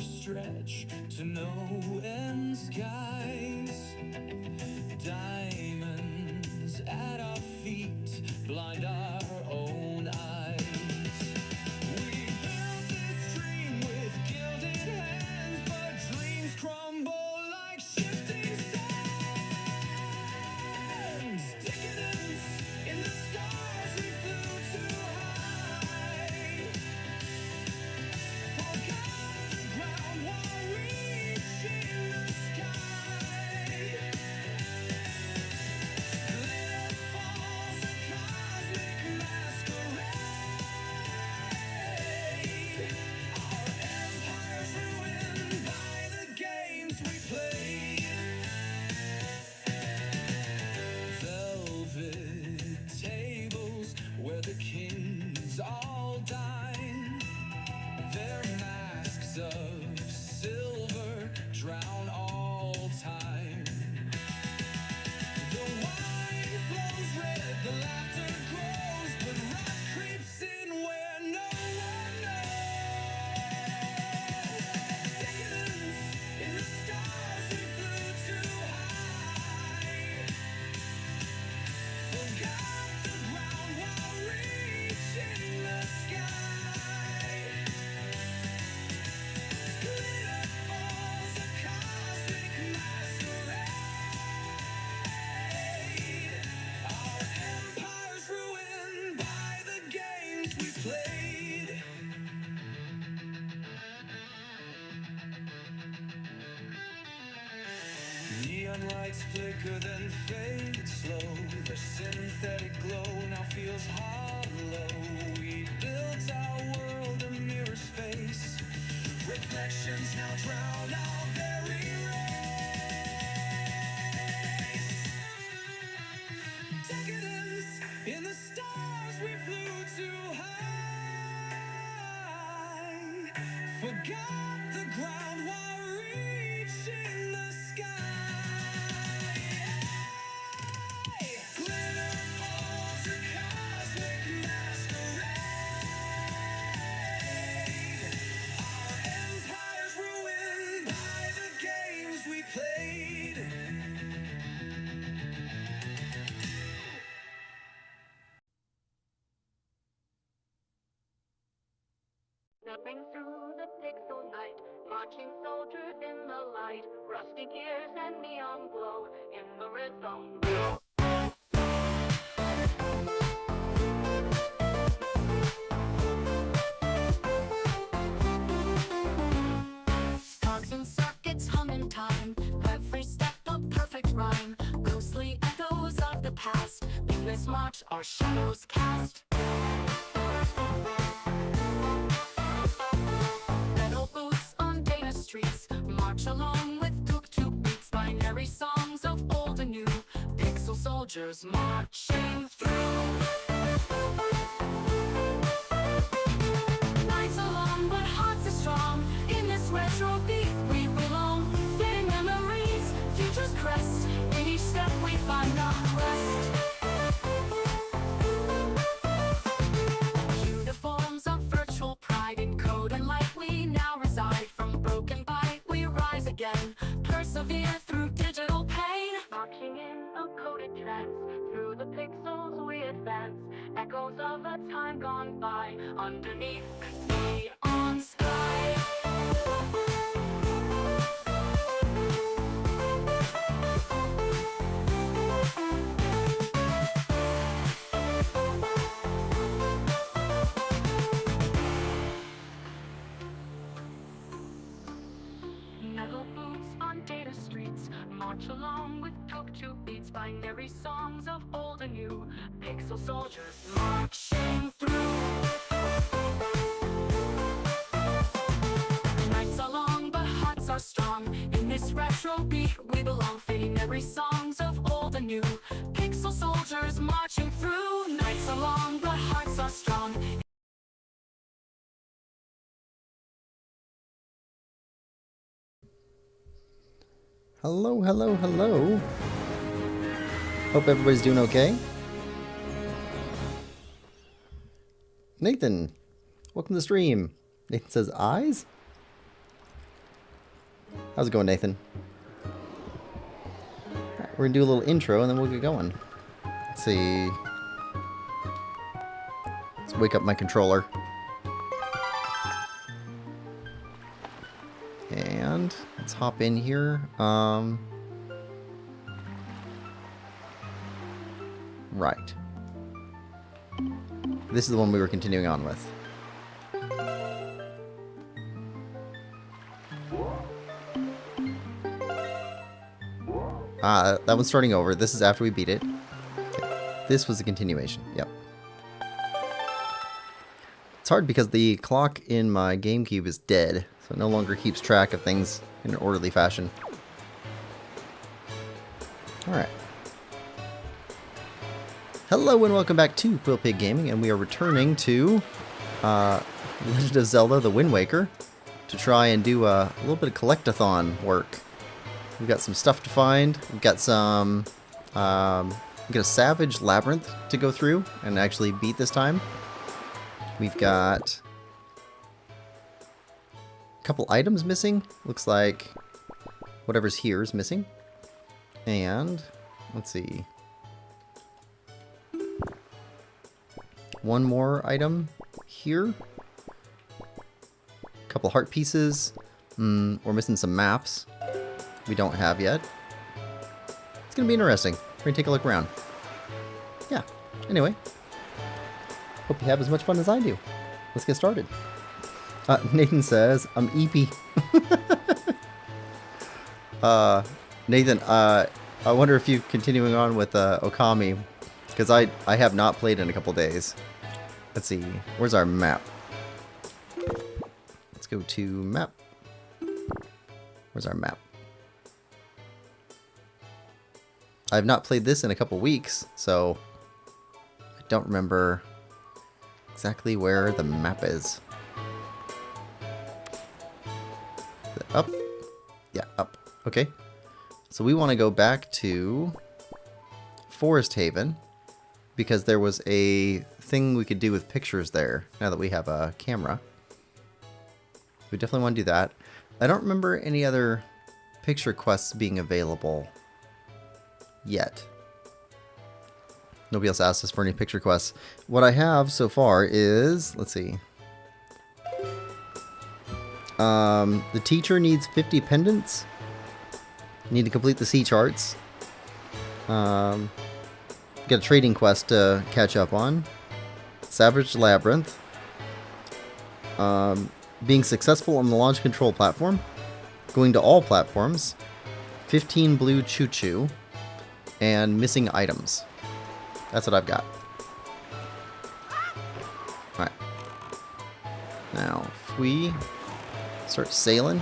stretch to no end skies. Diamonds at our feet blind our own eyes. We built this dream with gilded hands, but dreams crumble like shifting sands. Decadence in the stars, we flew too high. Forgot the ground while reaching the sky. Glitter falls, a cosmic masquerade. Our empire's ruined by the games we played. Velvet tables where the kings all dine. Their masks of silver drown all time. The wine flows red, the laughter grows, but rot creeps in where no one knows. Decadence in the stars, we flew too high. Forgot the ground while reaching the sky. Glitter falls, a cosmic masquerade. Our empire's ruined by the games we played. Neon lights flicker then fade slow. The synthetic glow now feels hollow. We built our world a mirror's face. Reflections now drown our very race. Decadence in the stars, we flew too high. Forgot the ground while reaching the sky. Glitter falls, a cosmic masquerade. Our empire's ruined by the games we played. Stepping through the pixel night, marching soldiers in the light, rusty gears and neon glow in the rhythm. Sparks and circuits hum in time, every step a perfect rhyme. Ghostly echoes of the past, in this march our shadows cast. Metal boots on data streets, march along with tuk-tuk beats. Binary songs of old and new, pixel soldiers marching through. Nights are long but hearts are strong, in this retro beat we belong. Fading memories, future's crest, in each step we find our quest. Uniforms of virtual pride, in code and light we now reside. From broken byte we rise again, persevere through digital pain. Marching in a coded trance, through the pixels we advance. Echoes of a time gone by, underneath the neon sky. Metal boots on data streets, march along with tuk-tuk beats. Binary songs of old and new, pixel soldiers marching through. Nights are long but hearts are strong, in this retro beat we belong. Fading memory songs of old and new, pixel soldiers marching through. Nights are long but hearts are strong. Hello, hello, hello. Hope everybody's doing okay. Nathan, welcome to the stream. Nathan says eyes? How's it going, Nathan? Alright, we're gonna do a little intro and then we'll get going. Let's see. Let's wake up my controller. And let's hop in here. Right. This is the one we were continuing on with. That one's starting over. This is after we beat it. Okay. This was a continuation. Yep. It's hard because the clock in my GameCube is dead, so it no longer keeps track of things in an orderly fashion. Alright. Hello and welcome back to Quillpig Gaming, and we are returning to Legend of Zelda, the Windwaker, to try and do a little bit of Collect-a-thon work. We've got some stuff to find. We've got some, we've got a Savage Labyrinth to go through and actually beat this time. We've got a couple items missing. Looks like whatever's here is missing. And let's see. One more item here. A couple heart pieces. We're missing some maps we don't have yet. It's gonna be interesting. We're gonna take a look around. Yeah. Anyway. Hope you have as much fun as I do. Let's get started. Nathan says, I'm EP. Nathan, I wonder if you're continuing on with Okami, because I have not played in a couple days. Let's see. Where's our map? Let's go to map. Where's our map? I've not played this in a couple weeks, so I don't remember exactly where the map is. Is it up? Yeah, up. Okay. So we want to go back to Forest Haven, because there was a thing we could do with pictures there, now that we have a camera. We definitely want to do that. I don't remember any other picture quests being available yet. Nobody else asked us for any picture quests. What I have so far is, let's see. The teacher needs 50 pendants. Need to complete the sea charts. Got a trading quest to catch up on. Savage Labyrinth. Being successful on the launch control platform. Going to all platforms. 15 blue choo-choo. And missing items. That's what I've got. Alright. Now, if we start sailing.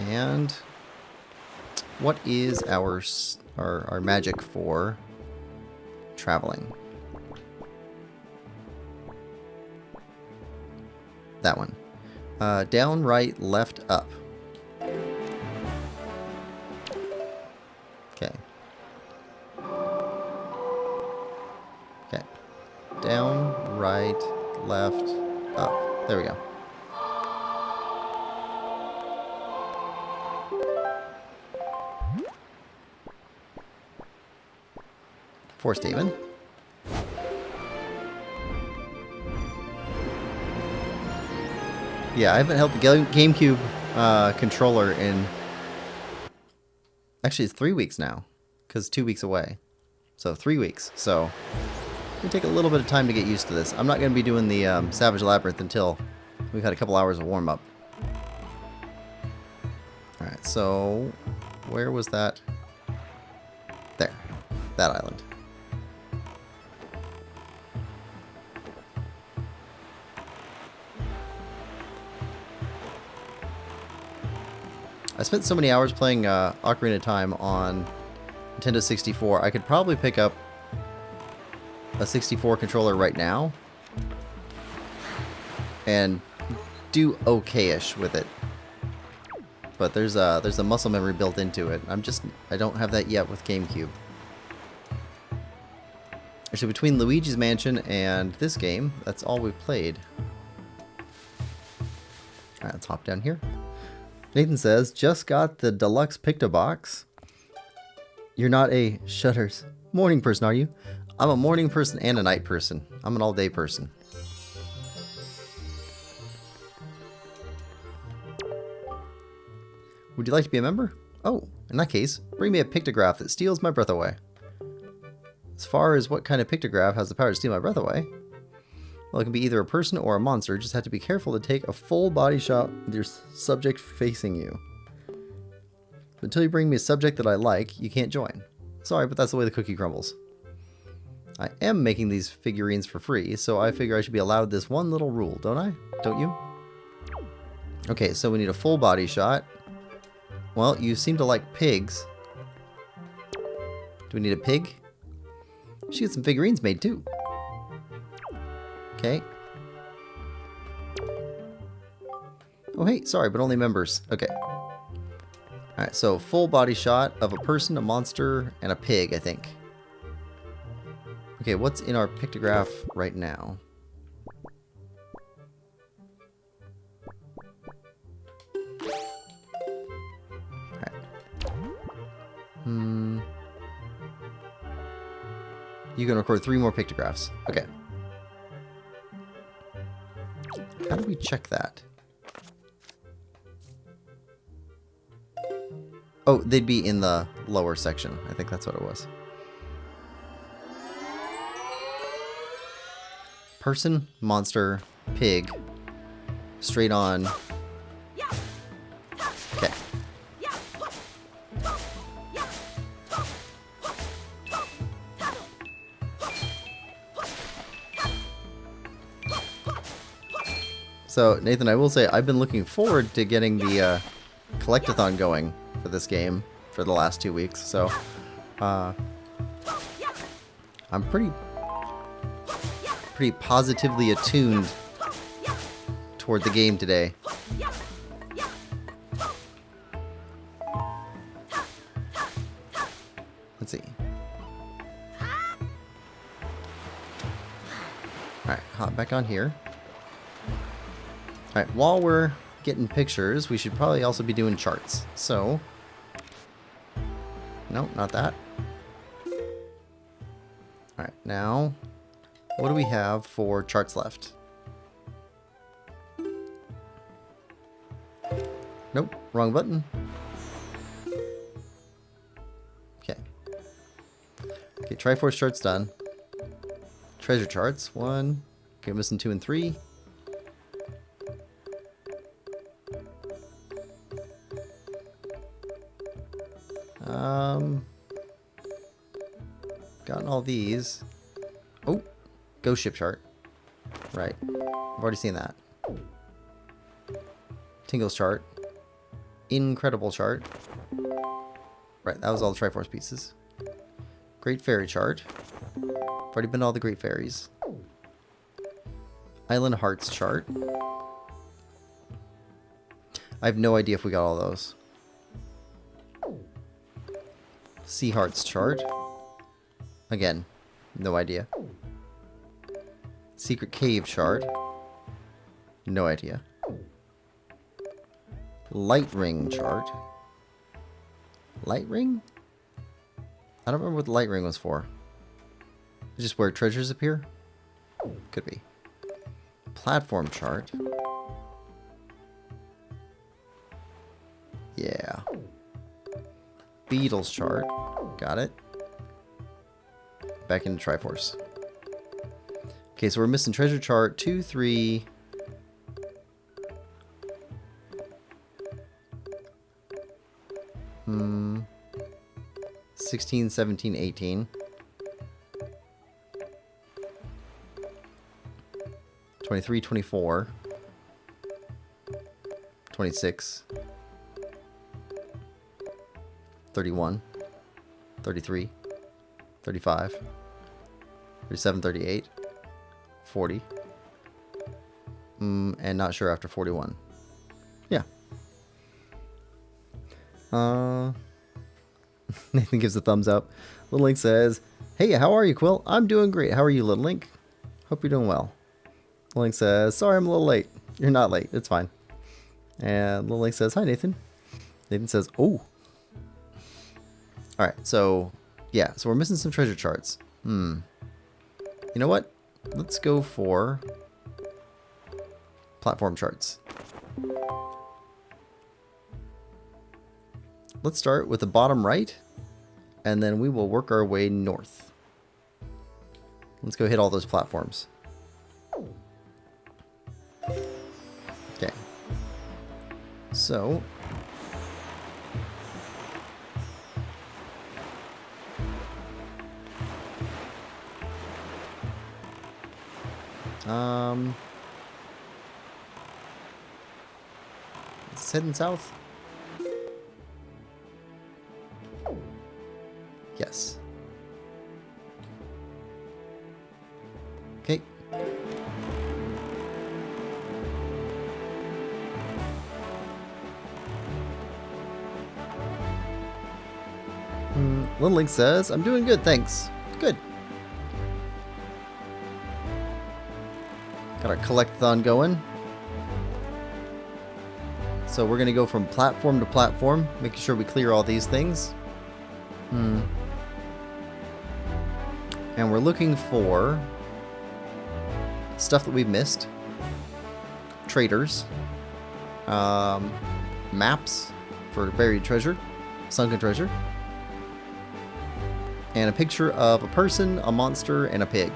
And what is our magic for traveling? That one. Down, right, left, up. Okay. Okay. Down, right, left, up. There we go. Forest Haven. Yeah, I haven't held the GameCube controller in... Actually, it's 3 weeks now, because 2 weeks away. So 3 weeks. So it's going to take a little bit of time to get used to this. I'm not going to be doing the Savage Labyrinth until we've had a couple hours of warm-up. Alright, so where was that? There. That island. I spent so many hours playing Ocarina of Time on Nintendo 64, I could probably pick up a 64 controller right now and do okay-ish with it. But there's a muscle memory built into it. I don't have that yet with GameCube. Actually, between Luigi's Mansion and this game, that's all we've played. Alright, let's hop down here. Nathan says, just got the deluxe Picto box. You're not a shutters morning person, are you? I'm a morning person and a night person. I'm an all-day person. Would you like to be a member? Oh, in that case, bring me a pictograph that steals my breath away. As far as what kind of pictograph has the power to steal my breath away, well, it can be either a person or a monster. Just have to be careful to take a full body shot with your subject facing you. But until you bring me a subject that I like, you can't join. Sorry, but that's the way the cookie crumbles. I am making these figurines for free, so I figure I should be allowed this one little rule, don't I? Don't you? Okay, so we need a full body shot. Well, you seem to like pigs. Do we need a pig? She gets some figurines made too. Okay. Oh, hey, sorry, but only members. Okay. Alright, so full body shot of a person, a monster, and a pig, I think. Okay, what's in our pictograph right now? You can record 3 more pictographs. Okay. How do we check that? Oh, they'd be in the lower section. I think that's what it was. Person, monster, pig, straight on. Okay. So, Nathan, I will say I've been looking forward to getting the Collect-a-thon going for this game for the last 2 weeks. So, I'm pretty positively attuned toward the game today. Let's see. Alright, hop back on here. Alright, while we're getting pictures, we should probably also be doing charts. So, no, not that. Alright, now, what do we have for charts left? Nope, wrong button. Okay. Okay, Triforce charts done. Treasure charts, 1. Okay, missing 2 and 3. Gotten all these. Oh, ghost ship chart. Right, I've already seen that. Tingle's chart. Incredible chart. Right, that was all the Triforce pieces. Great Fairy chart. I've already been to all the Great Fairies. Island Hearts chart. I have no idea if we got all those. Sea Hearts chart. Again, no idea. Secret Cave chart. No idea. Light Ring chart. Light Ring? I don't remember what the light ring was for. Just where treasures appear? Could be. Platform chart. Yeah. Beetles chart. Got it. Back into Triforce. Okay, so we're missing treasure chart 2, 3. Hmm. 16, 17, 18. 23, 24. 26. 31. 33. 35. 37, 38. 40. And not sure after 41. Yeah. Nathan gives a thumbs up. Little Link says, "Hey, how are you, Quill? I'm doing great. How are you, Little Link? Hope you're doing well." Little Link says, "Sorry I'm a little late." You're not late. It's fine. And Lily says, hi, Nathan. Nathan says, oh. Alright, so, yeah. So we're missing some treasure charts. You know what? Let's go for platform charts. Let's start with the bottom right, and then we will work our way north. Let's go hit all those platforms. Okay. So, it's heading south. Yes. Okay. Little Link says, I'm doing good, thanks. Good. Got our Collect-a-thon going. So we're going to go from platform to platform, making sure we clear all these things. And we're looking for stuff that we've missed. Traders. Maps for buried treasure. Sunken treasure. And a picture of a person, a monster, and a pig.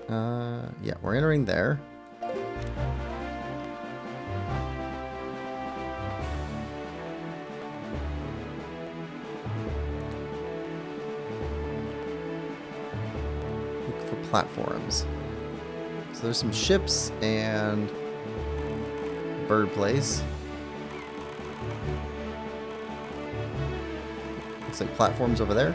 Alright. Yeah, we're entering there. Look for platforms. So there's some ships and bird place. Looks like platforms over there.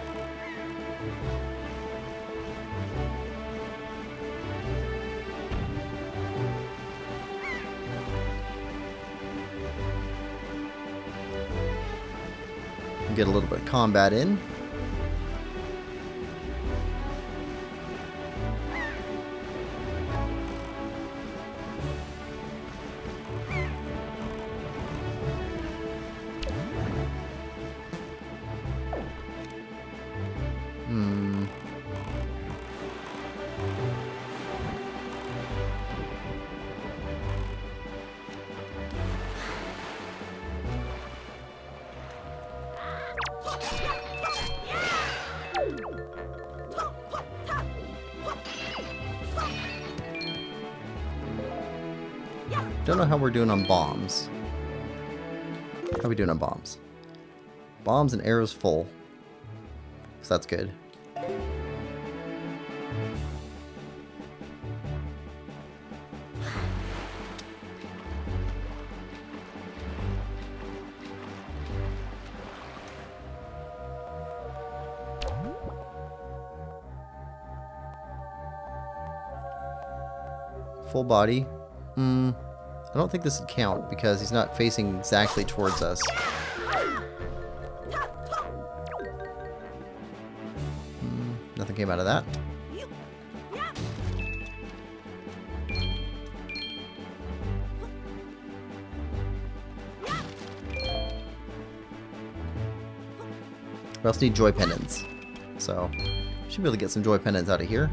Get a little bit of combat in. Don't know how we're doing on bombs. How are we doing on bombs? Bombs and arrows full. So that's good. Full body. I don't think this would count because he's not facing exactly towards us. Nothing came out of that. We also need joy pendants. So, should be able to get some joy pendants out of here.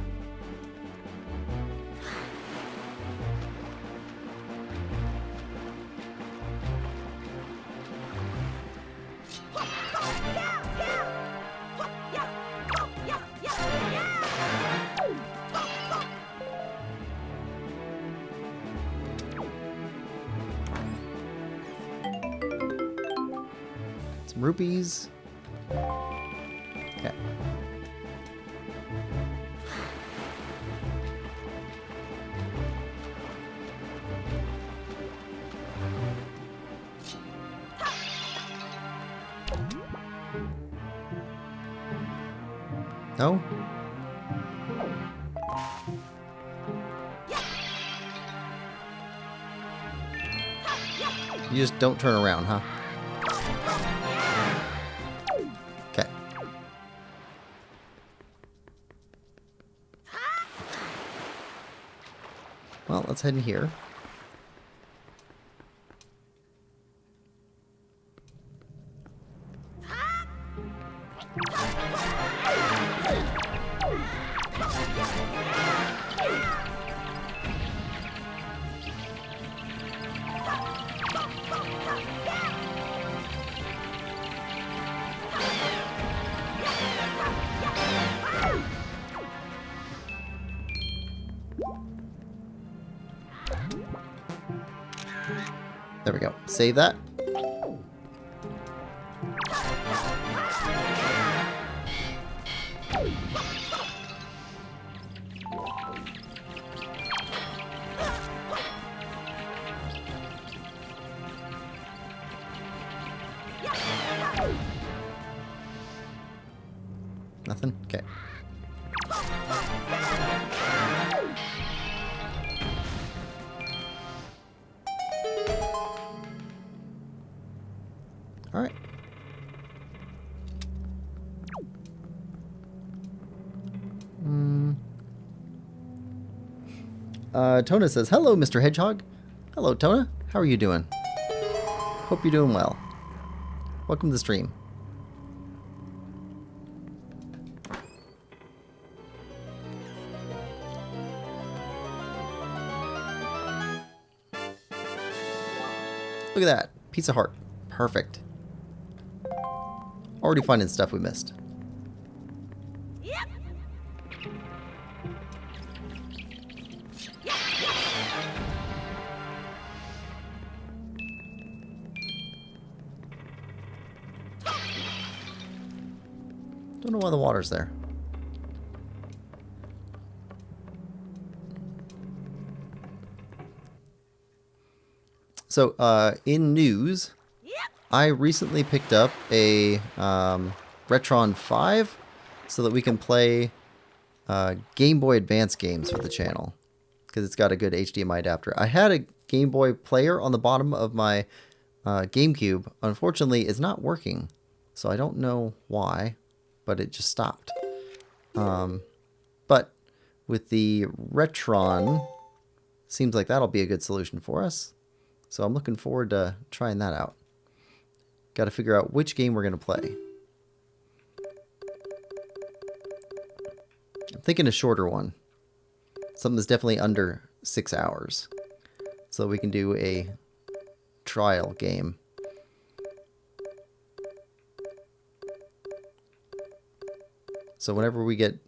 Some rupees. Okay. No? You just don't turn around, huh? Okay. Well, let's head in here. There we go. Save that. Nothing? Okay. Alright. Tona says, hello, Mr. Hedgehog. Hello, Tona. How are you doing? Hope you're doing well. Welcome to the stream. Look at that. Pizza heart. Perfect. Already finding stuff we missed. Don't know why the water's there. So, in news, I recently picked up a Retron 5 so that we can play Game Boy Advance games for the channel, because it's got a good HDMI adapter. I had a Game Boy player on the bottom of my GameCube. Unfortunately, it's not working, so I don't know why, but it just stopped. But with the Retron, seems like that'll be a good solution for us. So I'm looking forward to trying that out. Got to figure out which game we're going to play. I'm thinking a shorter one. Something that's definitely under 6 hours. So we can do a trial game. So whenever we get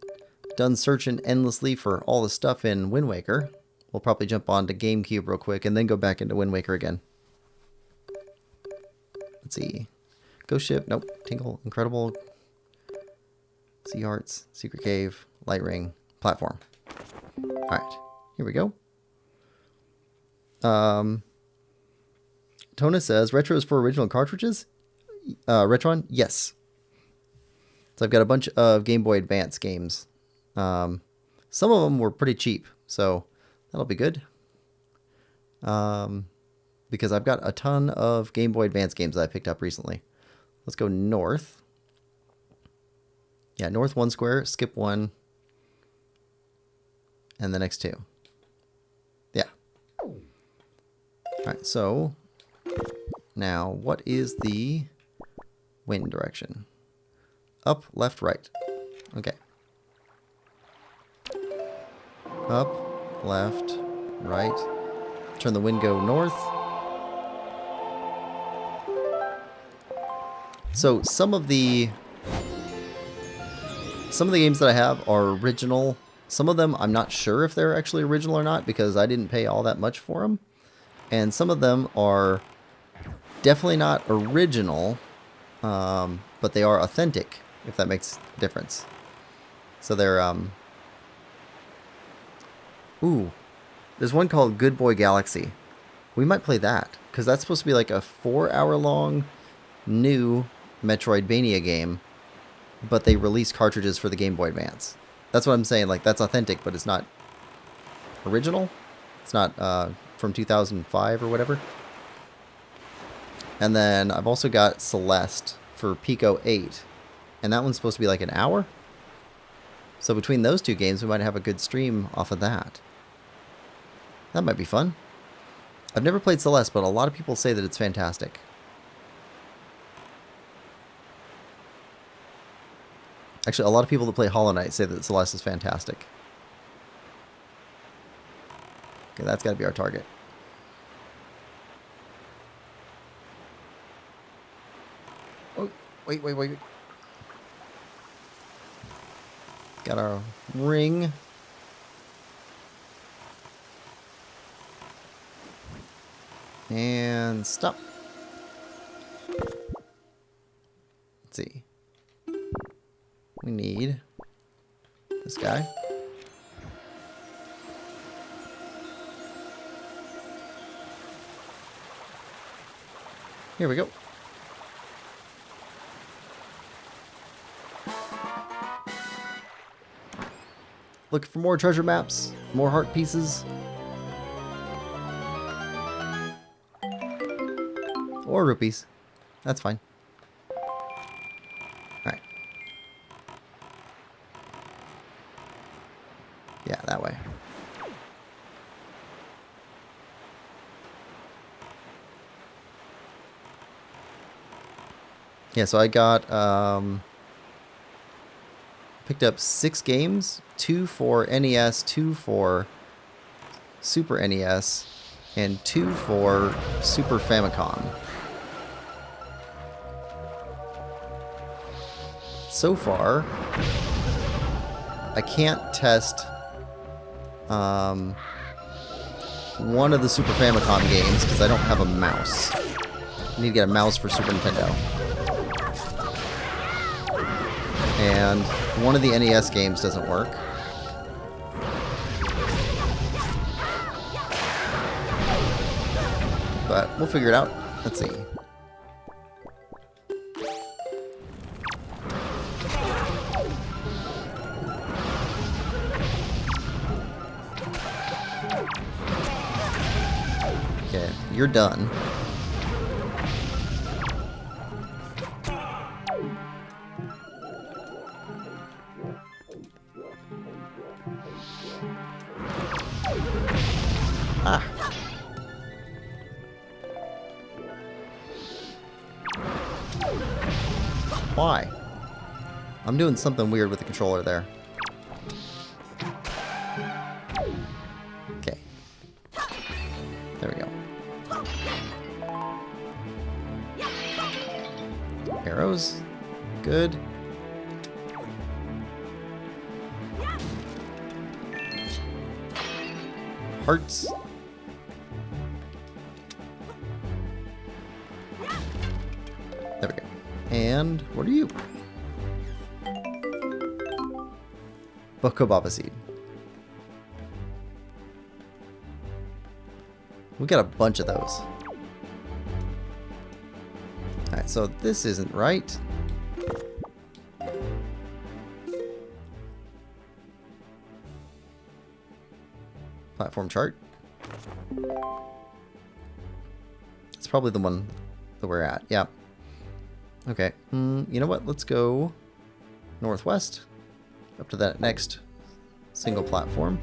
done searching endlessly for all the stuff in Windwaker, we'll probably jump on to GameCube real quick and then go back into Windwaker again. Let's see. Ghost Ship. Nope. Tingle. Incredible. Sea Hearts. Secret Cave. Light Ring. Platform. Alright. Here we go. Tona says, retro is for original cartridges? Retron? Yes. So I've got a bunch of Game Boy Advance games. Some of them were pretty cheap, so that'll be good. Because I've got a ton of Game Boy Advance games that I picked up recently. Let's go north. Yeah, north 1 square, skip 1, and the next 2. Yeah. Alright, so now what is the wind direction? Up, left, right. Okay. Up, left, right. Turn the wind go north. So some of the games that I have are original. Some of them I'm not sure if they're actually original or not because I didn't pay all that much for them. And some of them are definitely not original, but they are authentic, if that makes a difference. So they're, ooh, there's one called Good Boy Galaxy. We might play that, because that's supposed to be like a 4-hour-long new Metroidvania game, but they release cartridges for the Game Boy Advance. That's what I'm saying, like, that's authentic, but it's not original. It's not from 2005 or whatever. And then I've also got Celeste for Pico 8, and that one's supposed to be like an hour. So between those two games, we might have a good stream off of that. That might be fun. I've never played Celeste, but a lot of people say that it's fantastic. Actually, a lot of people that play Hollow Knight say that Celeste is fantastic. Okay, that's got to be our target. Oh, wait. Got our ring. And stop. Let's see. We need this guy. Here we go. Looking for more treasure maps, more heart pieces. Or rupees. That's fine. Alright. Yeah, that way. Yeah, so I got, picked up 6 games, 2 for NES, 2 for Super NES, and 2 for Super Famicom. So far, I can't test one of the Super Famicom games because I don't have a mouse. I need to get a mouse for Super Nintendo. And one of the NES games doesn't work. But we'll figure it out. Let's see. Okay, you're done. Ah. Why? I'm doing something weird with the controller there. Okay. There we go. Arrows. Good. Hearts. There we go. And what are you? Bokobaba seed. We got a bunch of those. Alright, so this isn't right. Platform chart. It's probably the one that we're at. Yeah. Okay. You know what? Let's go northwest up to that next single platform.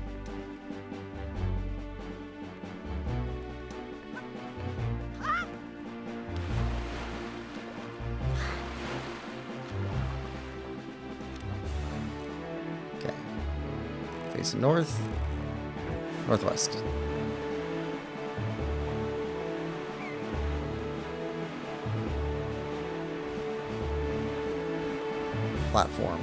Okay. Facing north. Northwest. Platform.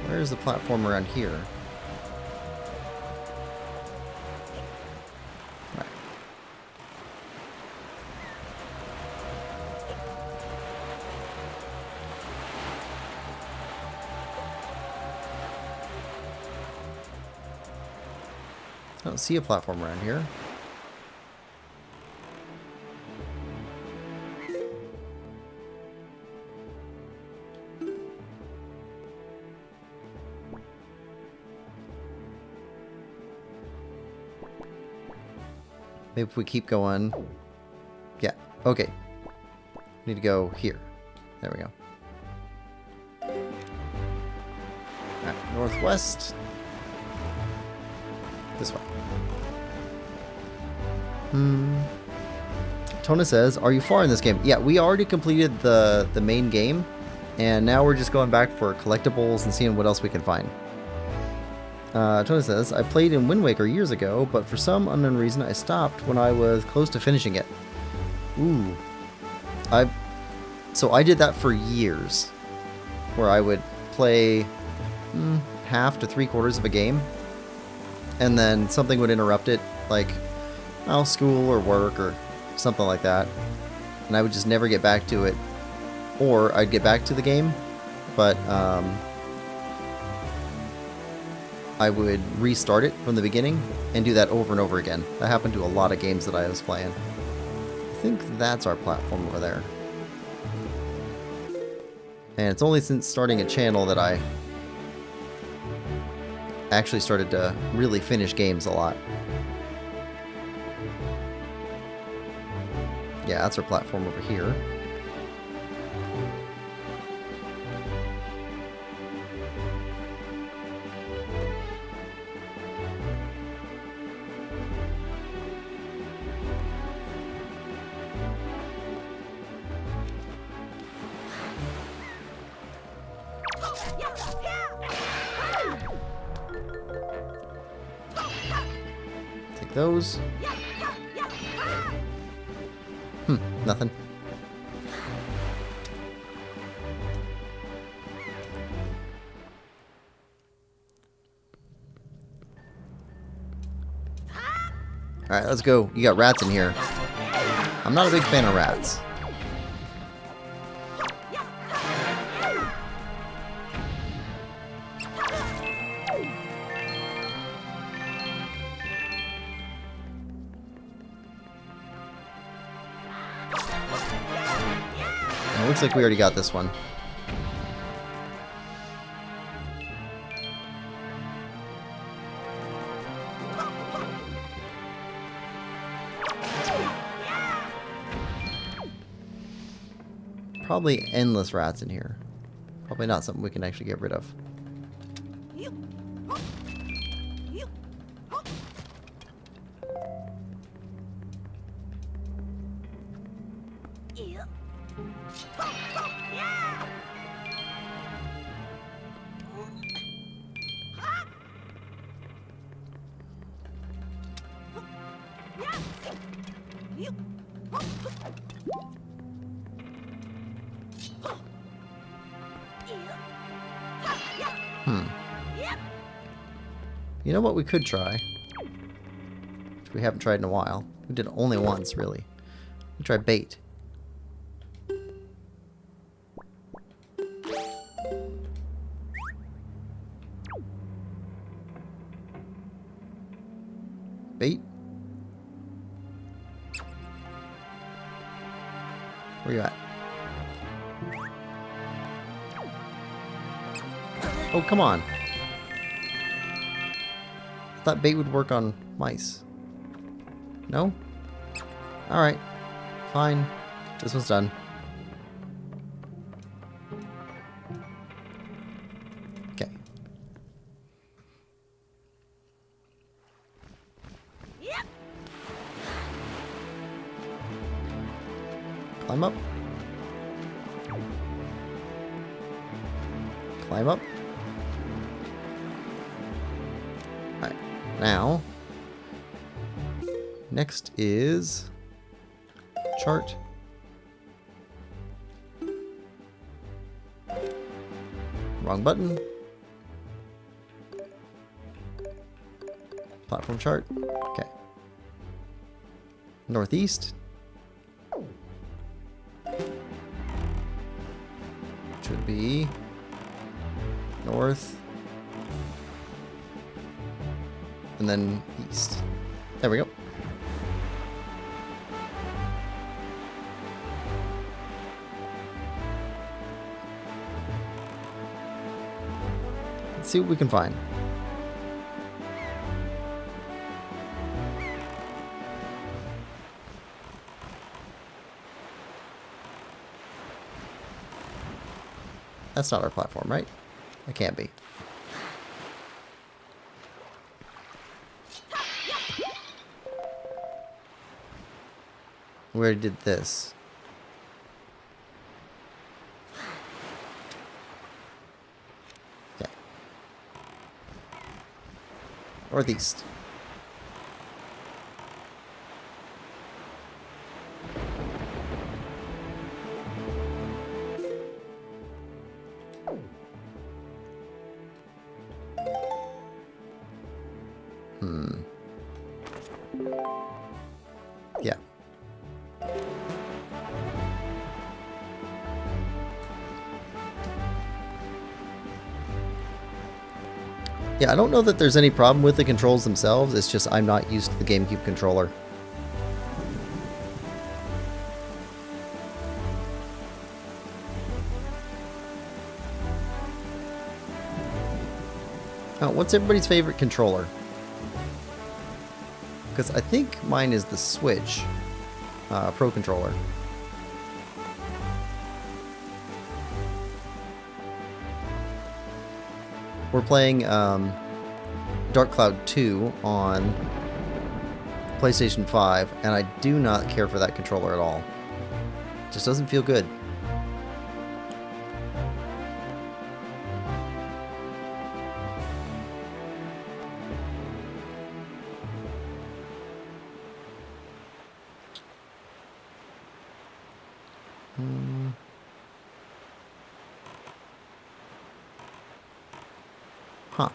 Where's the platform around here? Right. I don't see a platform around here. Maybe if we keep going Yeah, okay. Need to go here. There we go. Alright, northwest. This way. Tona says, are you far in this game? Yeah, we already completed the main game, and now we're just going back for collectibles and seeing what else we can find. Tona says, I played in Windwaker years ago, but for some unknown reason I stopped when I was close to finishing it. Ooh. So I did that for years, where I would play half to 3/4 of a game, and then something would interrupt it, like, oh, school or work or something like that, and I would just never get back to it. Or I'd get back to the game, but I would restart it from the beginning and do that over and over again. That happened to a lot of games that I was playing. I think that's our platform over there. And it's only since starting a channel that I actually started to really finish games a lot. Yeah, that's our platform over here. Take those. Nothing. Alright, let's go. You got rats in here. I'm not a big fan of rats. It looks like we already got this one. Probably endless rats in here. Probably not something we can actually get rid of. You know what we could try? Which we haven't tried in a while. We did it only once, really. We try bait. Bait? Where you at? Oh, come on. I thought bait would work on mice. No? Alright. Fine. This one's done. Okay. Climb up. Climb up. Alright. Now, next is chart. Wrong button. Platform chart. Okay. Northeast. Should be north. And then east. There we go. Let's see what we can find. That's not our platform, right? It can't be. We already did this. Okay. Northeast. Yeah. Yeah, I don't know that there's any problem with the controls themselves. It's just I'm not used to the GameCube controller. Oh, what's everybody's favorite controller? Because I think mine is the Switch Pro Controller. We're playing Dark Cloud 2 on PlayStation 5, and I do not care for that controller at all. It just doesn't feel good. Huh.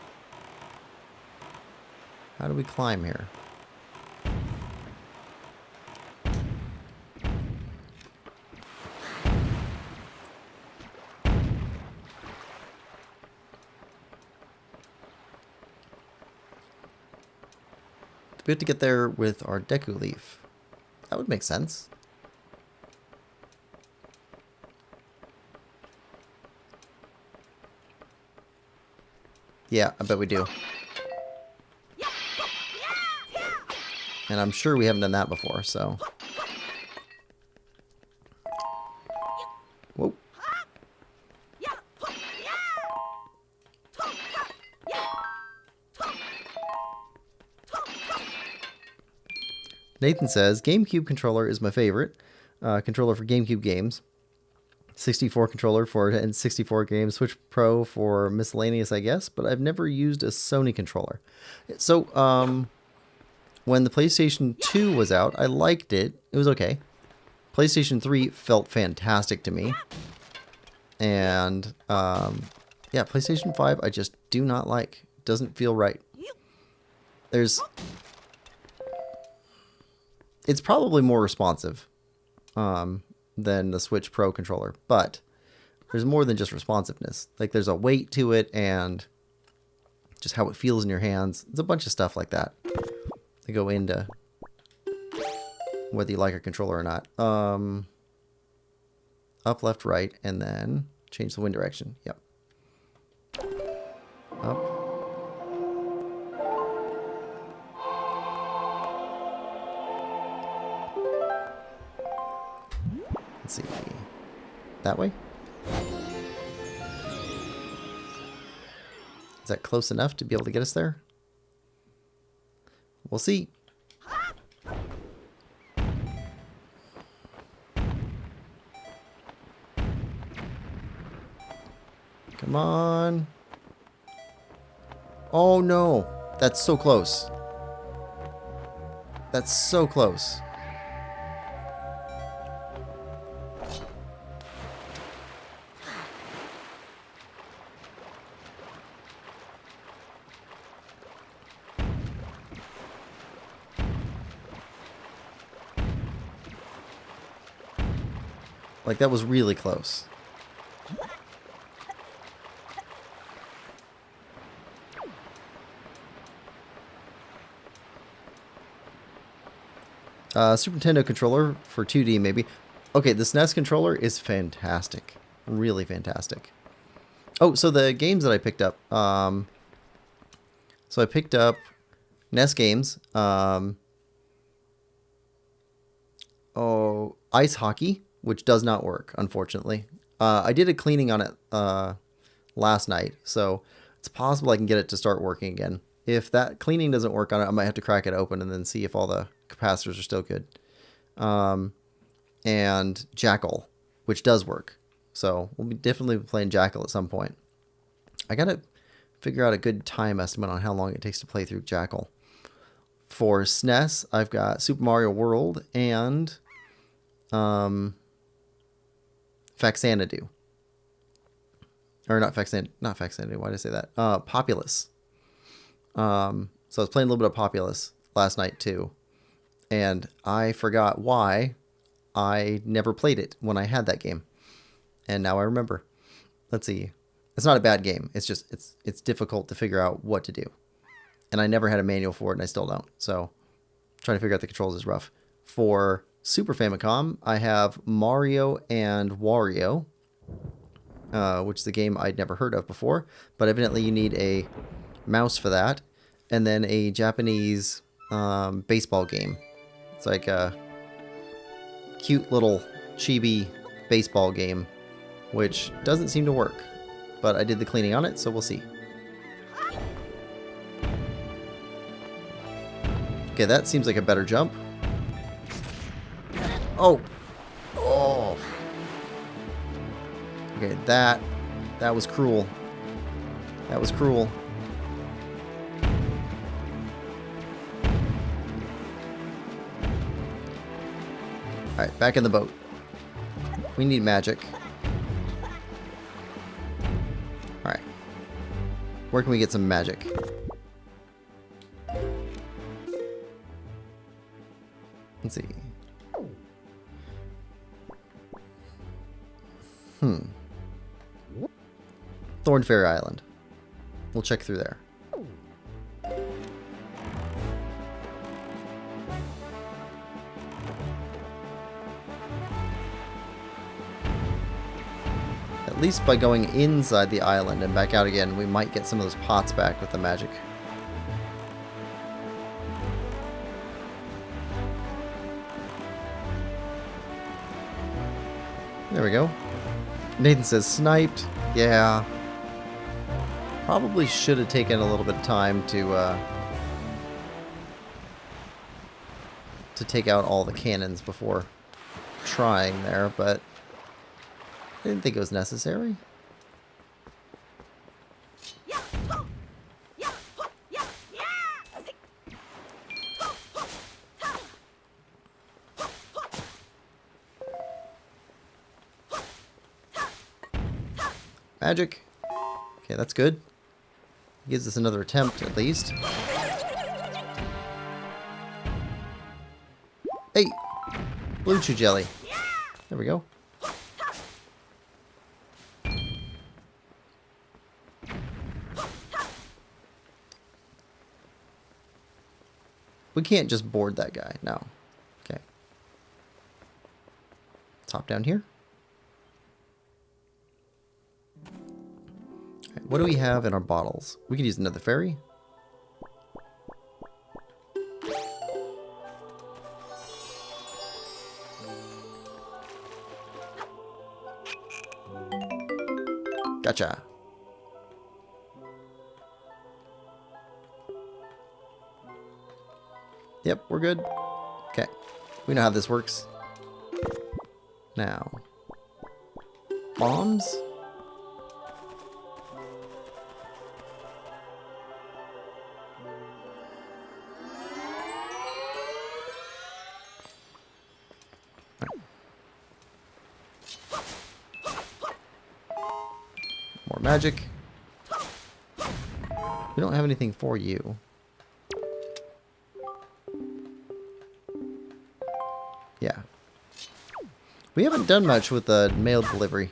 How do we climb here? We have to get there with our Deku Leaf. That would make sense. Yeah, I bet we do. And I'm sure we haven't done that before, so. Whoa. Nathan says, GameCube controller is my favorite controller for GameCube games. 64 controller for N64 games, Switch Pro for miscellaneous, I guess, but I've never used a Sony controller. So, when the PlayStation 2 was out, I liked it. It was okay. PlayStation 3 felt fantastic to me. And, yeah, PlayStation 5 I just do not like. It doesn't feel right. It's probably more responsive. Than the Switch Pro controller, but there's more than just responsiveness. Like there's a weight to it and just how it feels in your hands. It's a bunch of stuff like that to go into whether you like a controller or not. Up, left, right, and then change the wind direction. Yep. Up. Let's see. That way? Is that close enough to be able to get us there? We'll see. Come on. Oh no. That's so close. That's so close. Like, that was really close. Super Nintendo controller for 2D, maybe. Okay, this NES controller is fantastic. Really fantastic. Oh, so the games that I picked up. So I picked up NES games. Ice hockey, which does not work, unfortunately. I did a cleaning on it last night, so it's possible I can get it to start working again. If that cleaning doesn't work on it, I might have to crack it open and then see if all the capacitors are still good. And Jackal, which does work. So we'll be definitely playing Jackal at some point. I gotta figure out a good time estimate on how long it takes to play through Jackal. For SNES, I've got Super Mario World and Faxanadu. Or not Faxanadu, why did I say that? Populous. So I was playing a little bit of Populous last night too. And I forgot why I never played it when I had that game. And now I remember. Let's see. It's not a bad game. It's just, it's difficult to figure out what to do. And I never had a manual for it, and I still don't. So trying to figure out the controls is rough. For Super Famicom, I have Mario and Wario, which is a game I'd never heard of before. But evidently you need a mouse for that. And then a Japanese baseball game. It's like a cute little chibi baseball game, which doesn't seem to work. But I did the cleaning on it, so we'll see. Okay, that seems like a better jump. Oh! Oh! Okay, that was cruel. That was cruel. Alright, back in the boat. We need magic. Alright. Where can we get some magic? Let's see. Thorn Fairy Island. We'll check through there. At least by going inside the island and back out again, we might get some of those pots back with the magic. There we go. Nathan says sniped. Yeah. Probably should have taken a little bit of time to take out all the cannons before trying there, but I didn't think it was necessary. Magic. Okay, that's good. Gives us another attempt, at least. Hey! Blue Chew Jelly. There we go. We can't just board that guy. No. Okay. Let's hop down here. What do we have in our bottles? We could use another fairy. Gotcha. Yep, we're good. Okay. We know how this works. Now. Bombs? More magic. We don't have anything for you. Yeah. We haven't done much with the mail delivery.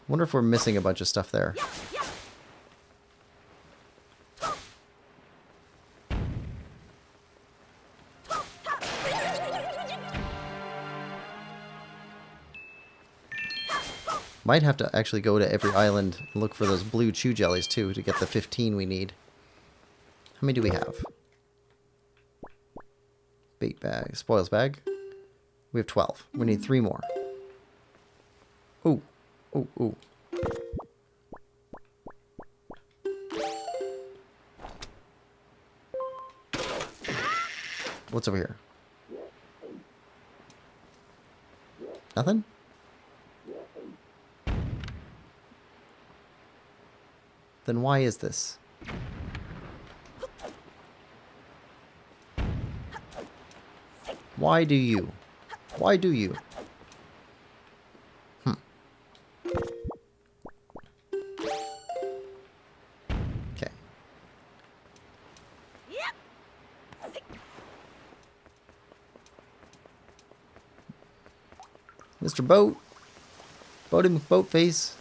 Wonder if we're missing a bunch of stuff there. Might have to actually go to every island and look for those blue chew jellies too to get the 15 we need. How many do we have? Bait bag, spoils bag. We have 12. We need 3 more. Ooh. Ooh, ooh. What's over here? Nothing? Then why is this? Why do you? Why do you? Okay. Mr. Boat. Boaty McBoatface.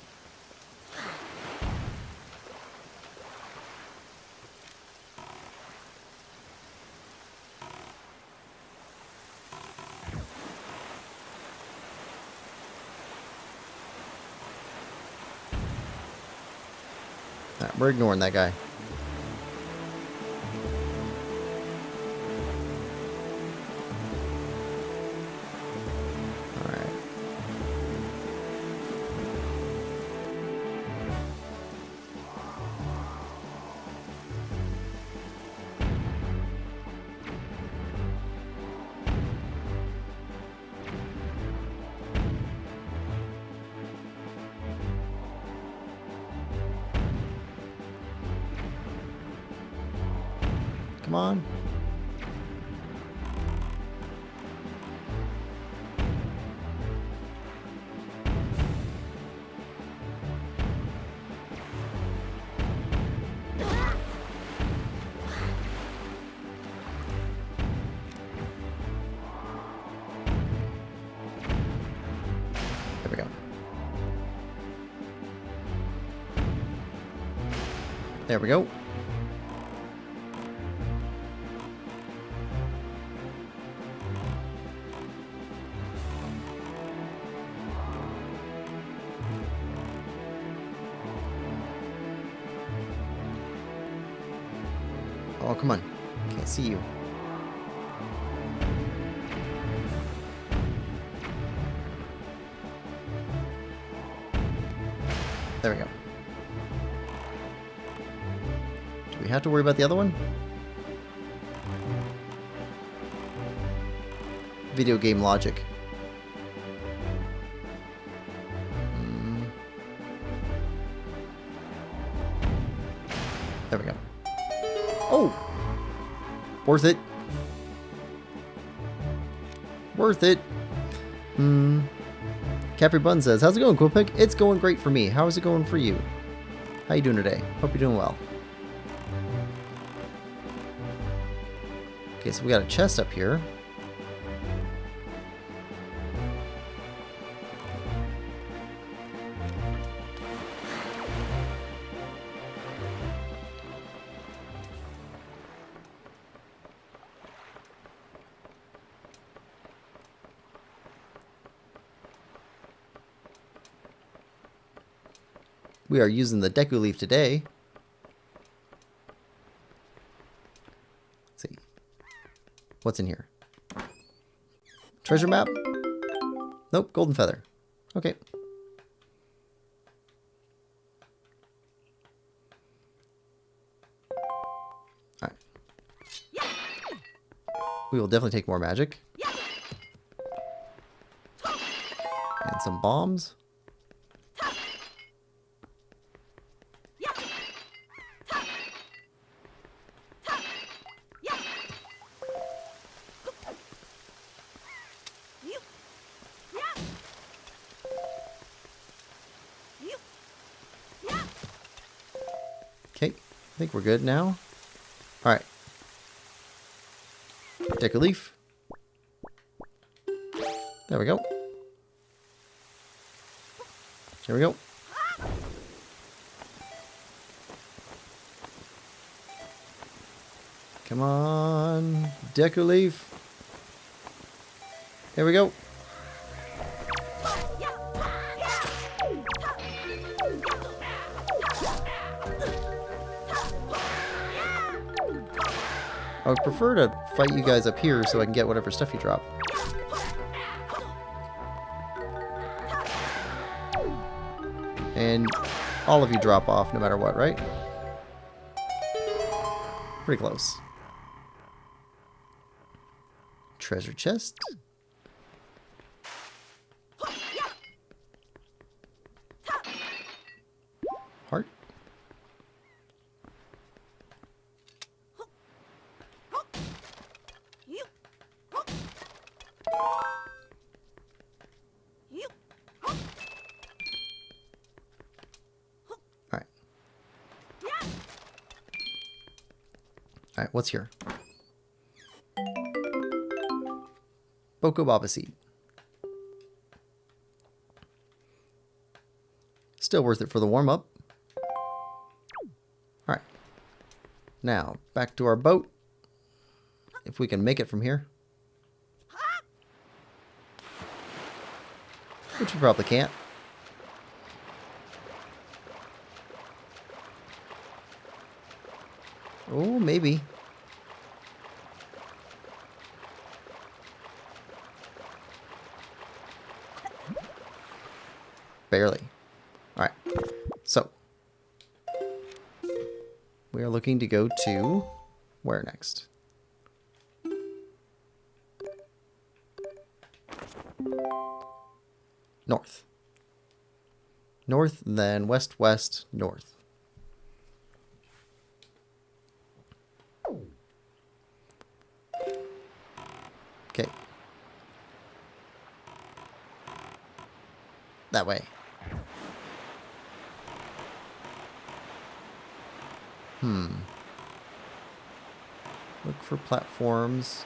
Alright, we're ignoring that guy. Alright. Come on. There we go. There we go. Oh, come on. Can't see you. There we go. Do we have to worry about the other one? Video game logic. There we go. Oh! Worth it. Worth it. Capri Bun says, how's it going, Quillpig? It's going great for me. How is it going for you? How you doing today? Hope you're doing well. Okay, so we got a chest up here. We are using the Deku Leaf today. Let's see. What's in here? Treasure map? Nope, golden feather. Okay. Alright. We will definitely take more magic. And some bombs. Okay, I think we're good now. Alright. Take a leaf. There we go. Here we go. Come on, Deku Leaf. There we go. I would prefer to fight you guys up here so I can get whatever stuff you drop. And all of you drop off no matter what, right? Pretty close. Treasure chest. Heart. Alright. Alright, what's here? Boko Baba Seed. Still worth it for the warm-up. Alright. Now, back to our boat. If we can make it from here. Which we probably can't. Oh, maybe. Barely. Alright. So. We are looking to go to... where next? North. North, then west, west, north. Okay. That way. Look for platforms.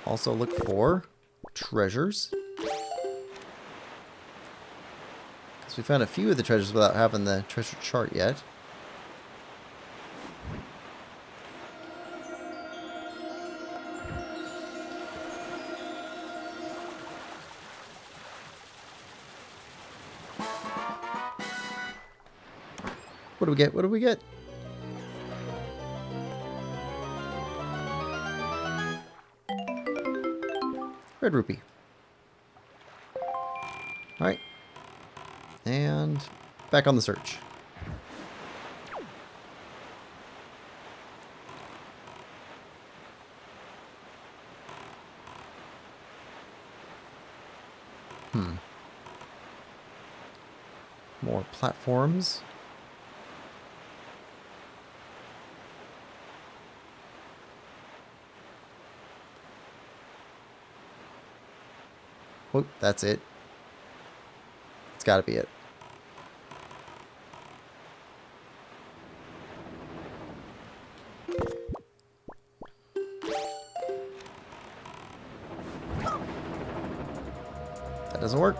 Also look for treasures. Because we found a few of the treasures without having the treasure chart yet. What do we get? What do we get? Red rupee. Alright. And back on the search. More platforms. Oh, that's it. It's gotta be it. That doesn't work.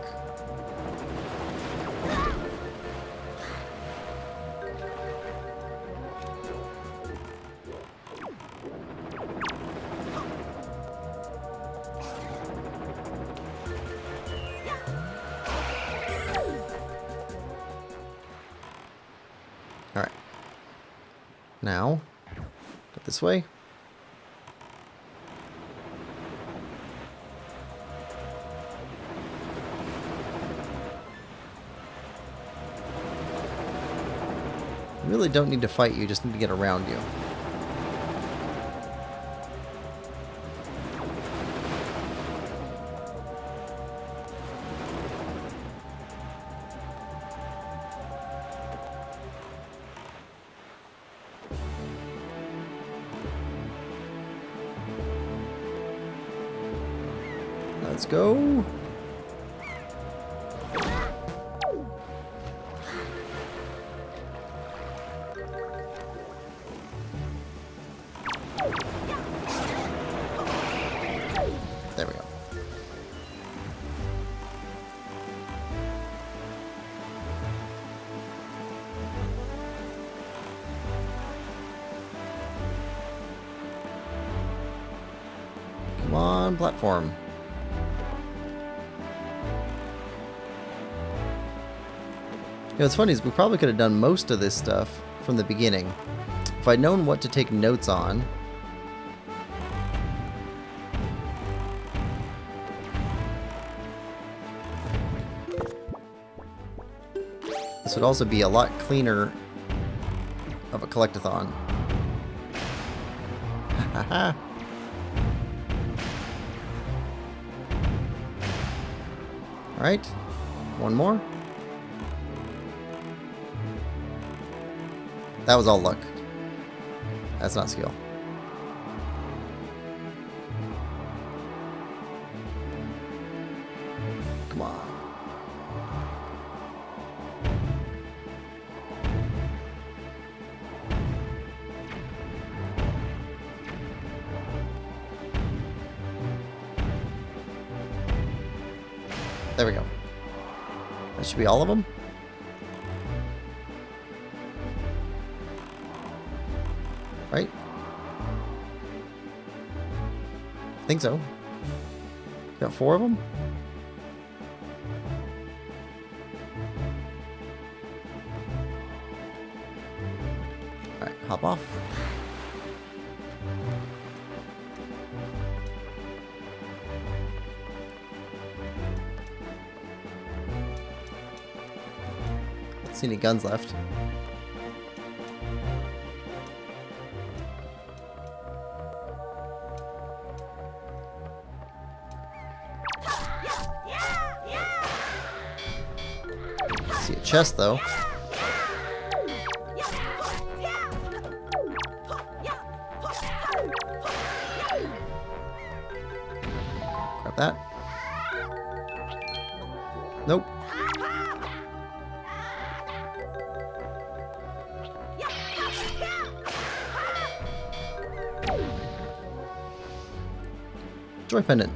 Alright. Now, go this way. You really don't need to fight, you just need to get around you. Let's go. There we go. Come on, platform. You know, what's funny is we probably could have done most of this stuff from the beginning. If I'd known what to take notes on. This would also be a lot cleaner of a collect-a-thon. Haha. Alright, one more. That was all luck. That's not skill. Come on. There we go. That should be all of them. Right? I think so. Got 4 of them? Alright, hop off. See any guns left? See a chest though. Grab that. Nope. Joy pendant.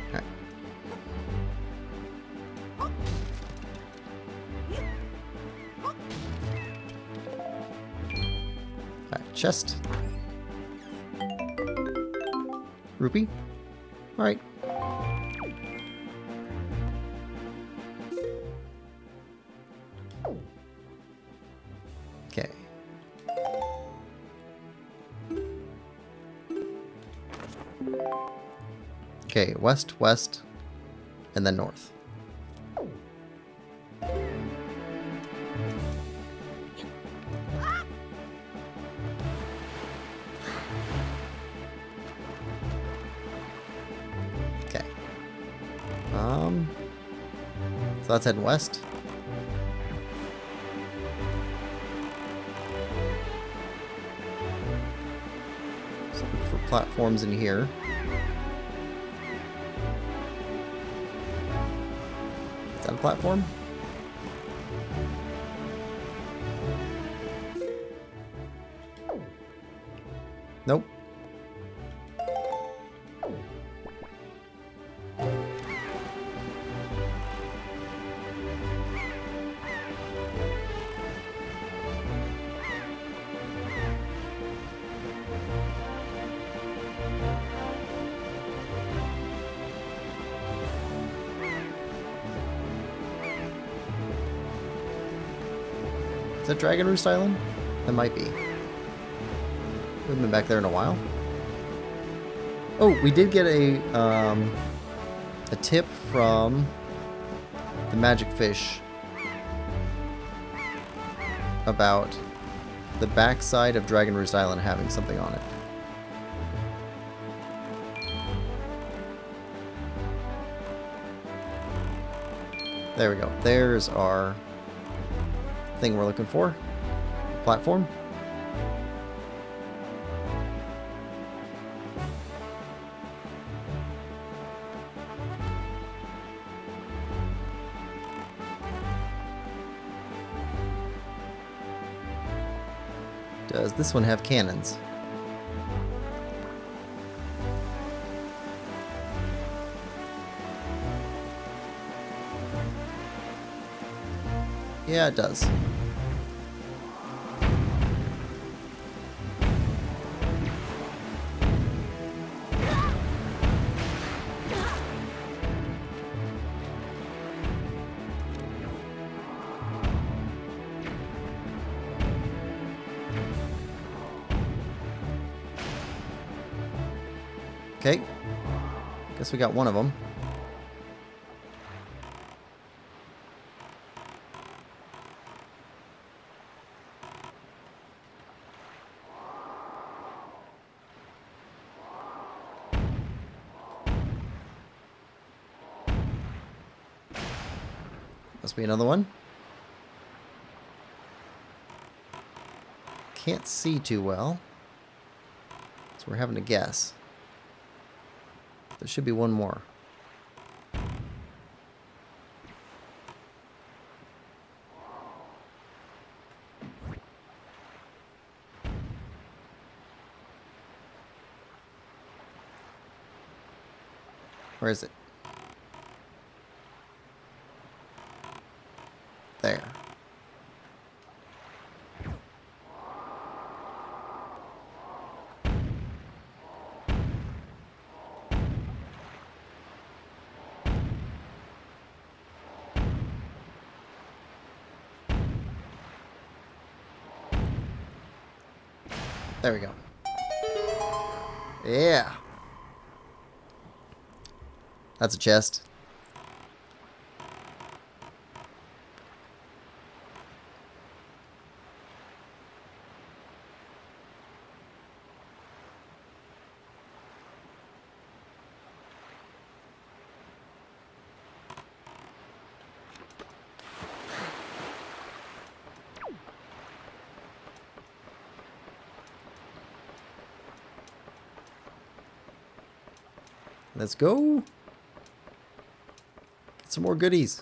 Alright. Alright, chest. Rupee. Alright. Okay. Okay, west, west, and then north. Okay. So that's heading west. So look for platforms in here. Is that a platform? Nope. Is that Dragon Roost Island? That might be. We haven't been back there in a while. Oh, we did get a tip from the magic fish about the backside of Dragon Roost Island having something on it. There we go. There's our thing we're looking for. Platform. Does this one have cannons? Yeah, it does. Okay. Guess we got one of them. Must be another one. Can't see too well, so we're having to guess. There should be one more. Where is it? There. There we go. Yeah. That's a chest. Let's go. Get some more goodies.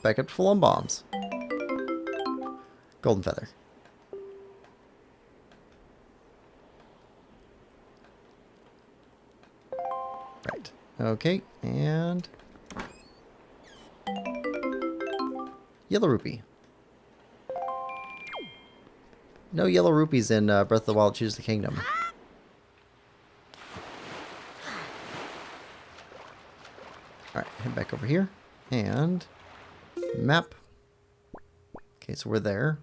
Back up to full on bombs. Golden feather. Right. Okay, and yellow rupee. No yellow rupees in Breath of the Wild Choose the Kingdom. Alright, head back over here. And map. Okay, so we're there.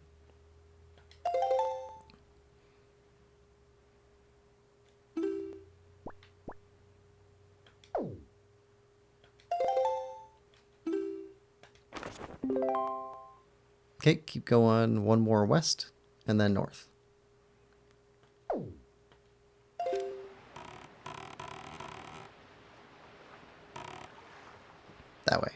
Okay, keep going one more west and then north. That way.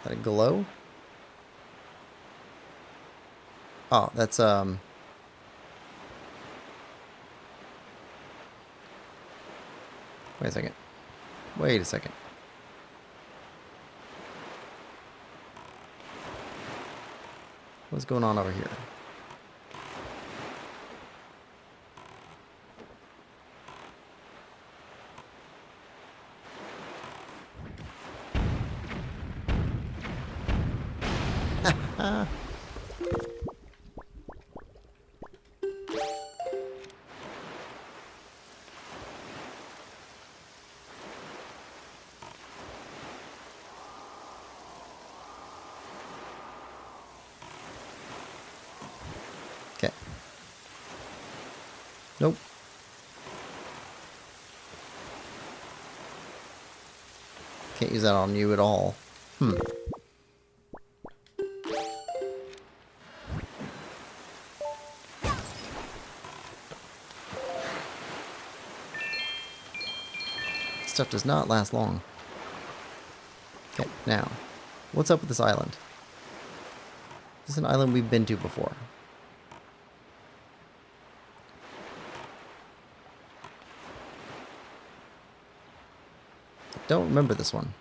Let it glow. Oh, that's Wait a second. Wait a second. What's going on over here? Okay. Nope. Can't use that on you at all. Hmm. Stuff does not last long. Okay, now, what's up with this island? This is an island we've been to before. I don't remember this one.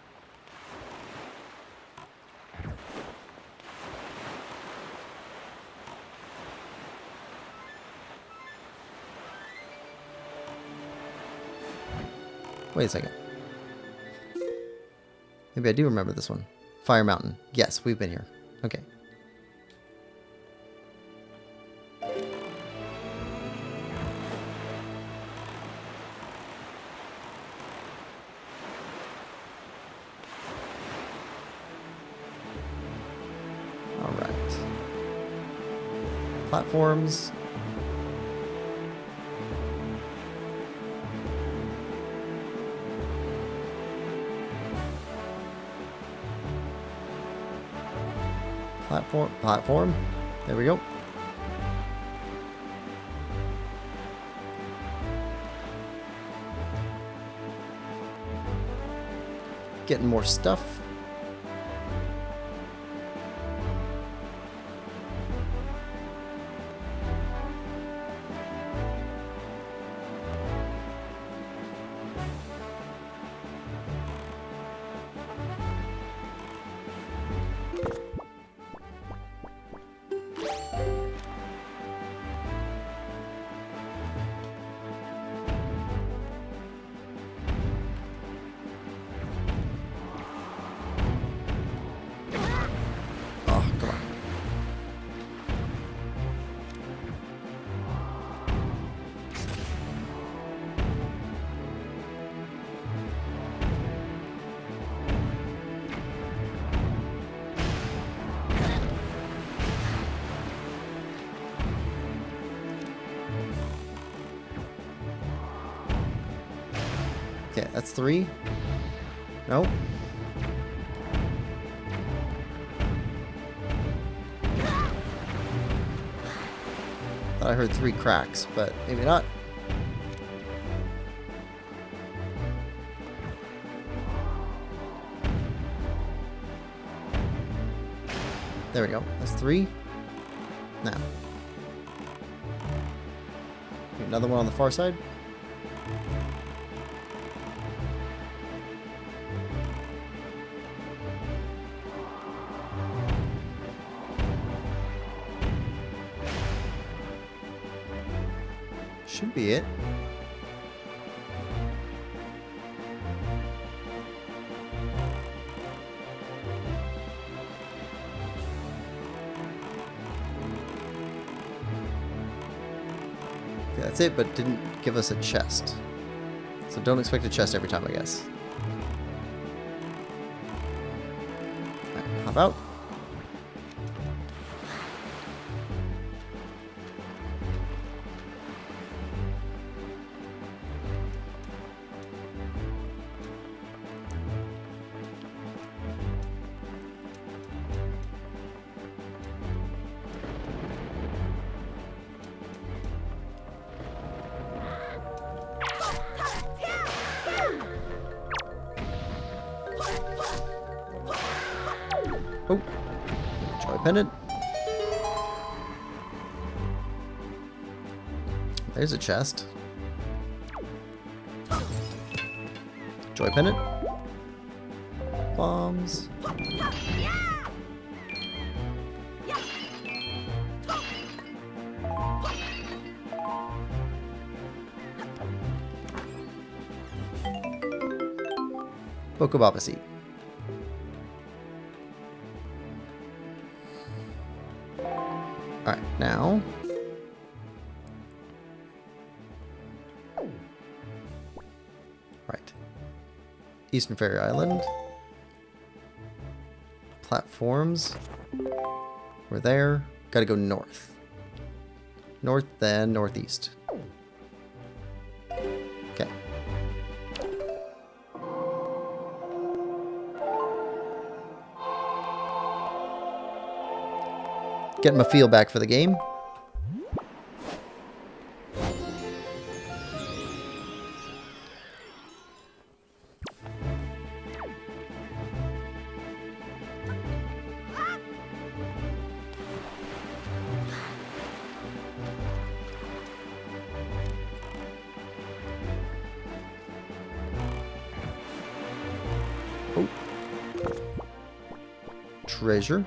Wait a second. Maybe I do remember this one. Fire Mountain. Yes, we've been here. Okay. All right. Platforms. Platform. There we go. Getting more stuff. Okay, that's 3. No. Thought I heard 3 cracks, but maybe not. There we go. That's 3. Now. Another one on the far side. Should be it. Okay, that's it, but didn't give us a chest. So don't expect a chest every time, I guess. Alright, hop out. Oh, joy pendant. There's a chest. Joy pendant. Bombs. Pokebaba seed. Alright, now. Right. Eastern Fairy Island. Platforms. We're there. Gotta go north. North, then northeast. Okay. Getting my feel back for the game. Oh. Treasure.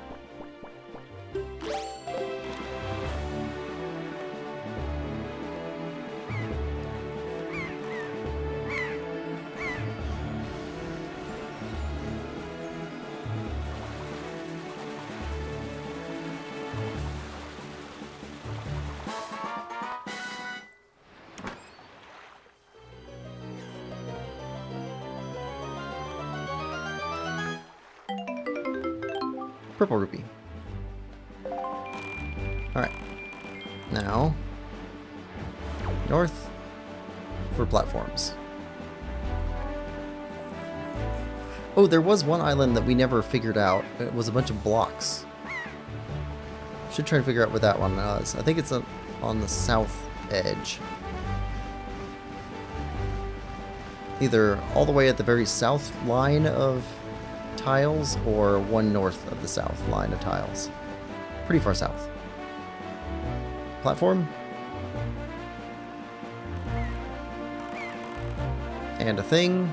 purple rupee. Alright. Now, north for platforms. Oh, there was one island that we never figured out. It was a bunch of blocks. Should try to figure out where that one was. I think it's on the south edge. Either all the way at the very south line of tiles or one north of the south line of tiles. Pretty far south. Platform. And a thing.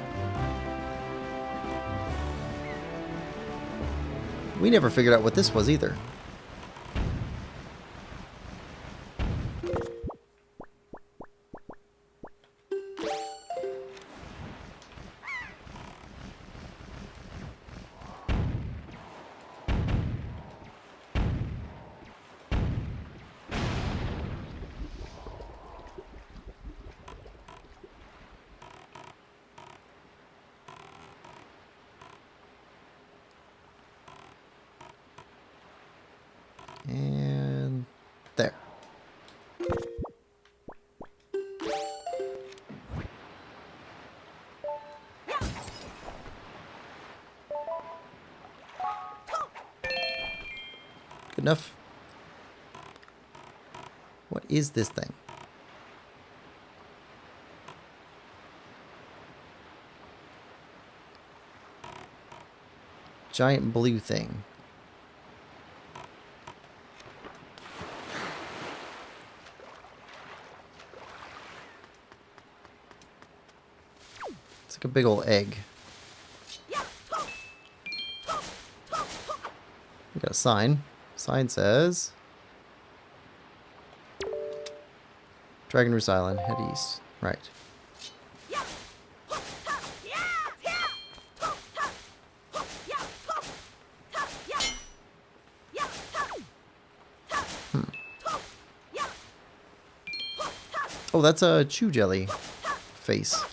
We never figured out what this was either. And there. Good enough. What is this thing? Giant blue thing. It's like a big old egg. We got a sign. Sign says Dragon Roost Island, head east. Right. Oh, that's a chew jelly face.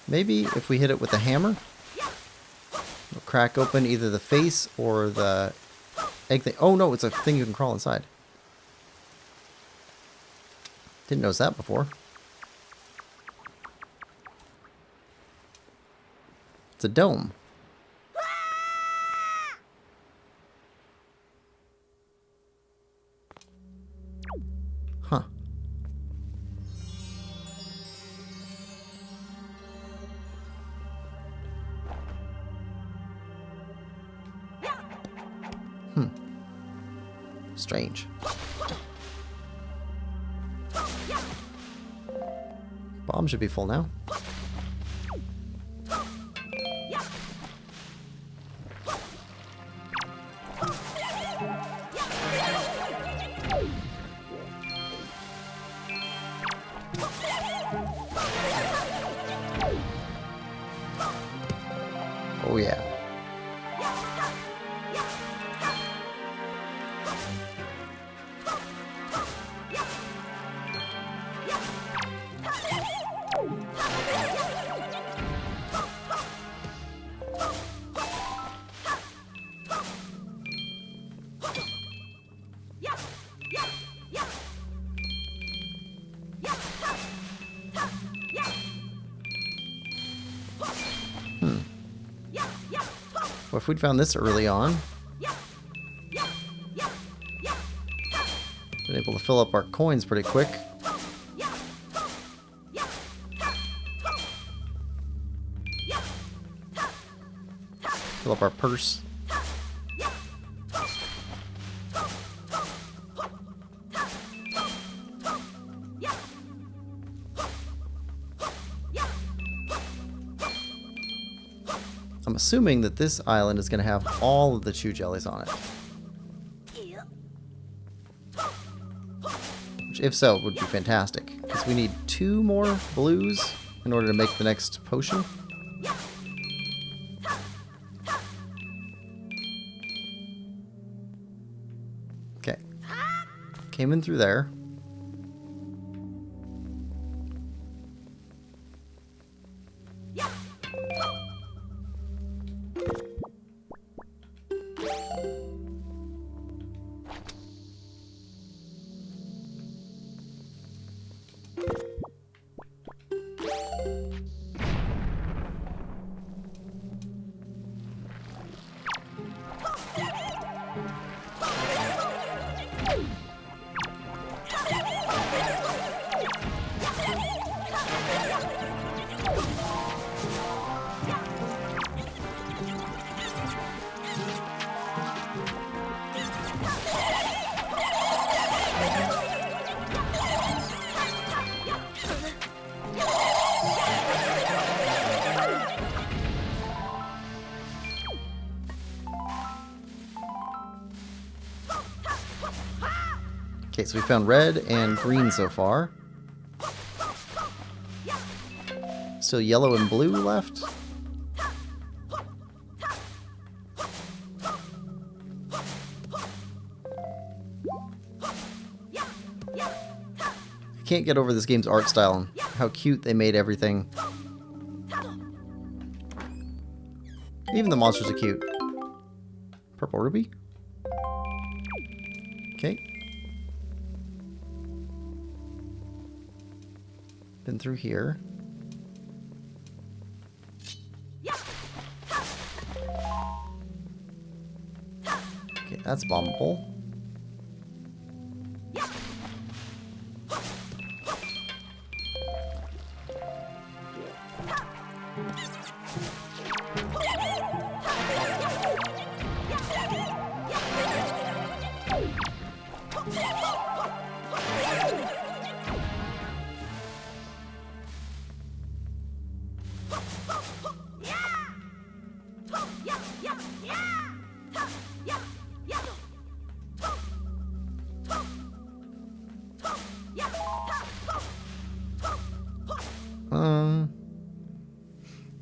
Maybe if we hit it with a hammer, it'll crack open either the face or the egg thing. Oh no, it's a thing you can crawl inside. Didn't notice that before. It's a dome. Huh. Strange. Bomb should be full now. Oh yeah. Well, if we'd found this early on, been able to fill up our coins pretty quick. Fill up our purse. I'm assuming that this island is going to have all of the chew jellies on it. Which, if so, would be fantastic. Because we need 2 more blues in order to make the next potion. Okay. Came in through there. Okay, so we found red and green so far. Still yellow and blue left. I can't get over this game's art style and how cute they made everything. Even the monsters are cute. Purple ruby. Okay. Been through here. Okay, that's bombable.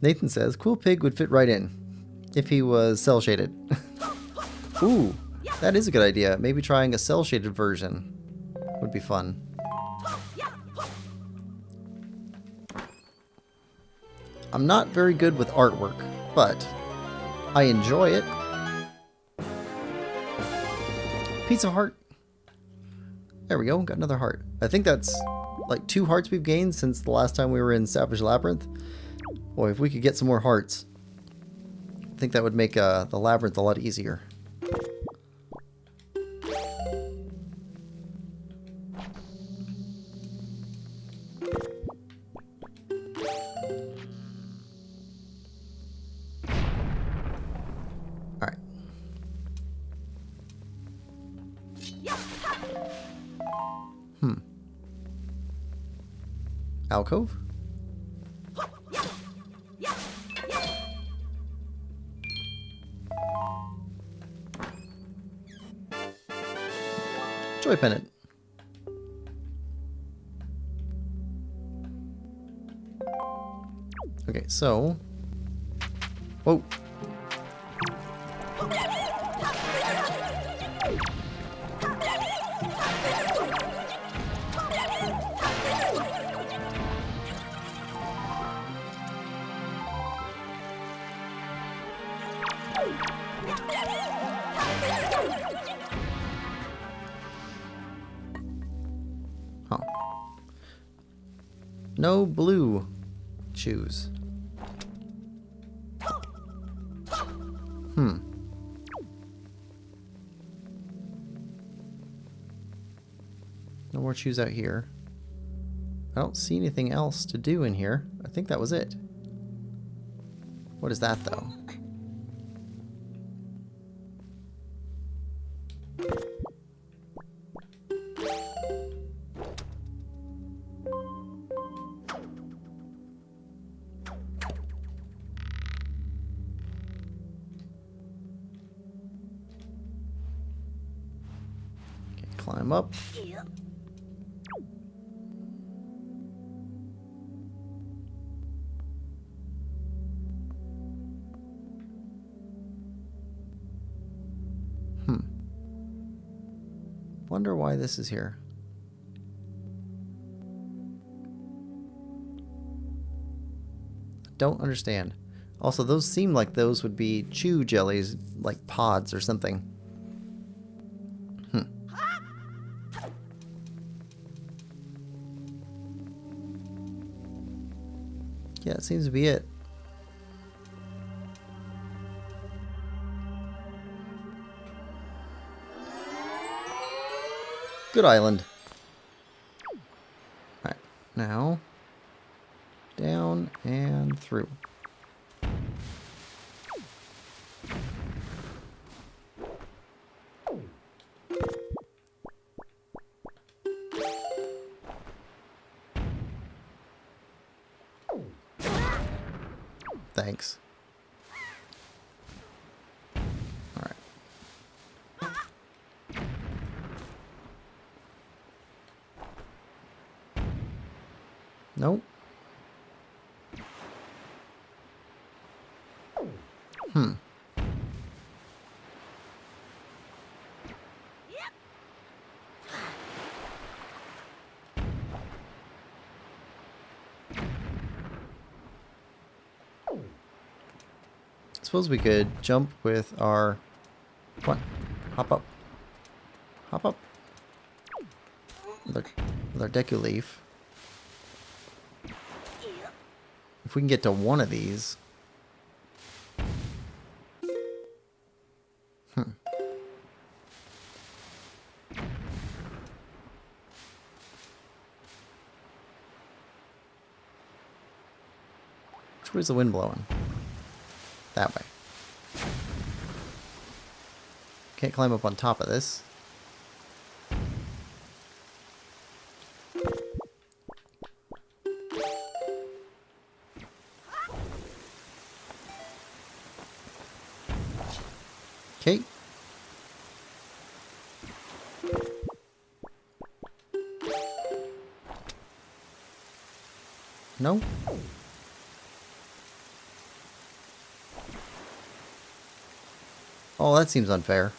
Nathan says, Quillpig would fit right in if he was cel-shaded. Ooh, that is a good idea. Maybe trying a cel-shaded version would be fun. I'm not very good with artwork, but I enjoy it. Pizza heart. There we go, got another heart. I think that's like 2 hearts we've gained since the last time we were in Savage Labyrinth. Boy, if we could get some more hearts, I think that would make the labyrinth a lot easier. Alright. Alcove? Joy Pennant. Okay, so... Whoa. Oh. No blue shoes. No more shoes out here. I don't see anything else to do in here. I think that was it. What is that, though? Okay, climb up. Wonder why this is here. Don't understand. Also, those seem like those would be chew jellies, like pods or something. Yeah, it seems to be it. Good island. Alright, now down and through. Thanks. Alright. Nope. Suppose we could jump with our... Come on. Hop up. Hop up. With our Deku Leaf. If we can get to one of these... Which way is the wind blowing? That way. Can't climb up on top of this. Okay. No? Oh, that seems unfair.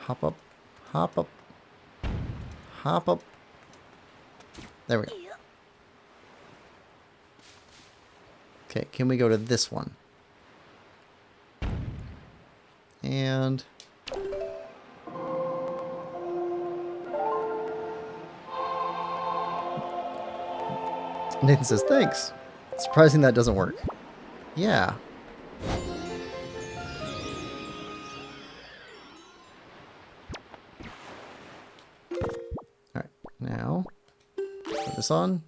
Hop up. Hop up. Hop up. There we go. Okay, can we go to this one? And... Nathan says, thanks. Surprising that doesn't work. Yeah. Alright, now put this on.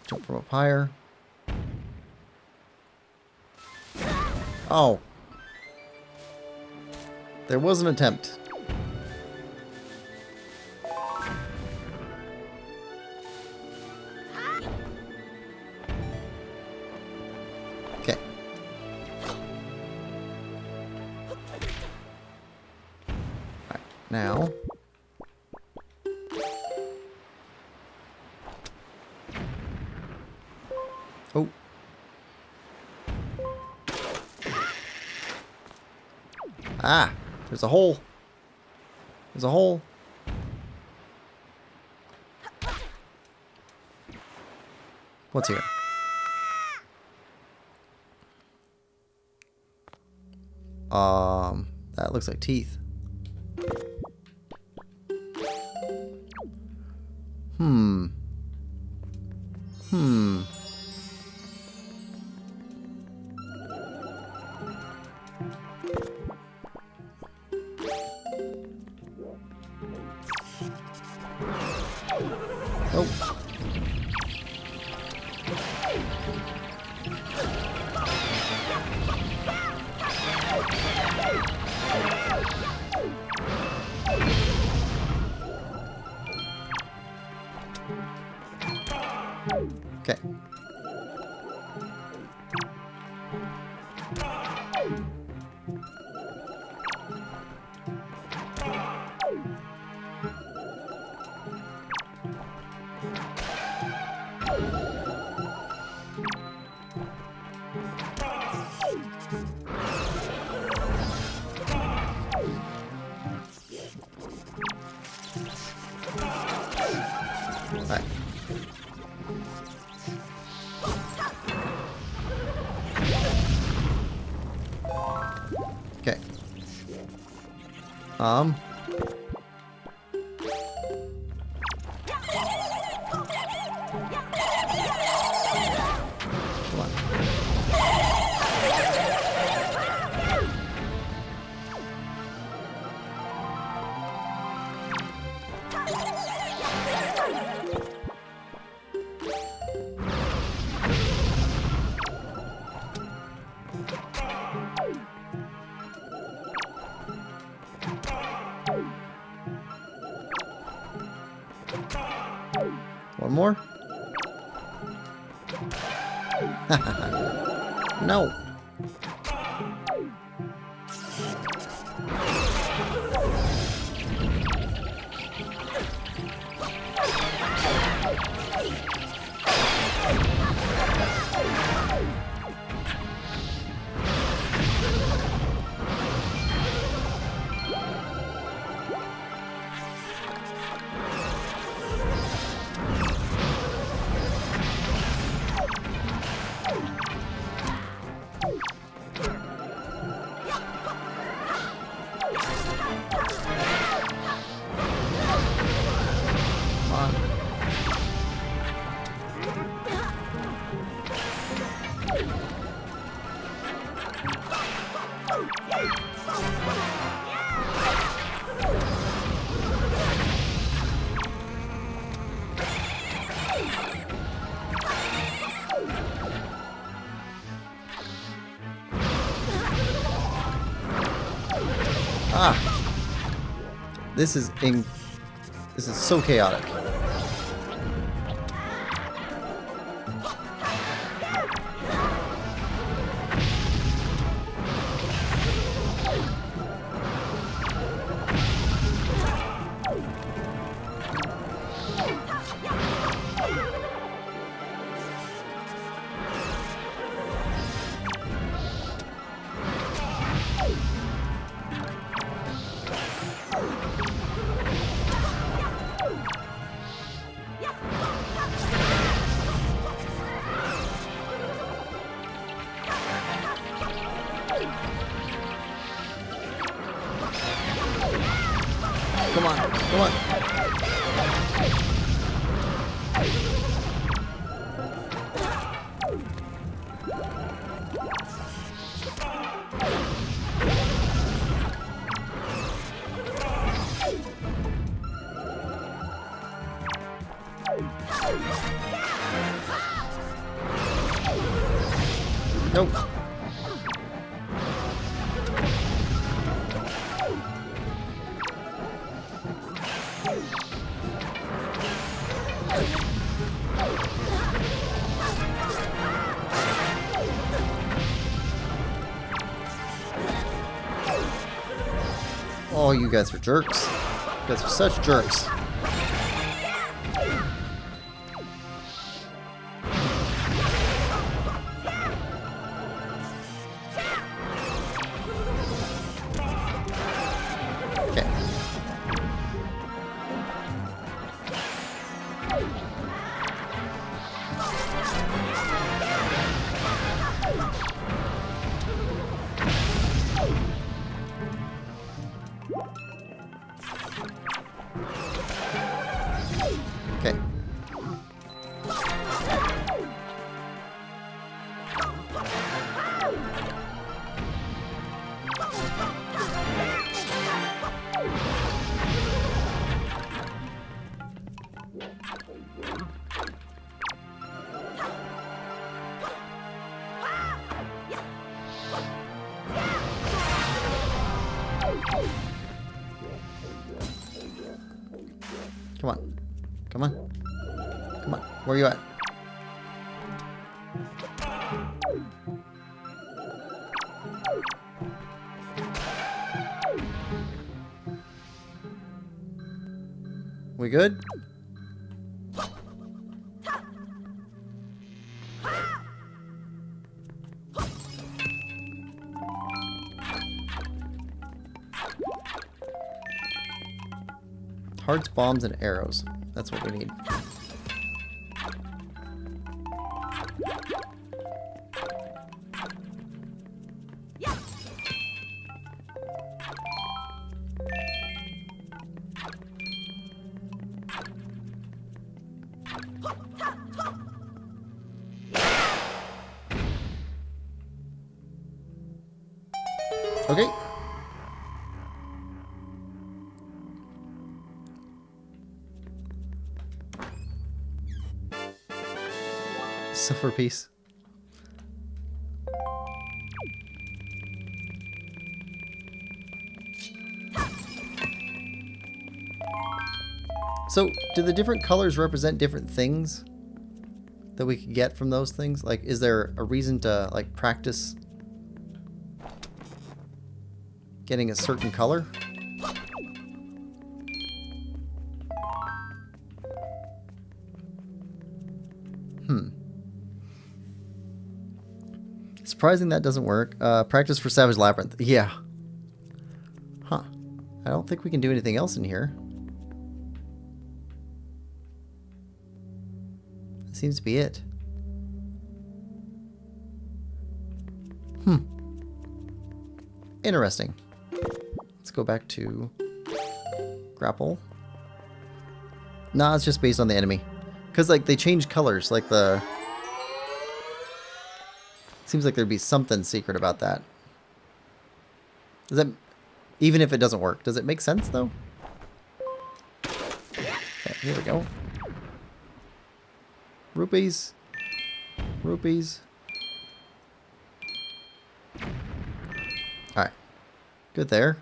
Jump from up higher. Oh. There was an attempt. Okay. Alright, now. Oh. Ah, there's a hole. There's a hole. What's here? That looks like teeth. Hmm. Oh. Okay. Alright. Okay. Come on. One more? No. Ah, this is so chaotic. Come on, come on. Nope. Oh, you guys are jerks. You guys are such jerks. Okay. Come on. Come on. Come on. Where are you at? We good? Hearts, bombs, and arrows. That's what we need. Okay. Silver piece. So, do the different colors represent different things that we could get from those things? Like, is there a reason to, like, practice getting a certain color? Surprising that doesn't work. Practice for Savage Labyrinth. Yeah. Huh. I don't think we can do anything else in here. That seems to be it. Interesting. Let's go back to grapple. Nah, it's just based on the enemy. Because, like, they change colors. Like, the... Seems like there'd be something secret about that. Does that... Even if it doesn't work, does it make sense, though? Okay, here we go. Rupees. Rupees. Alright. Good there.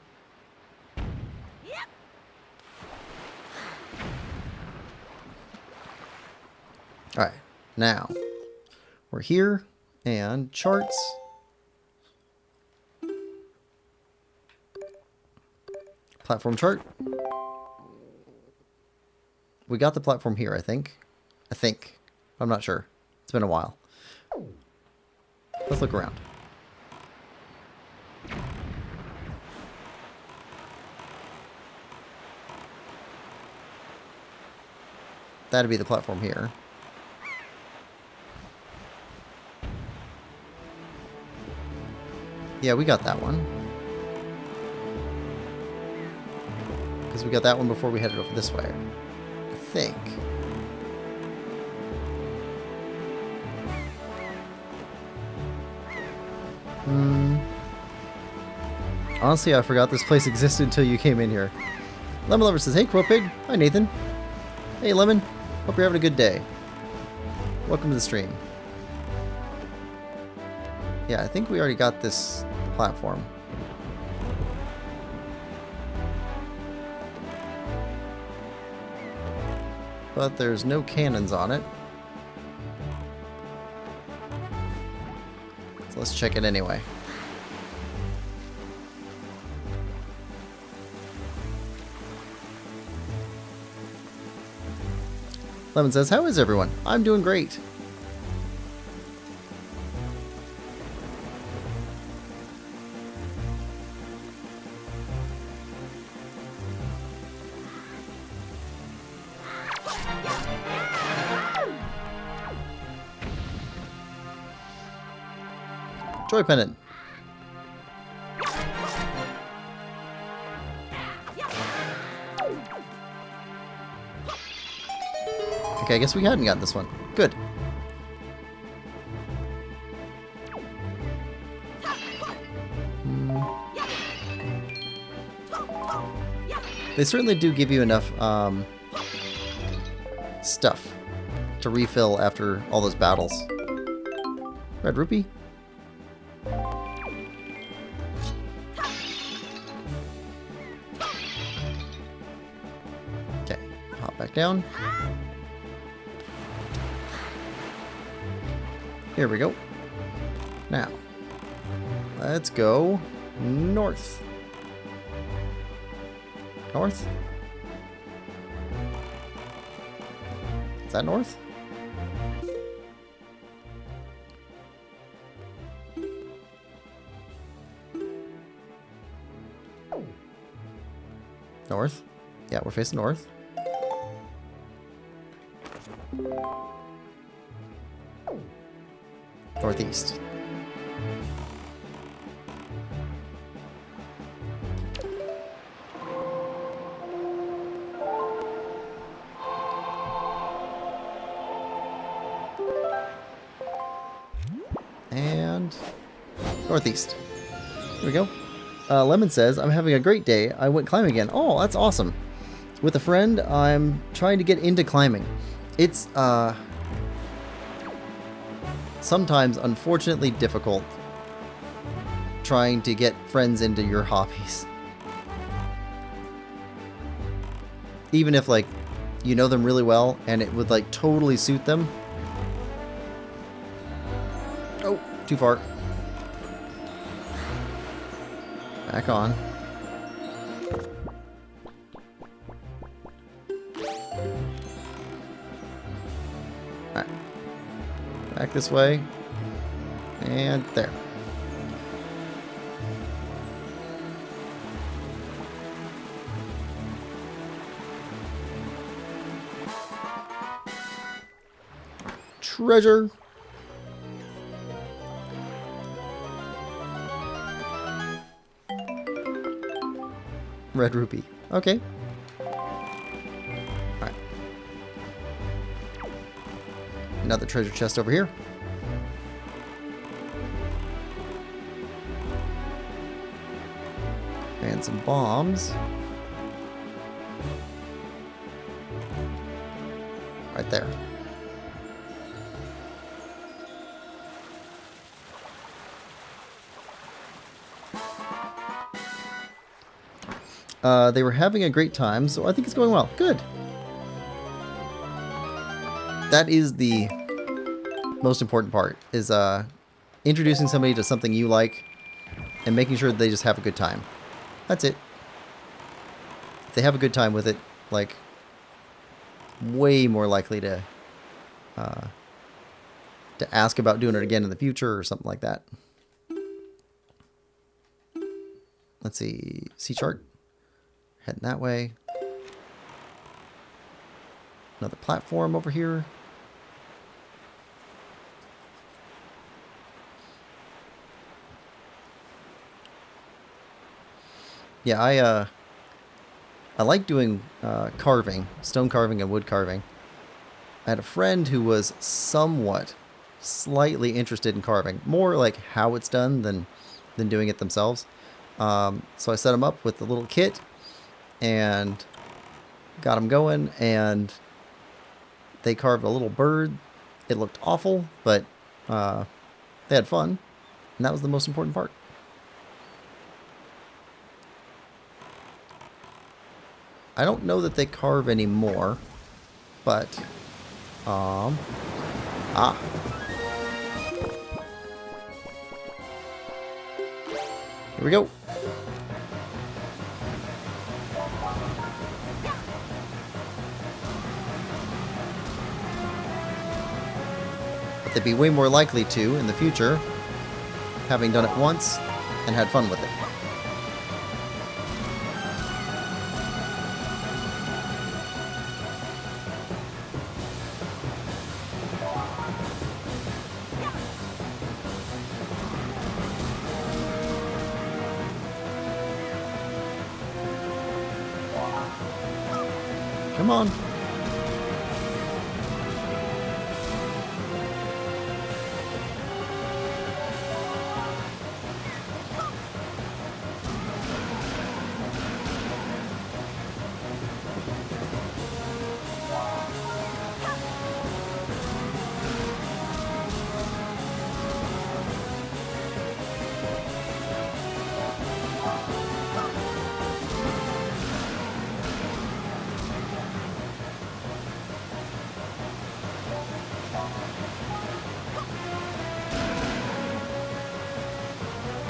Alright. Now, we're here. And charts. Platform chart. We got the platform here, I think. I'm not sure. It's been a while. Let's look around. That'd be the platform here. Yeah, we got that one. Because we got that one before we headed over this way. I think. Honestly, I forgot this place existed until you came in here. Lemon Lover says, hey, Quillpig. Hi, Nathan. Hey, Lemon. Hope you're having a good day. Welcome to the stream. Yeah, I think we already got this platform. But there's no cannons on it. So let's check it anyway. Lemon says, how is everyone? I'm doing great. Joy Pendant. Okay, I guess we hadn't got this one. Good. They certainly do give you enough stuff to refill after all those battles. Red rupee. back down. Here we go. Now, let's go north. North? Is that north? North? Yeah, we're facing north. Northeast. And northeast. Here we go. Lemon says, I'm having a great day. I went climbing again. Oh, that's awesome. With a friend, I'm trying to get into climbing. It's sometimes unfortunately difficult trying to get friends into your hobbies. Even if like you know them really well and it would like totally suit them. Oh, too far. Back on. Alright. Back this way. And there. Treasure. Red rupee. Okay. Alright. Another treasure chest over here. And some bombs. Right there. They were having a great time, so I think it's going well. Good. That is the most important part, is introducing somebody to something you like and making sure that they just have a good time. That's it. If they have a good time with it, like, way more likely to ask about doing it again in the future or something like that. Let's see. C chart. Heading that way. Another platform over here. Yeah, I like doing carving, stone carving and wood carving. I had a friend who was somewhat, slightly interested in carving. More like how it's done than doing it themselves. So I set him up with the little kit and got them going, and they carved a little bird. It looked awful, but they had fun, and that was the most important part. I don't know that they carve anymore, but here we go. They'd be way more likely to in the future, having done it once and had fun with it. Come on.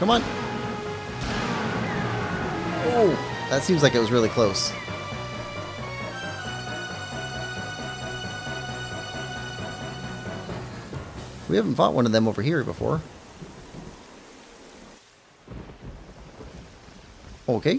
Come on. Oh, that seems like it was really close. We haven't fought one of them over here before. Okay.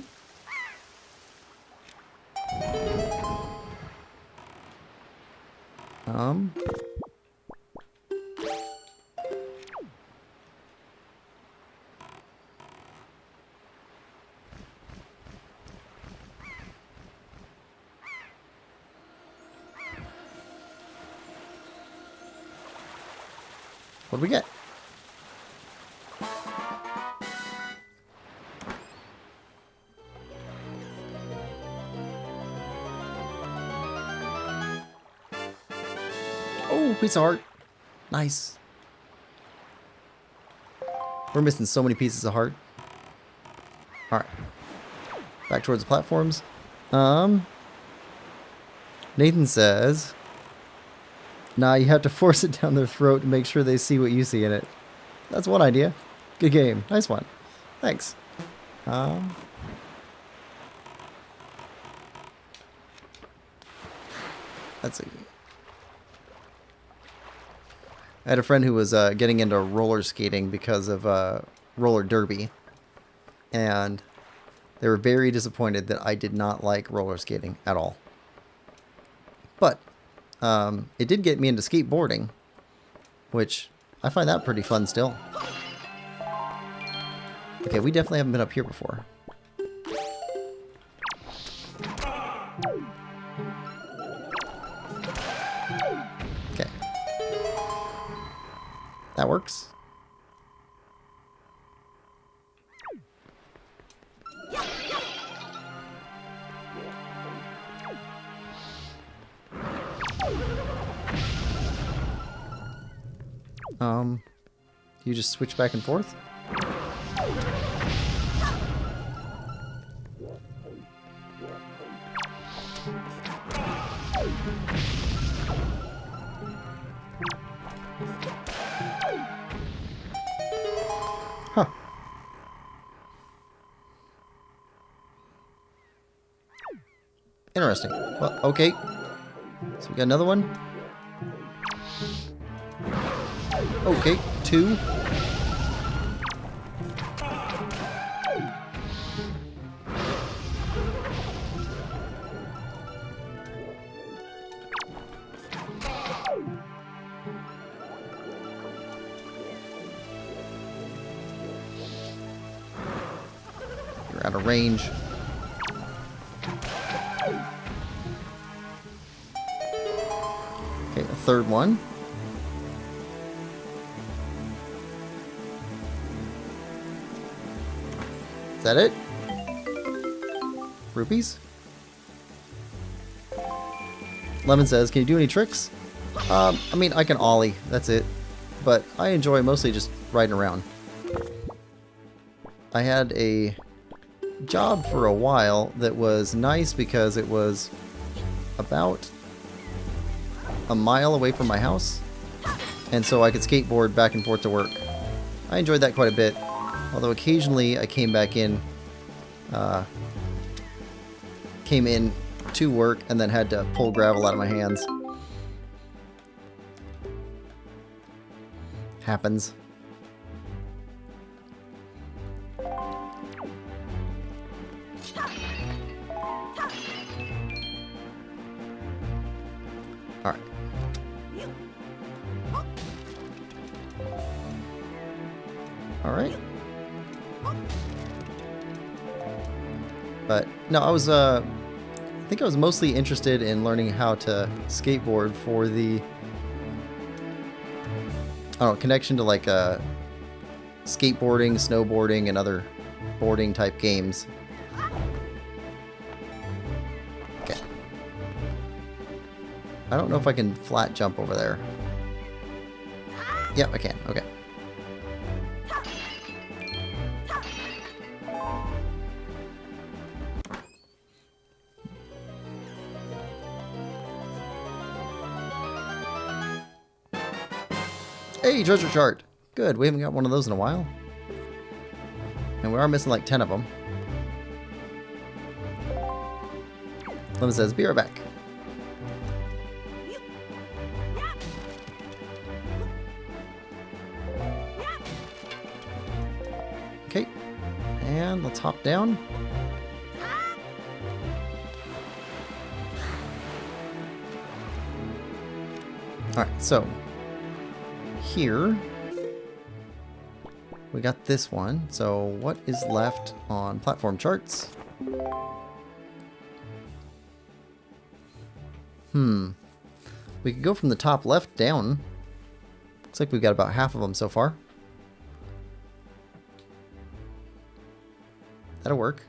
What do we get? Oh, piece of heart. Nice. We're missing so many pieces of heart. Alright. Back towards the platforms. Nathan says, nah, you have to force it down their throat to make sure they see what you see in it. That's one idea. Good game. Nice one. Thanks. Let's see. I had a friend who was getting into roller skating because of roller derby. And they were very disappointed that I did not like roller skating at all. But it did get me into skateboarding, which I find that pretty fun still. Okay, we definitely haven't been up here before. Okay. That works. You just switch back and forth? Huh. Interesting. Well, okay. So we got another one. Okay, 2. You're out of range. Okay, a third one. Is that it? Rupees? Lemon says, can you do any tricks? I mean, I can ollie, that's it. But I enjoy mostly just riding around. I had a job for a while that was nice because it was about a mile away from my house. And so I could skateboard back and forth to work. I enjoyed that quite a bit. Although occasionally I came in to work and then had to pull gravel out of my hands. Happens. Alright. Alright. But no, I think I was mostly interested in learning how to skateboard for the, I don't know, connection to like skateboarding, snowboarding, and other boarding type games. Okay. I don't know if I can flat jump over there. Yep, I can. Okay. Hey, treasure chart. Good, we haven't got one of those in a while. And we are missing like 10 of them. Lemon says, be right back. Okay. And let's hop down. Alright, so here we got this one. So what is left on platform charts? We could go from the top left down. Looks like we've got about half of them so far. That'll work.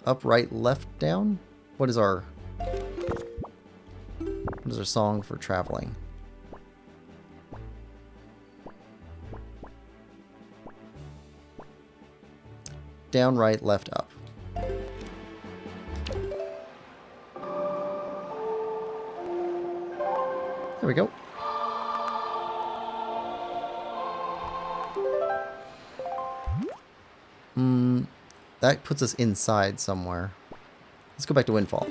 Up, right, left, down? What is our song for traveling? Down, right, left, up. There we go. That puts us inside somewhere. Let's go back to Windfall.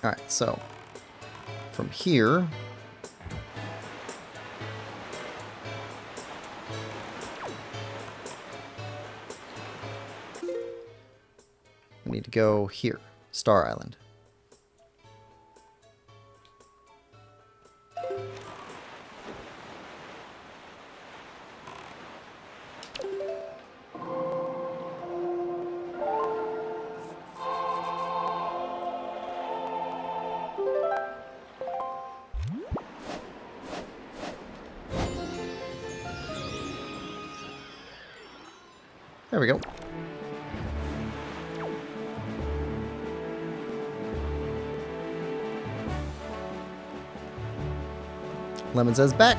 Alright, so from here, we need to go here, Star Island. There we go. Lemon says back.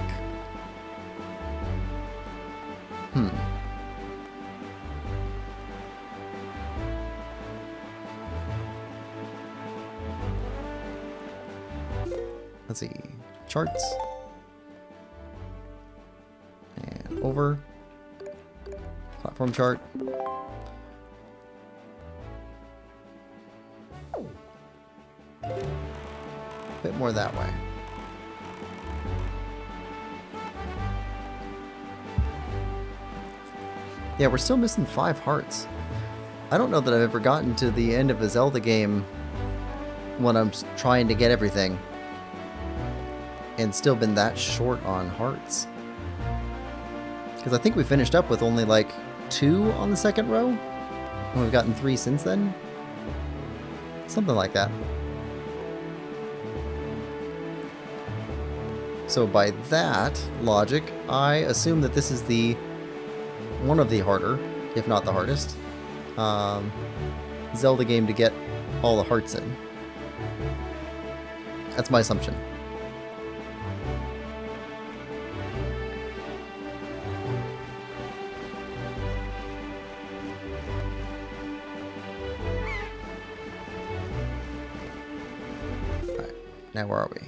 Let's see. Charts. And over. Platform chart. A bit more that way. Yeah, we're still missing 5 hearts. I don't know that I've ever gotten to the end of a Zelda game when I'm trying to get everything and still been that short on hearts. Because I think we finished up with only like 2 on the second row, and we've gotten 3 since then. Something like that. So by that logic, I assume that this is one of the harder, if not the hardest, Zelda game to get all the hearts in. That's my assumption. Alright, now where are we?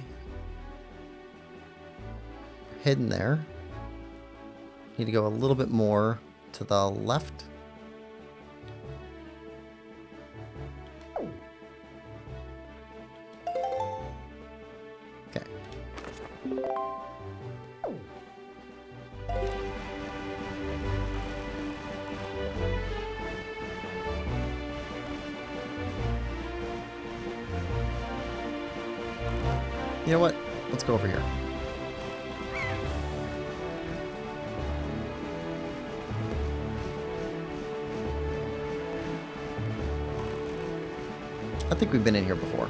Hidden there. Need to go a little bit more to the left. Okay. You know what? Let's go over here. I think we've been in here before.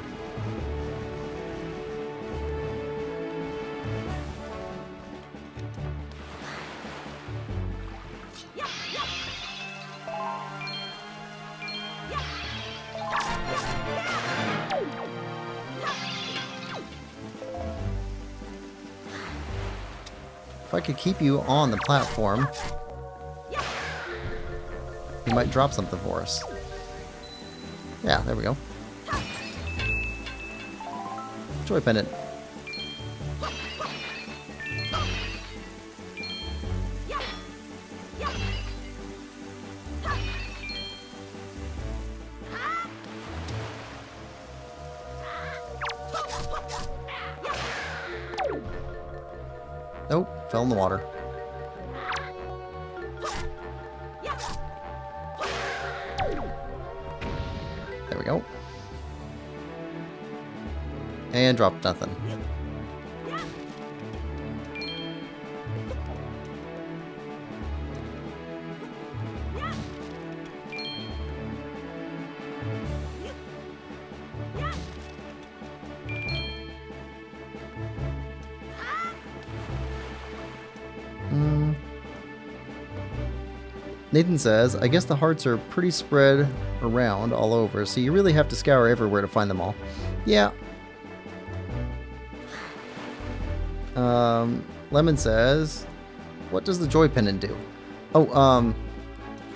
If I could keep you on the platform, you might drop something for us. Yeah, there we go. Joy pendant. Nope, fell in the water. There we go. And dropped nothing. Nathan says, I guess the hearts are pretty spread around all over, so you really have to scour everywhere to find them all. Yeah. Lemon says, what does the joy pendant do? Oh,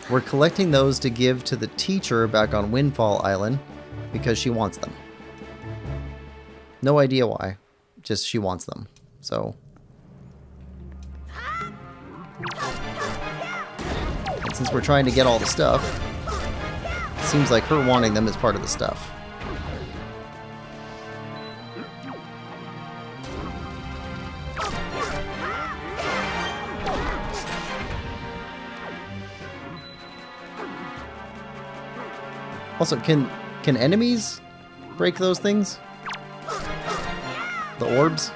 we're collecting those to give to the teacher back on Windfall Island because she wants them. No idea why, just she wants them, so... And since we're trying to get all the stuff, it seems like her wanting them is part of the stuff. Also, can enemies break those things? The orbs?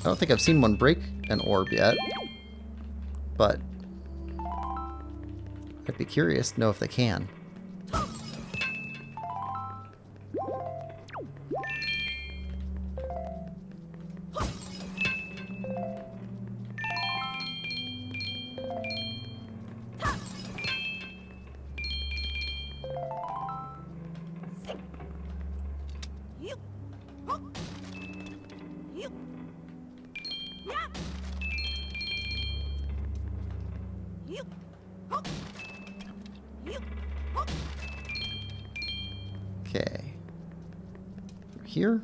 I don't think I've seen one break an orb yet, but I'd be curious to know if they can. Okay. Here. And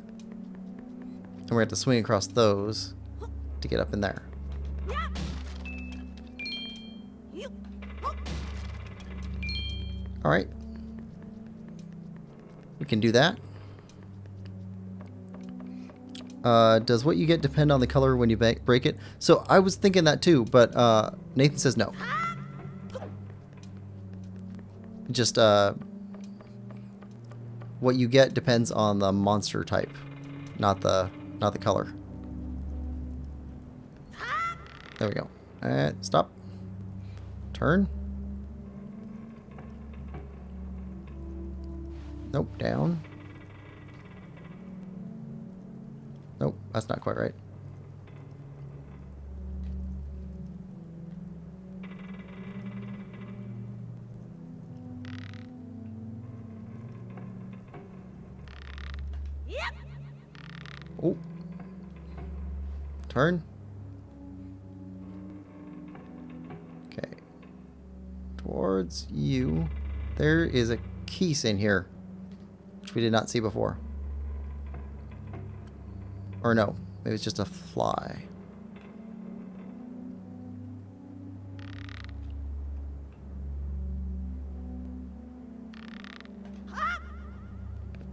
we're going to have to swing across those to get up in there. Alright. We can do that. Does what you get depend on the color when you break it? So I was thinking that too, but Nathan says no. Just what you get depends on the monster type, not the color. There we go. Stop. Turn. Nope, down. Nope, that's not quite right. Oh. Turn. Okay. Towards you. There is a keys in here, which we did not see before. Or no, maybe it's just a fly.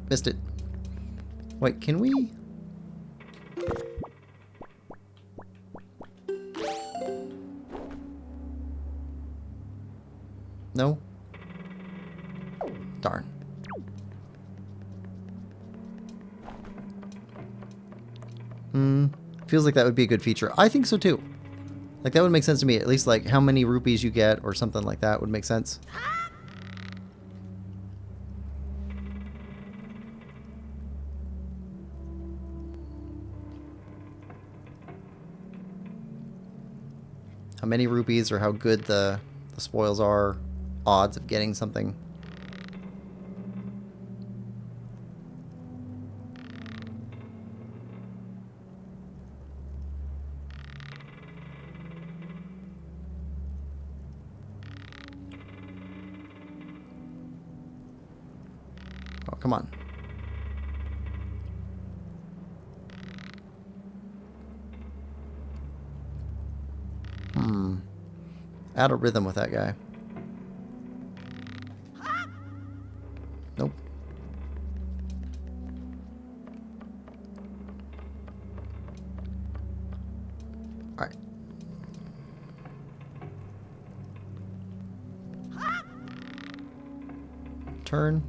Missed it. Wait, can we? No? Darn. Feels like that would be a good feature. I think so too. Like that would make sense to me. At least like how many rupees you get or something like that would make sense. how many rupees or how good the spoils are, odds of getting something. Oh, come on. Add a rhythm with that guy. Nope. Alright. Turn.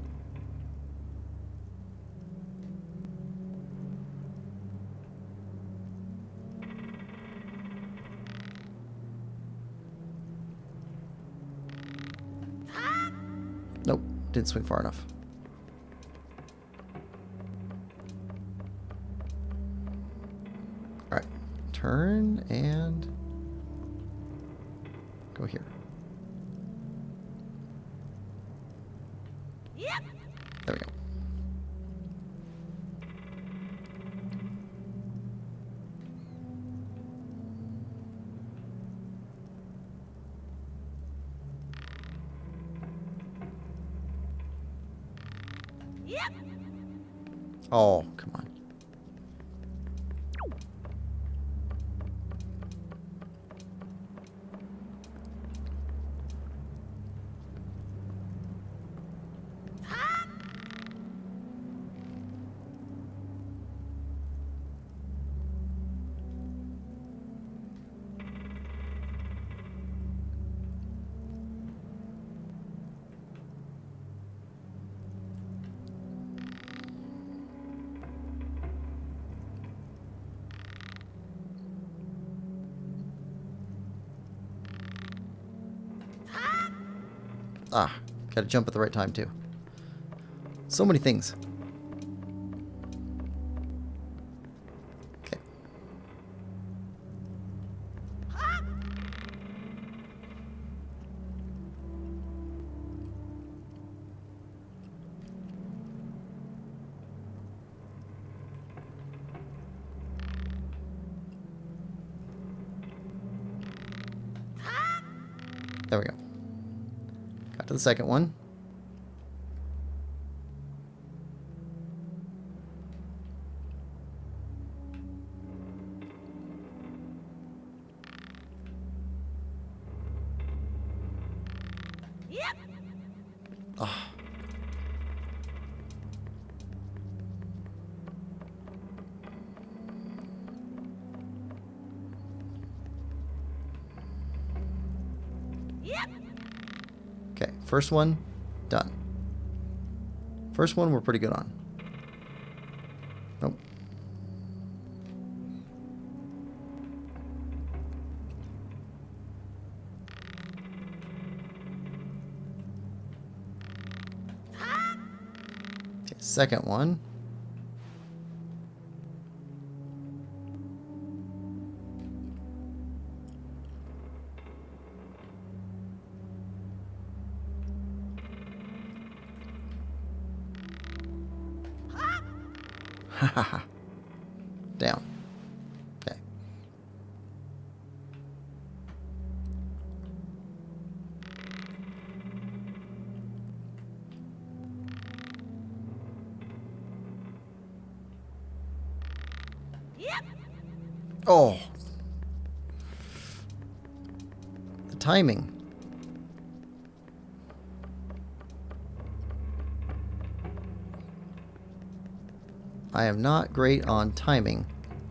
Nope, didn't swing far enough. Alright, turn and go here. There we go. Oh, come on. Ah, gotta jump at the right time too. So many things. Okay. There we go. Got to the second one. Ah. Okay, first one, done. First one we're pretty good on. Nope. Okay, second one. Down. Okay. Oh. The timing. I am not great on timing.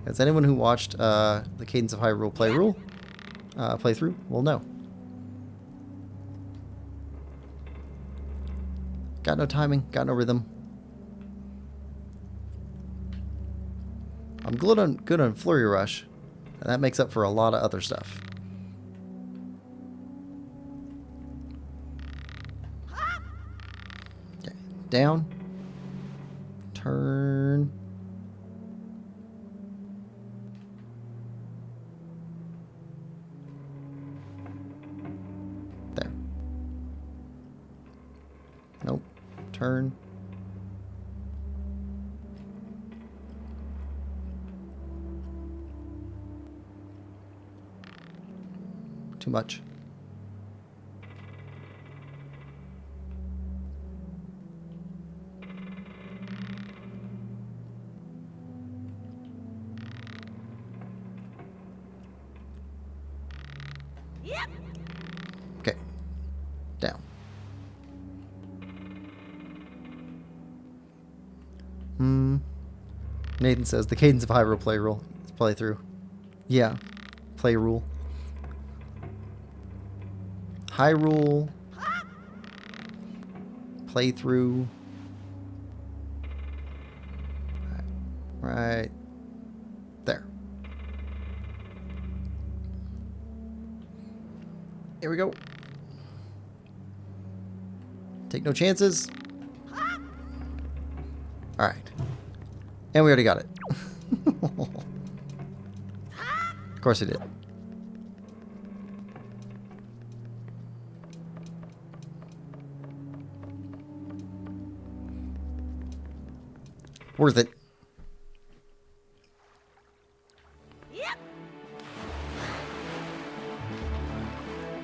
As anyone who watched the Cadence of Hyrule playthrough will know. Got no timing, got no rhythm. I'm good on Flurry Rush, and that makes up for a lot of other stuff. Okay, down. Turn. Nope. Turn. Too much. Okay. Down. Nathan says the cadence of Hyrule playthrough. Yeah. Play rule. Hyrule. Playthrough. Right there. Here we go. Take no chances. Alright. And we already got it. Of course we did. Worth it.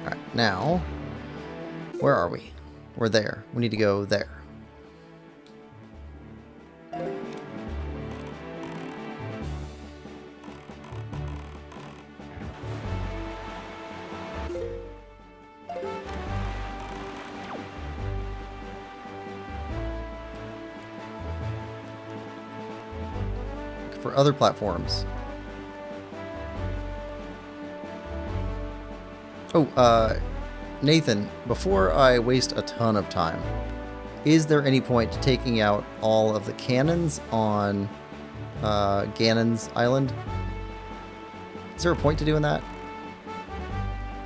Alright, now, where are we? We're there. We need to go there. For other platforms. Oh, Nathan, before I waste a ton of time, is there any point to taking out all of the cannons on Ganon's Island? Is there a point to doing that?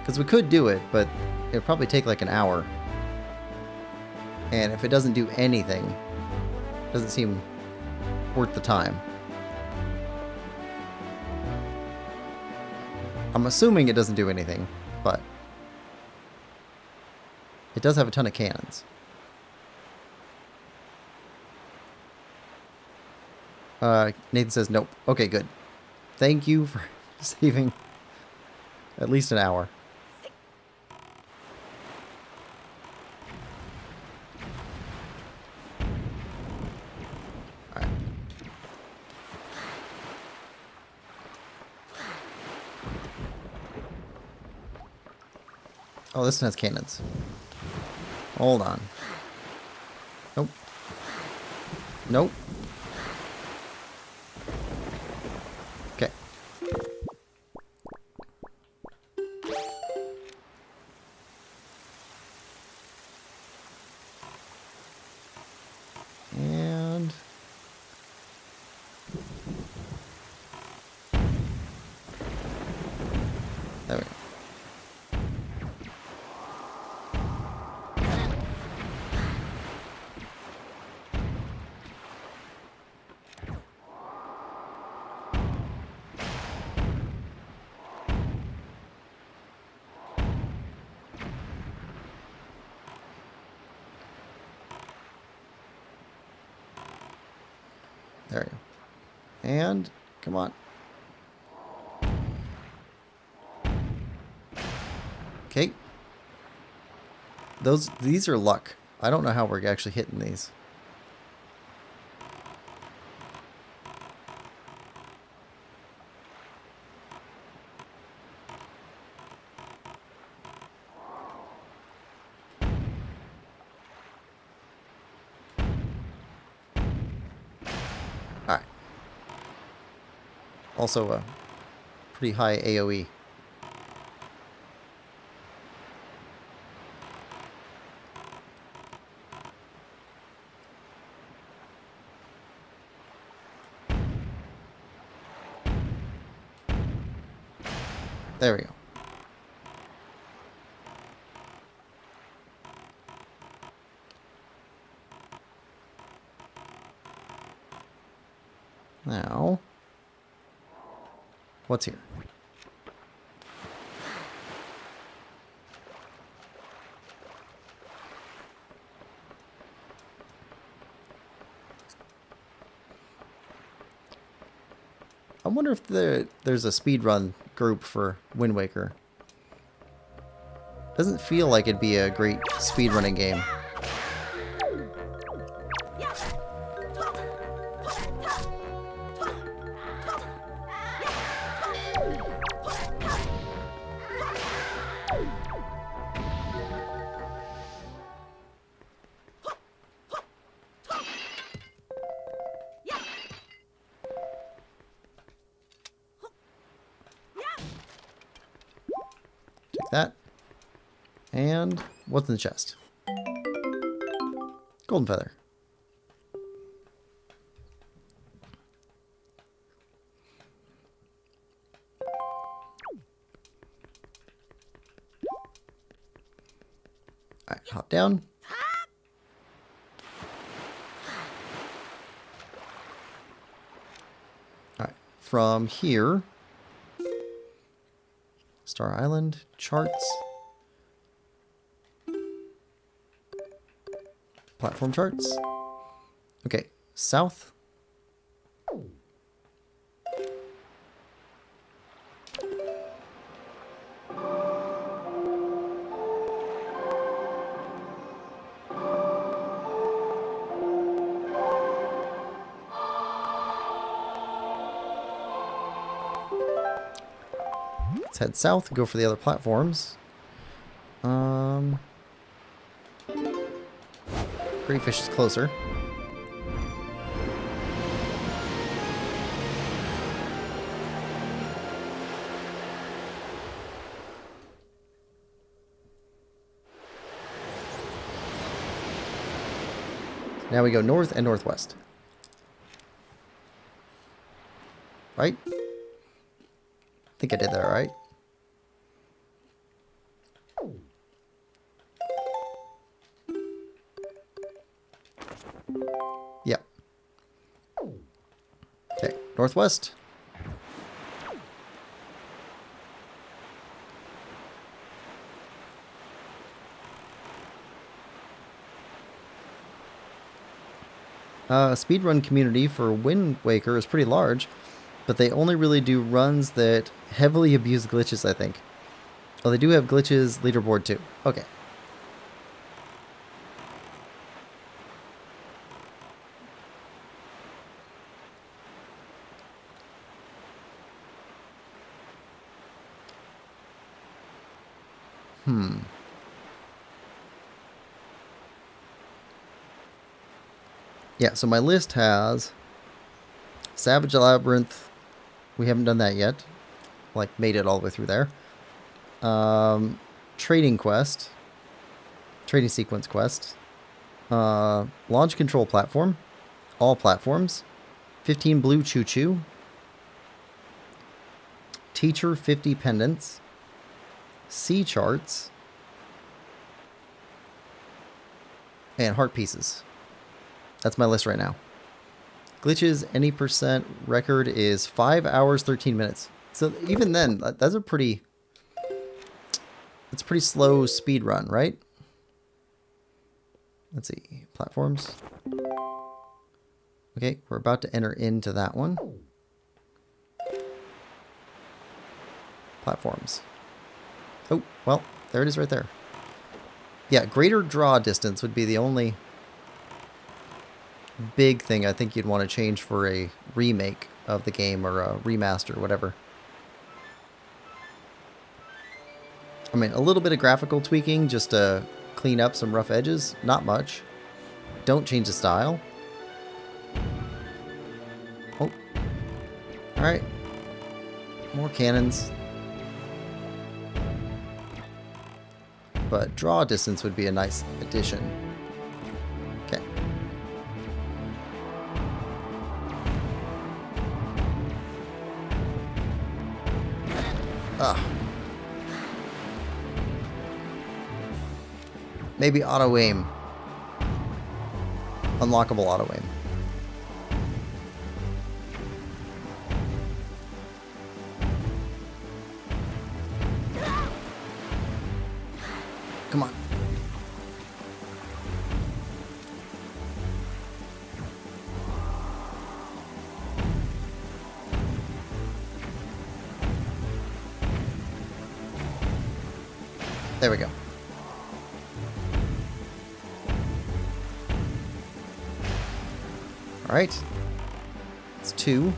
Because we could do it, but it would probably take like an hour. And if it doesn't do anything, it doesn't seem worth the time. I'm assuming it doesn't do anything, but it does have a ton of cannons. Nathan says nope. Okay, good. Thank you for saving at least an hour. Alright. Oh, this one has cannons. Hold on. Nope. Nope. Okay. And there we go. There you go. And come on. Okay. These are luck. I don't know how we're actually hitting these. Alright. Also a pretty high AoE. There we go. Now, what's here? I wonder if there's a speedrun group for Wind Waker. Doesn't feel like it'd be a great speedrunning game. Take that. And what's in the chest? Golden feather. Alright, hop down. Alright, from here, Star Island, charts, platform charts. Okay, south. Let's head south, go for the other platforms. Greyfish is closer. Now we go north and northwest. Right? I think I did that right. Yep. Okay, northwest. Speedrun community for Wind Waker is pretty large, but they only really do runs that heavily abuse glitches, I think. Oh, they do have glitches leaderboard too. Okay. Yeah, so my list has Savage Labyrinth. We haven't done that yet. Like, made it all the way through there. Trading quest. Trading sequence quest. Launch control platform. All platforms. 15 blue choo-choo. Teacher 50 pendants. Sea charts. And heart pieces. That's my list right now. Glitches, any percent record is 5 hours, 13 minutes. So even then, that's a pretty... It's a pretty slow speed run, right? Let's see. Platforms. Okay, we're about to enter into that one. Platforms. Oh, well, there it is right there. Yeah, greater draw distance would be the only big thing I think you'd want to change for a remake of the game or a remaster, whatever. I mean, a little bit of graphical tweaking just to clean up some rough edges. Not much. Don't change the style. Oh. Alright. More cannons. But draw distance would be a nice addition. Okay. Ah. Maybe auto aim. Unlockable auto aim. Come on. There we go. Alright. It's 2.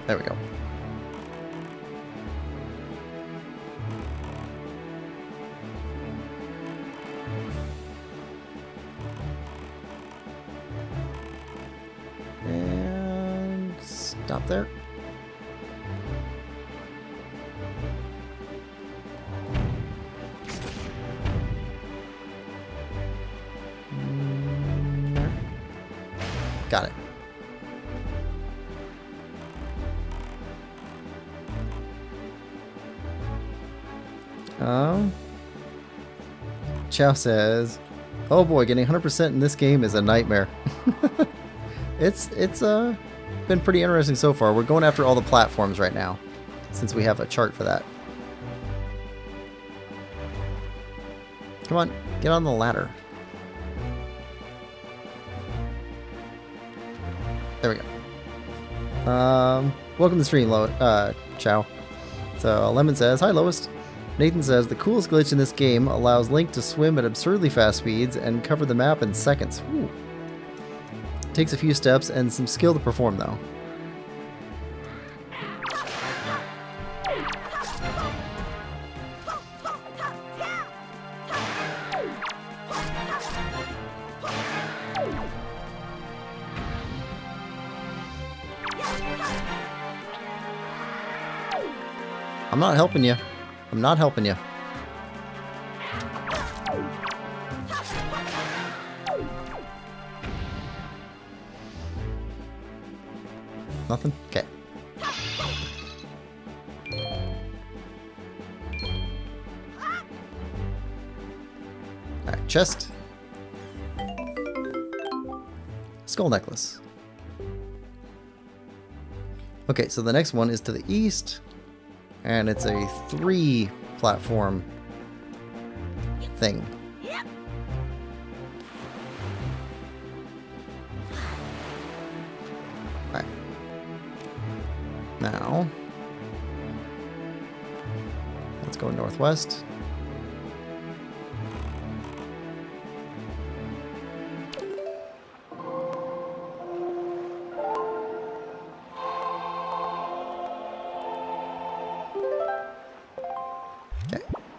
There we go. And stop there. Got it. Chow says, "Oh boy, getting 100% in this game is a nightmare." It's been pretty interesting so far. We're going after all the platforms right now, since we have a chart for that. Come on, get on the ladder. There we go. Welcome to the stream, Chow. So Lemon says, "Hi, Lowest." Nathan says, "The coolest glitch in this game allows Link to swim at absurdly fast speeds and cover the map in seconds. Ooh. Takes a few steps and some skill to perform, though." I'm not helping you. I'm not helping you. Nothing? Okay. Alright, chest. Skull necklace. Okay, so the next one is to the east. And it's a 3 platform thing. Alright. Now, let's go northwest.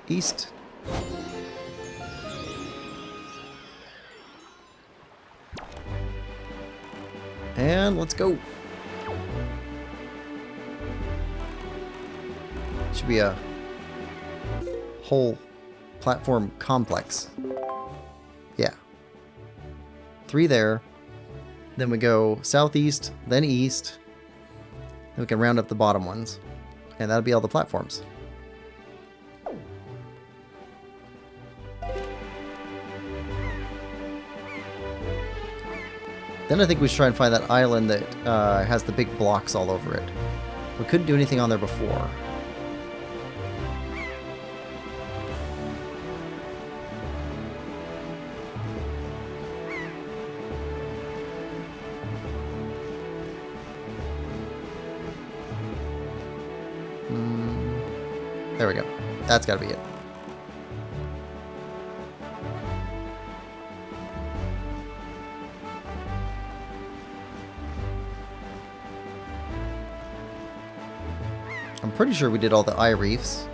East. And let's go. Should be a whole platform complex. Yeah. 3 there. Then we go southeast, then east. Then we can round up the bottom ones. And that'll be all the platforms. Then I think we should try and find that island that has the big blocks all over it. We couldn't do anything on there before. There we go. That's got to be it. I'm pretty sure we did all the eye reefs.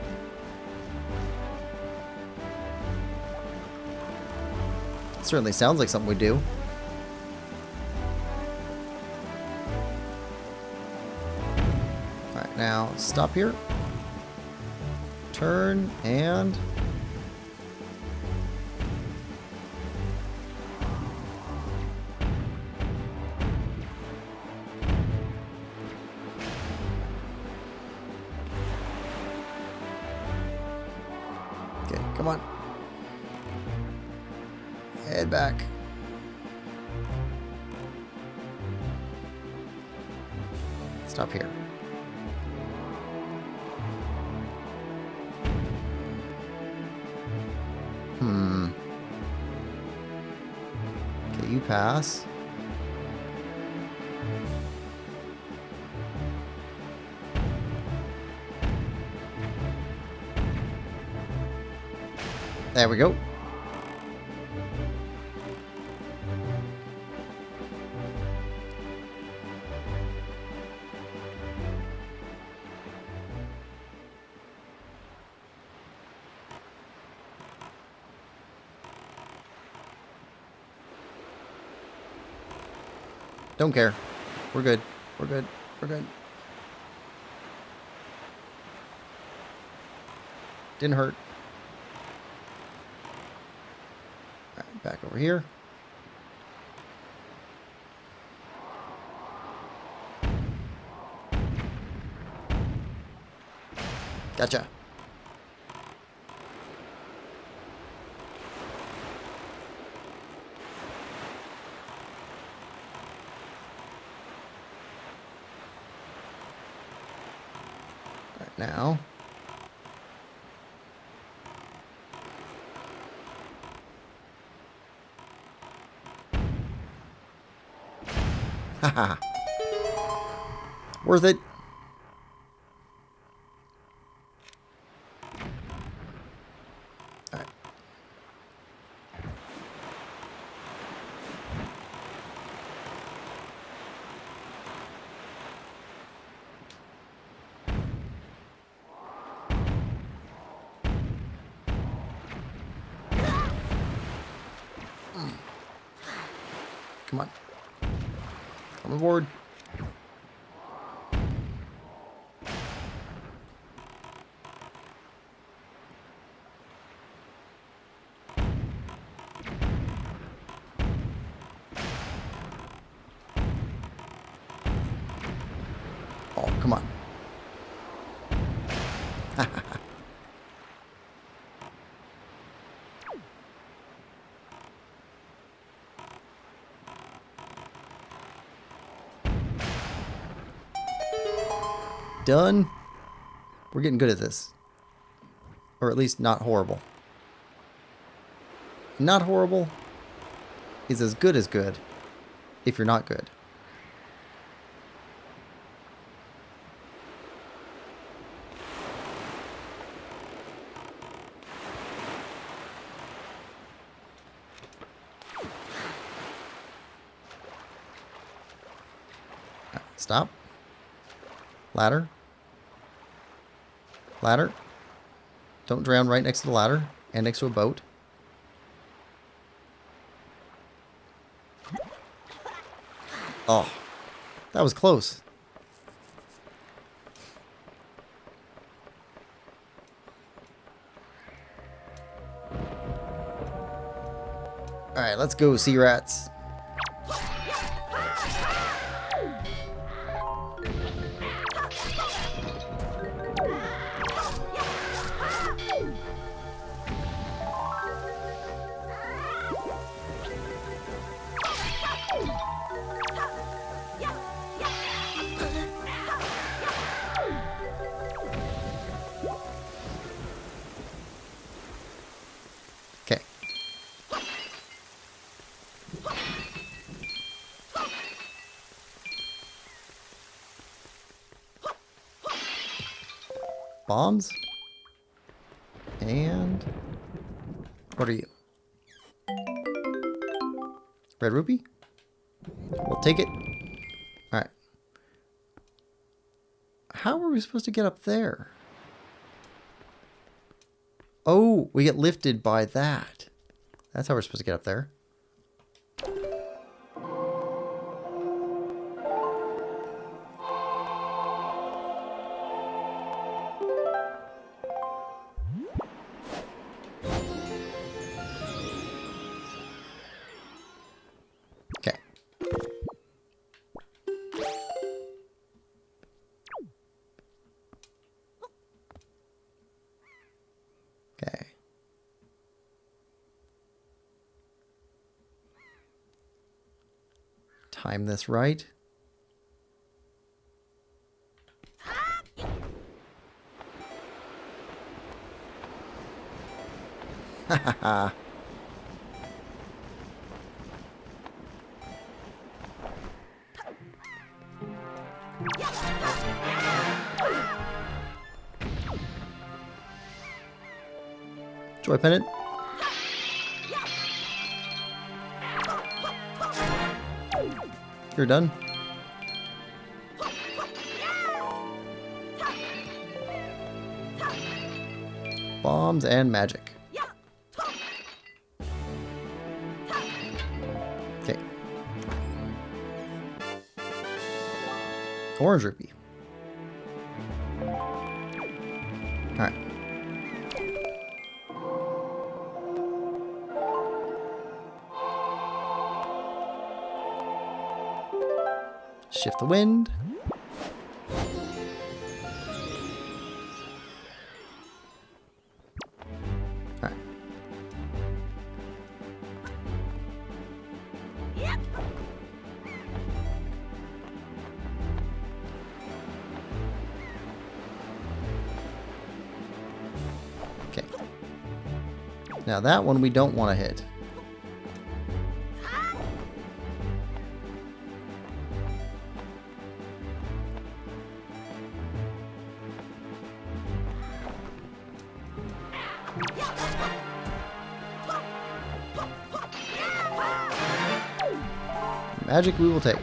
Certainly sounds like something we do. Alright, now stop here. Turn and... Okay, come on. Head back. Stop here. Okay, you pass. There we go. Don't care. We're good. We're good. We're good. Didn't hurt. Alright, back over here. Gotcha. Right now. Haha. Worth it. All right. Come on. Come aboard. Oh, come on. Done. We're getting good at this. Or at least not horrible. Not horrible is as good if you're not good. Stop. Ladder. Ladder. Don't drown right next to the ladder and next to a boat. Oh, that was close. All right, let's go, sea rats. Okay. Bombs. And what are you? Red rupee? We'll take it. All right. How are we supposed to get up there? Oh, we get lifted by that. That's how we're supposed to get up there. Okay. Okay. Time this right. Haha. Joy pennant. You're done. Bombs and magic. Okay. Orange rupee. Alright. Shift the wind. Alright. Okay. Now that one we don't want to hit. Magic we will take.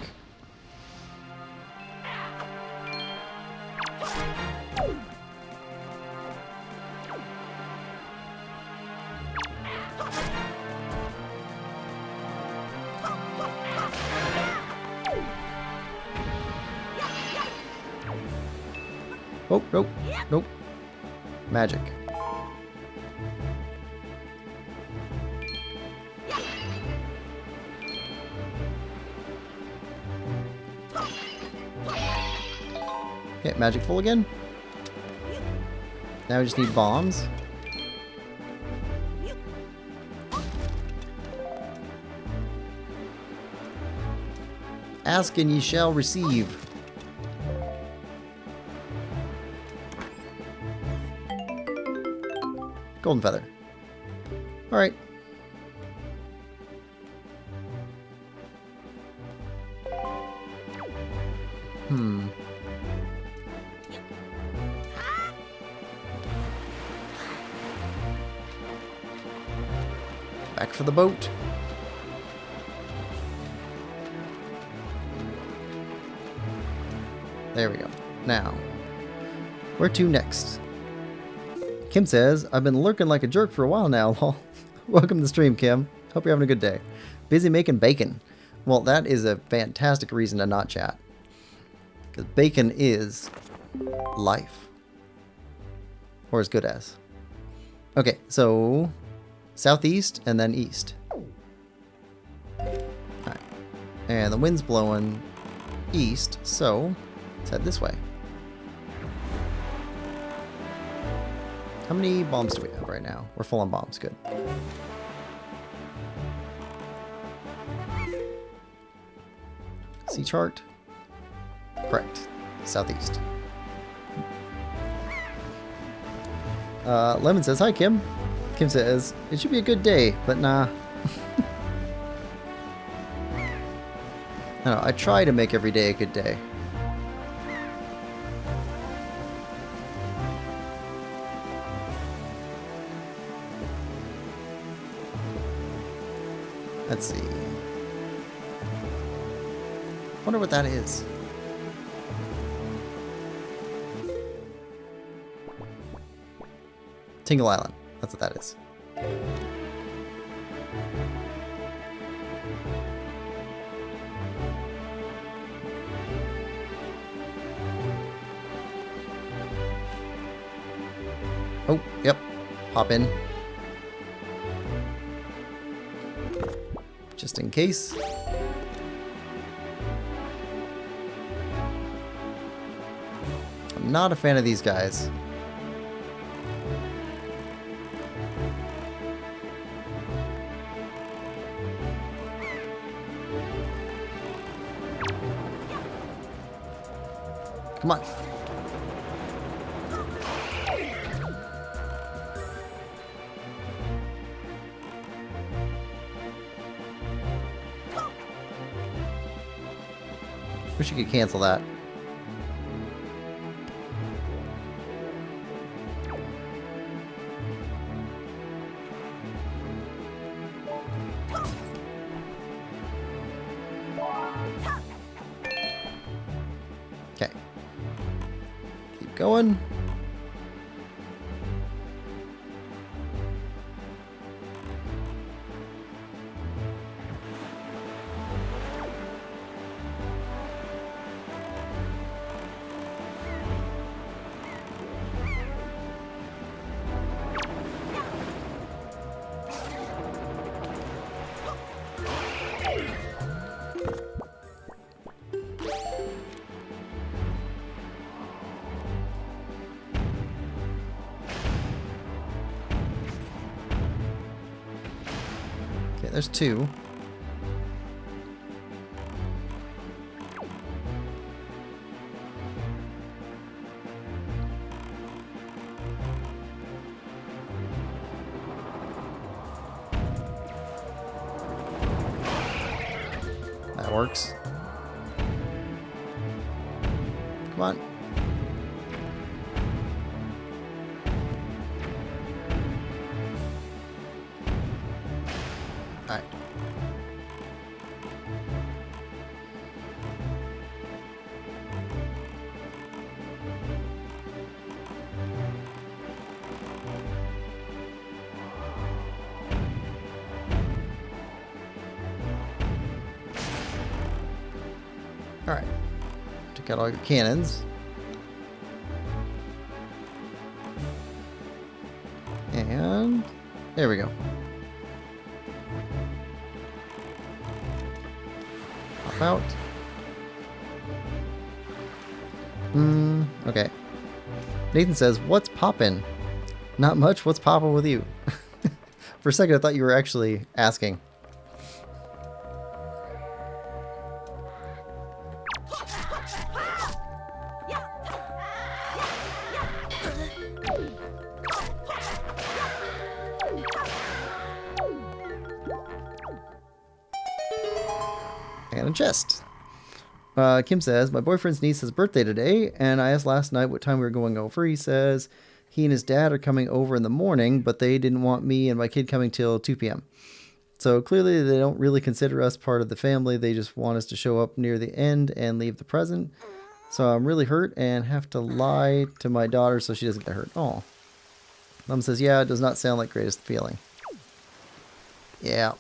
Oh, nope, nope. Magic. Okay, magic full again. Now we just need bombs. Ask and ye shall receive. Golden feather. Alright. Back for the boat. There we go. Now, where to next? Kim says, I've been lurking like a jerk for a while now, lol. Welcome to the stream, Kim. Hope you're having a good day. Busy making bacon. Well, that is a fantastic reason to not chat. Because bacon is life. Or as good as. Okay, so southeast and then east. Alright. And the wind's blowing east, so let's head this way. How many bombs do we have right now? We're full on bombs, good. Sea chart. Correct. Southeast. Lemon says, hi Kim. Kim says, it should be a good day, but nah. I don't know, I try to make every day a good day. Let's see. Wonder what that is. Tingle Island. That's what that is. Oh, yep. Hop in. Just in case. I'm not a fan of these guys. Come on. Wish you could cancel that. Okay. Keep going. Okay, there's two. That works. Come on. Alright. Alright. Took out all your cannons. And there we go. Pop out. Okay. Nathan says, "What's poppin'?" Not much. What's poppin' with you? For a second, I thought you were actually asking. And a chest. Kim says, "My boyfriend's niece's birthday today, and I asked last night what time we were going over. He says he and his dad are coming over in the morning, but they didn't want me and my kid coming till 2 p.m. So clearly they don't really consider us part of the family. They just want us to show up near the end and leave the present. So I'm really hurt and have to lie to my daughter so she doesn't get hurt." Oh. Mom says, "Yeah, it does not sound like greatest feeling." Yeah.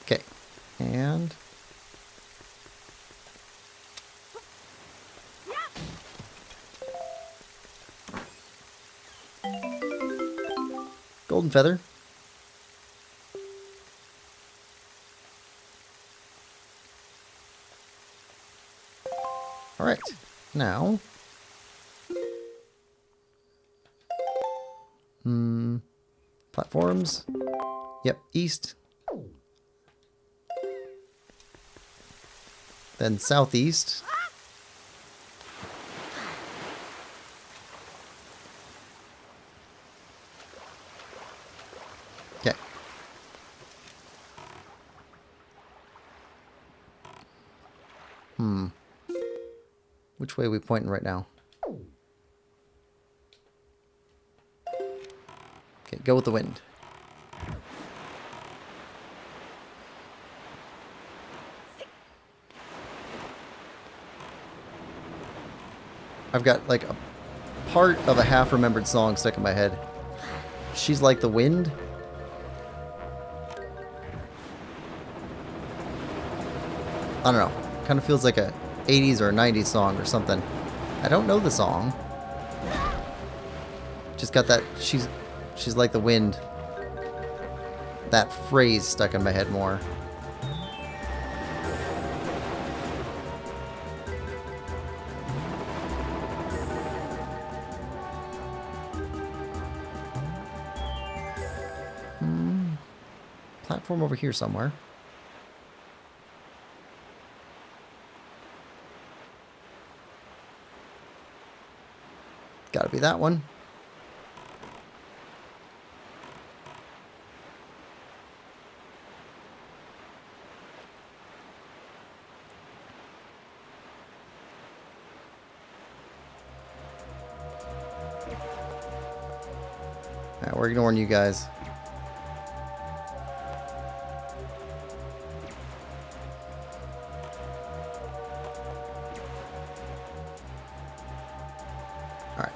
Okay. And golden feather. All right. Now, platforms. Yep, east. Then southeast. Okay. Which way are we pointing right now? Okay, go with the wind. I've got like a part of a half-remembered song stuck in my head. She's like the wind. I don't know. Kind of feels like a 80s or 90s song or something. I don't know the song. Just got that she's like the wind. That phrase stuck in my head more. Platform over here somewhere. Gotta be that one. Alright, we're ignoring you guys. Alright.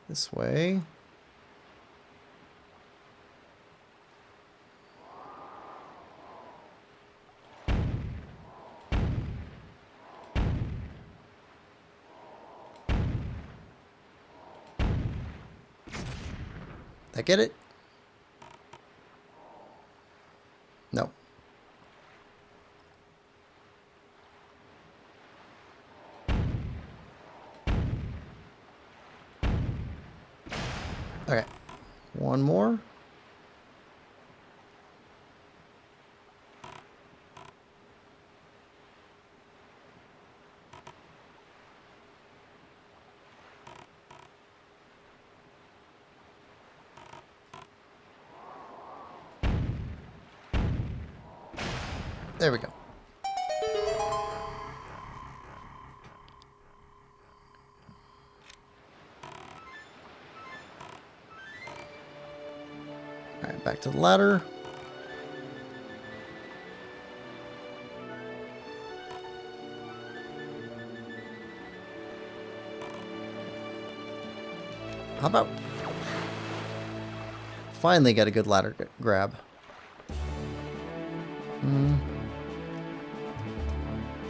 This way. Did I get it? No. Okay. One more. There we go. Alright, back to the ladder. How about... Finally got a good ladder grab.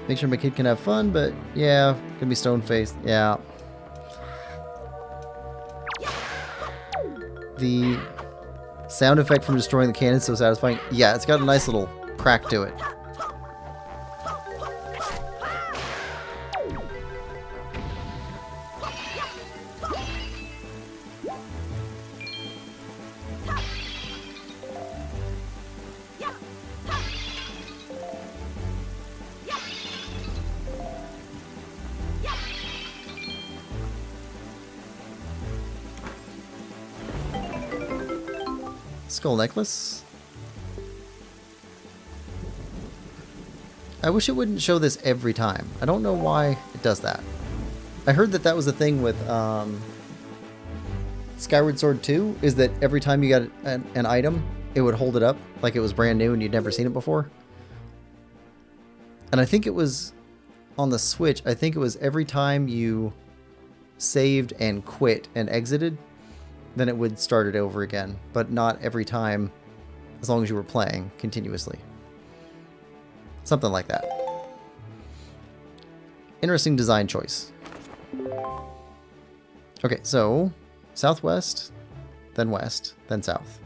Make sure my kid can have fun, but yeah, gonna be stone-faced. Yeah. The sound effect from destroying the cannon is so satisfying. Yeah, it's got a nice little crack to it. Skull necklace. I wish it wouldn't show this every time. I don't know why it does that. I heard that that was the thing with Skyward Sword 2, is that every time you got an item, it would hold it up like it was brand new and you'd never seen it before. And I think it was on the Switch, I think it was every time you saved and quit and exited, then it would start it over again, but not every time as long as you were playing continuously. Something like that. Interesting design choice. Okay, so southwest, then west, then south.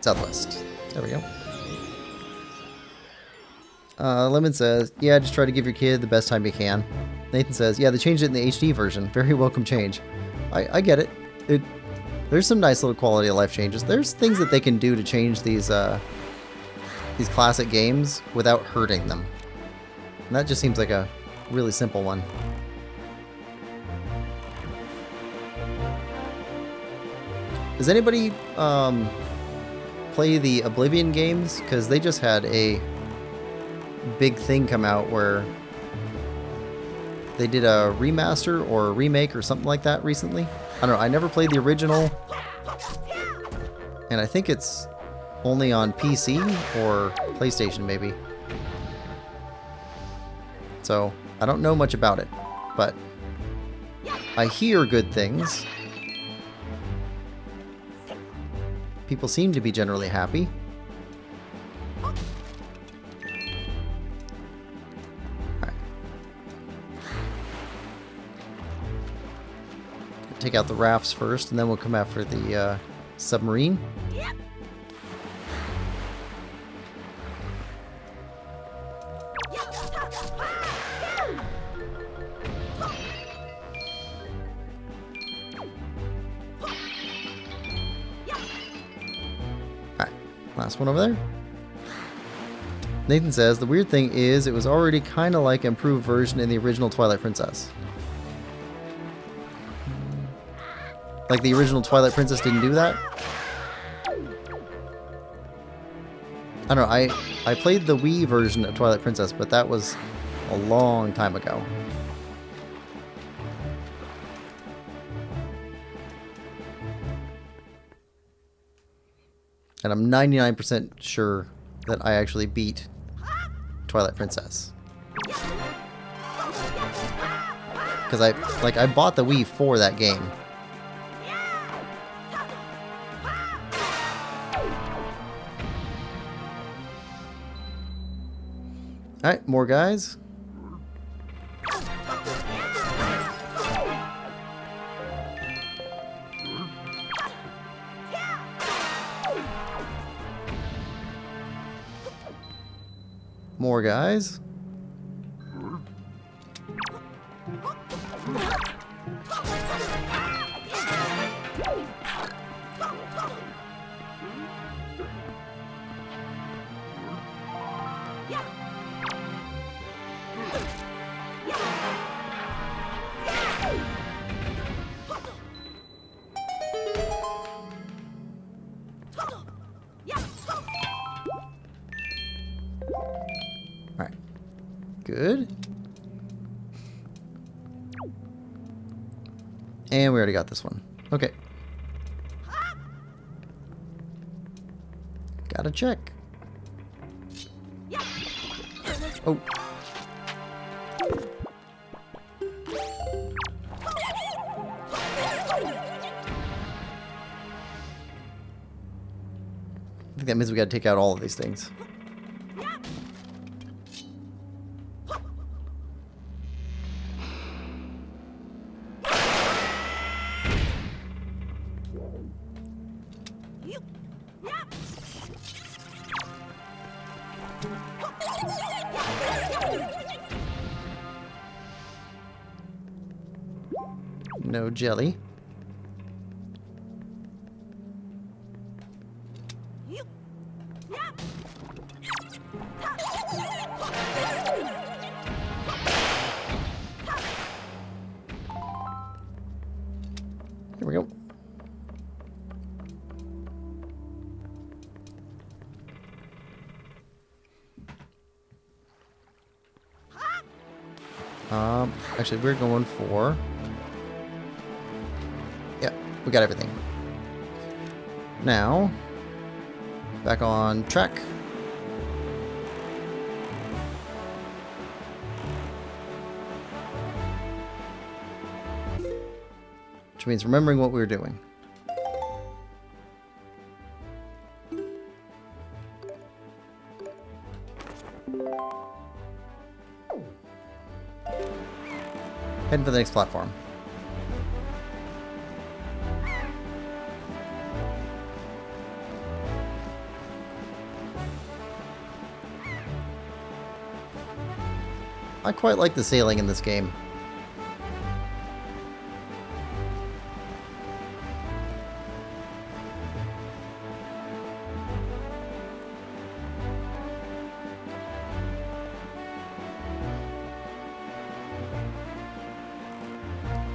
Southwest. There we go. Lemon says, yeah, just try to give your kid the best time you can. Nathan says, yeah, they changed it in the HD version. Very welcome change. I get it. There's some nice little quality of life changes. There's things that they can do to change these classic games without hurting them. And that just seems like a really simple one. Does anybody play the Oblivion games? Because they just had a big thing come out where they did a remaster or a remake or something like that recently. I don't know. I never played the original, and I think it's only on PC or PlayStation maybe. So I don't know much about it, but I hear good things. People seem to be generally happy. Alright. take out the rafts first, and then we'll come after the submarine. Alright, last one over there. Nathan says, the weird thing is it was already kind of like an improved version in the original Twilight Princess. Like the original Twilight Princess didn't do that? I don't know, I played the Wii version of Twilight Princess, but that was a long time ago. And I'm 99% sure that I actually beat Twilight Princess. Because I bought the Wii for that game. Alright, more guys. More guys. Alright. Good. And we already got this one. Okay. Gotta check. Oh. I think that means we gotta take out all of these things. No jelly. Here we go. Actually, we're going for... Yeah, we got everything. Now, back on track. Which means remembering what we were doing. Heading for the next platform. I quite like the sailing in this game.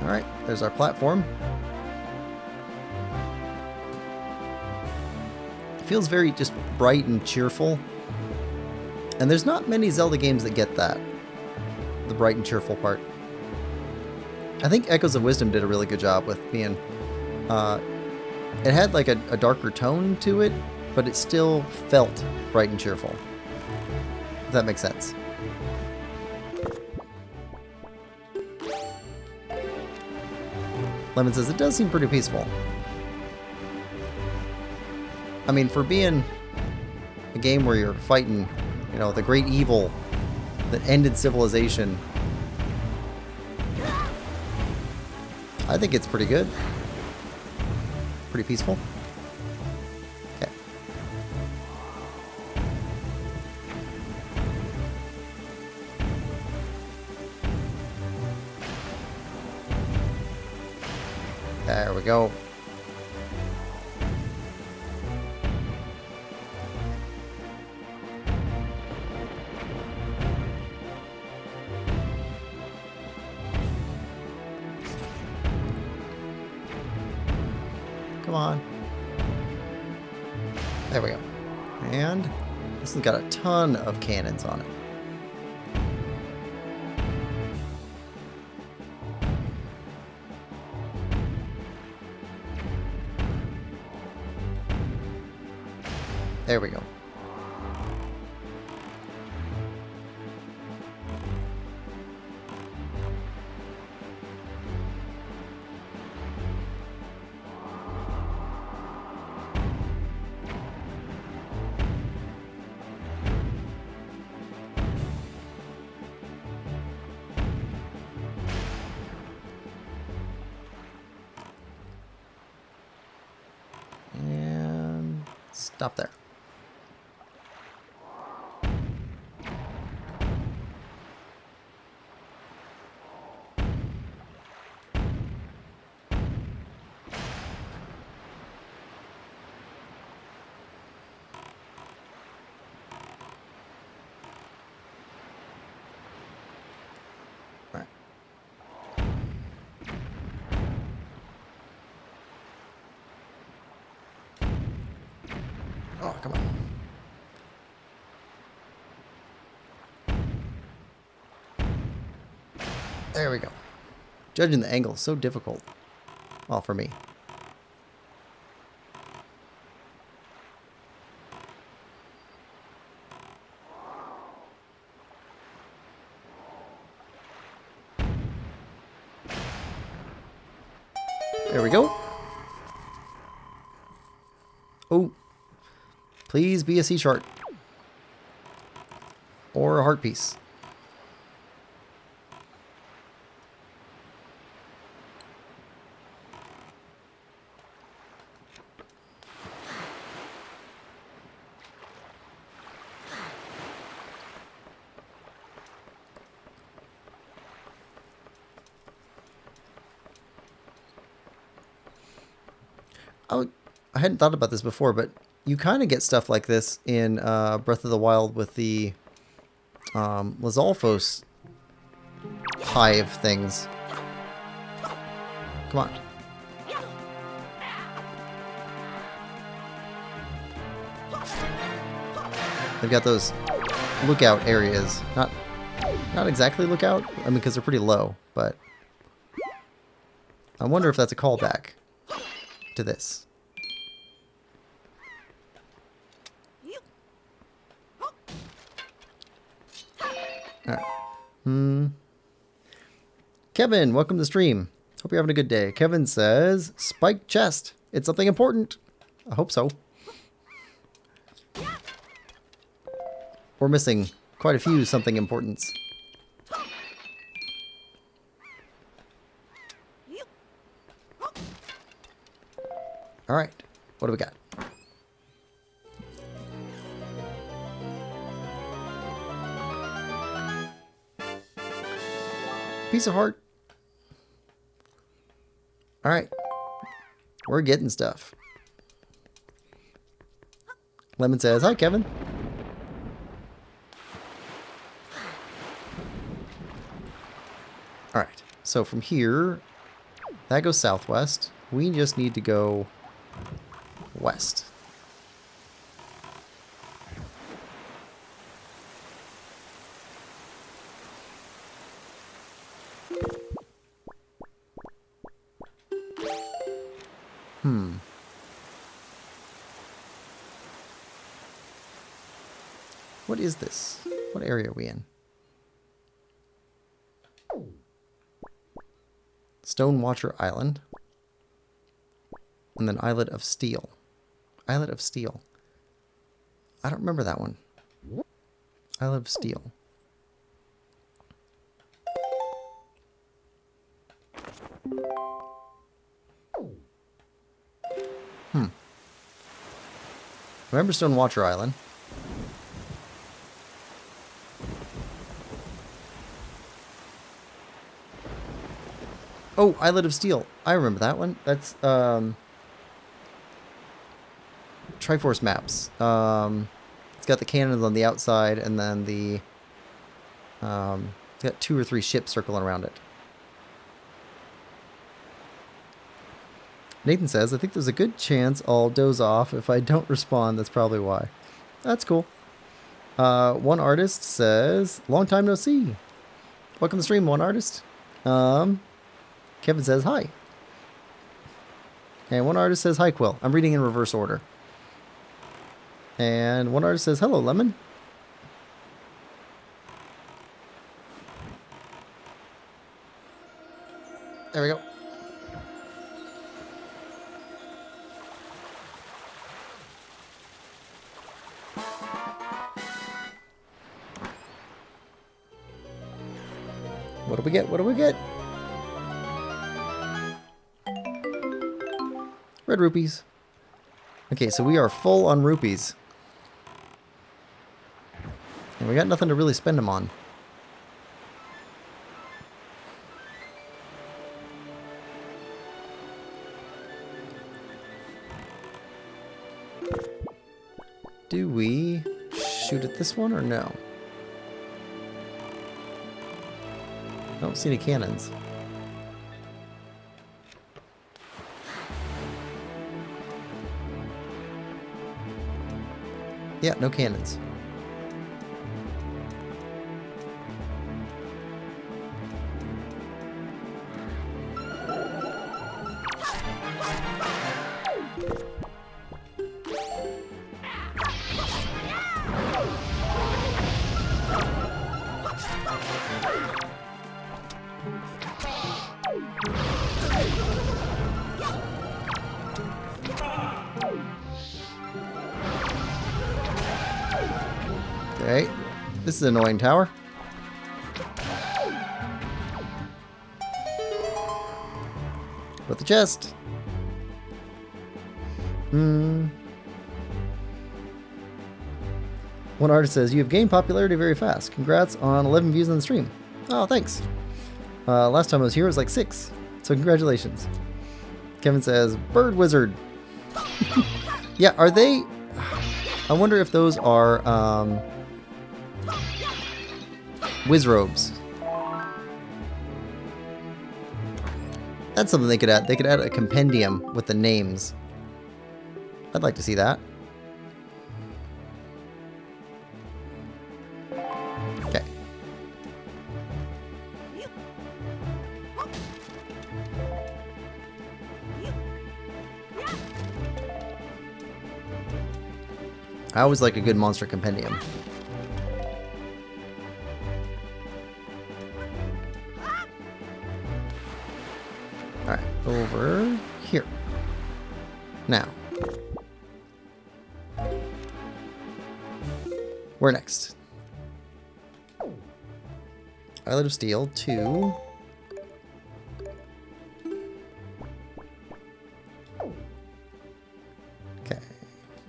Alright, there's our platform. It feels very just bright and cheerful. And there's not many Zelda games that get that. The bright and cheerful part. I think Echoes of Wisdom did a really good job with being... it had like a darker tone to it, but it still felt bright and cheerful. If that makes sense. Lemon says, it does seem pretty peaceful. I mean, for being a game where you're fighting, you know, the great evil that ended civilization, I think it's pretty good. Pretty peaceful. Okay. There we go. Come on. There we go. And this has got a ton of cannons on it. There we go. And stop there. All right. Oh, come on. There we go. Judging the angle is so difficult. Well, for me. There we go. Oh. Please be a sea shark. Or a heart piece. I hadn't thought about this before, but you kind of get stuff like this in Breath of the Wild with the Lizalfos hive things. Come on. They've got those lookout areas. Not exactly lookout, I mean, because they're pretty low, but I wonder if that's a callback to this. Alright. Kevin, welcome to the stream. Hope you're having a good day. Kevin says, spiked chest. It's something important. I hope so. We're missing quite a few something importance. Alright. What do we got? Piece of heart. Alright. We're getting stuff. Lemon says, hi, Kevin. Alright. So from here, that goes southwest. We just need to go west. What is this? What area are we in? Stone Watcher Island. And then Islet of Steel. Islet of Steel. I don't remember that one. Islet of Steel. Remember Stone Watcher Island. Oh, Islet of Steel. I remember that one. That's Triforce maps. It's got the cannons on the outside, and then the it's got 2 or 3 ships circling around it. Nathan says, I think there's a good chance I'll doze off. If I don't respond, that's probably why. That's cool. One artist says, long time no see. Welcome to the stream, one artist. Kevin says, hi. And one artist says, hi, Quill. I'm reading in reverse order. And one artist says, hello, Lemon. There we go. What do we get? What do we get? Red rupees. Okay, so we are full on rupees. And we got nothing to really spend them on. Do we shoot at this one or no? I don't see any cannons. Yeah, no cannons. Okay, this is an annoying tower. With the chest. One artist says, you have gained popularity very fast. Congrats on 11 views on the stream. Oh, thanks. Last time I was here it was like 6. So congratulations. Kevin says, Bird Wizard. Yeah, are they... I wonder if those are... Wizrobes. That's something they could add. They could add a compendium with the names. I'd like to see that. Okay. I always like a good monster compendium. Alright, over here. Now. Where next? Islet of Steel 2. Okay.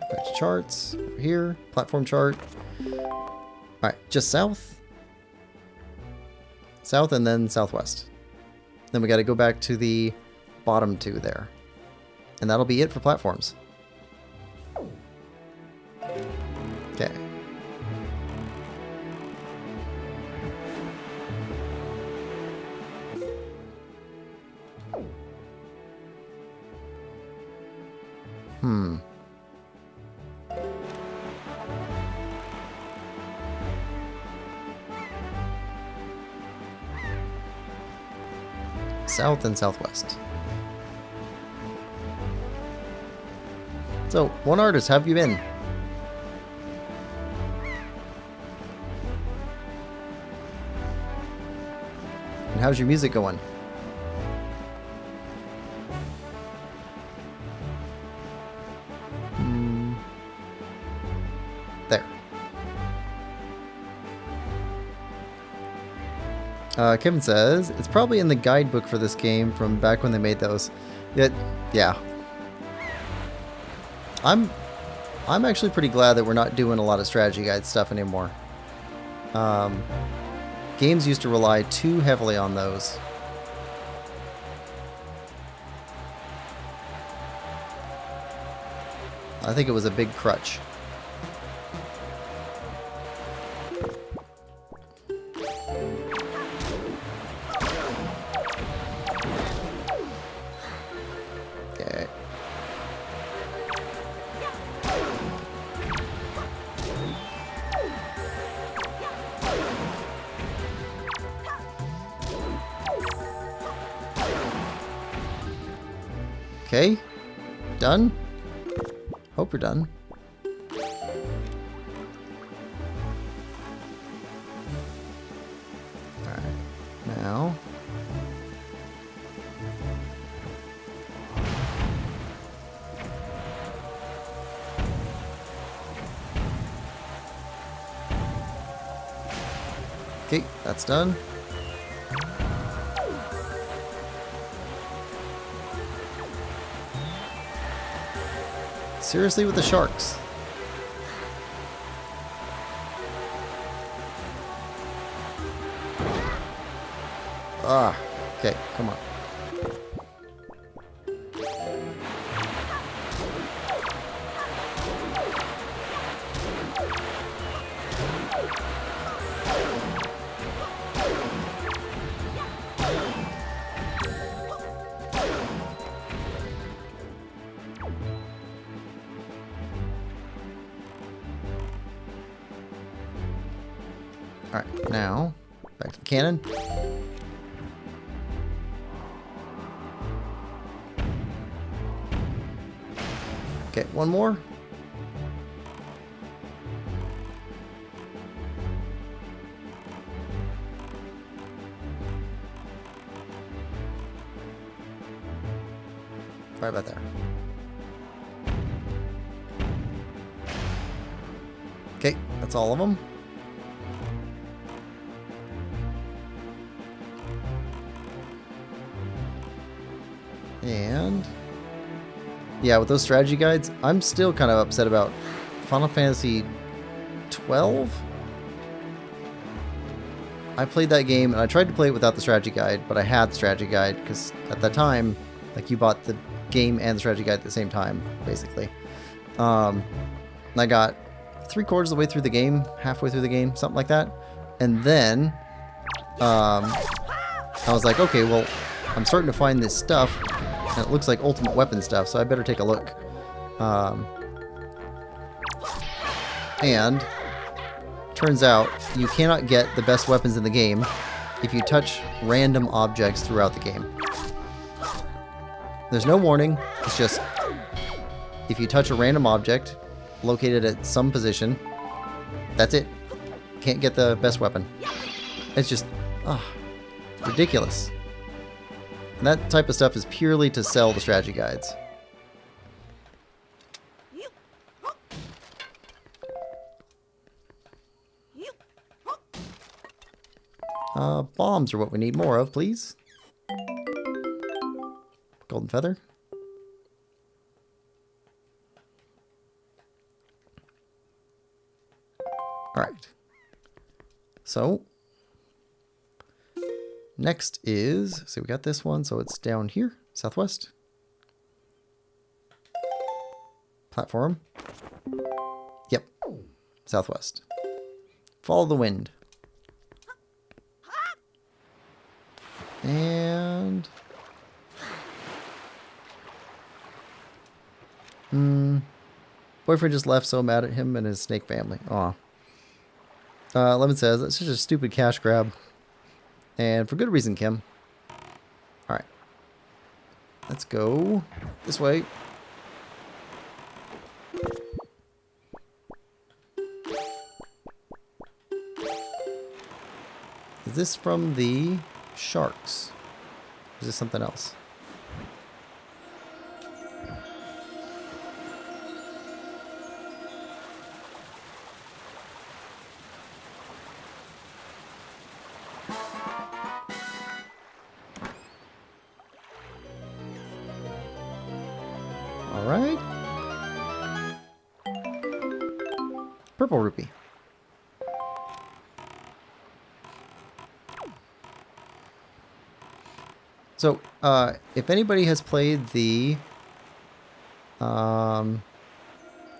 Back to charts. Over here. Platform chart. Alright, just south. South and then southwest. Then we got to go back to the bottom 2 there. And that'll be it for platforms. Okay. South and southwest. So, one artist, how have you been? And how's your music going? There. Kevin says, it's probably in the guidebook for this game from back when they made those. Yeah. I'm actually pretty glad that we're not doing a lot of strategy guide stuff anymore. Games used to rely too heavily on those. I think it was a big crutch. Okay. Okay. Done? Hope we're done. Alright. Now. Okay, that's done. Seriously with the sharks. Ah, okay, come on. Alright, now, back to the cannon. Okay, one more. Right about there. Okay, that's all of them. And yeah, with those strategy guides, I'm still kind of upset about Final Fantasy 12. I played that game and I tried to play it without the strategy guide, but I had the strategy guide because at that time, like, you bought the game and the strategy guide at the same time, basically. And I got 3/4 of the way through the game, halfway through the game, something like that. And then I was like, okay, well, I'm starting to find this stuff. And it looks like ultimate weapon stuff, so I better take a look. And turns out you cannot get the best weapons in the game if you touch random objects throughout the game. There's no warning. It's just if you touch a random object located at some position, that's it. Can't get the best weapon. It's just ridiculous. And that type of stuff is purely to sell the strategy guides. Bombs are what we need more of, please. Golden feather. Alright. So, next is, so we got this one, so it's down here, southwest. Platform. Yep, southwest. Follow the wind. And... boyfriend just left, so mad at him and his snake family. Aw. Lemon says, that's just a stupid cash grab. And for good reason, Kim. Alright. Let's go this way. Is this from the sharks? Or is this something else? Alright. Purple rupee. So, if anybody has played the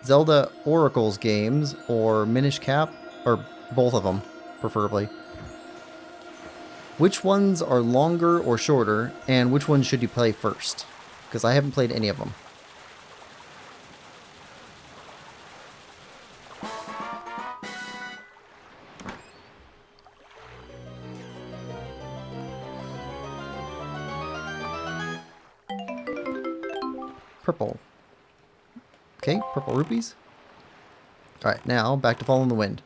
Zelda Oracles games or Minish Cap, or both of them, preferably, which ones are longer or shorter, and which ones should you play first? Because I haven't played any of them. Purple. Okay, purple rupees. Alright, now back to Fall in the Wind.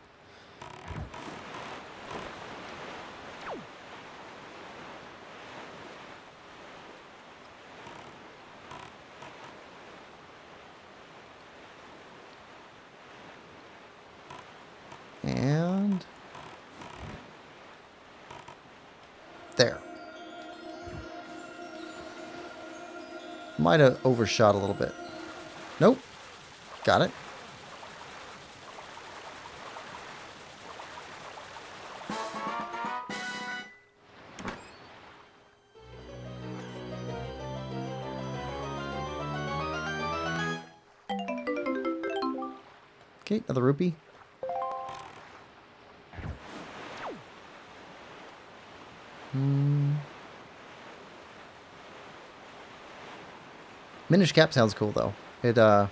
And there. Might have overshot a little bit. Nope. Got it. Okay, another rupee. Minish Cap sounds cool though. It I'm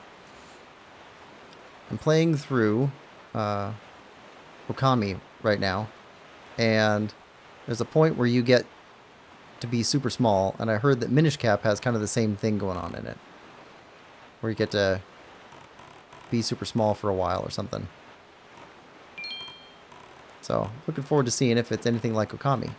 playing through Okami right now, and there's a point where you get to be super small, and I heard that Minish Cap has kind of the same thing going on in it, where you get to be super small for a while or something. So, looking forward to seeing if it's anything like Okami.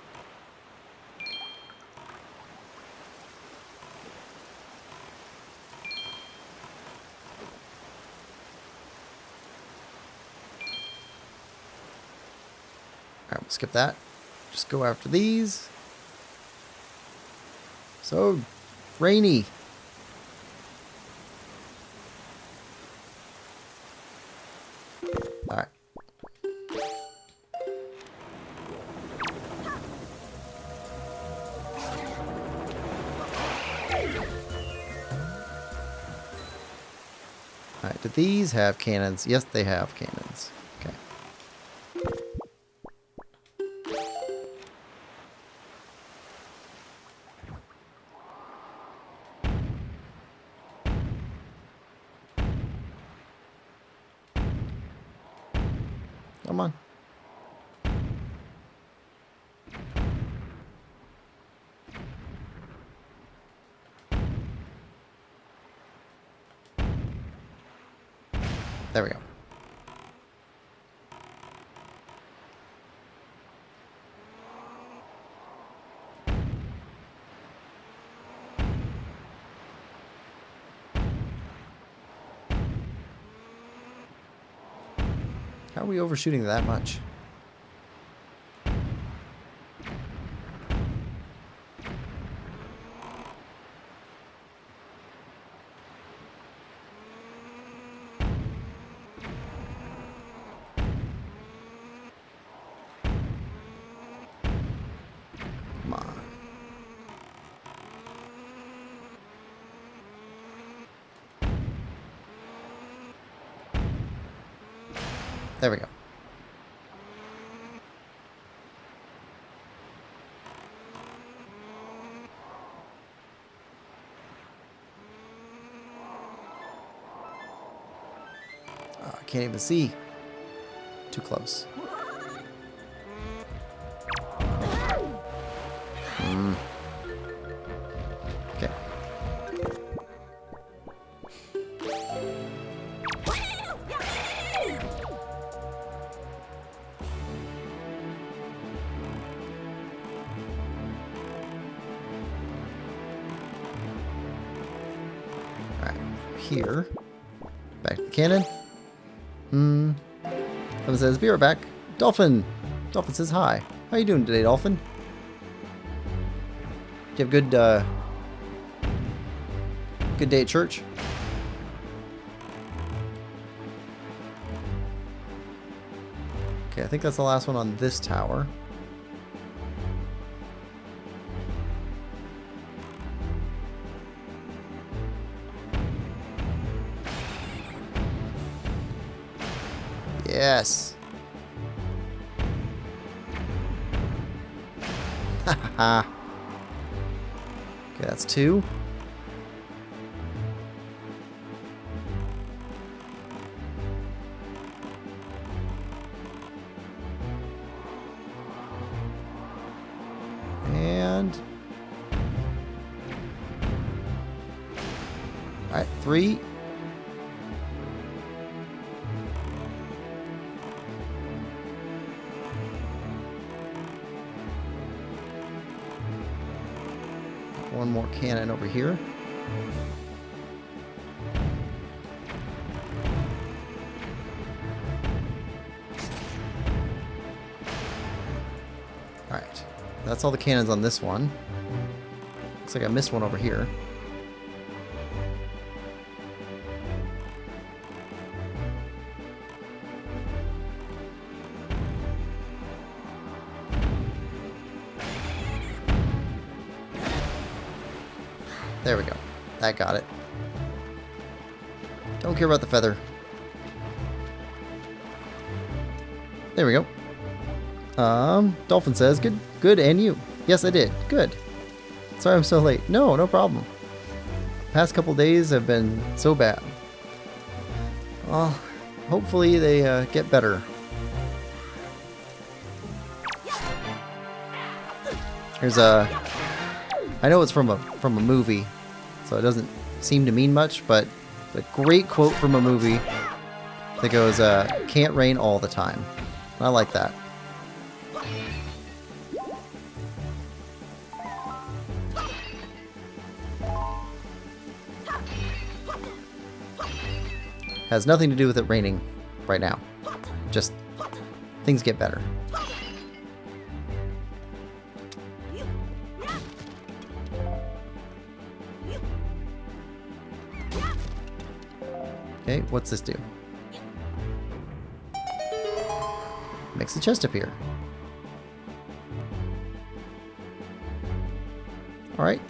Alright, we'll skip that. Just go after these. So rainy. Alright. Alright, do these have cannons? Yes, they have cannons. Okay. Come on. There we go. How are we overshooting that much? Come on. There we go. Oh, I can't even see. Too close. Okay. Alright, here. Back to the cannon. Someone says, be right back. Dolphin! Dolphin says hi. How you doing today, Dolphin? Do you have good day at church? Okay, I think that's the last one on this tower. Yes. Haha. Okay, that's 2. And all right, 3. One more cannon over here. Alright. That's all the cannons on this one. Looks like I missed one over here. There we go. That got it. Don't care about the feather. There we go. Dolphin says, good, and you. Yes, I did. Good. Sorry I'm so late. No problem. Past couple days have been so bad. Well, hopefully they get better. Here's I know it's from a movie, so it doesn't seem to mean much, but a great quote from a movie that goes, "Can't rain all the time." I like that. Has nothing to do with it raining right now. Just things get better. Okay, what's this do? Makes the chest appear. Alright.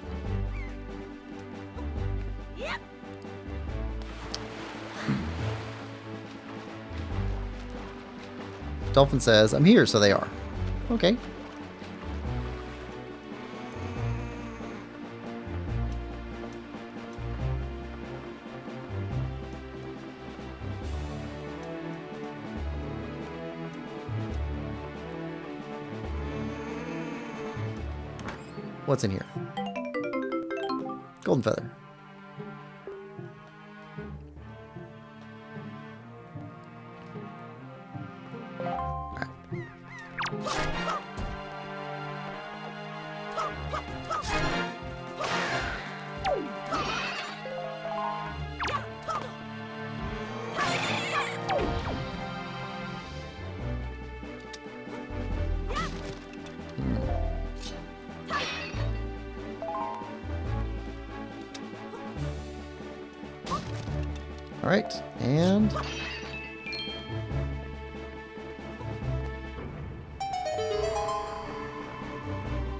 Dolphin says, I'm here, so they are. Okay. What's in here? Golden feather. Alright. Alright, and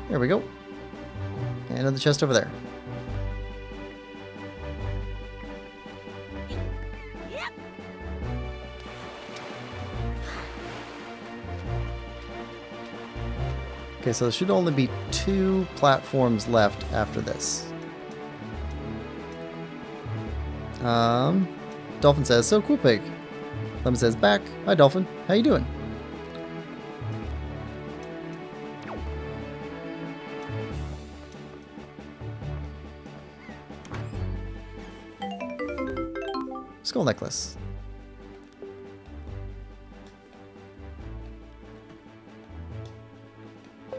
there we go. And another chest over there. Okay, so there should only be 2 platforms left after this. Dolphin says, so Quillpig. Lemon says, back. Hi, Dolphin. How you doing? Skull necklace.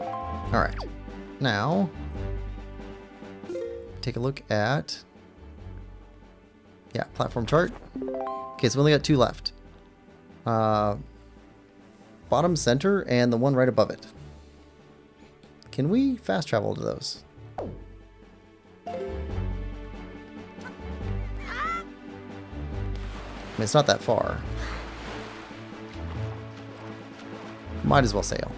Alright. Now, take a look at... yeah, platform chart. Okay, so we only got 2 left. Bottom center and the one right above it. Can we fast travel to those? I mean, it's not that far. Might as well sail.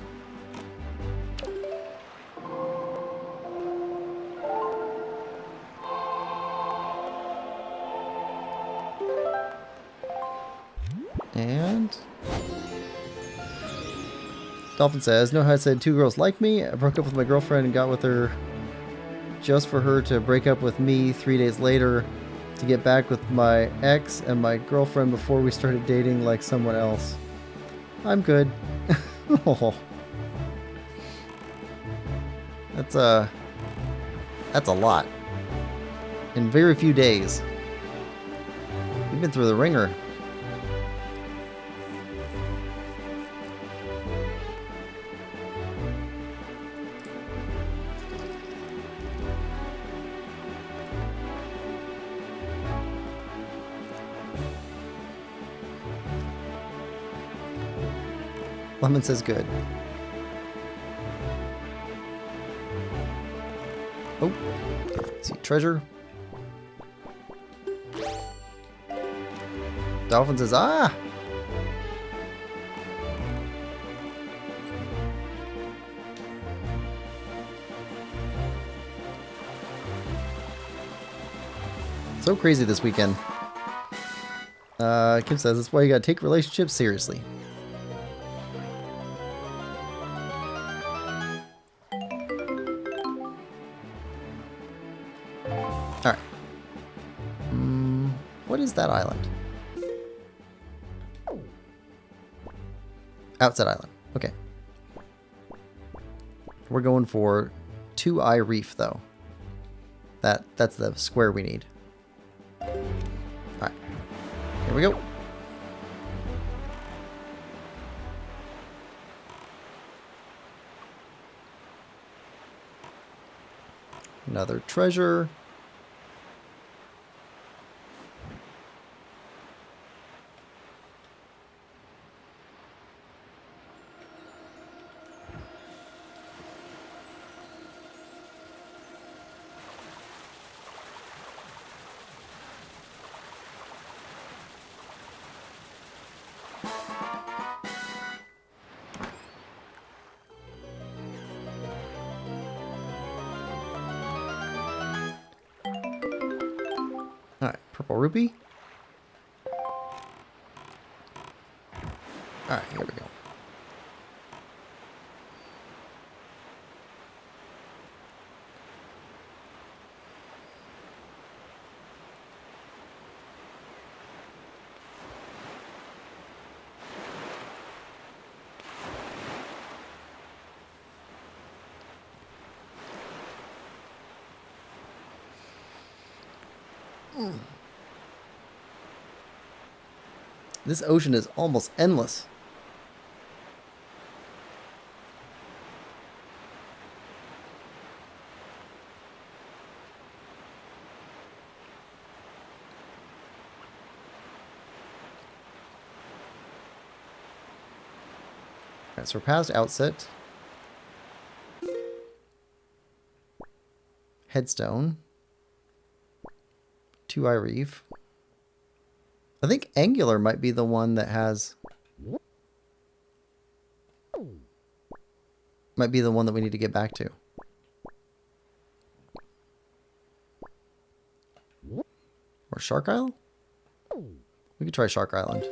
And Dolphin says, "No, I said 2 girls like me. I broke up with my girlfriend and got with her just for her to break up with me 3 days later to get back with my ex and my girlfriend before we started dating like someone else. I'm good." Oh. That's a lot. In very few days. You've been through the ringer. Lemon says good. Oh, see treasure. Dolphin says, ah! So crazy this weekend. Kim says, that's why you gotta take relationships seriously. Alright. What is that island? Outside island. Okay. We're going for 2-eye reef, though. That's the square we need. Alright. Here we go. Another treasure. Alright, purple rupee. Alright, here we go. This ocean is almost endless. Alright, so we're past outset. Headstone. 2-eye reef. I think angular might be the one that has... Might be the one that we need to get back to. Or Shark Isle? We could try Shark Island.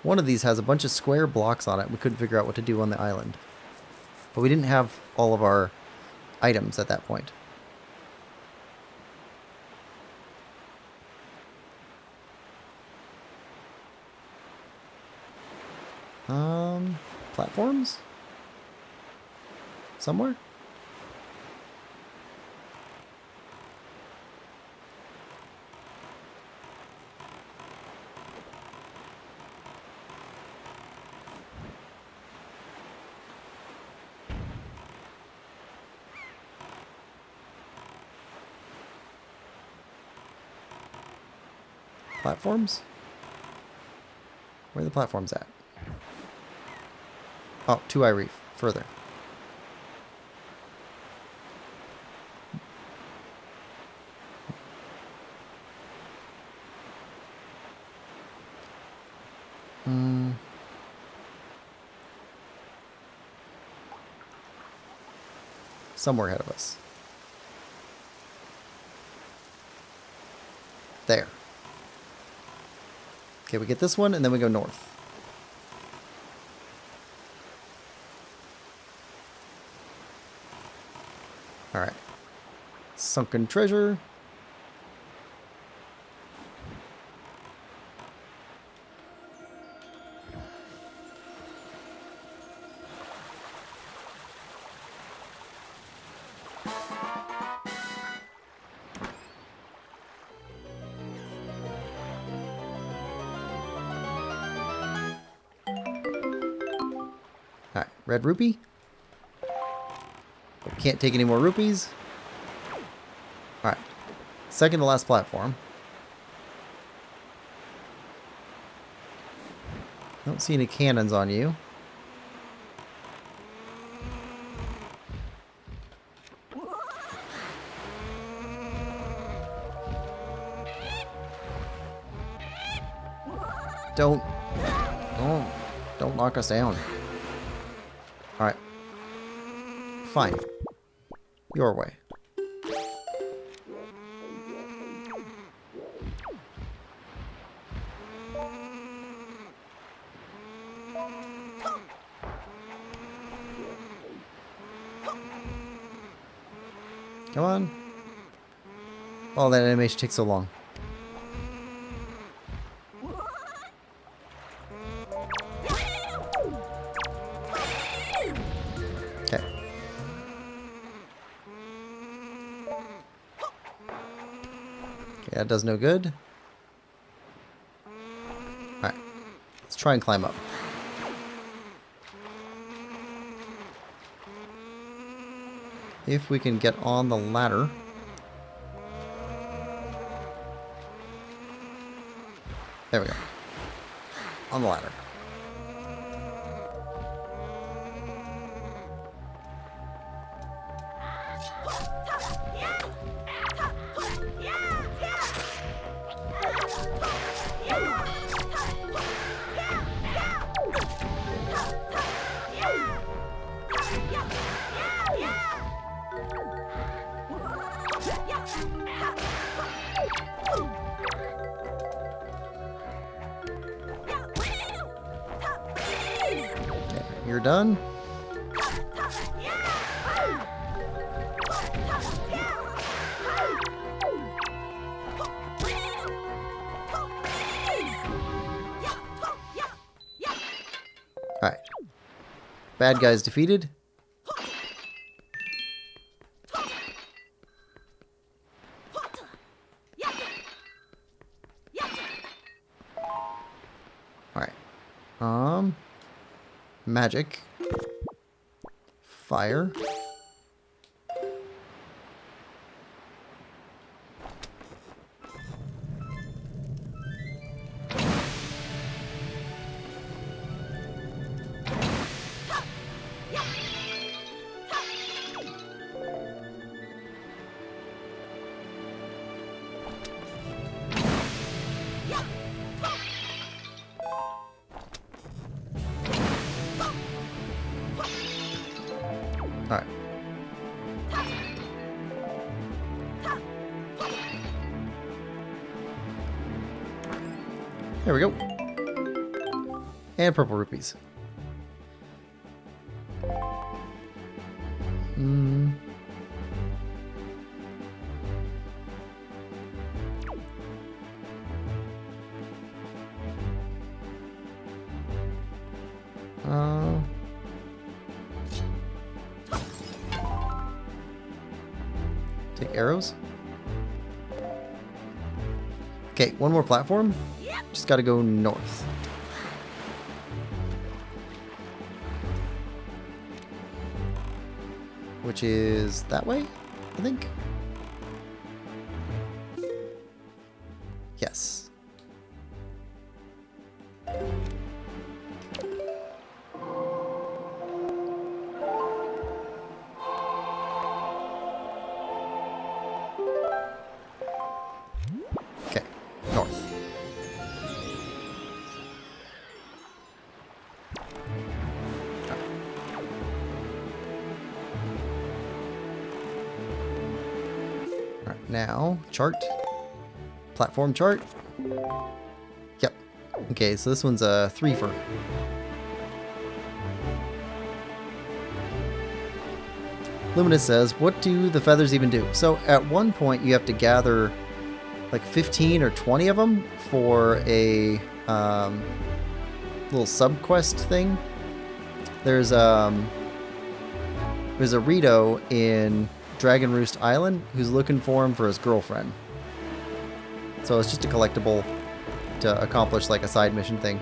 One of these has a bunch of square blocks on it. We couldn't figure out what to do on the island. But we didn't have all of our items at that point. Platforms? Somewhere? Platforms? Where are the platforms at? Oh, 2-eye reef. Further. somewhere ahead of us. There. Okay, we get this one, and then we go north. Alright. Sunken treasure. Alright, red rupee. Can't take any more rupees. Alright. Second to last platform. Don't see any cannons on you. Don't knock us down. Alright. Fine. Your way. Come on. Oh, that animation takes so long. Okay. Okay, that does no good. Alright. Let's try and climb up. If we can get on the ladder. There we go. On the ladder. You're done. Alright. Bad guys defeated. Alright. Magic. Fire. Alright. There we go. And purple rupees. Take arrows. Okay, one more platform. Just gotta go north. Which is that way, I think. Yes. Okay, north. now, chart. Platform chart. Yep. Okay, so this one's a 3-fer. Luminous says, what do the feathers even do? So at one point you have to gather like 15 or 20 of them for a little sub-quest thing. There's a Rito in Dragon Roost Island who's looking for him for his girlfriend. So it's just a collectible to accomplish like a side mission thing.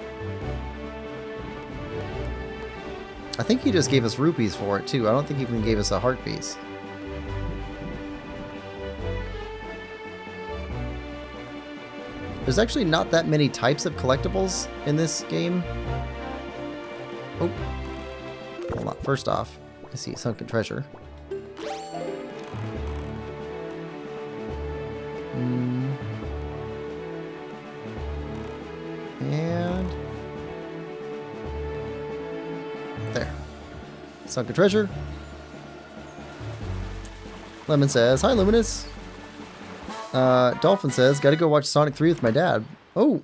I think he just gave us rupees for it too. I don't think he even gave us a heart piece. There's actually not that many types of collectibles in this game. Oh. Hold on. First off, I see sunken treasure. And there. Sunken treasure. Lemon says, hi Luminous. Dolphin says, gotta go watch Sonic 3 with my dad. Oh,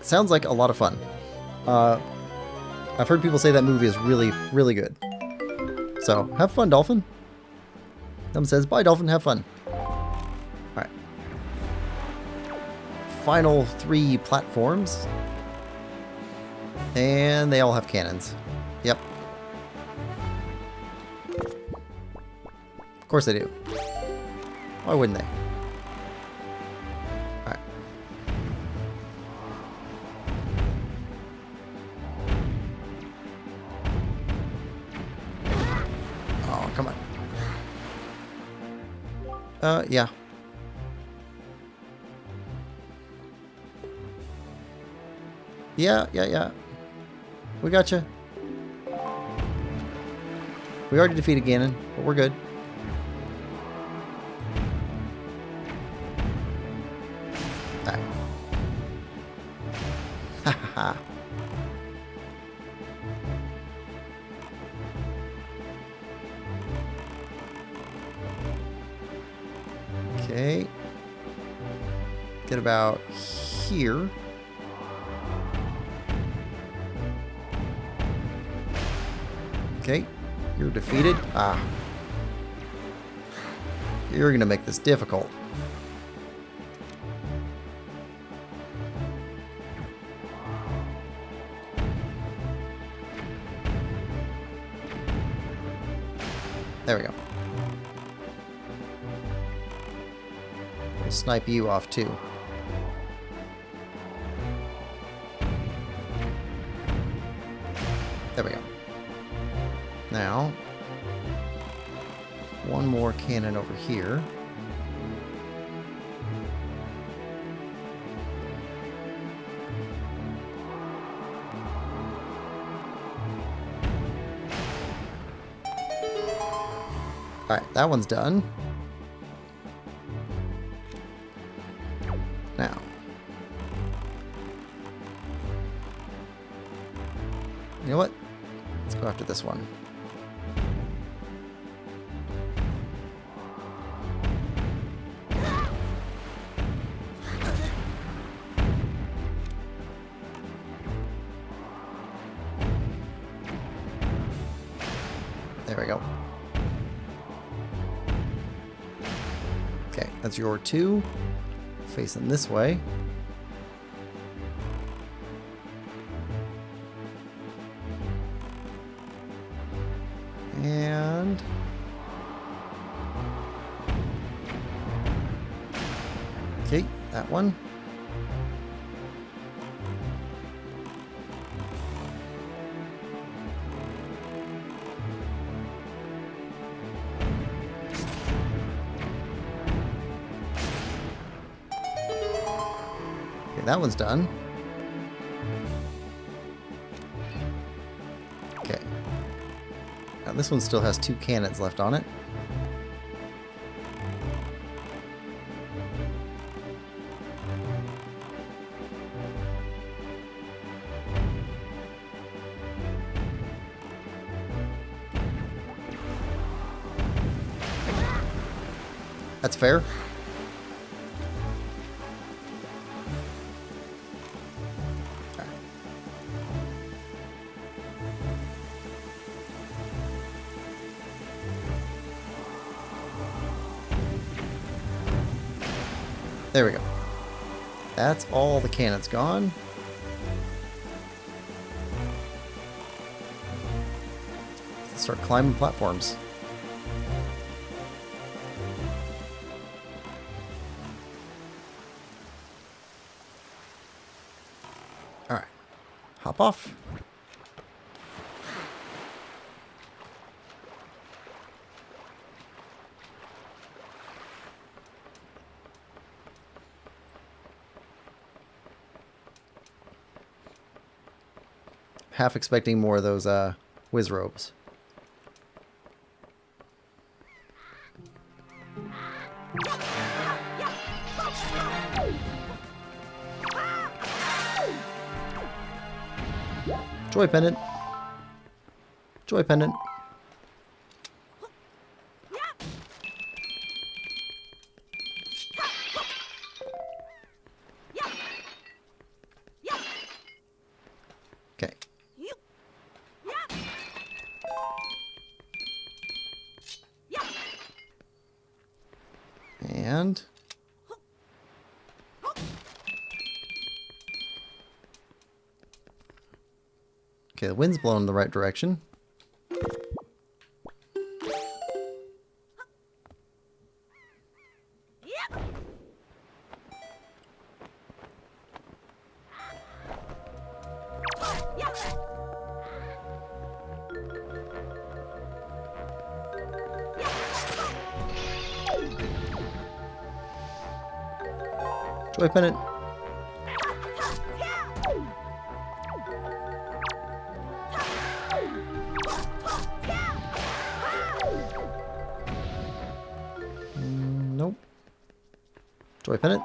sounds like a lot of fun. I've heard people say that movie is really, really good. So, have fun, Dolphin. Lemon says, bye Dolphin, have fun. Alright. Final 3 platforms. And they all have cannons. Yep. Of course they do. Why wouldn't they? Alright. Oh, come on. Yeah. Yeah. We gotcha. We already defeated Ganon, but we're good. Alright. Ha ha ha. Okay. Get about here. Okay, you're defeated. Ah. You're gonna make this difficult. There we go. We'll snipe you off too. There we go. Now, one more cannon over here. Alright, that one's done. Now. You know what? Let's go after this one. There we go. Okay, that's your 2. Facing this way. And... okay, that one. That one's done. Okay. Now this one still has 2 cannons left on it. That's fair. There we go. That's all the cannons gone. Let's start climbing platforms. Alright. Hop off. Half expecting more of those whiz robes. Joy pendant. Joy pendant. Okay. And okay, the wind's blowing in the right direction. Joy pendant. Nope. Joy pendant.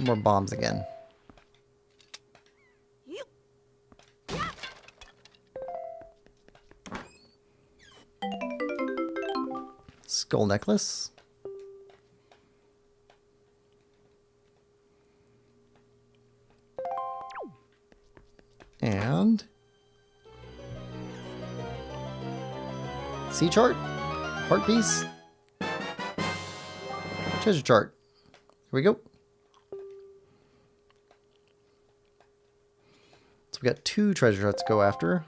More bombs again. Skull necklace. And sea chart, heart piece, treasure chart. Here we go. So we got 2 treasure charts to go after.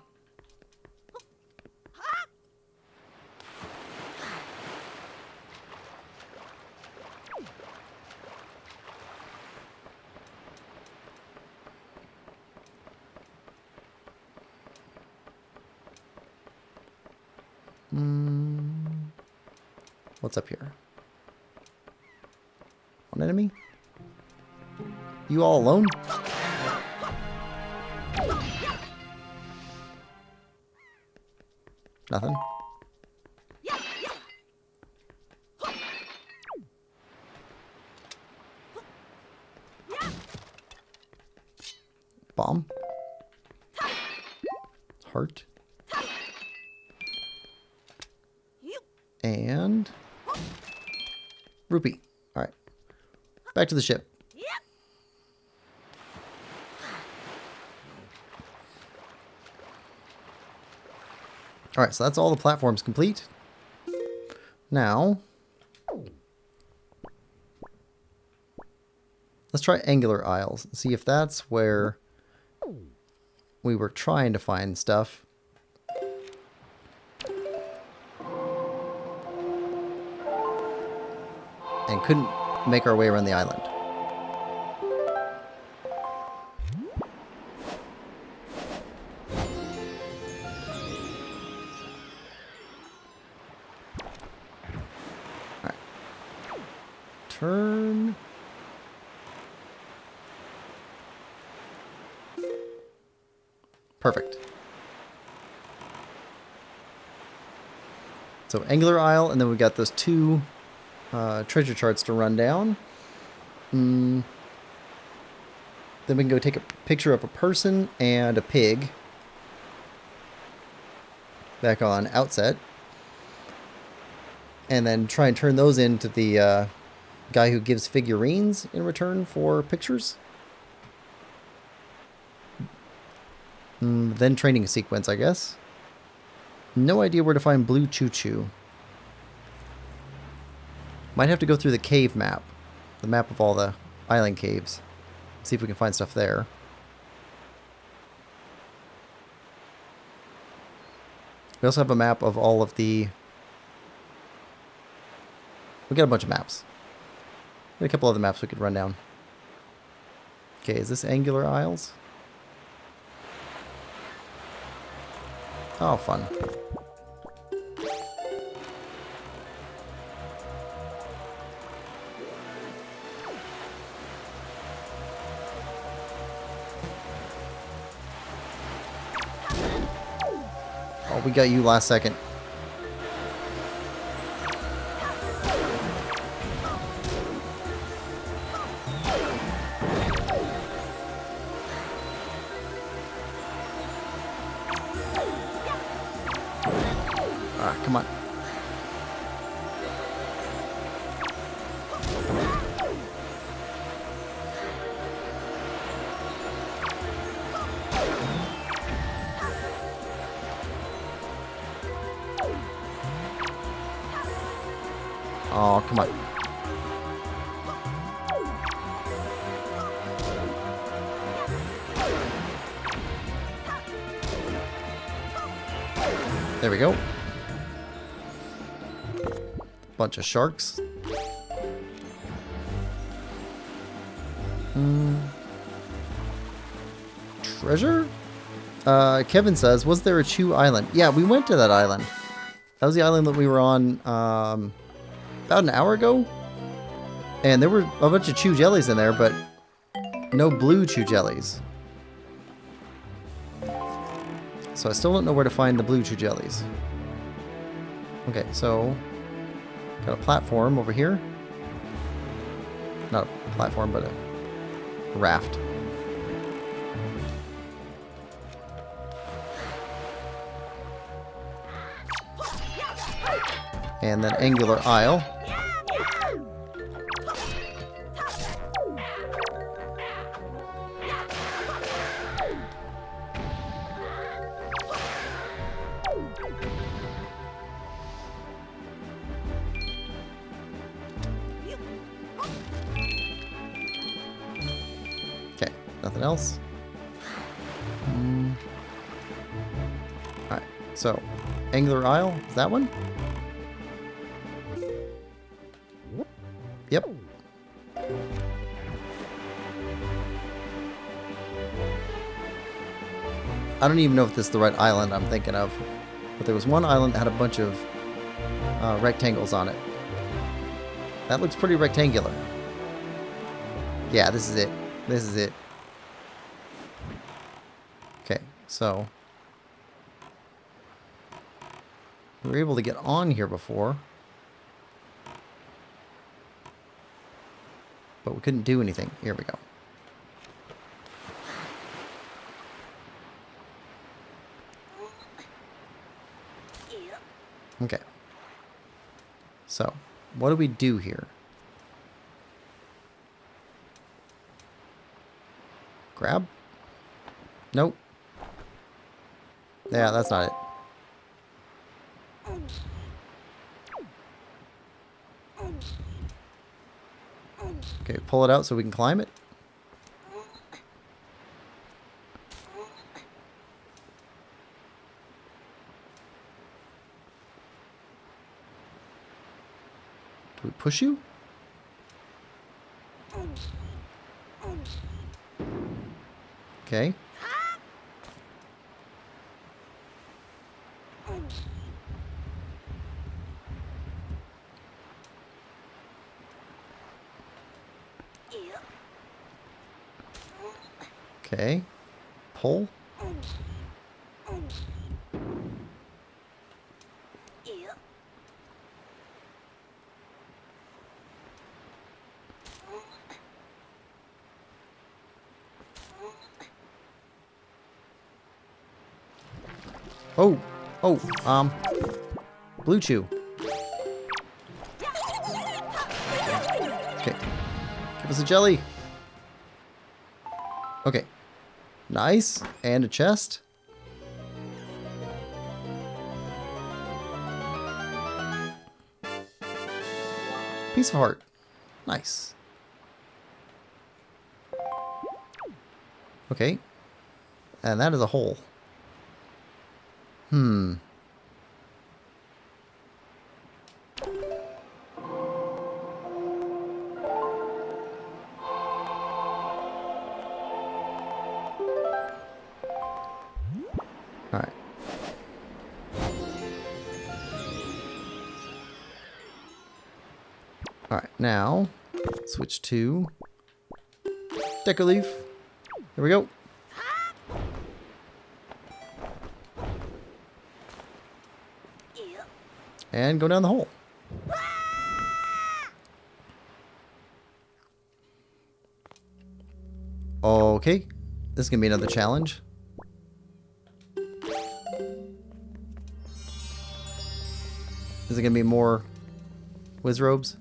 What's up here? One enemy? You all alone? Nothing? Bomb? Heart? And rupee. All right, back to the ship. All right, so that's all the platforms complete. Now, let's try angular aisles and see if that's where we were trying to find stuff. And couldn't make our way around the island. Alright. Turn. Perfect. So angular aisle, and then we got those 2 treasure charts to run down. Then we can go take a picture of a person and a pig. Back on outset. And then try and turn those into the guy who gives figurines in return for pictures. Then training sequence, I guess. No idea where to find Blue Choo Choo. Might have to go through the cave map. The map of all the island caves. See if we can find stuff there. We also have a map of all of the... We got a bunch of maps. We got a couple other maps we could run down. Okay, is this Angular Isles? Oh, fun. Oh, we got you last second. Ah, come on. Oh, come on. There we go. Bunch of sharks. Treasure? Kevin says, was there a Chew Island? Yeah, we went to that island. That was the island that we were on about an hour ago. And there were a bunch of Chew Jellies in there, but no blue Chew Jellies. So I still don't know where to find the blue Chew Jellies. Okay, so got a platform over here. Not a platform, but a raft. And then Angular Isle. Okay, nothing else. Alright, so Angular Isle, is that one? Yep. I don't even know if this is the right island I'm thinking of, but there was one island that had a bunch of rectangles on it. That looks pretty rectangular. Yeah, this is it. This is it. Okay, so we were able to get on here before, but we couldn't do anything. Here we go. Okay. So, what do we do here? Grab? Nope. Yeah, that's not it. Okay, pull it out so we can climb it. Do we push you? Okay. Okay. Pull. Oh, Blue Chew. Okay, give us a jelly. Okay, nice, and a chest. Piece of heart. Nice. Okay. And that is a hole. Hmm. Alright. Alright, now switch to Deco Leaf. Here we go. And go down the hole. Okay. This is going to be another challenge. Is it going to be more whiz robes?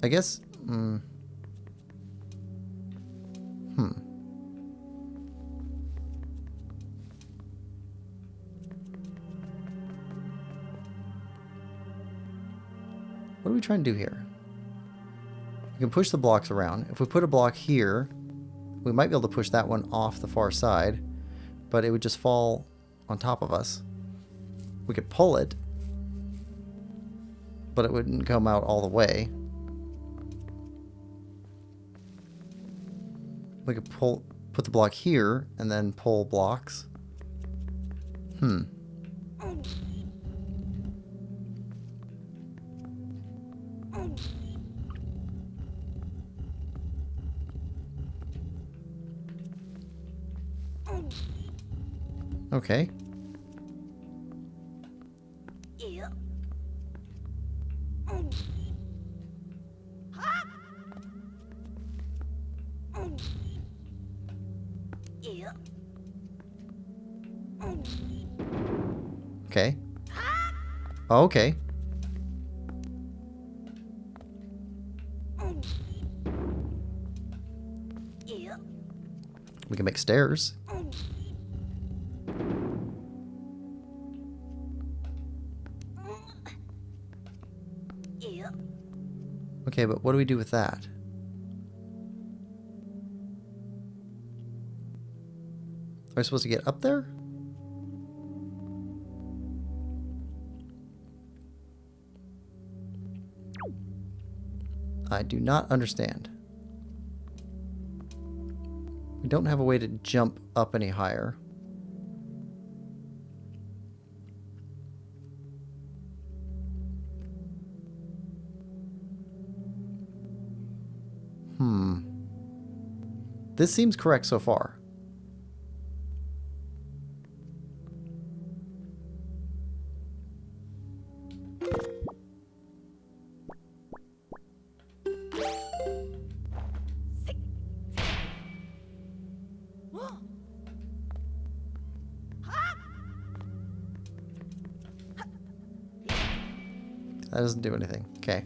I guess. What are we trying to do here? We can push the blocks around. If we put a block here, we might be able to push that one off the far side, but it would just fall on top of us. We could pull it, but it wouldn't come out all the way. We could put the block here and then pull blocks. Okay. Okay. Oh, okay. We can make stairs. Okay, but what do we do with that? Are we supposed to get up there? I do not understand. We don't have a way to jump up any higher. This seems correct so far. That doesn't do anything. Okay.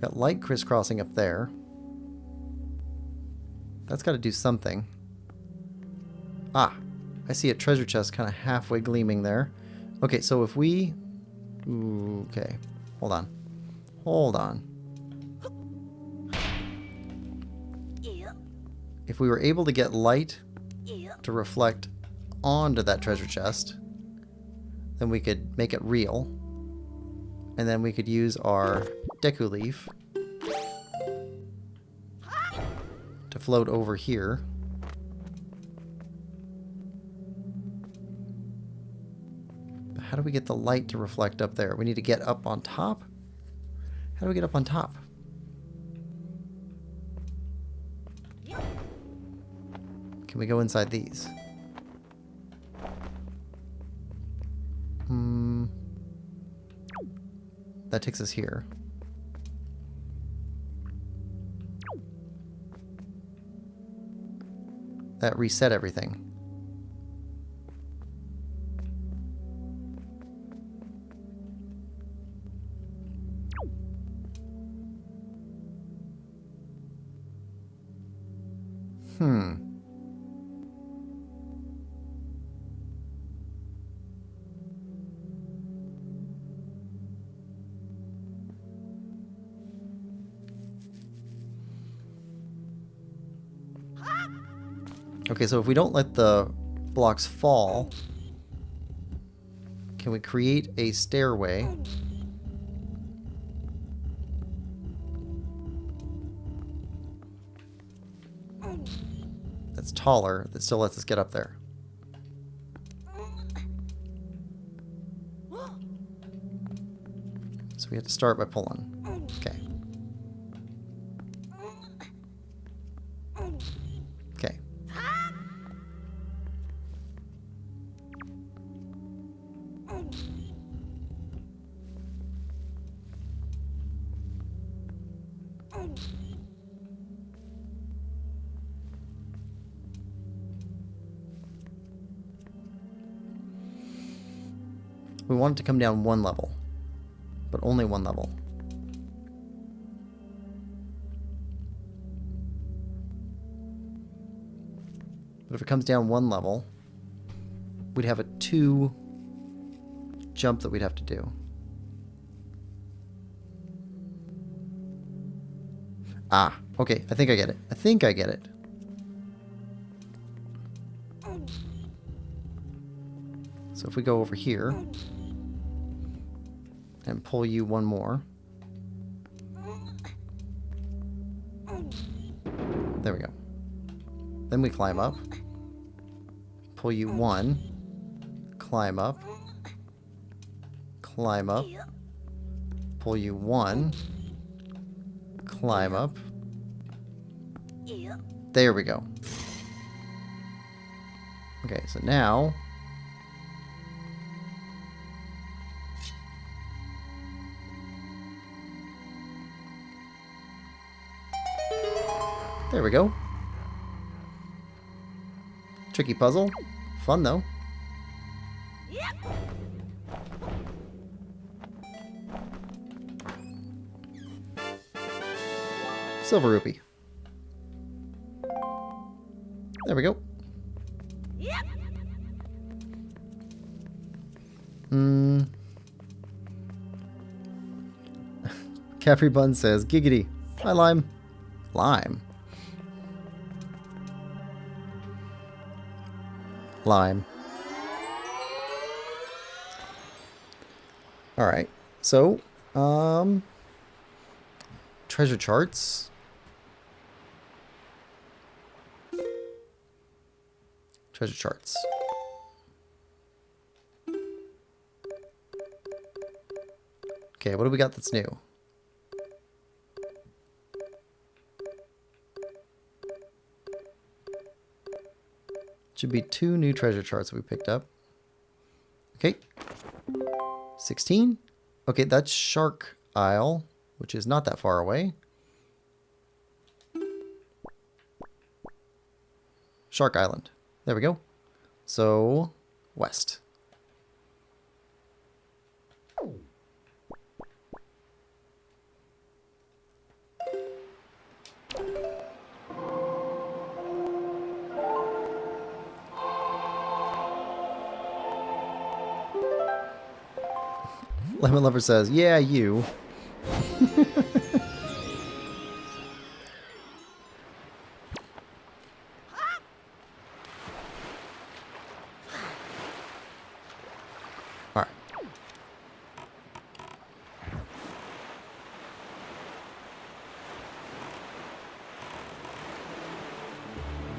Got light crisscrossing up there. That's got to do something. Ah, I see a treasure chest kind of halfway gleaming there. Okay, so if we... Ooh, okay, hold on. Hold on. If we were able to get light to reflect onto that treasure chest, then we could make it real. And then we could use our Deku Leaf to float over here. But how do we get the light to reflect up there? We need to get up on top? How do we get up on top? Can we go inside these? That takes us here. That reset everything. Okay, so if we don't let the blocks fall, can we create a stairway? That's taller, that still lets us get up there. So we have to start by pulling. Okay. Okay. We want it to come down one level, but only one level. But if it comes down one level, we'd have a 2 jump that we'd have to do. Ah, okay, I think I get it. I think I get it. So if we go over here and pull you one more. There we go. Then we climb up. Pull you 1. Climb up. Climb up. Pull you 1. Climb up. There we go. Okay, so now there we go. Tricky puzzle. Fun though. Silver rupee. There we go. Capri Bun says, giggity. Hi, Lime. Lime. Lime. Alright. So, treasure charts. Treasure charts. Okay, what do we got that's new? Should be 2 new treasure charts that we picked up. Okay. 16. Okay, that's Shark Isle, which is not that far away. Shark Island. There we go. So, west. Lemon Lover says, yeah, you. Alright.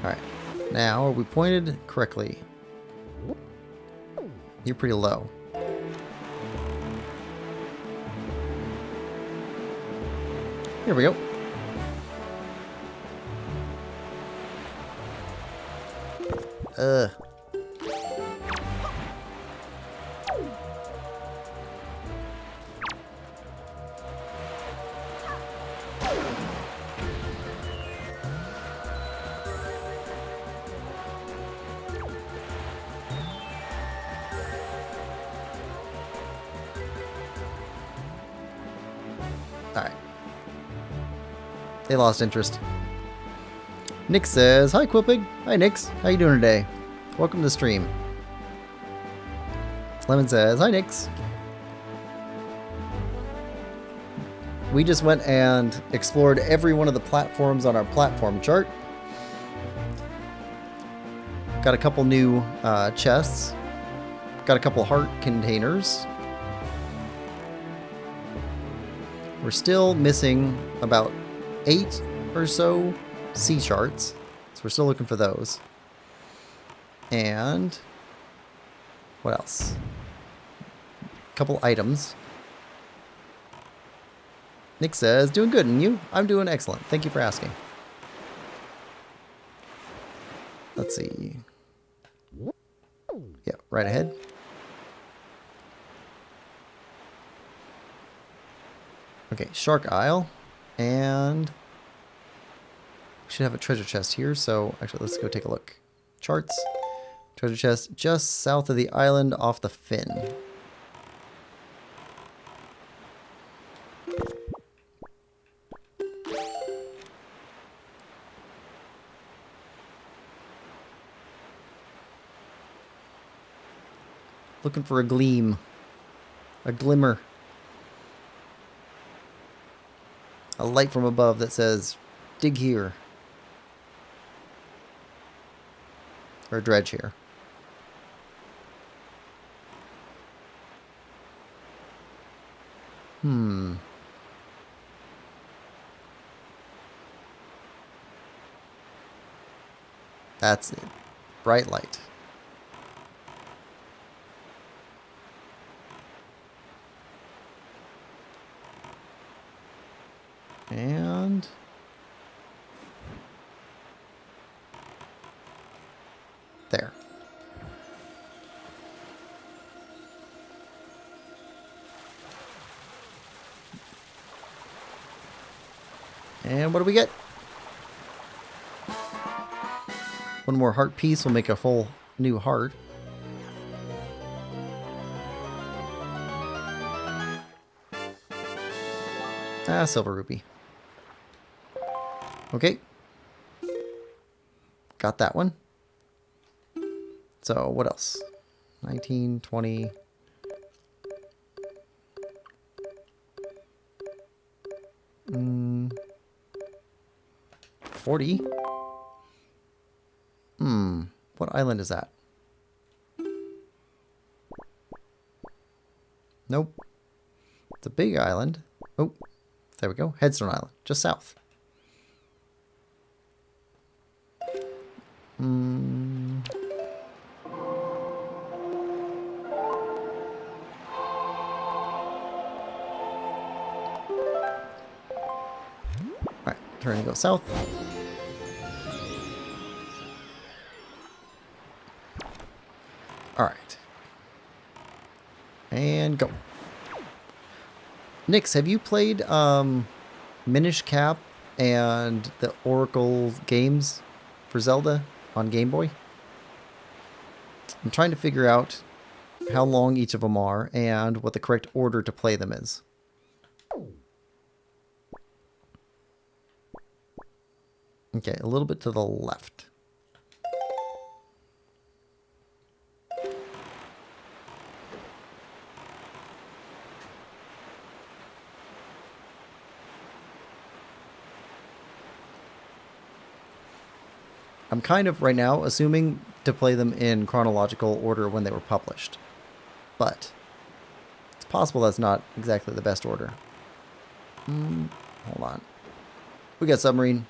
Alright. Now, are we pointed correctly? You're pretty low. Here we go. Alright. They lost interest. Nick says, "Hi Quillpig." Hi Nix. How you doing today? Welcome to the stream. Lemon says, "Hi Nix." We just went and explored every one of the platforms on our platform chart. Got a couple new chests. Got a couple heart containers. We're still missing about 8 or so sea charts, so we're still looking for those. And what else? A couple items. Nick says, "Doing good, and you?" I'm doing excellent. Thank you for asking. Let's see. Yeah, right ahead. Okay, Shark Isle, and we should have a treasure chest here, so actually let's go take a look. Charts, treasure chest just south of the island off the fin. Looking for a gleam, a glimmer. A light from above that says, "Dig here." Or dredge here. That's it. Bright light. And there. And what do we get? One more heart piece will make a full new heart. Ah, silver rupee. Okay. Got that one. So, what else? 19, 20. Mm, 40. What island is that? Nope. It's a big island. Oh, there we go. Headstone Island, just south. Alright, turn and go south. Alright. And go. Nix, have you played Minish Cap and the Oracle games for Zelda on Game Boy? I'm trying to figure out how long each of them are and what the correct order to play them is. Okay, a little bit to the left. I'm kind of right now assuming to play them in chronological order when they were published. But it's possible that's not exactly the best order. Hold on. We got submarine.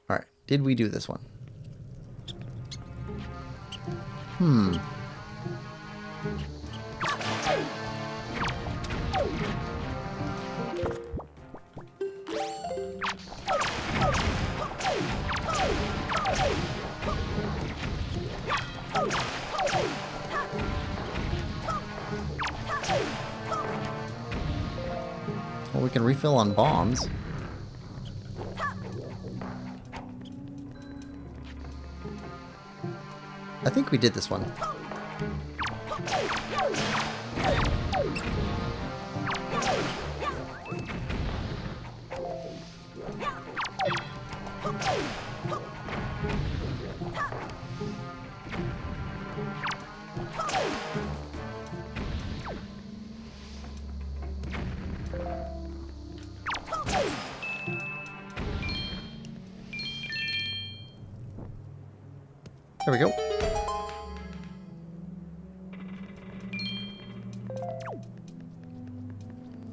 Alright, did we do this one? Well, we can refill on bombs. I think we did this one. There we go.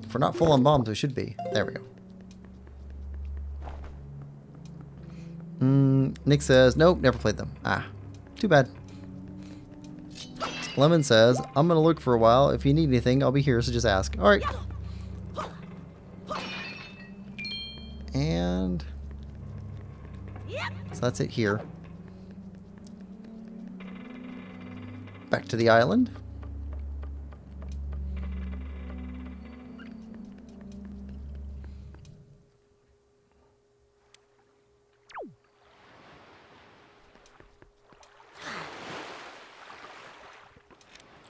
If we're not full on bombs, we should be. There we go. Nick says, nope, never played them. Ah, too bad. Lemon says, I'm going to look for a while. If you need anything, I'll be here, so just ask. Alright. And... so that's it here. Back to the island.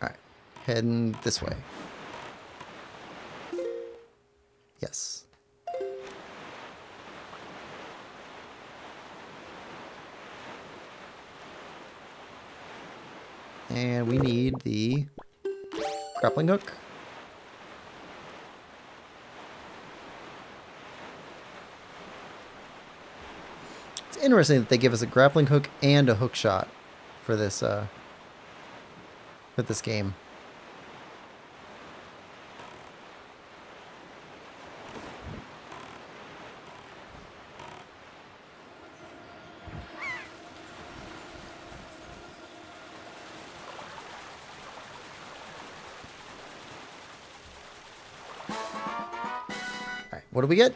Alright, heading this way. Yes. And we need the grappling hook. It's interesting that they give us a grappling hook and a hook shot for this game. What do we get?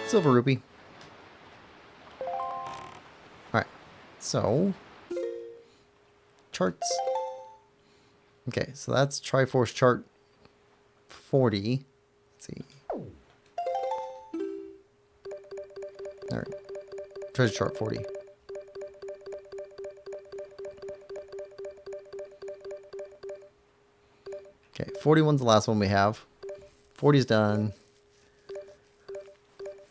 Silver rupee. Alright, so charts. Okay, so that's Triforce chart 40. Let's see. Alright, treasure chart 40. Okay, 41's the last one we have. 40's done.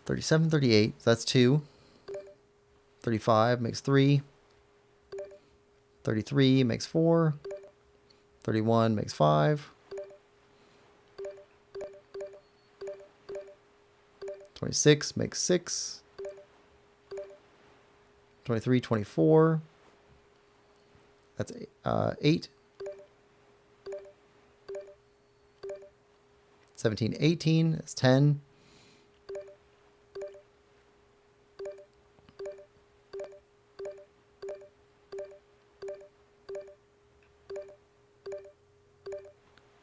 37, 38, so that's 2. 35 makes 3. 33 makes 4. 31 makes 5. 26 makes 6. 23, 24. That's 8. 17, 18, that's 10.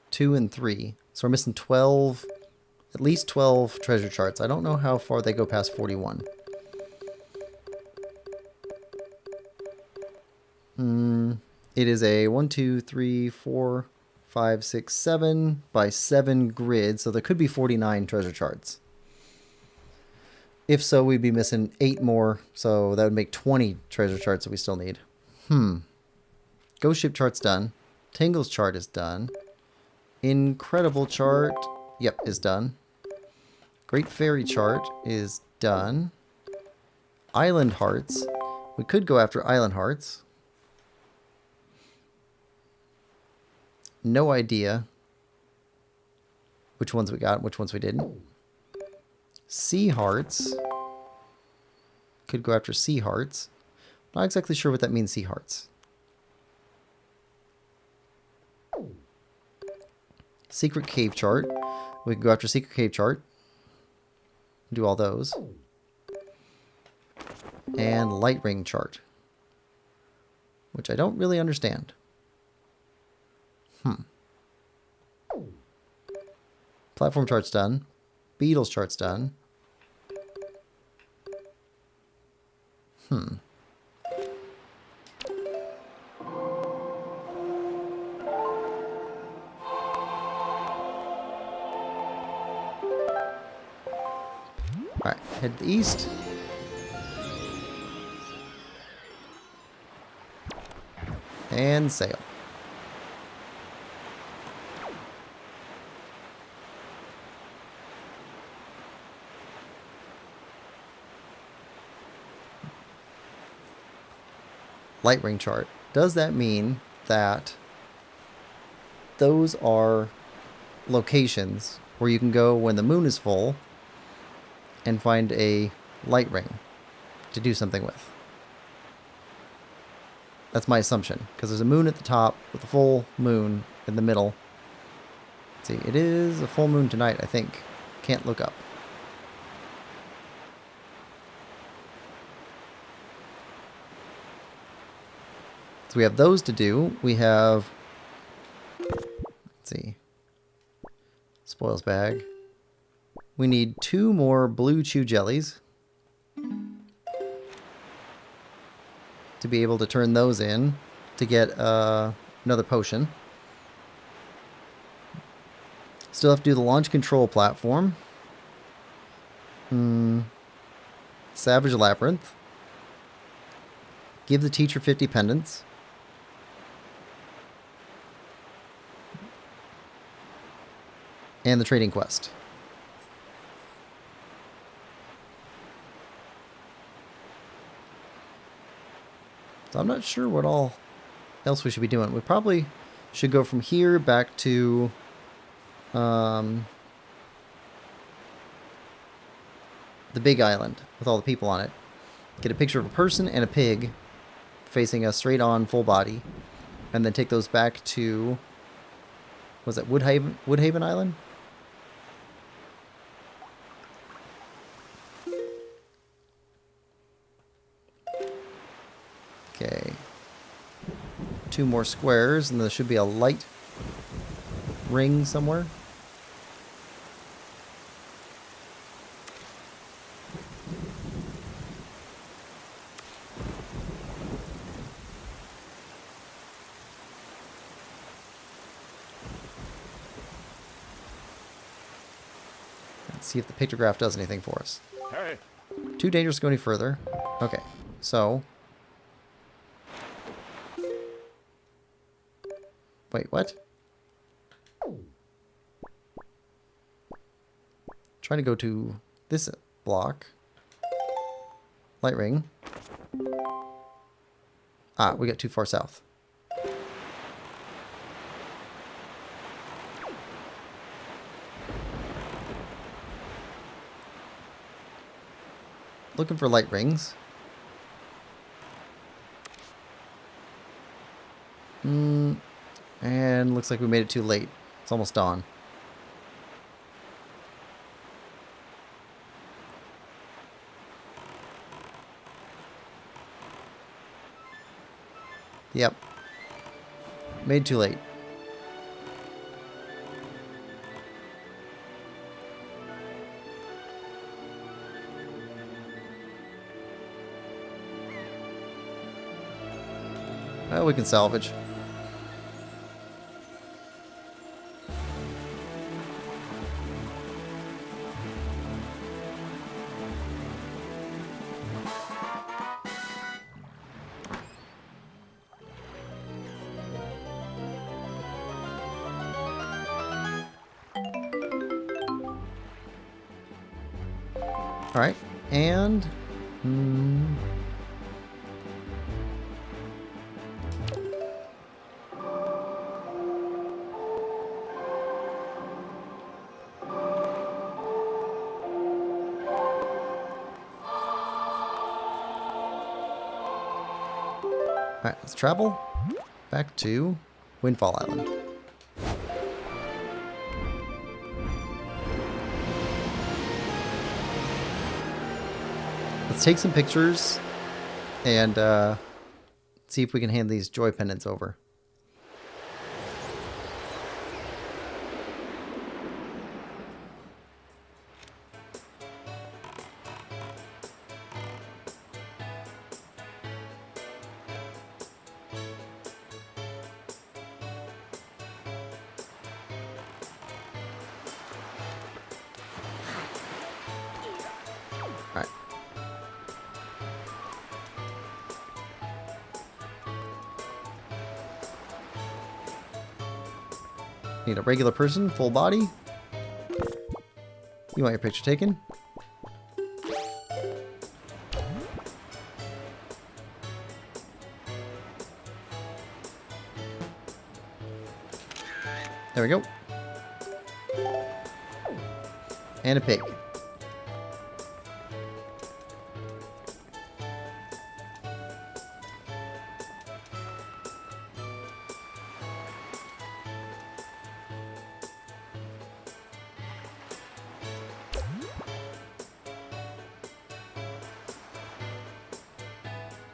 Two and 3. So we're missing 12, at least 12 treasure charts. I don't know how far they go past 41. It is a 1, 2, 3, 4, 5, 6, 7 by 7 grid, so there could be 49 treasure charts. If so, we'd be missing 8 more, so that would make 20 treasure charts that we still need. Ghost ship chart's done. Tingle's chart is done. Incredible chart, yep, is done. Great Fairy chart is done. Island hearts. We could go after island hearts. No idea which ones we got, which ones we didn't. Sea hearts. Could go after sea hearts. Not exactly sure what that means, sea hearts. Secret cave chart. We can go after secret cave chart. Do all those. And light ring chart. Which I don't really understand. Platform chart's done. Beetles chart's done. Alright, head to the east. And sail. Light ring chart. Does that mean that those are locations where you can go when the moon is full and find a light ring to do something with? That's my assumption, because there's a moon at the top with a full moon in the middle. Let's see, it is a full moon tonight, I think. Can't look up. So we have those to do. We have, let's see, spoils bag. We need 2 more blue chew jellies to be able to turn those in to get another potion. Still have to do the launch control platform. Savage Labyrinth. Give the teacher 50 pendants. And the trading quest. So I'm not sure what all else we should be doing. We probably should go from here back to the big island with all the people on it. Get a picture of a person and a pig facing us straight on, full body, and then take those back to, was it Woodhaven Island? Okay. 2 more squares, and there should be a light ring somewhere. Let's see if the pictograph does anything for us. Hey. Too dangerous to go any further. Okay, so... Wait, what? Trying to go to this block. Light ring. Ah, we got too far south. Looking for light rings. And looks like we made it too late. It's almost dawn. Yep. Made too late. Well, we can salvage. All right, and all right, let's travel back to Windfall Island. Let's take some pictures and see if we can hand these joy pendants over. Need a regular person, full body. You want your picture taken? There we go. And a pig.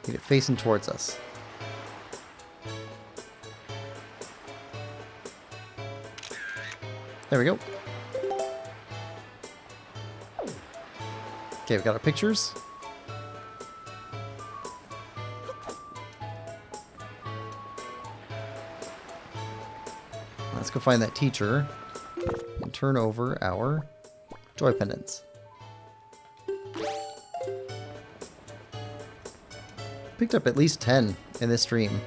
Get it facing towards us. There we go. Okay, we got our pictures. Let's go find that teacher and turn over our joy pendants. Picked up at least 10 in this stream.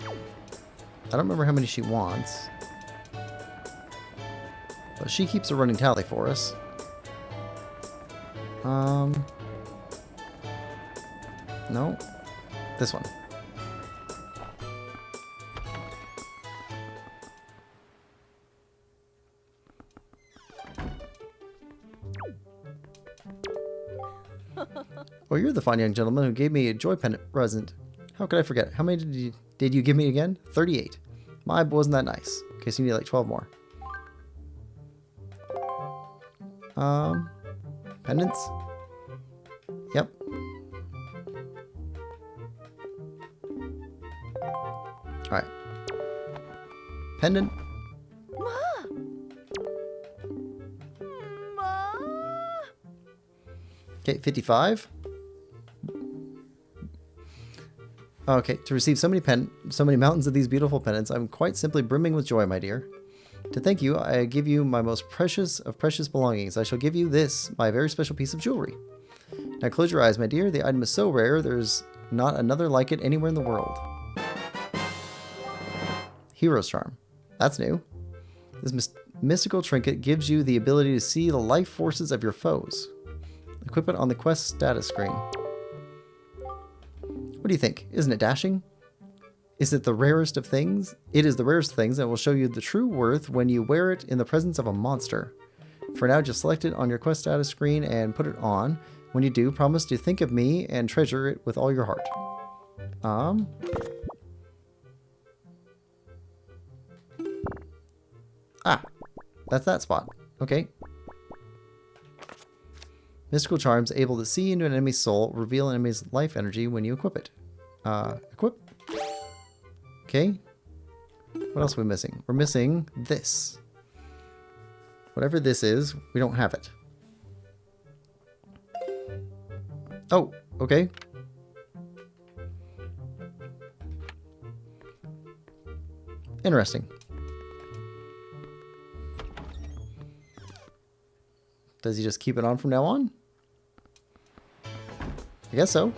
I don't remember how many she wants. But she keeps a running tally for us. No. This one. Well, you're the fine young gentleman who gave me a joy pendant present. How could I forget? How many did you give me again? 38. My, wasn't that nice. Okay, so you need like 12 more. Pendants? Yep. Alright. Pendant. Okay, 55. Okay, to receive so many mountains of these beautiful pendants, I'm quite simply brimming with joy, my dear. To thank you, I give you my most precious of precious belongings. I shall give you this, my very special piece of jewelry. Now close your eyes, my dear. The item is so rare, there's not another like it anywhere in the world. Hero's Charm. That's new. This mystical trinket gives you the ability to see the life forces of your foes. Equip it on the quest status screen. What do you think? Isn't it dashing? Is it the rarest of things? It is the rarest of things and will show you the true worth when you wear it in the presence of a monster. For now, just select it on your quest status screen and put it on. When you do, promise to think of me and treasure it with all your heart. That's that spot. Okay. Mystical charms able to see into an enemy's soul, reveal an enemy's life energy when you equip it. Equip. Okay. What else are we missing? We're missing this. Whatever this is, we don't have it. Oh, okay. Interesting. Does he just keep it on from now on? I guess so.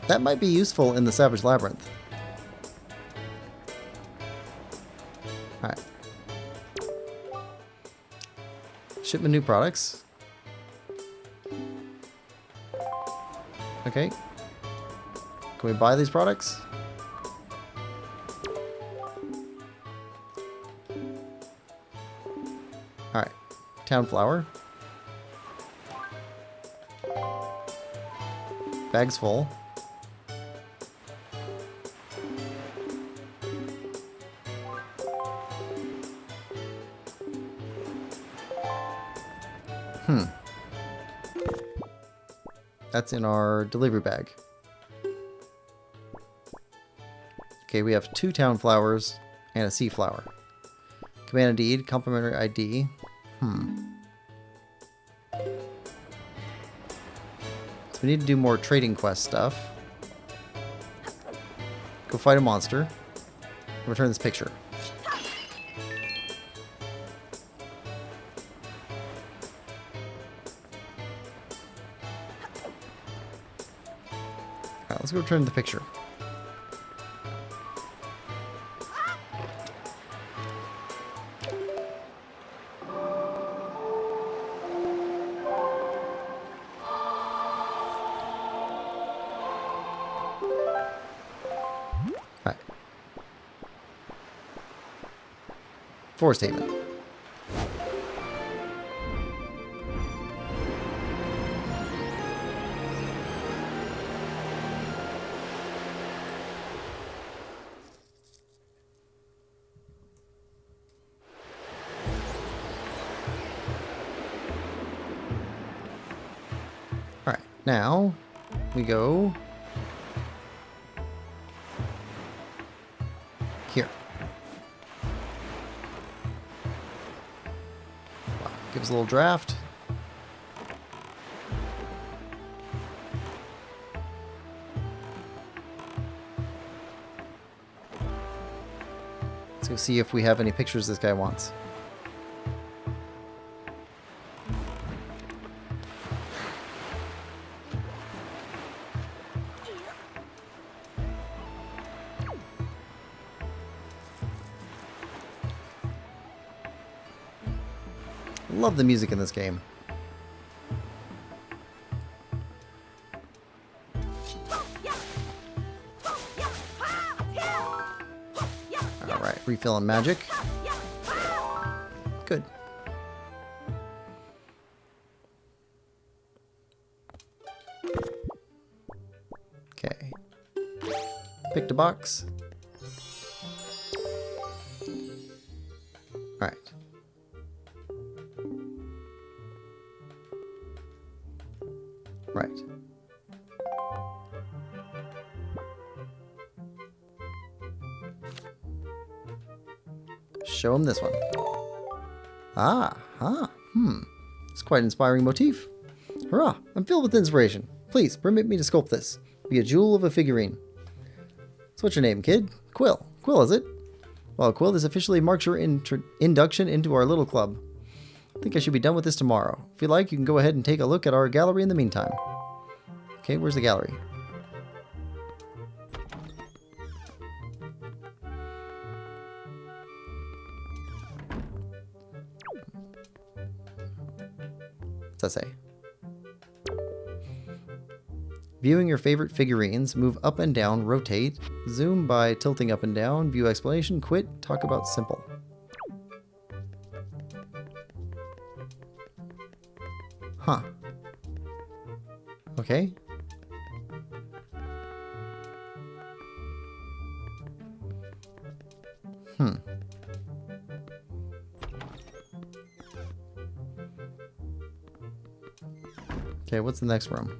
That might be useful in the Savage Labyrinth. Alright. Shipment new products. Okay. Can we buy these products? Alright. Town flower. Bags full. That's in our delivery bag. Okay, we have 2 town flowers and a sea flower. Command a deed, complimentary ID. So we need to do more trading quest stuff. Go fight a monster. Return this picture. Alright, Let's go return the picture. Right. Forest Haven. Alright, now we go here. Wow, give us a little draft. Let's go see if we have any pictures this guy wants. Love the music in this game. Alright, refilling magic. Good. Okay. Picked a box. Alright. Right. Show him this one. It's quite an inspiring motif. Hurrah! I'm filled with inspiration. Please, permit me to sculpt this. Be a jewel of a figurine. So what's your name, kid? Quill. Quill, is it? Well, Quill, this officially marks your induction into our little club. I think I should be done with this tomorrow. If you like, you can go ahead and take a look at our gallery in the meantime. Okay, where's the gallery? What's that say? Viewing your favorite figurines, move up and down, rotate, zoom by tilting up and down, view explanation, quit, talk about simple. Huh. Okay. Okay, what's the next room?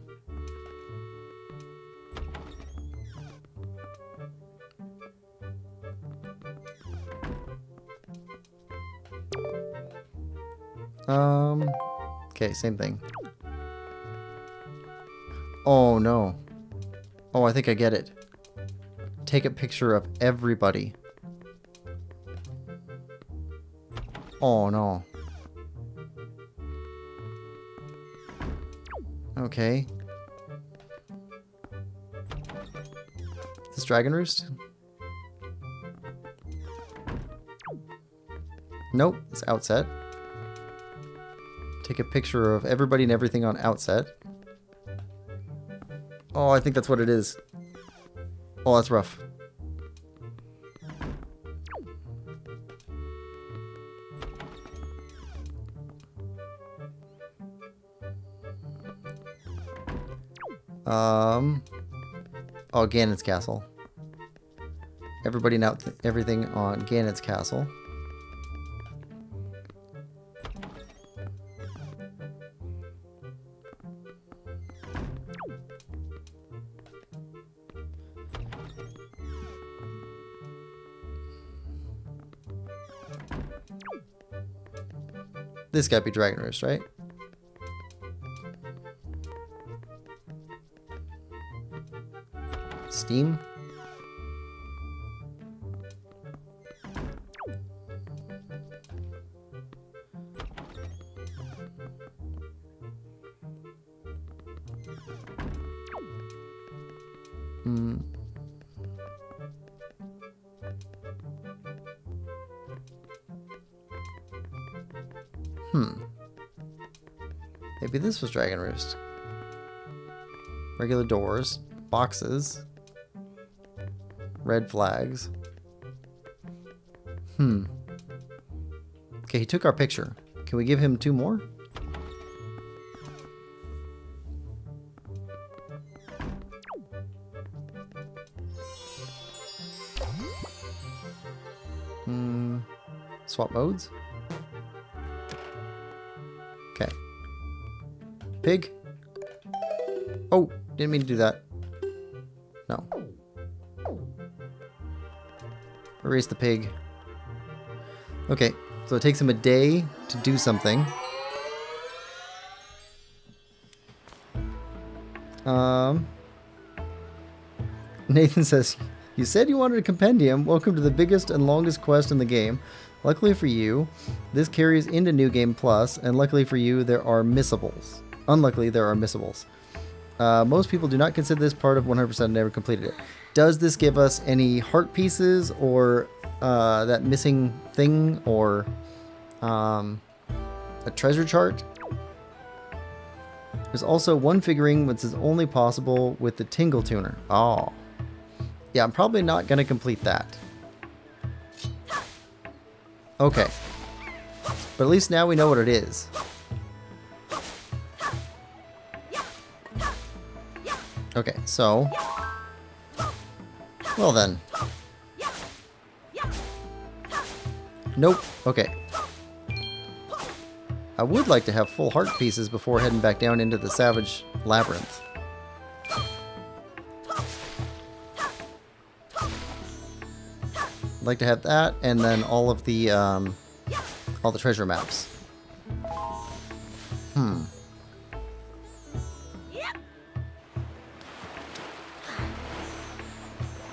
Okay, same thing. Oh no. Oh, I think I get it. Take a picture of everybody. Oh no. Okay. This Dragon Roost? Nope, it's Outset. Take a picture of everybody and everything on Outset. Oh, I think that's what it is. Oh, that's rough. Oh, Ganon's Castle. Everybody now, everything on Ganon's Castle. This gotta be Dragon Roost, right? Steam? Maybe this was Dragon Roost. Regular doors. Boxes. Red flags. Okay, he took our picture. Can we give him 2 more? Swap modes. Okay. Pig. Oh, didn't mean to do that. No. Erase the pig. Okay, so it takes him a day to do something. Nathan says, you said you wanted a compendium. Welcome to the biggest and longest quest in the game. Luckily for you, this carries into New Game Plus, and luckily for you, there are missables. Unluckily, there are missables. Most people do not consider this part of 100% and never completed it. Does this give us any heart pieces or that missing thing or a treasure chart? There's also one figurine which is only possible with the Tingle Tuner. Oh. Yeah, I'm probably not going to complete that. Okay. But at least now we know what it is. Okay, so... Well then. Nope. Okay. I would like to have full heart pieces before heading back down into the Savage Labyrinth. I'd like to have that, and then all the treasure maps.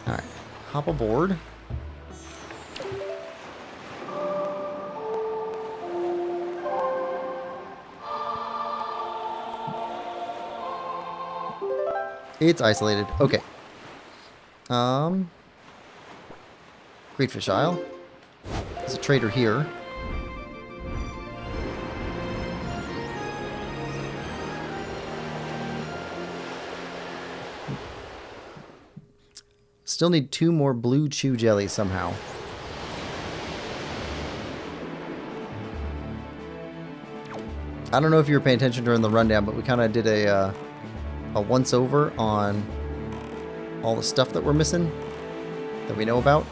Alright. Hop aboard. It's isolated. Okay. Great Fish Isle. There's a trader here. Still need 2 more blue chew jellies somehow. I don't know if you were paying attention during the rundown, but we kind of did a once over on all the stuff that we're missing that we know about.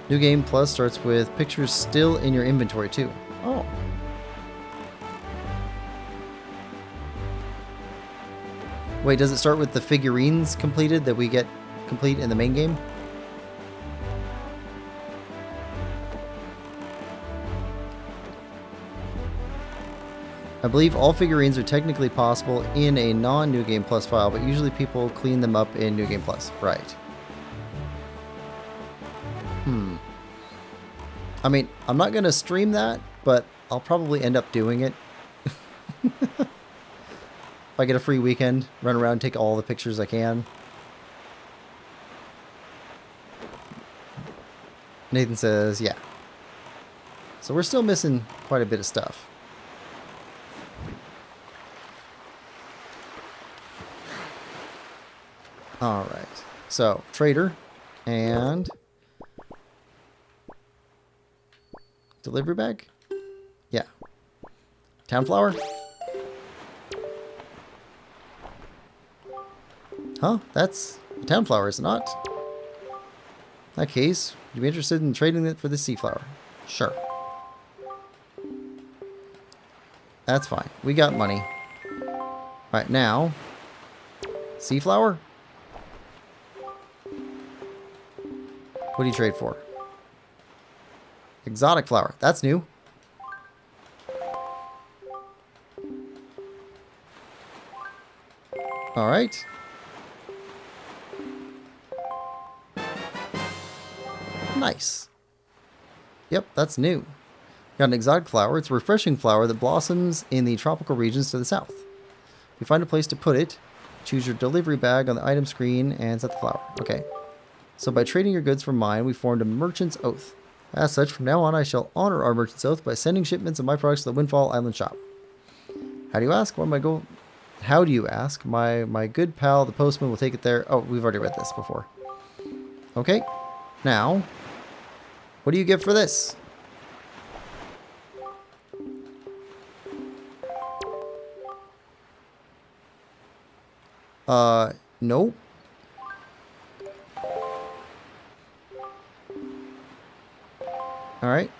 New Game Plus starts with pictures still in your inventory too. Oh. Wait, does it start with the figurines completed that we get complete in the main game? I believe all figurines are technically possible in a non-New Game Plus file, but usually people clean them up in New Game Plus. Right. I mean, I'm not going to stream that, but I'll probably end up doing it. If I get a free weekend, run around, take all the pictures I can. Nathan says, yeah. So we're still missing quite a bit of stuff. Alright. So, trader and delivery bag? Yeah. Town flower? Huh? That's a town flower, is it not? In that case, would you be interested in trading it for the sea flower? Sure. That's fine. We got money. Alright, now. Sea flower? What do you trade for? Exotic flower. That's new. Alright. Nice. Yep, that's new. Got an exotic flower. It's a refreshing flower that blossoms in the tropical regions to the south. If you find a place to put it, choose your delivery bag on the item screen and set the flower. Okay. So by trading your goods for mine, we formed a merchant's oath. As such, from now on, I shall honor our merchant's oath by sending shipments of my products to the Windfall Island shop. How do you ask? What am I going? How do you ask? My good pal, the postman, will take it there. Oh, we've already read this before. Okay. Now, what do you get for this? Nope. All right.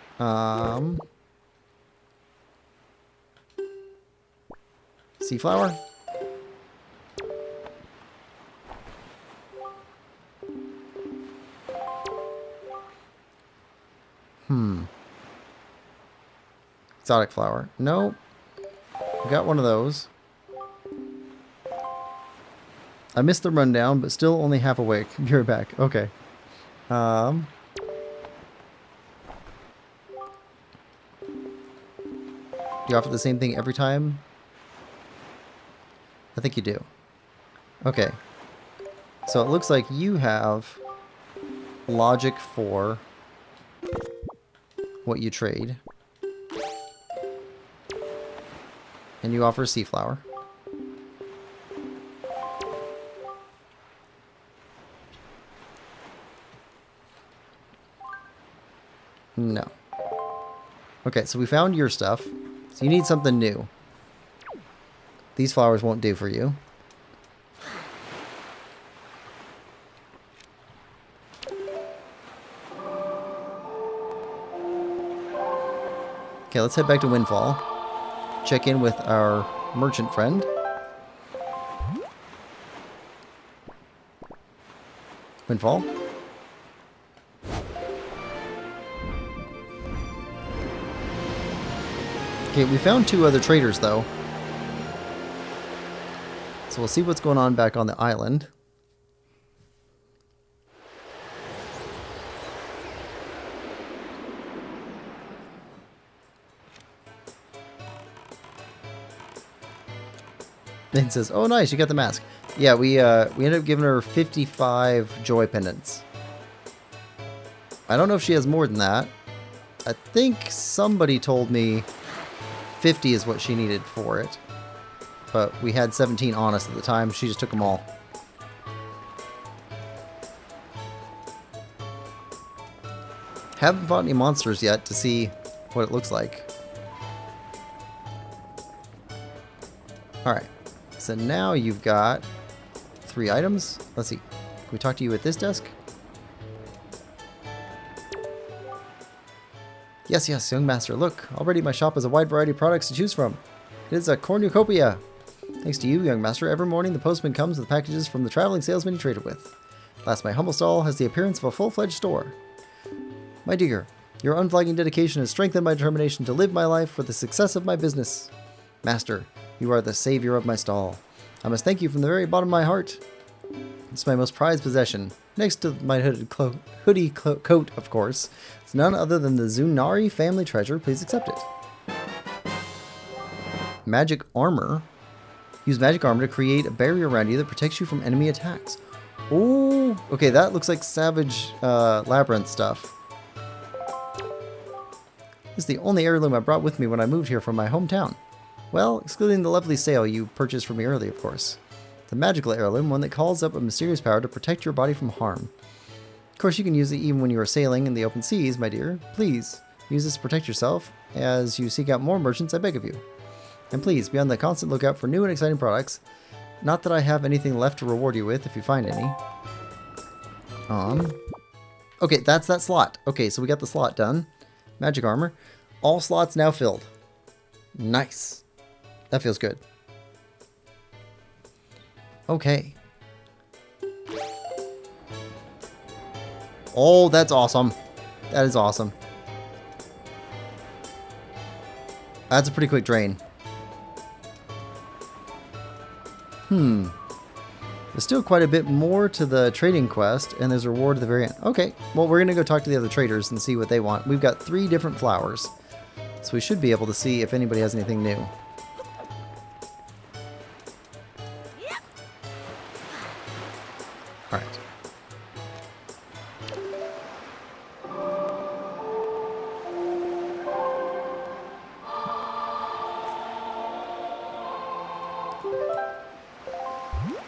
Sea flower. Exotic flower. Nope. We got one of those. I missed the rundown, but still only half awake. You're back. Okay. Do you offer the same thing every time? I think you do. Okay. So it looks like you have logic for what you trade. And you offer a sea flower. No. Okay, so we found your stuff. So you need something new. These flowers won't do for you. Okay, let's head back to Windfall. Check in with our merchant friend. Windfall. Okay, we found 2 other traders, though. So we'll see what's going on back on the island. Then says, "Oh, nice, you got the mask." Yeah, we ended up giving her 55 joy pendants. I don't know if she has more than that. I think somebody told me 50 is what she needed for it. But we had 17 on us at the time. She just took them all. Haven't fought any monsters yet to see what it looks like. Alright. So now you've got 3 items. Let's see. Can we talk to you at this desk? Yes, yes, young master. Look, already my shop has a wide variety of products to choose from. It is a cornucopia. Thanks to you, young master, every morning the postman comes with packages from the traveling salesman he traded with. Last, my humble stall has the appearance of a full-fledged store. My dear, your unflagging dedication has strengthened my determination to live my life for the success of my business. Master, you are the savior of my stall. I must thank you from the very bottom of my heart. It's my most prized possession. Next to my hoodie coat, of course. It's none other than the Zunari family treasure. Please accept it. Magic armor. Use magic armor to create a barrier around you that protects you from enemy attacks. Oh, okay, that looks like Savage Labyrinth stuff. This is the only heirloom I brought with me when I moved here from my hometown. Well, excluding the lovely sail you purchased from me earlier, of course. The magical heirloom, one that calls up a mysterious power to protect your body from harm. Of course, you can use it even when you are sailing in the open seas, my dear. Please, use this to protect yourself as you seek out more merchants, I beg of you. And please, be on the constant lookout for new and exciting products. Not that I have anything left to reward you with, if you find any. Okay, that's that slot. Okay, so we got the slot done. Magic armor. All slots now filled. Nice. That feels good. Okay. Oh, that's awesome. That is awesome. That's a pretty quick drain. There's still quite a bit more to the trading quest, and there's a reward at the very end. Okay, well, we're going to go talk to the other traders and see what they want. We've got 3 different flowers, so we should be able to see if anybody has anything new. Alright.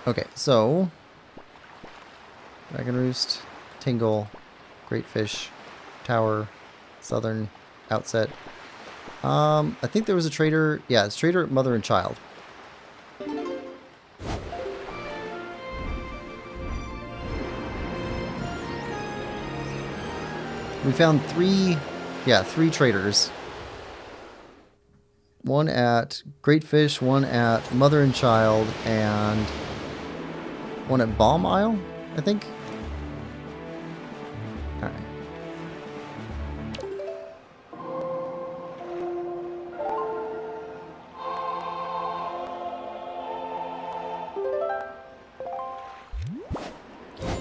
Okay, so Dragon Roost, Tingle, Great Fish, Tower, Southern, Outset. I think there was a trader. Yeah, it's trader, mother, and child. We found three traders. One at Great Fish, one at Mother and Child, and one at Bomb Isle, I think. Alright.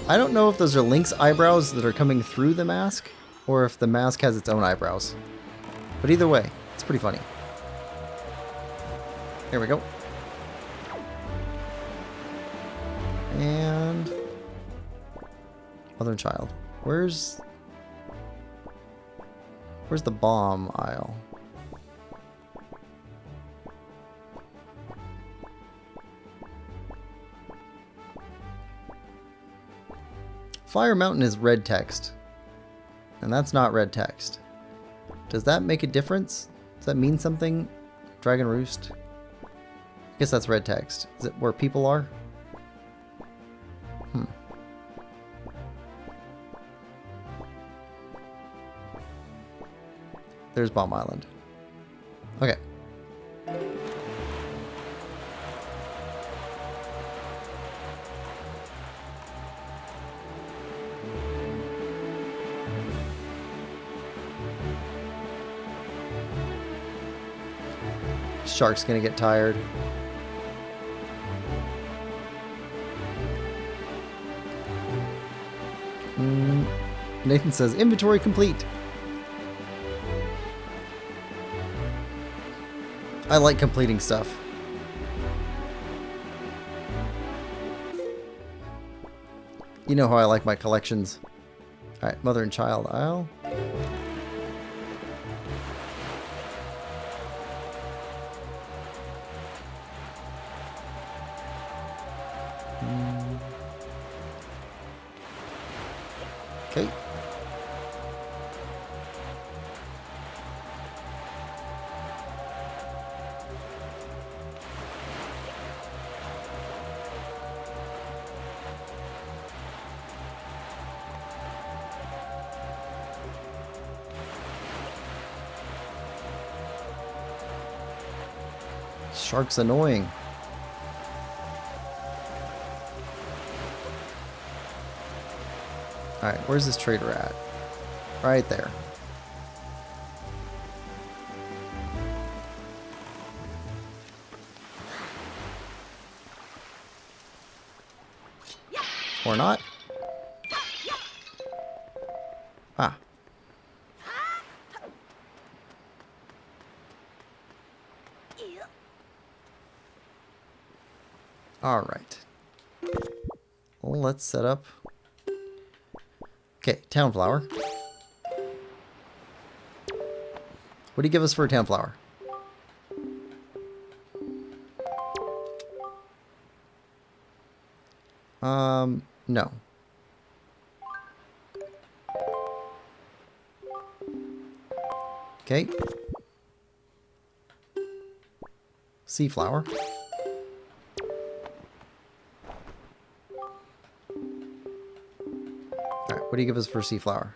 I don't know if those are Link's eyebrows that are coming through the mask, or if the mask has its own eyebrows. But either way, it's pretty funny. There we go. And Mother and Child. Where's the Bomb Isle? Fire Mountain is red text. And that's not red text. Does that make a difference? Does that mean something? Dragon Roost? I guess that's red text. Is it where people are? There's Bomb Island. Okay. Shark's gonna get tired. Nathan says, inventory complete. I like completing stuff. You know how I like my collections. Alright, Mother and Child Isle. Okay. Shark's annoying. Alright, where's this trader at? Right there. Or not. Ah. Alright. Well, let's set up. Okay, town flower. What do you give us for a town flower? No. Okay. Sea flower. Alright, what do you give us for sea flower?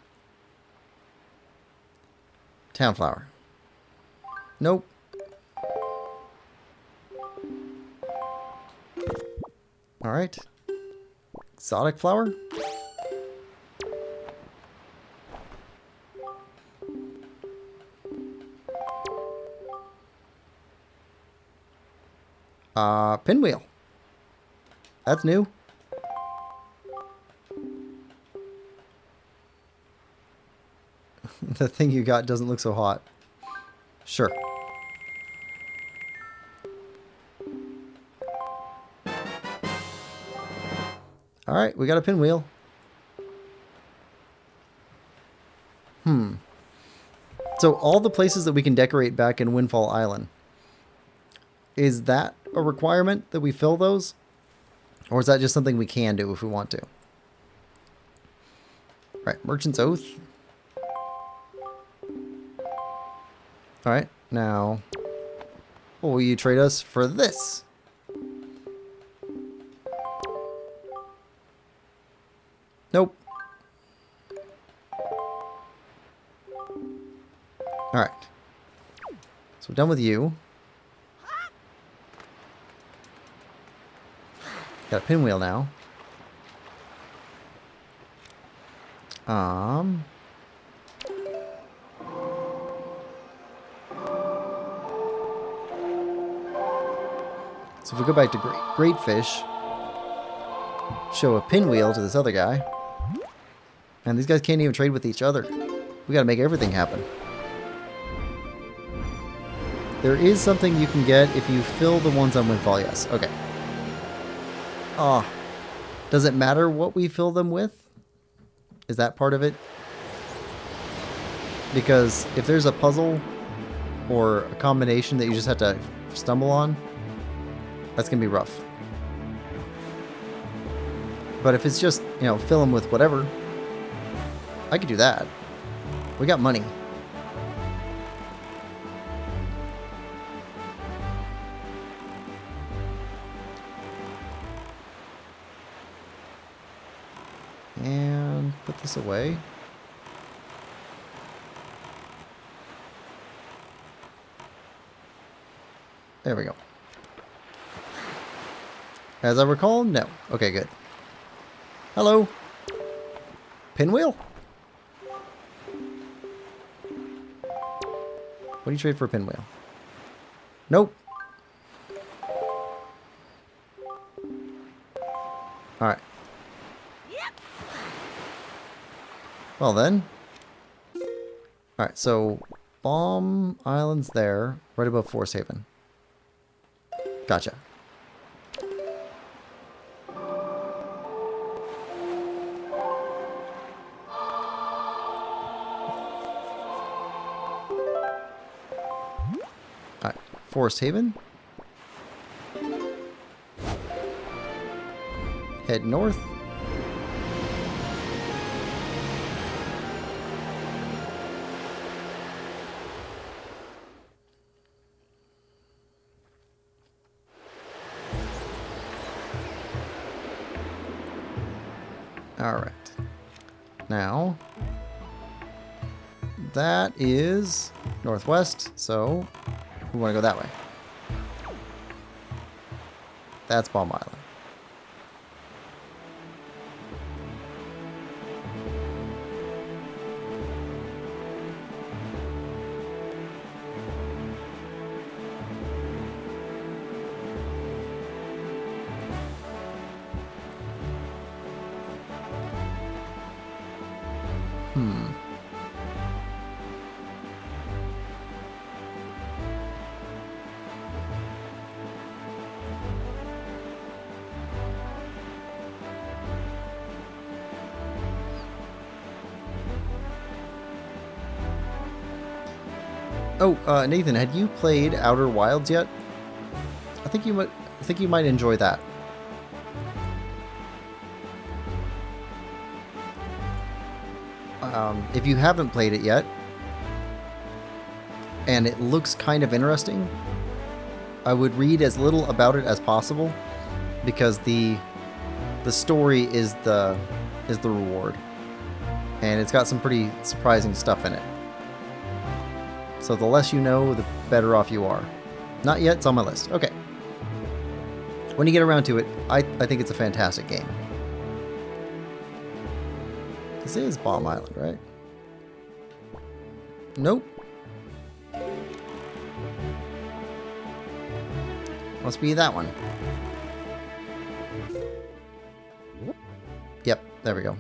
Town flower. Nope. Alright. Exotic flower? Pinwheel. That's new. The thing you got doesn't look so hot. Sure. Alright, we got a pinwheel. So all the places that we can decorate back in Windfall Island, is that a requirement that we fill those? Or is that just something we can do if we want to? Alright, Merchant's Oath. Alright, now... what will you trade us for this? Nope. Alright. So we're done with you. Got a pinwheel now. So if we go back to Great Fish, show a pinwheel to this other guy, and these guys can't even trade with each other. We gotta make everything happen. There is something you can get if you fill the ones on Windfall, yes. Okay. Does it matter what we fill them with? Is that part of it? Because if there's a puzzle or a combination that you just have to stumble on, that's going to be rough. But if it's just, you know, fill them with whatever, I could do that. We got money. And put this away. There we go. As I recall, no. Okay, good. Hello. Pinwheel? What do you trade for a pinwheel? Nope. Alright. Well then. Alright, so Bomb Island's there, right above Forest Haven. Gotcha. Alright, Forest Haven. Head north. Alright. Now, that is northwest, so we want to go that way. That's Bomb Island. Oh, Nathan, had you played Outer Wilds yet? I think you might enjoy that. If you haven't played it yet, and it looks kind of interesting, I would read as little about it as possible, because the story is the reward, and it's got some pretty surprising stuff in it. So the less you know, the better off you are. Not yet, it's on my list. Okay. When you get around to it, I think it's a fantastic game. This is Bomb Island, right? Nope. Must be that one. Yep, there we go.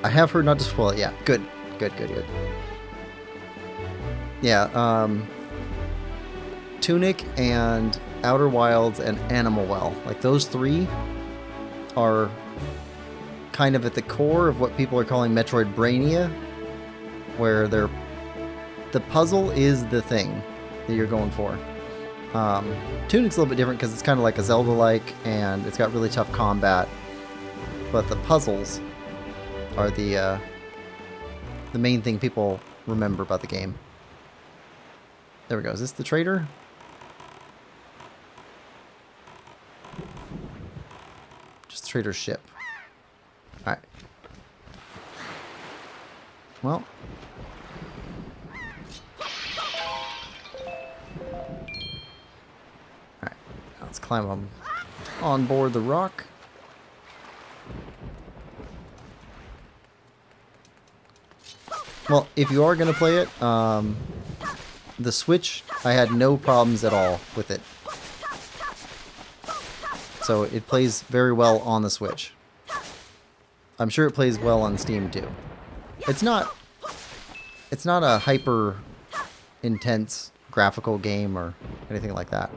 I have heard not to spoil it. Yeah, good. Good. Yeah, Tunic and Outer Wilds and Animal Well. Like, those three are kind of at the core of what people are calling Metroidvania, where the puzzle is the thing that you're going for. Tunic's a little bit different because it's kind of like a Zelda-like, and it's got really tough combat. But the puzzles are the main thing people remember about the game. There we go. Is this the trader? Just the trader's ship. Alright. Well. Alright. Let's climb on board the rock. Well, if you are going to play it, the Switch, I had no problems at all with it. So it plays very well on the Switch. I'm sure it plays well on Steam too. It's not a hyper intense graphical game or anything like that.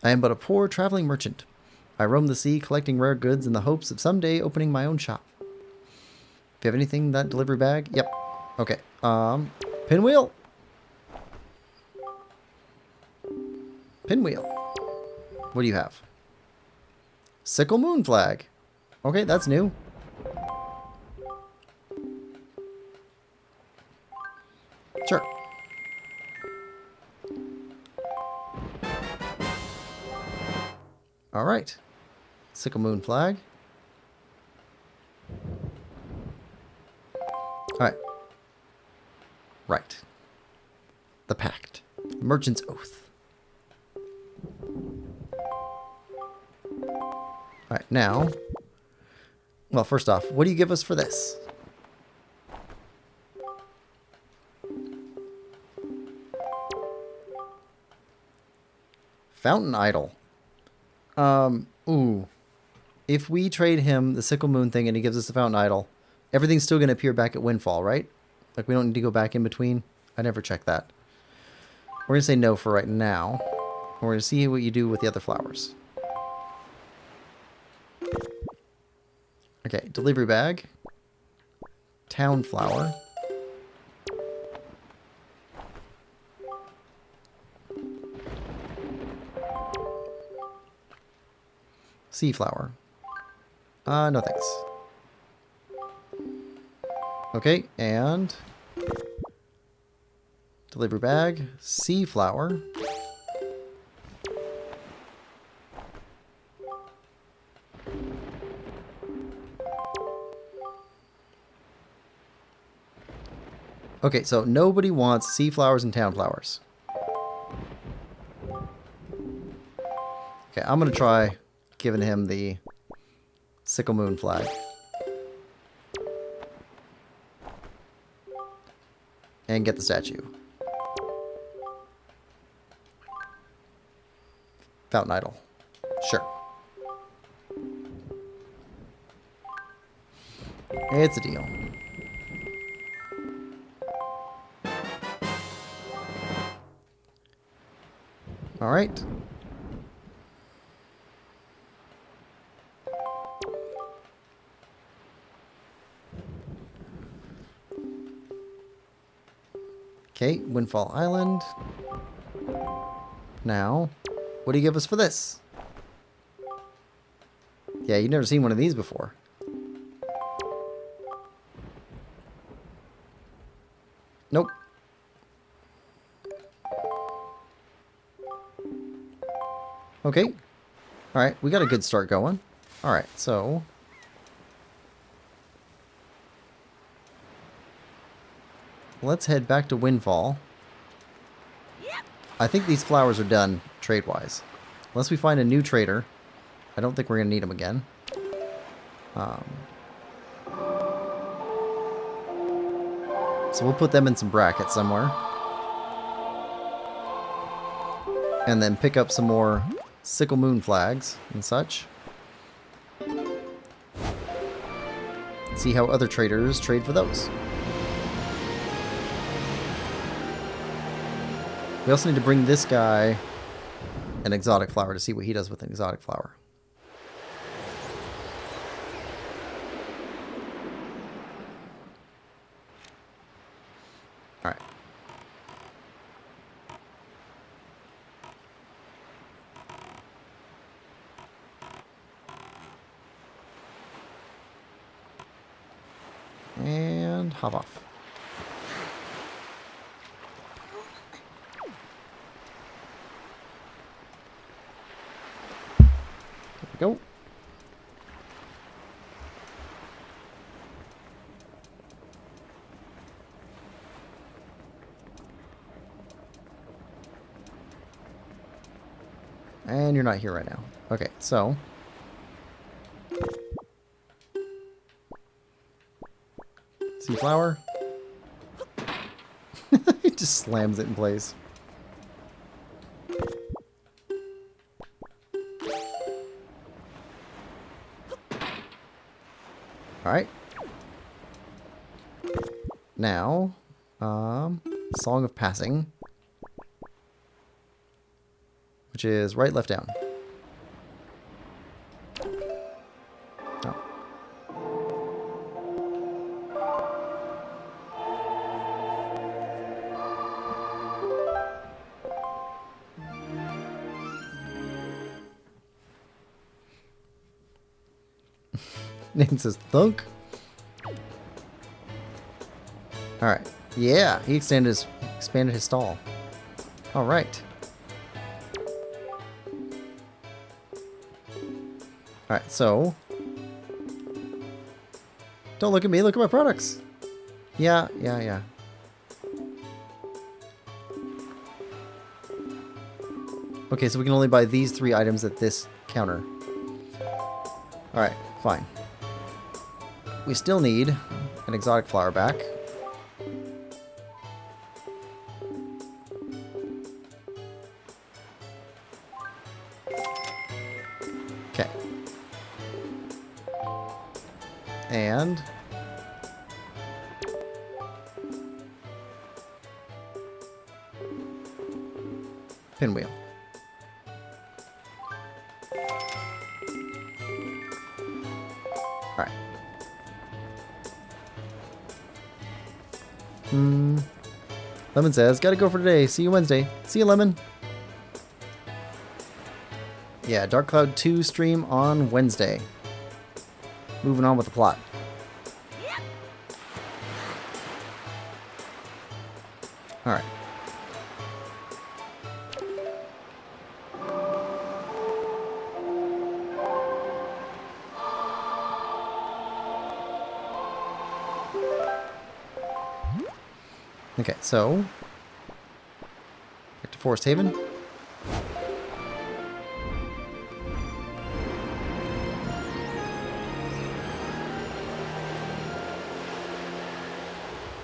I am but a poor traveling merchant. I roam the sea collecting rare goods in the hopes of someday opening my own shop. If you have anything in that delivery bag? Yep. Okay. Pinwheel. Pinwheel. What do you have? Sickle moon flag. Okay, that's new. Sure. All right. Sickle moon flag. Alright. Right. The Pact. Merchant's Oath. Alright, now. Well, first off, what do you give us for this? Fountain Idol. Ooh. If we trade him the Sickle Moon thing and he gives us the Fountain Idol, everything's still going to appear back at Windfall, right? Like, we don't need to go back in between? I never checked that. We're going to say no for right now. We're going to see what you do with the other flowers. Okay, delivery bag. Town flower. Sea flower. No thanks. Okay, and delivery bag, sea flower. Okay, so nobody wants sea flowers and town flowers. Okay, I'm gonna try giving him the Sickle Moon flag. And get the statue. Fountain Idol. Sure. It's a deal. Alright. Okay, Windfall Island. Now, what do you give us for this? Yeah, you've never seen one of these before. Nope. Okay. Alright, we got a good start going. Alright, so let's head back to Windfall. I think these flowers are done trade-wise. Unless we find a new trader. I don't think we're going to need them again. So we'll put them in some brackets somewhere. And then pick up some more Sickle Moon flags and such. See how other traders trade for those. We also need to bring this guy an exotic flower to see what he does with an exotic flower. Alright. And hop off. There we go. And you're not here right now. Okay, so... Sea flower. He just slams it in place. Alright. Now, Song of Passing. Which is right, left, down. Oh. Nathan says thunk. Alright. Yeah, he expanded his stall. Alright. Alright, so... Don't look at me, look at my products! Yeah. Okay, so we can only buy these 3 items at this counter. Alright, fine. We still need an exotic flower back. Okay. And... pinwheel. Alright. Lemon says, gotta go for today. See you Wednesday. See you, Lemon. Yeah, Dark Cloud 2 stream on Wednesday. Moving on with the plot. Alright. Okay, so back to Forest Haven.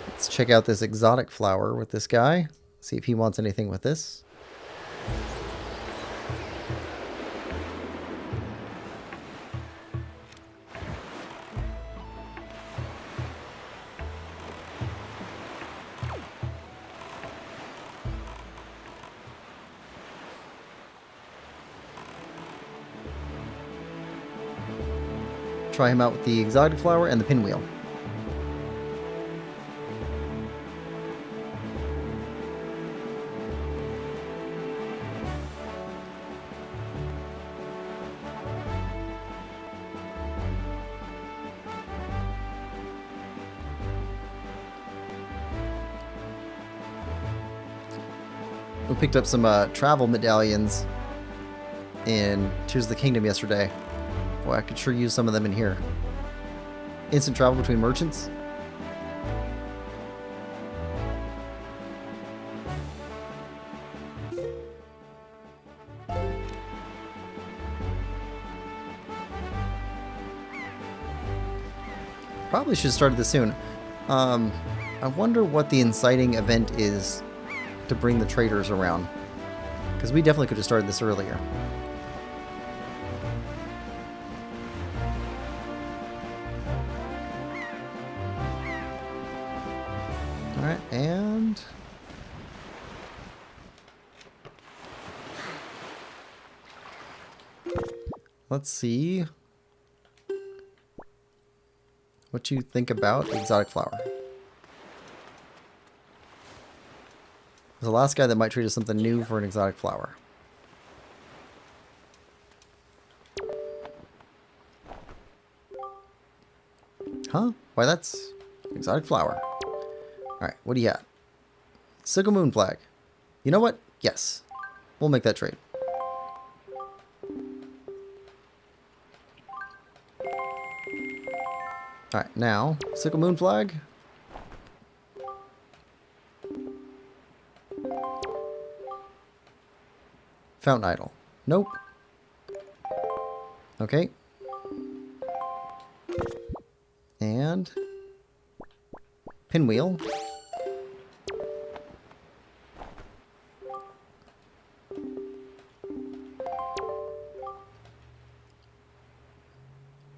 Let's check out this exotic flower with this guy. See if he wants anything with this. Try him out with the exotic flower and the pinwheel. We picked up some travel medallions in Tears of the Kingdom yesterday. Boy, I could sure use some of them in here. Instant travel between merchants. Probably should have started this soon. I wonder what the inciting event is to bring the traders around. Because we definitely could have started this earlier. Alright, and... let's see what you think about the exotic flower. There's the last guy that might treat us something new for an exotic flower. Huh? Why, that's Exotic flower. Alright, what do you got? Sickle moon flag. You know what? Yes. We'll make that trade. Alright, now, sickle moon flag. Fountain idol. Nope. Okay. And pinwheel.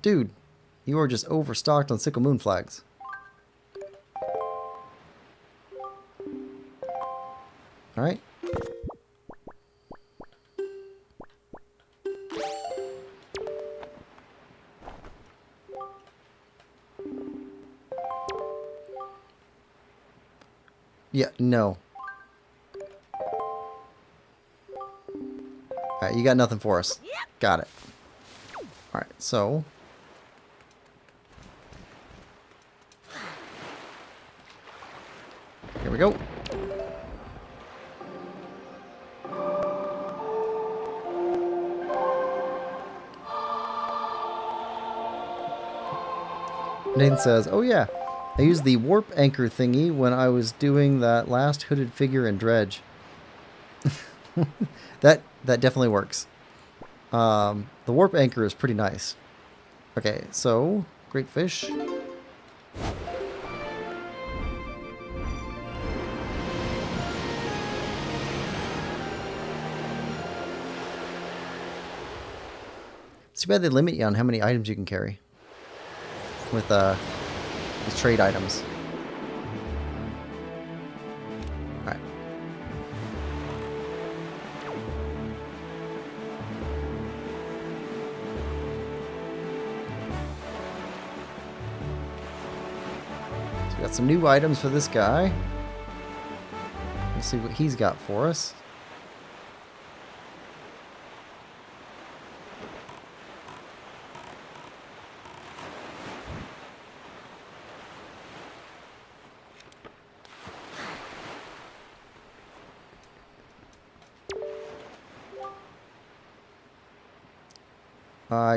Dude, you are just overstocked on sickle moon flags. Alright. Yeah, no. Alright, you got nothing for us. Got it. Alright, so... here we go. Nathan says, oh yeah, I used the warp anchor thingy when I was doing that last hooded figure in Dredge. that definitely works. The warp anchor is pretty nice. Okay, so, great fish. It's too bad they limit you on how many items you can carry with these trade items. Alright. So we got some new items for this guy. Let's see what he's got for us.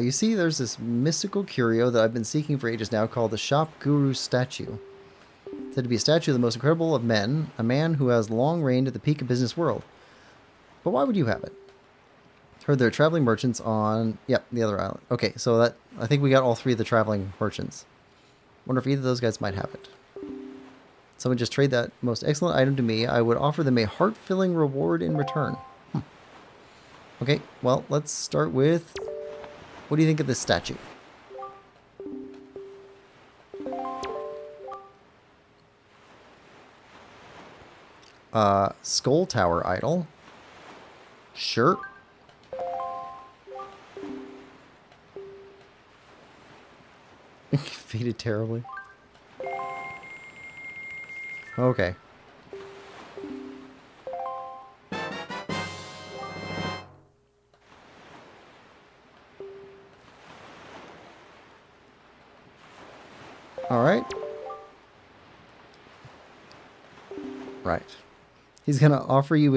You see, there's this mystical curio that I've been seeking for ages now called the Shop Guru statue. Said to be a statue of the most incredible of men, a man who has long reigned at the peak of business world. But why would you have it? Heard there are traveling merchants on... yep, the other island. Okay, so that I think we got all three of the traveling merchants. Wonder if either of those guys might have it. Someone just trade that most excellent item to me. I would offer them a heart-filling reward in return. Okay, well, let's start with... what do you think of this statue? Skull Tower idol. Sure. Faded terribly. Okay. Alright. Right. He's gonna offer you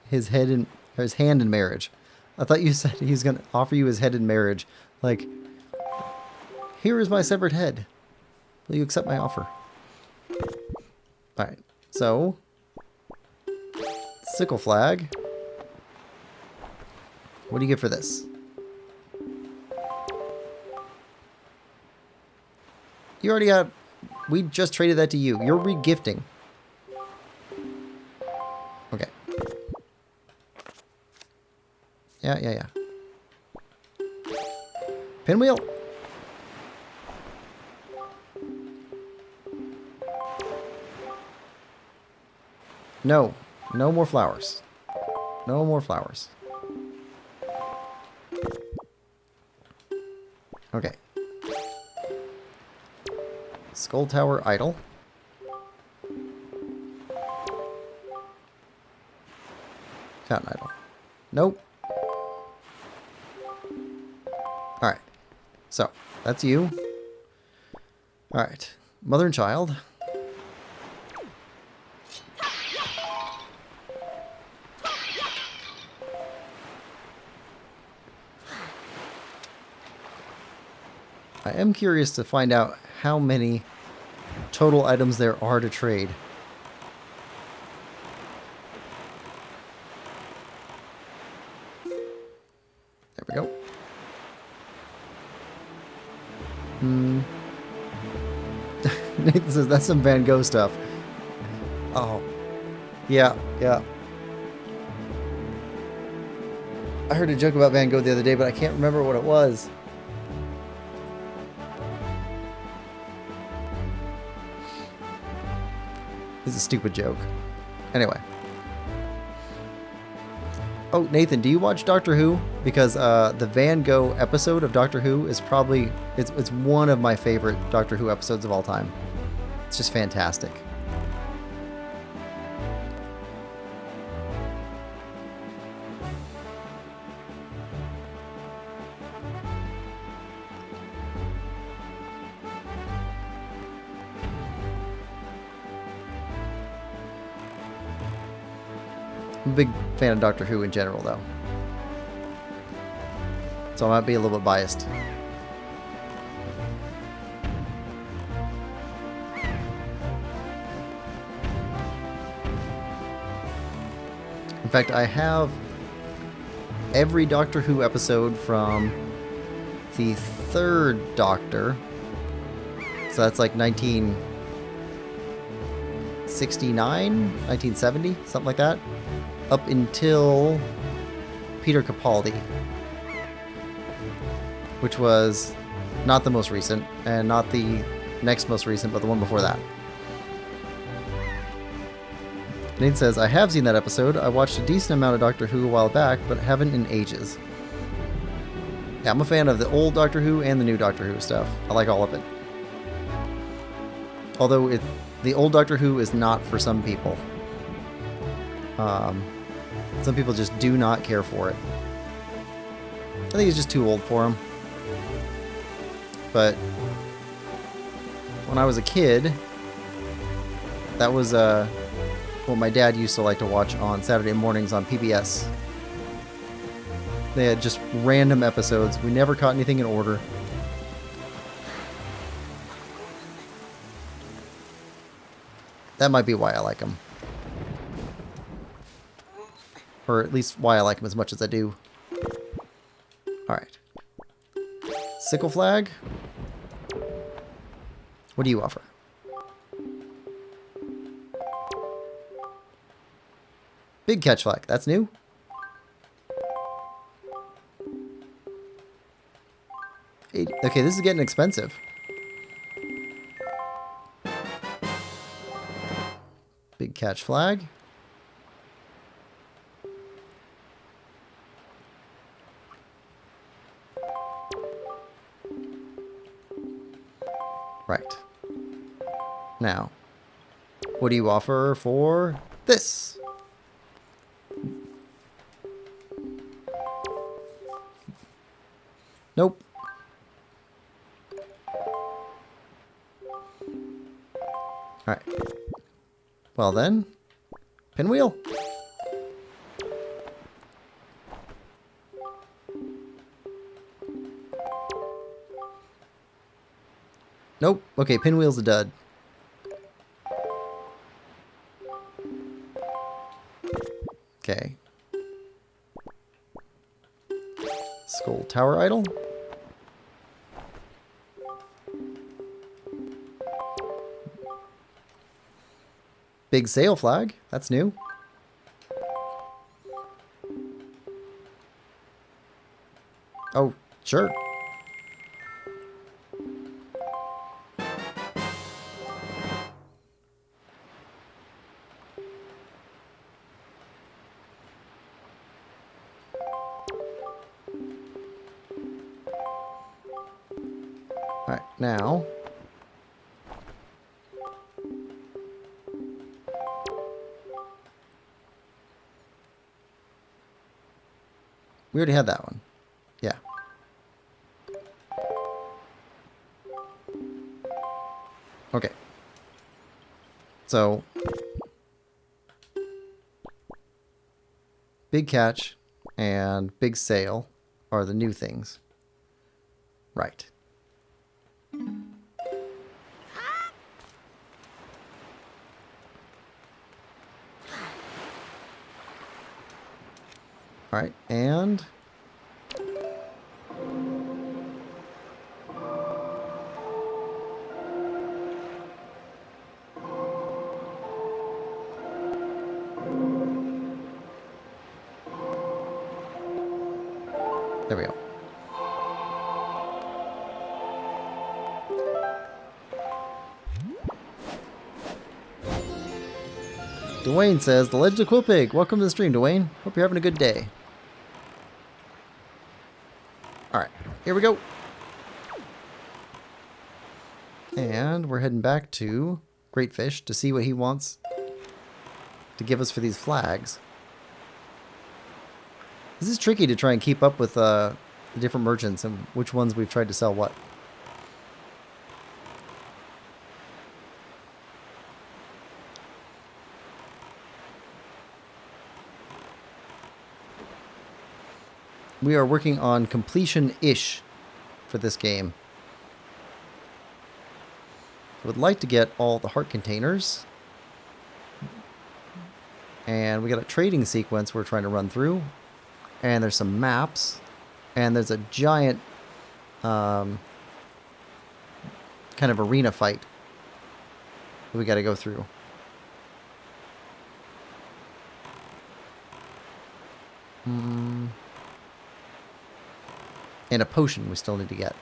his head in or his hand in marriage. I thought you said he's gonna offer you his head in marriage. Like, here is my severed head. Will you accept my offer? Alright. So, sickle flag. What do you get for this? You already got... we just traded that to you. You're re-gifting. Okay. Yeah. Pinwheel. No. No more flowers. No more flowers. Okay. Skull Tower idol. Fountain idol. Nope. Alright. So, that's you. Alright. Mother and child. I am curious to find out how many total items there are to trade. There we go. Nathan says that's some Van Gogh stuff. Oh. Yeah, yeah. I heard a joke about Van Gogh the other day, but I can't remember what it was. It's a stupid joke. Anyway. Oh, Nathan, do you watch Doctor Who? Because the Van Gogh episode of Doctor Who is probably... It's one of my favorite Doctor Who episodes of all time. It's just fantastic. I'm a big fan of Doctor Who in general, though. So I might be a little bit biased. In fact, I have every Doctor Who episode from the third Doctor. So that's like 1969, 1970, something like that. Up until Peter Capaldi, which was not the most recent, and not the next most recent, but the one before that. Nate says, I have seen that episode. I watched a decent amount of Doctor Who a while back, but haven't in ages. Yeah, I'm a fan of the old Doctor Who and the new Doctor Who stuff. I like all of it. Although the old Doctor Who is not for some people. Some people just do not care for it. I think it's just too old for them. But when I was a kid, that was what my dad used to like to watch on Saturday mornings on PBS. They had just random episodes. We never caught anything in order. That might be why I like them. Or at least why I like them as much as I do. Alright. Sickle flag. What do you offer? Big catch flag. That's new? Okay, this is getting expensive. Big catch flag. Right. Now, what do you offer for this? Nope. Alright. Well then, pinwheel. Nope. Okay, pinwheel's a dud. Okay. Skull Tower Idol. Big sail flag. That's new. Oh, sure. Alright, now... we already had that one. Yeah. Okay. So... big catch and big sail are the new things. Right. Alright, and... there we go. Dwayne says, The Legend of Quillpig. Welcome to the stream, Dwayne. Hope you're having a good day. Alright, here we go. And we're heading back to Great Fish to see what he wants to give us for these flags. This is tricky to try and keep up with the different merchants and which ones we've tried to sell what. We are working on completion-ish for this game. I would like to get all the heart containers. And we got a trading sequence we're trying to run through. And there's some maps. And there's a giant kind of arena fight that we got to go through. And a potion we still need to get.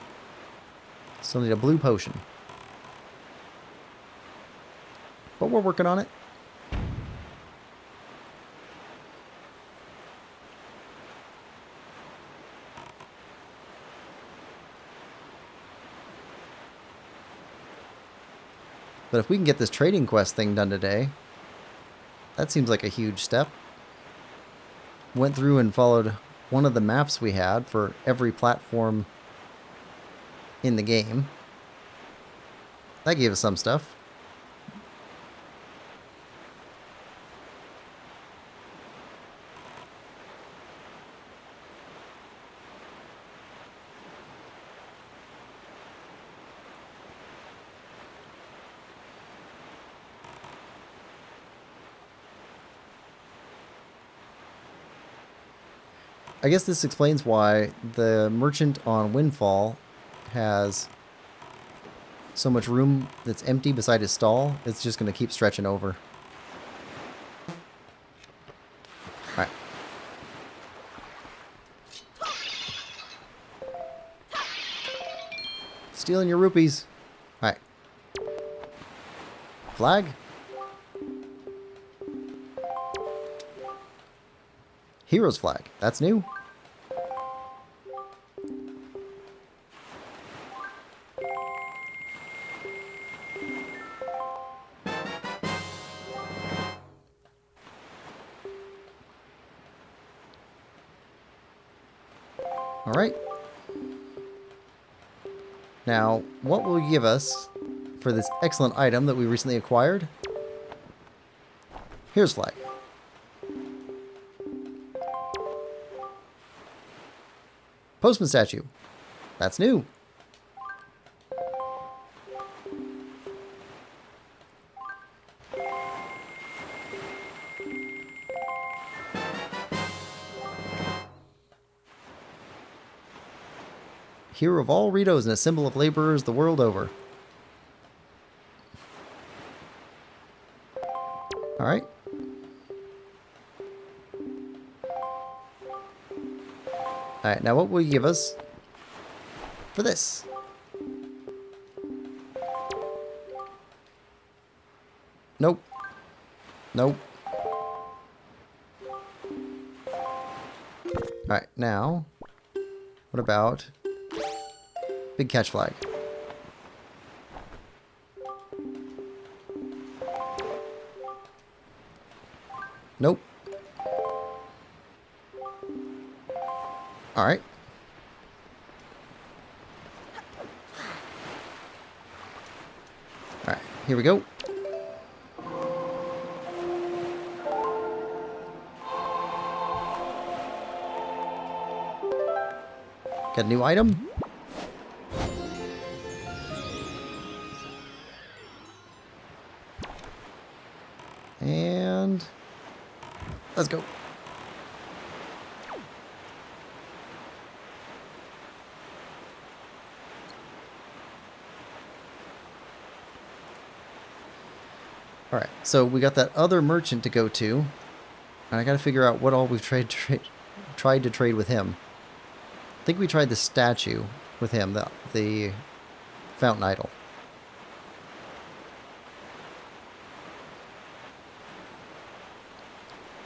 Still need a blue potion. But we're working on it. But if we can get this trading quest thing done today, that seems like a huge step. Went through and followed one of the maps we had for every platform in the game. That gave us some stuff. I guess this explains why the merchant on Windfall has so much room that's empty beside his stall. It's just going to keep stretching over. Alright. Stealing your rupees. Alright. Flag? Hero's flag. That's new. All right. Now, what will you give us for this excellent item that we recently acquired? Here's flag. Postman statue. That's new. Hero of all Ritos and a symbol of laborers the world over. Alright. Alright, now what will you give us for this? Nope. Nope. Alright, now, what about big catch flag? Nope. Alright. Alright, here we go. Got a new item. And let's go. Alright, so we got that other merchant to go to. And I gotta figure out what all we've tried to trade with him. I think we tried the statue with him, the fountain idol.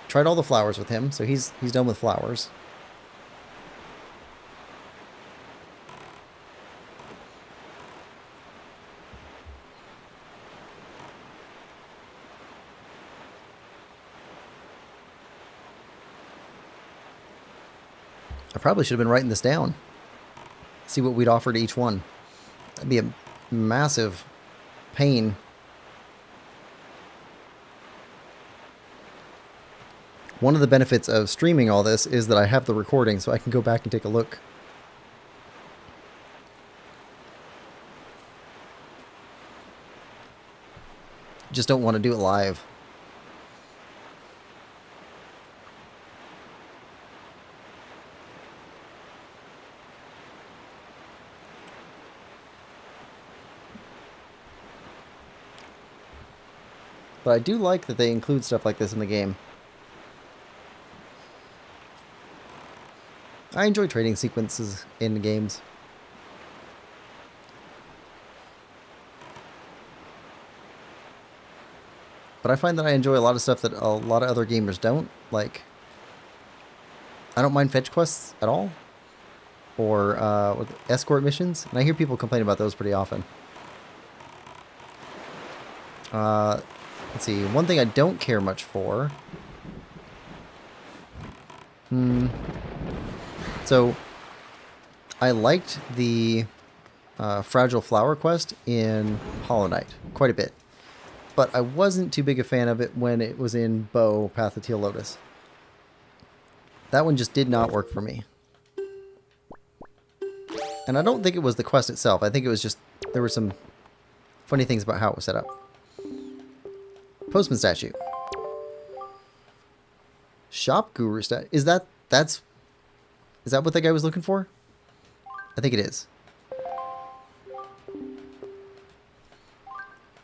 Tried all the flowers with him, so he's done with flowers. I probably should have been writing this down. See what we'd offer to each one. That'd be a massive pain. One of the benefits of streaming all this is that I have the recording, so I can go back and take a look. Just don't want to do it live. But I do like that they include stuff like this in the game. I enjoy trading sequences in games. But I find that I enjoy a lot of stuff that a lot of other gamers don't. Like, I don't mind fetch quests at all. Or escort missions. And I hear people complain about those pretty often. Let's see, one thing I don't care much for. So, I liked the Fragile Flower quest in Hollow Knight quite a bit. But I wasn't too big a fan of it when it was in Bow, Path of Teal Lotus. That one just did not work for me. And I don't think it was the quest itself. I think it was just, there were some funny things about how it was set up. Postman statue. Shop guru statue. Is that what that guy was looking for? I think it is.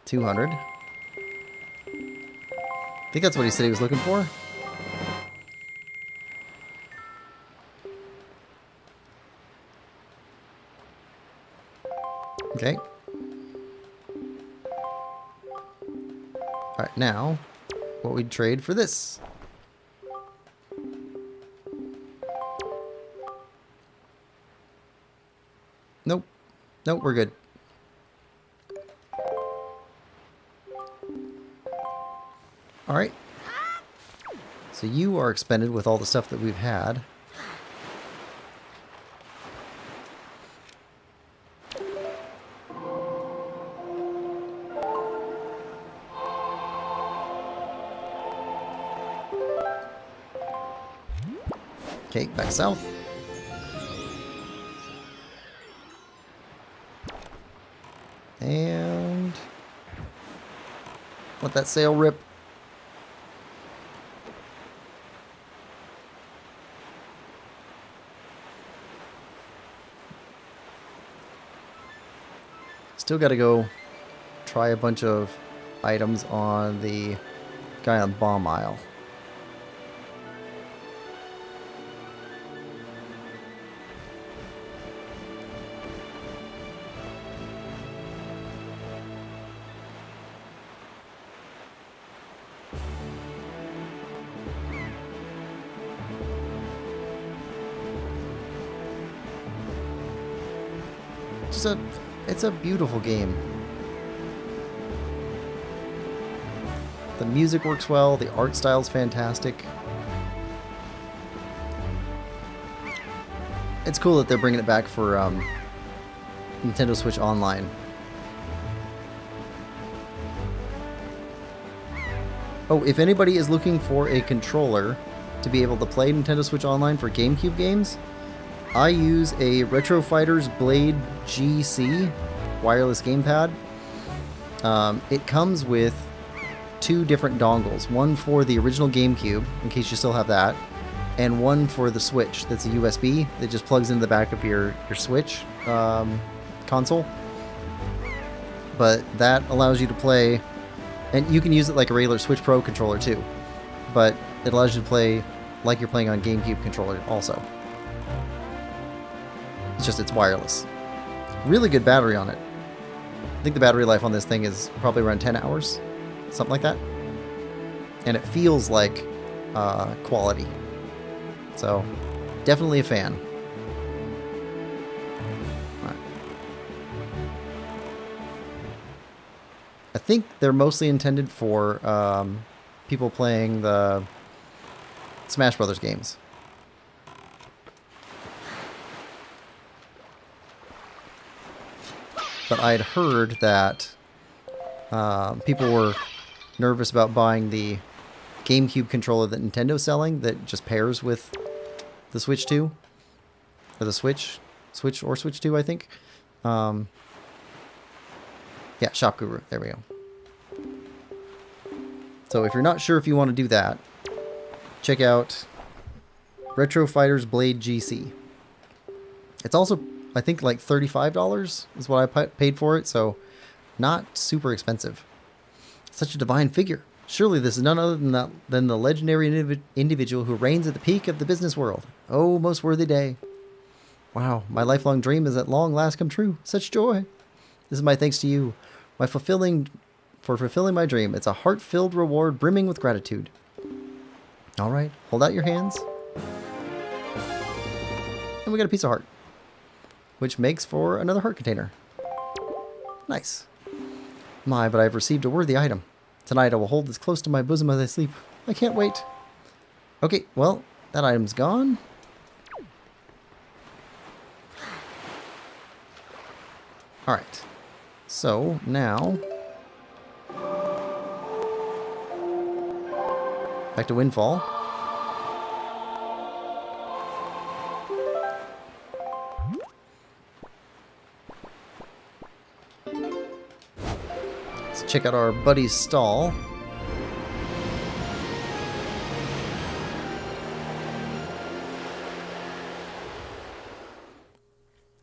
200. I think that's what he said he was looking for. Okay. Alright, now, what we'd trade for this. Nope. Nope, we're good. Alright. So you are expended with all the stuff that we've had. Okay, back south. And let that sail rip. Still got to go try a bunch of items on the guy on Bomb Isle. It's a beautiful game. The music works well, the art style's fantastic. It's cool that they're bringing it back for Nintendo Switch Online. Oh, if anybody is looking for a controller to be able to play Nintendo Switch Online for GameCube games, I use a Retro Fighters Blade GC wireless gamepad. It comes with two different dongles. One for the original GameCube, in case you still have that, and one for the Switch that's a USB that just plugs into the back of your Switch console. But that allows you to play And you can use it like a regular Switch Pro controller too, but it allows you to play like you're playing on GameCube controller also. It's just it's wireless. Really good battery on it. I think the battery life on this thing is probably around 10 hours, something like that. And it feels like quality. So, definitely a fan. Alright. I think they're mostly intended for people playing the Smash Brothers games. But I'd heard that people were nervous about buying the GameCube controller that Nintendo's selling that just pairs with the Switch 2. Or the Switch or Switch 2, I think. Yeah, Shop Guru. There we go. So if you're not sure if you want to do that, check out Retro Fighters Blade GC. It's also, I think, like $35 is what I paid for it, so not super expensive. Such a divine figure. Surely this is none other than the legendary individual who reigns at the peak of the business world. Oh, most worthy day. Wow, my lifelong dream has at long last come true. Such joy. This is my thanks to you, for fulfilling my dream. It's a heart-filled reward brimming with gratitude. All right, hold out your hands. And we got a piece of heart, which makes for another heart container. Nice. My, but I've received a worthy item. Tonight I will hold this close to my bosom as I sleep. I can't wait. Okay, well, that item's gone. Alright. So, now... back to Windfall. Let's check out our buddy's stall.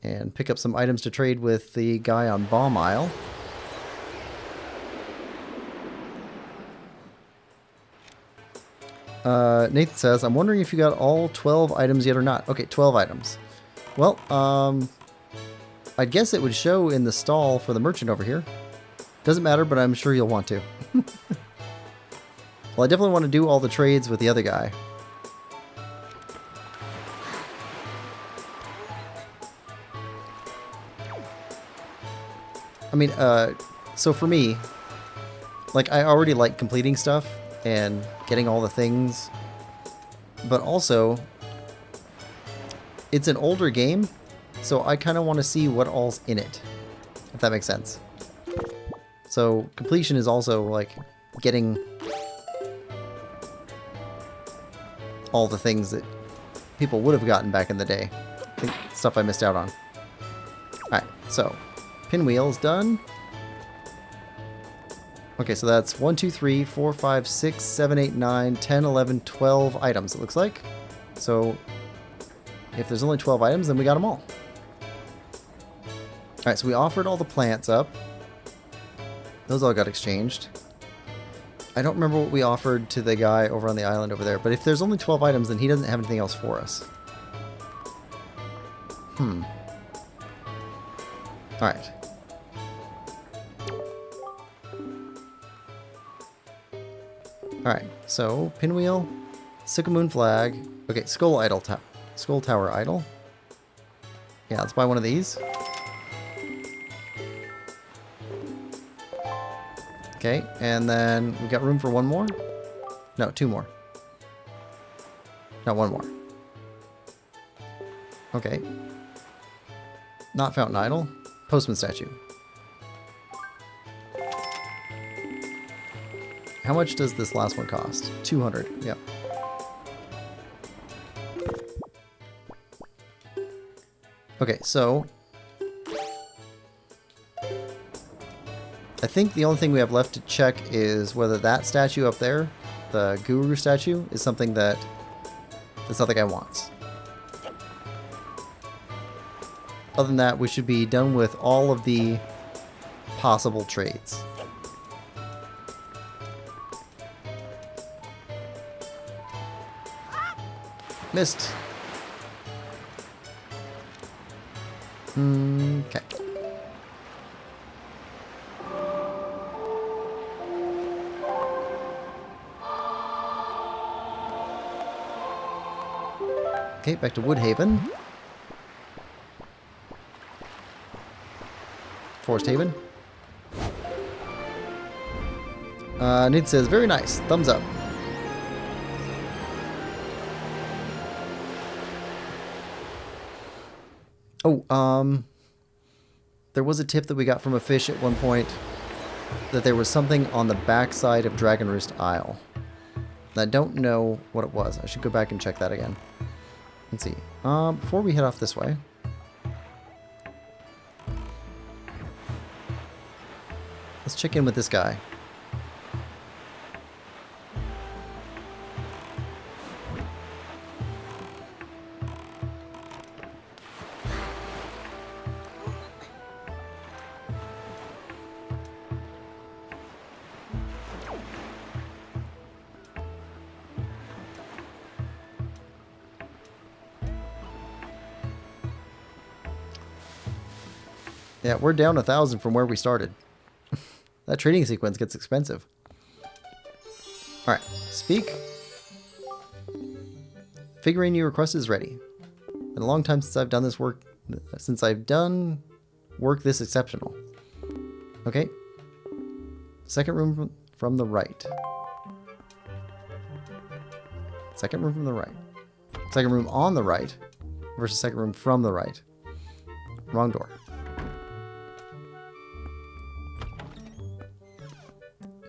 And pick up some items to trade with the guy on Bomb Isle. Nathan says, I'm wondering if you got all 12 items yet or not. Okay, 12 items. Well, I guess it would show in the stall for the merchant over here. Doesn't matter, but I'm sure you'll want to. Well, I definitely want to do all the trades with the other guy. I mean, so for me, like, I already like completing stuff and getting all the things, but also, it's an older game, so I kind of want to see what all's in it, if that makes sense. So, completion is also, like, getting all the things that people would have gotten back in the day. I think stuff I missed out on. Alright, so, pinwheel is done. Okay, so that's 1, 2, 3, 4, 5, 6, 7, 8, 9, 10, 11, 12 items, it looks like. So, if there's only 12 items, then we got them all. Alright, so we offered all the plants up. Those all got exchanged. I don't remember what we offered to the guy over on the island over there, but if there's only 12 items, then he doesn't have anything else for us. Alright. Alright, so, pinwheel, Sycamoon flag, okay, skull tower idol. Yeah, let's buy one of these. Okay, and then we got room for one more? No, two more. No, one more. Okay. Not fountain idol. Postman statue. How much does this last one cost? 200. Yep. Okay, so I think the only thing we have left to check is whether that statue up there, the Guru statue, is something that this other guy wants. Other than that, we should be done with all of the possible trades. Missed. Okay. Okay, back to Woodhaven. Forest Haven. Nid says, very nice. Thumbs up. Oh, there was a tip that we got from a fish at one point that there was something on the backside of Dragon Roost Isle. I don't know what it was. I should go back and check that again. Let's see. Before we head off this way. Let's check in with this guy. Yeah, we're down 1,000 from where we started. That trading sequence gets expensive. Alright, speak. Figurine you request is ready. Been a long time since I've done this work, work this exceptional. Okay. Second room from the right. Second room from the right. Second room on the right versus second room from the right. Wrong door.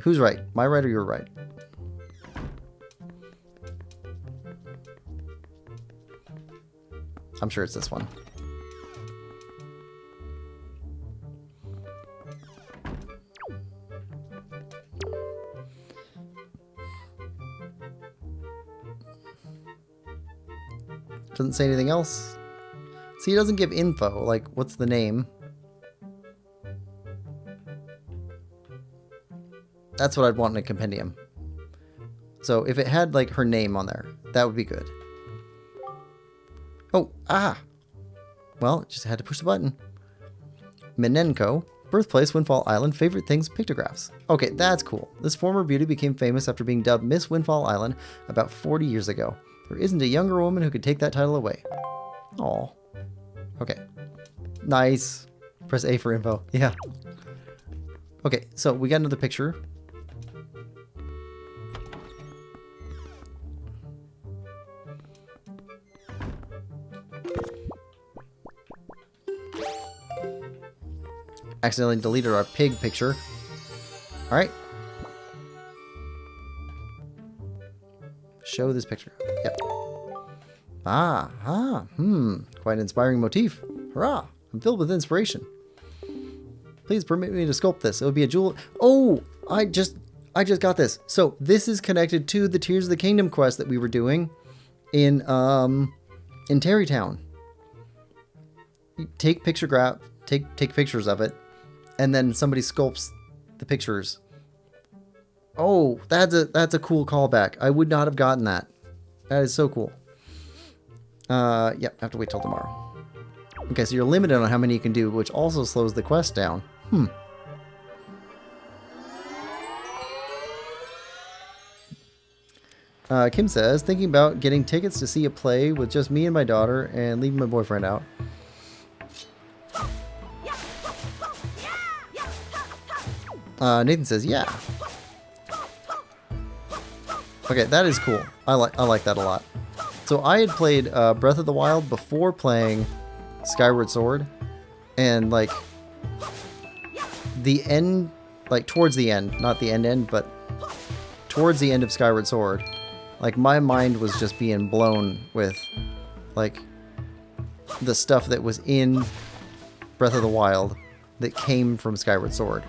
Who's right? My right or your right? I'm sure it's this one. Doesn't say anything else. See, he doesn't give info, like what's the name. That's what I'd want in a compendium. So if it had like her name on there, that would be good. Oh, well, just had to push the button. Minenko, birthplace, Windfall Island, favorite things, pictographs. Okay, that's cool. This former beauty became famous after being dubbed Miss Windfall Island about 40 years ago. There isn't a younger woman who could take that title away. Aw. Okay. Nice. Press A for info. Yeah. Okay, so we got another picture. Accidentally deleted our pig picture. Alright. Show this picture. Yep. Quite an inspiring motif. Hurrah! I'm filled with inspiration. Please permit me to sculpt this. It would be a jewel. Oh! I just got this. So this is connected to the Tears of the Kingdom quest that we were doing in Terrytown. You take pictures of it, and then somebody sculpts the pictures. Oh, that's a cool callback. I would not have gotten that. That is so cool. Yep, have to wait till tomorrow. Okay, so you're limited on how many you can do, which also slows the quest down. Kim says, thinking about getting tickets to see a play with just me and my daughter and leaving my boyfriend out. Nathan says, yeah. Okay, that is cool. I like that a lot. So I had played Breath of the Wild before playing Skyward Sword, and like the end, like towards the end, not the end, but towards the end of Skyward Sword, like my mind was just being blown with like the stuff that was in Breath of the Wild that came from Skyward Sword.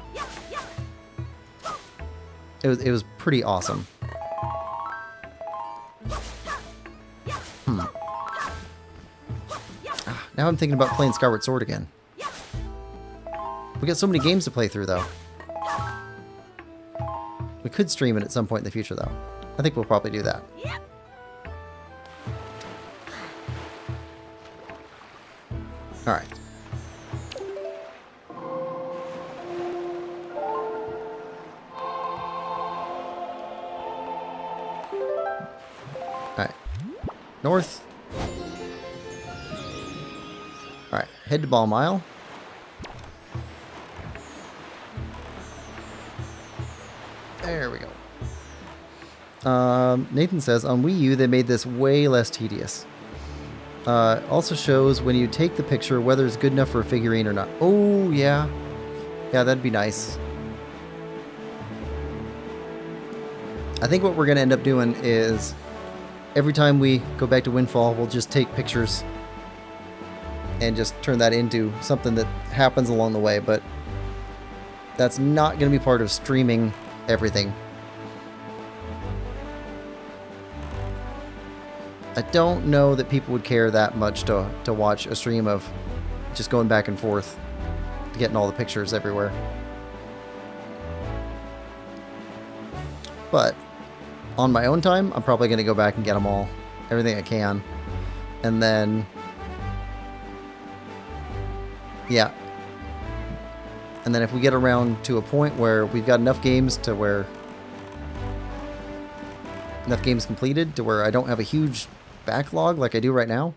It was pretty awesome. Now I'm thinking about playing Skyward Sword again. We got so many games to play through, though. We could stream it at some point in the future, though. I think we'll probably do that. Alright. Alright. North. Alright, head to Ball Mile. There we go. Nathan says, on Wii U, they made this way less tedious. Also shows when you take the picture whether it's good enough for a figurine or not. Oh, yeah. Yeah, that'd be nice. I think what we're going to end up doing is every time we go back to Windfall, we'll just take pictures and just turn that into something that happens along the way. But that's not going to be part of streaming everything. I don't know that people would care that much to watch a stream of just going back and forth, getting all the pictures everywhere. But on my own time, I'm probably going to go back and get them all, everything I can. And then, yeah. And then if we get around to a point where we've got enough games to where, enough games completed to where I don't have a huge backlog like I do right now,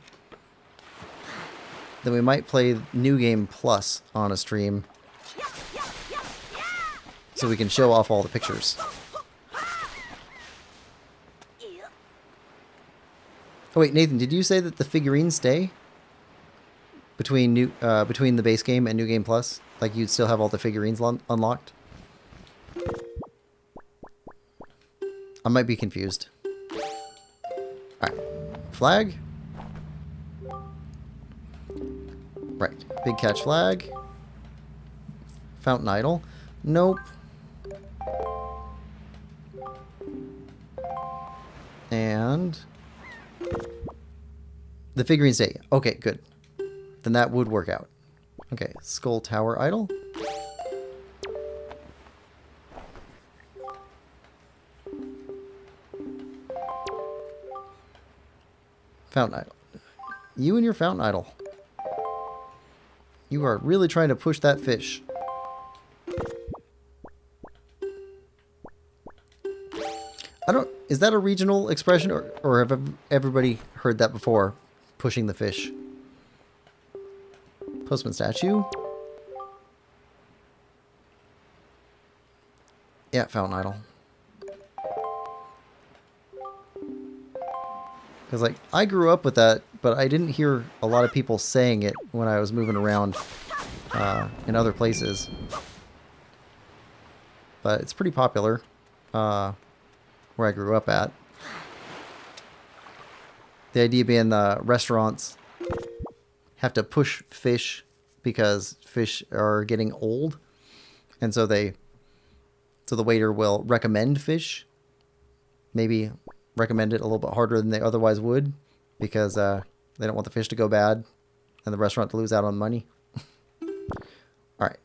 then we might play New Game Plus on a stream so we can show off all the pictures. Oh wait, Nathan, did you say that the figurines stay between the base game and New Game Plus? Like you'd still have all the figurines unlocked? I might be confused. Alright. Flag. Right. Big Catch Flag. Fountain Idol. Nope. And the figurines stay. Okay, good. Then that would work out. Okay, Skull Tower Idol. Fountain Idol. You and your Fountain Idol. You are really trying to push that fish. I don't... Is that a regional expression or have everybody heard that before? Pushing the fish. Postman statue. Yeah, Fountain Idol. Because, like, I grew up with that, but I didn't hear a lot of people saying it when I was moving around in other places. But it's pretty popular where I grew up at. The idea being restaurants have to push fish because fish are getting old. And so the waiter will recommend fish. Maybe recommend it a little bit harder than they otherwise would because they don't want the fish to go bad and the restaurant to lose out on money. All right.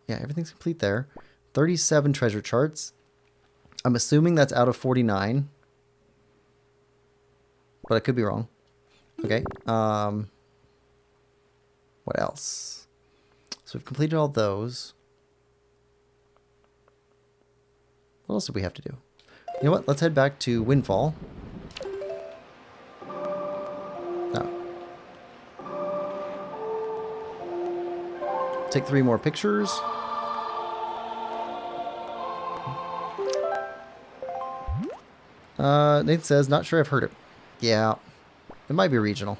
Yeah, everything's complete there. 37 treasure charts. I'm assuming that's out of 49. But I could be wrong. Okay. What else? So we've completed all those. What else do we have to do? You know what? Let's head back to Windfall. No. Take 3 more pictures. Nate says, not sure I've heard it. Yeah. It might be regional.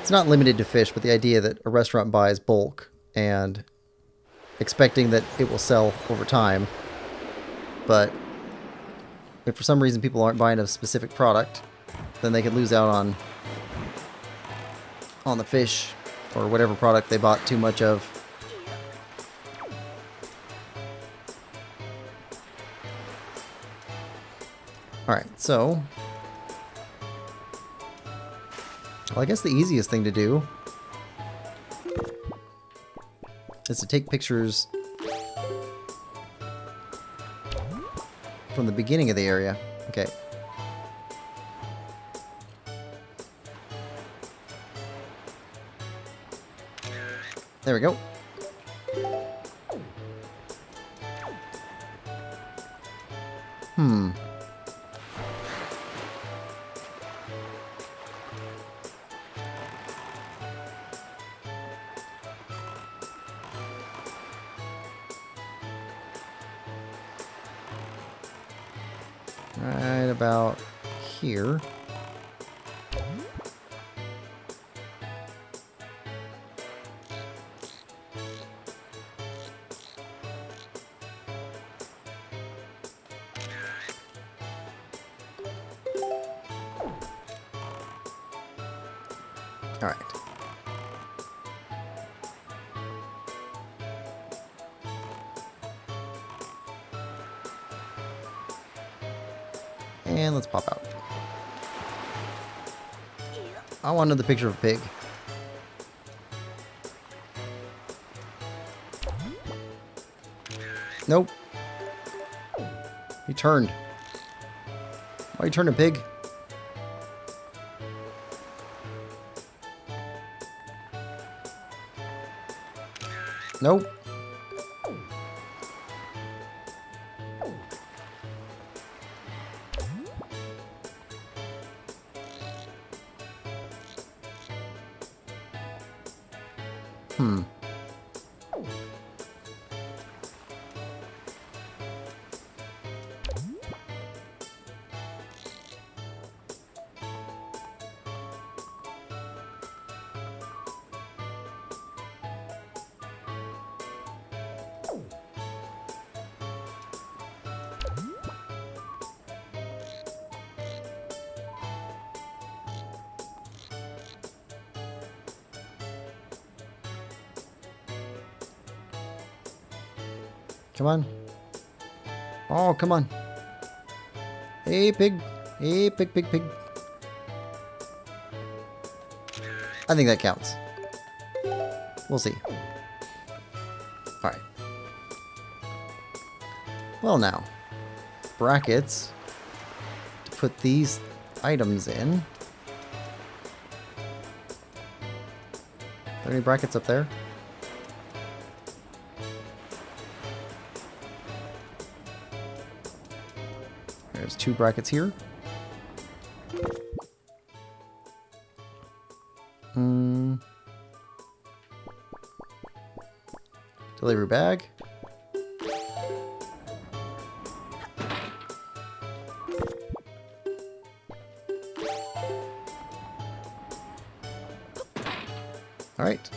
It's not limited to fish, but the idea that a restaurant buys bulk and expecting that it will sell over time. But if for some reason people aren't buying a specific product, then they could lose out on the fish or whatever product they bought too much of. Alright, so well, I guess the easiest thing to do is to take pictures from the beginning of the area. Okay. There we go. Right about here. All right. And let's pop out. I want another picture of a pig. Nope. He turned. Why you turning, pig? Nope. Come on. Oh, come on. Hey, pig. Hey, pig, pig, pig. I think that counts. We'll see. Alright. Well now. Brackets. To put these items in. Are there any brackets up there? There's 2 brackets here. Delivery bag. All right.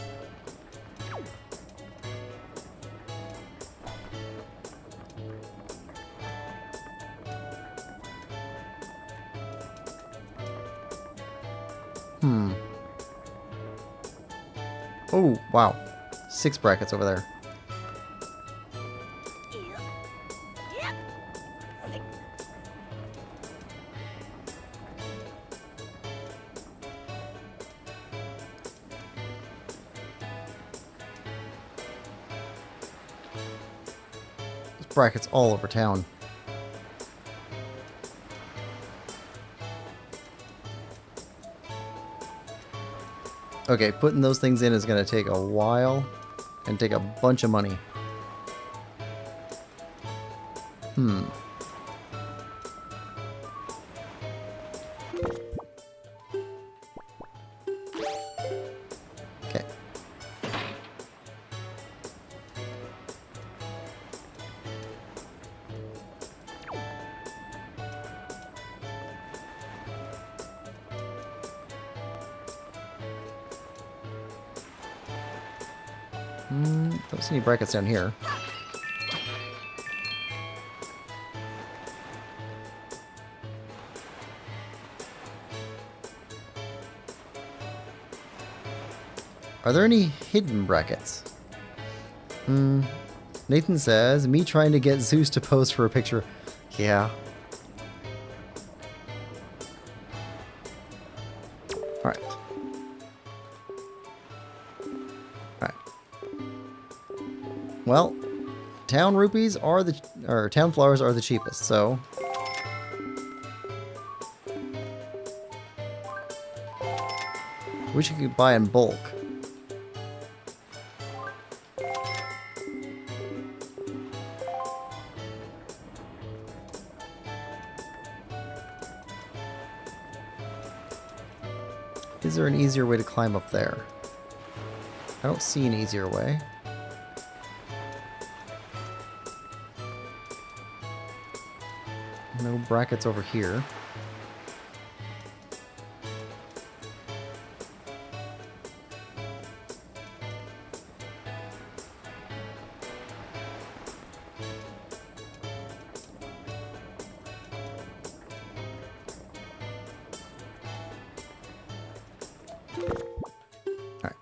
Oh, wow. 6 brackets over there. There's brackets all over town. Okay, putting those things in is going to take a while and take a bunch of money. Okay. Don't see any brackets down here. Are there any hidden brackets? Nathan says, me trying to get Zeus to pose for a picture. Yeah. Alright. Alright. Well, town rupees are or town flowers are the cheapest, so wish you could buy in bulk. Is there an easier way to climb up there? I don't see an easier way. No brackets over here. Alright.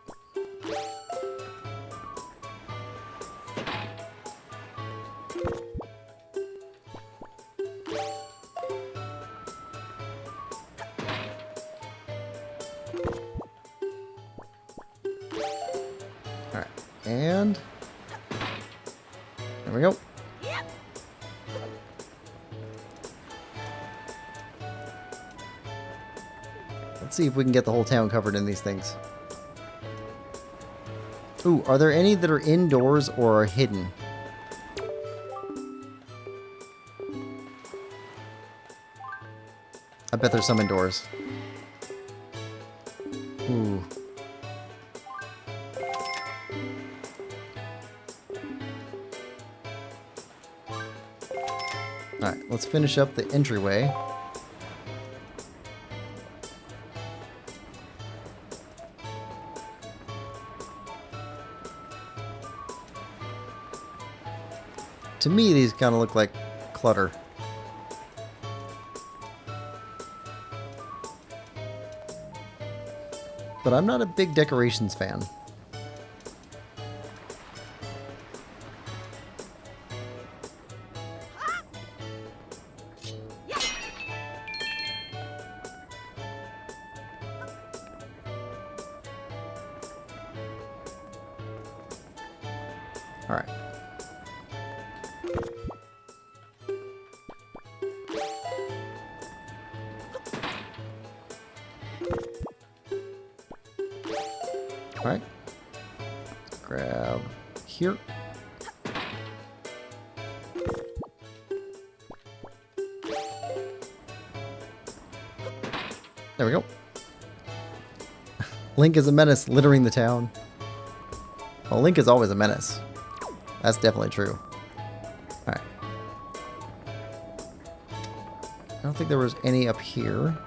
Alright, and there we go. Let's see if we can get the whole town covered in these things. Ooh, are there any that are indoors or are hidden? I bet there's some indoors. Ooh. Alright, let's finish up the entryway. To me, these kind of look like clutter. But I'm not a big decorations fan. All right. All right. Grab here. There we go. Link is a menace, littering the town. Well, Link is always a menace. That's definitely true. Alright. I don't think there was any up here.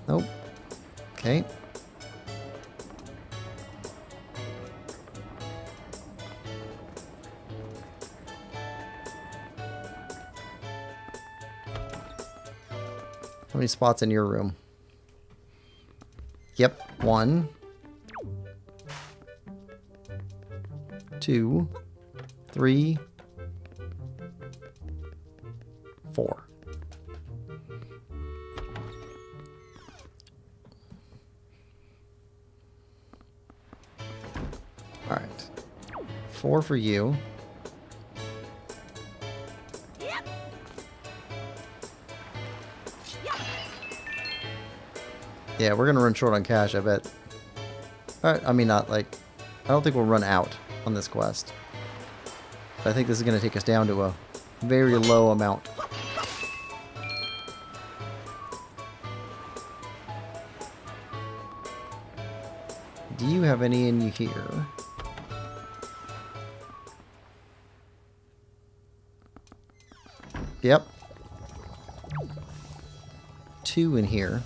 Nope. Okay. How many spots in your room? Yep, 1, 2, 3, 4. All right, 4 for you. Yeah, we're gonna run short on cash, I bet. I mean, not like... I don't think we'll run out on this quest. But I think this is gonna take us down to a very low amount. Do you have any in you here? Yep. 2 in here.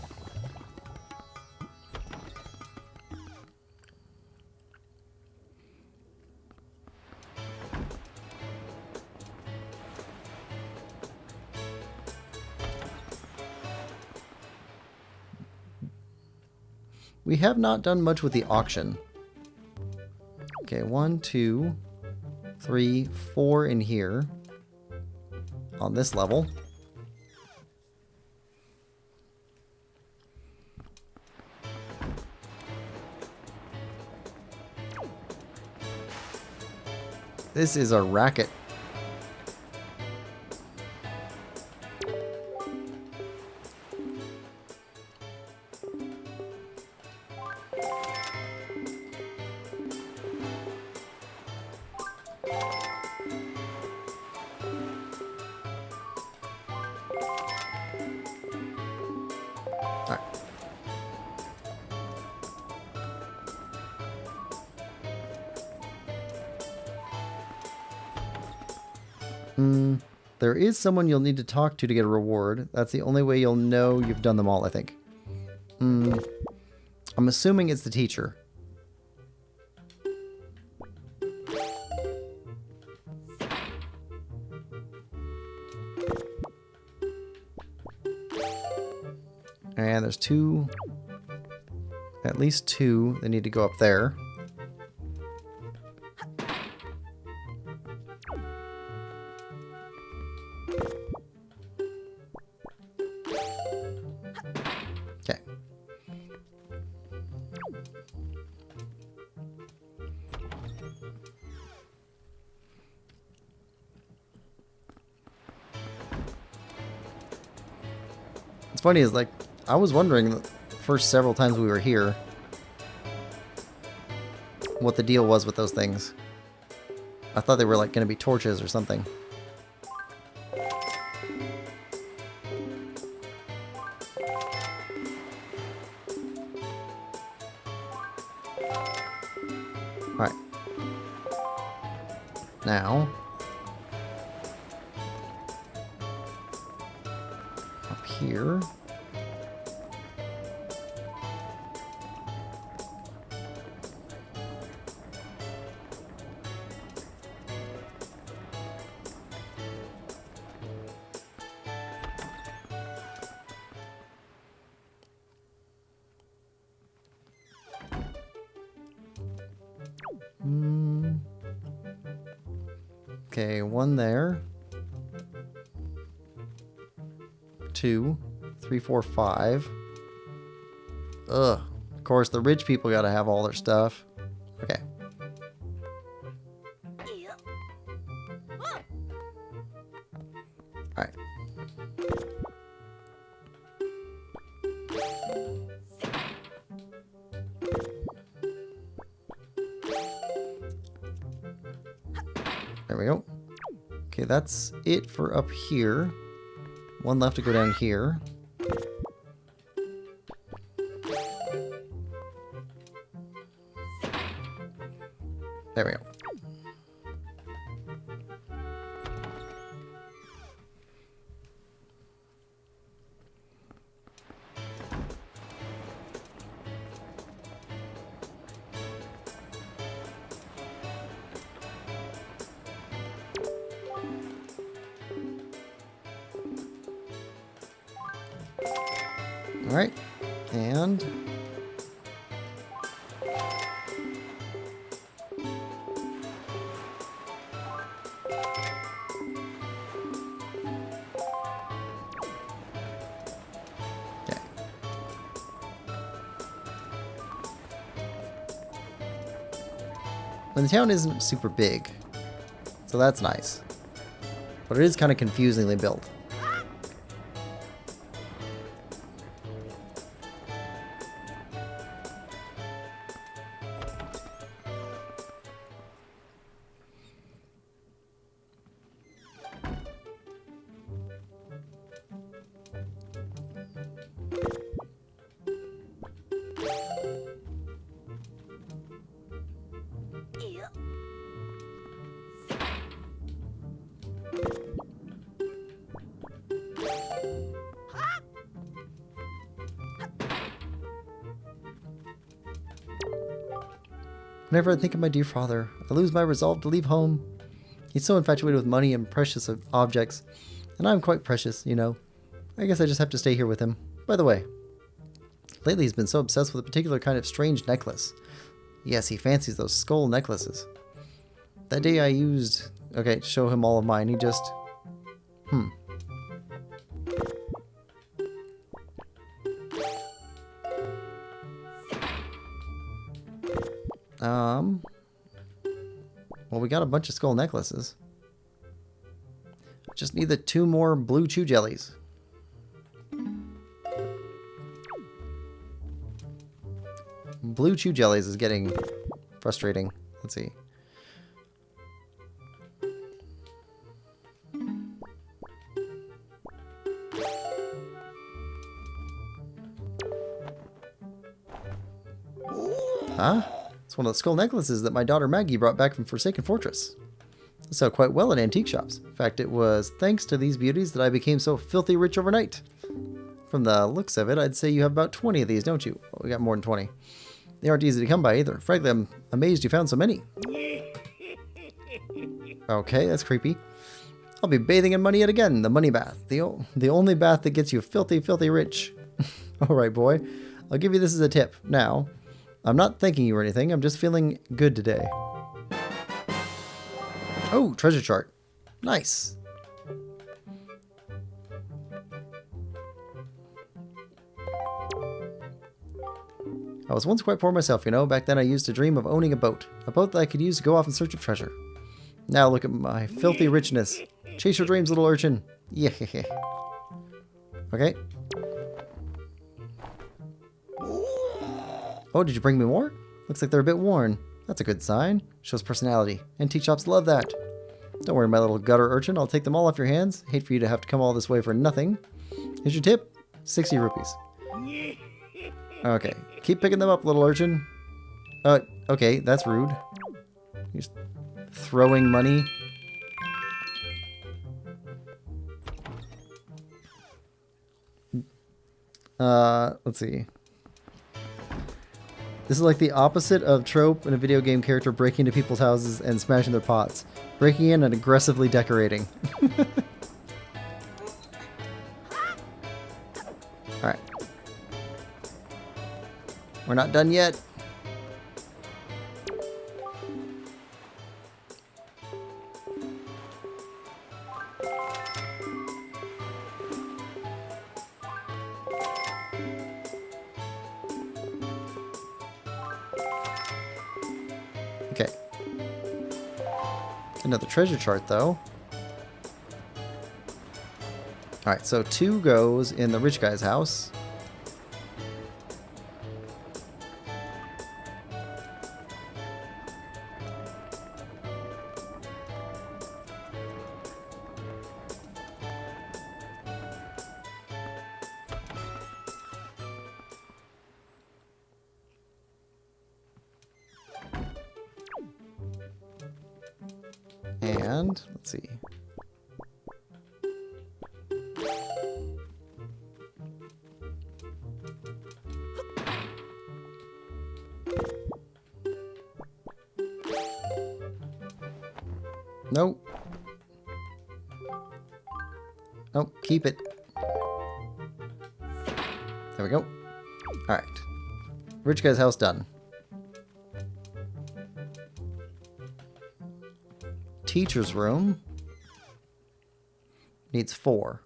We have not done much with the auction. Okay, 1, 2, 3, 4 in here. On this level. This is a racket. Alright. There is someone you'll need to talk to get a reward. That's the only way you'll know you've done them all, I think. I'm assuming it's the teacher. And there's two, at least two, that need to go up there. Okay. What's funny is, like, I was wondering the first several times we were here what the deal was with those things. I thought they were, like, going to be torches or something. Alright. Now, up here. Okay, one there. 2, 3, 4, 5. Ugh. Of course, the rich people gotta have all their stuff. Okay. Alright. There we go. Okay, that's it for up here. One left to go down here. There we go. All right, and okay. And the town isn't super big, so that's nice, but it is kind of confusingly built. Whenever I think of my dear father, I lose my resolve to leave home. He's so infatuated with money and precious objects, and I'm quite precious, you know. I guess I just have to stay here with him. By the way, lately he's been so obsessed with a particular kind of strange necklace. Yes, he fancies those skull necklaces. That day I used... Okay, to show him all of mine, he just... Well, we got a bunch of skull necklaces. Just need the 2 more blue chew jellies. Blue chew jellies is getting frustrating. Let's see. Huh? It's one of the skull necklaces that my daughter Maggie brought back from Forsaken Fortress. They sell quite well at antique shops. In fact, it was thanks to these beauties that I became so filthy rich overnight. From the looks of it, I'd say you have about 20 of these, don't you? Well, we got more than 20. They aren't easy to come by either. Frankly, I'm amazed you found so many. Okay, that's creepy. I'll be bathing in money yet again. The money bath. The only bath that gets you filthy, filthy rich. Alright, boy. I'll give you this as a tip. Now, I'm not thanking you or anything. I'm just feeling good today. Oh, treasure chart. Nice. I was once quite poor myself, you know. Back then I used to dream of owning a boat. A boat that I could use to go off in search of treasure. Now look at my filthy richness. Chase your dreams, little urchin. Yeah. Okay. Oh, did you bring me more? Looks like they're a bit worn. That's a good sign. Shows personality. Antique shops love that. Don't worry, my little gutter urchin. I'll take them all off your hands. Hate for you to have to come all this way for nothing. Here's your tip. 60 rupees. Okay. Keep picking them up, little urchin. Okay, that's rude. You're just throwing money. Let's see. This is like the opposite of trope in a video game character breaking into people's houses and smashing their pots. Breaking in and aggressively decorating. Alright. We're not done yet. Okay. Another treasure chart, though. Alright, so 2 goes in the rich guy's house. And, let's see. Nope. Nope, keep it. There we go. Alright. Rich guy's house done. Teacher's room needs 4.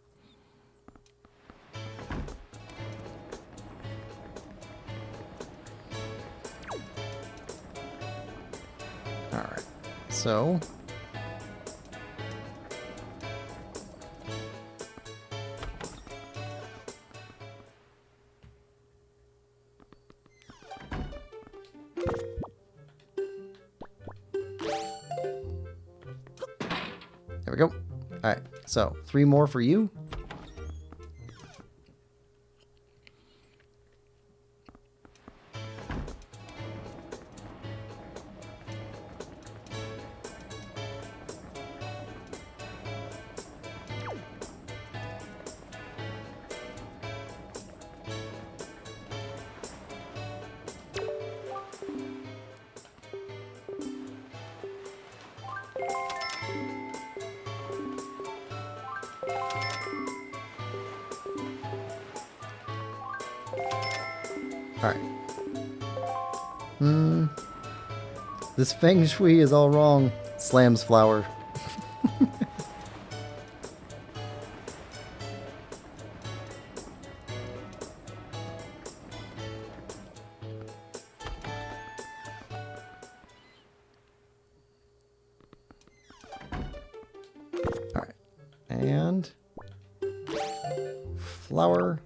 Alright, so there we go. Alright, so 3 more for you. Alright. This feng shui is all wrong. Slams flower. And flower.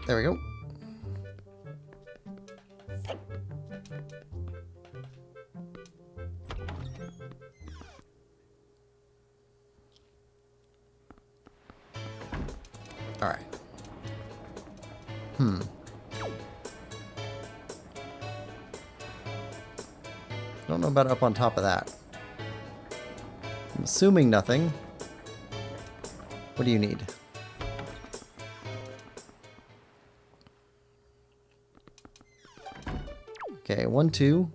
There we go. All right. Don't know about up on top of that. I'm assuming nothing. What do you need? Okay, 1, 2.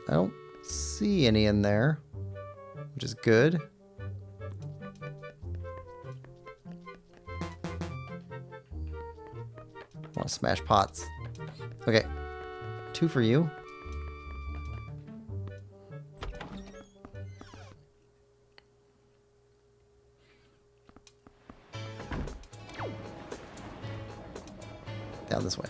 I don't see any in there, which is good. I want to smash pots. Okay, 2 for you. Down this way.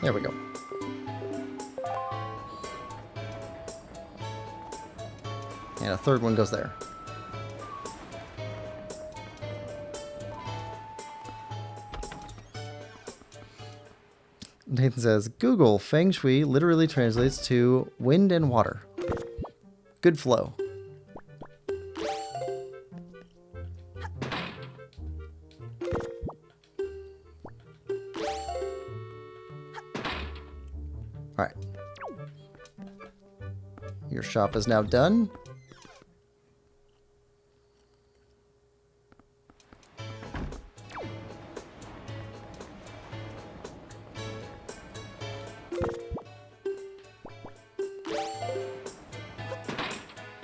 There we go. And a third one goes there. Nathan says, Google Feng Shui literally translates to wind and water. Good flow. All right. Your shop is now done.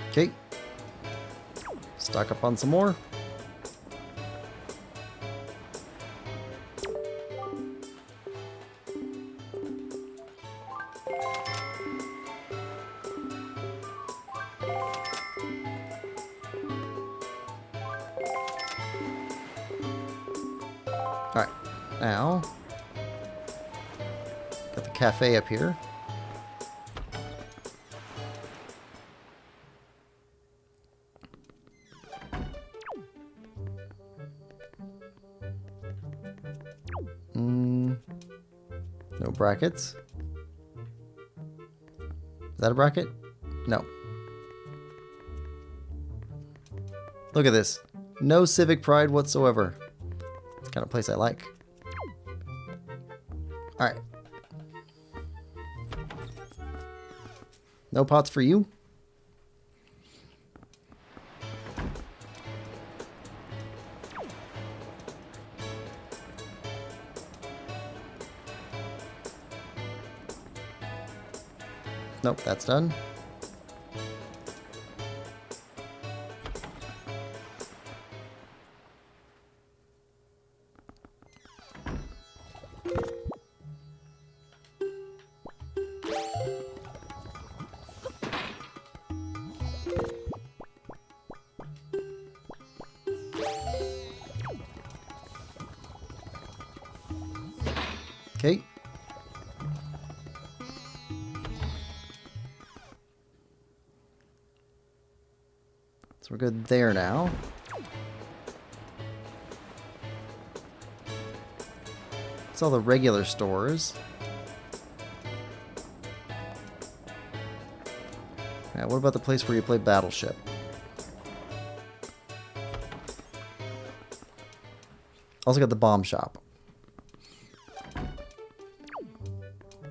Okay. Stock up on some more. Alright, now got the cafe up here. No brackets. Is that a bracket? No. Look at this. No civic pride whatsoever. It's the kind of place I like. Alright. No pots for you? Nope, that's done. Okay. So we're good there now. It's all the regular stores. Now, what about the place where you play Battleship? Also got the bomb shop.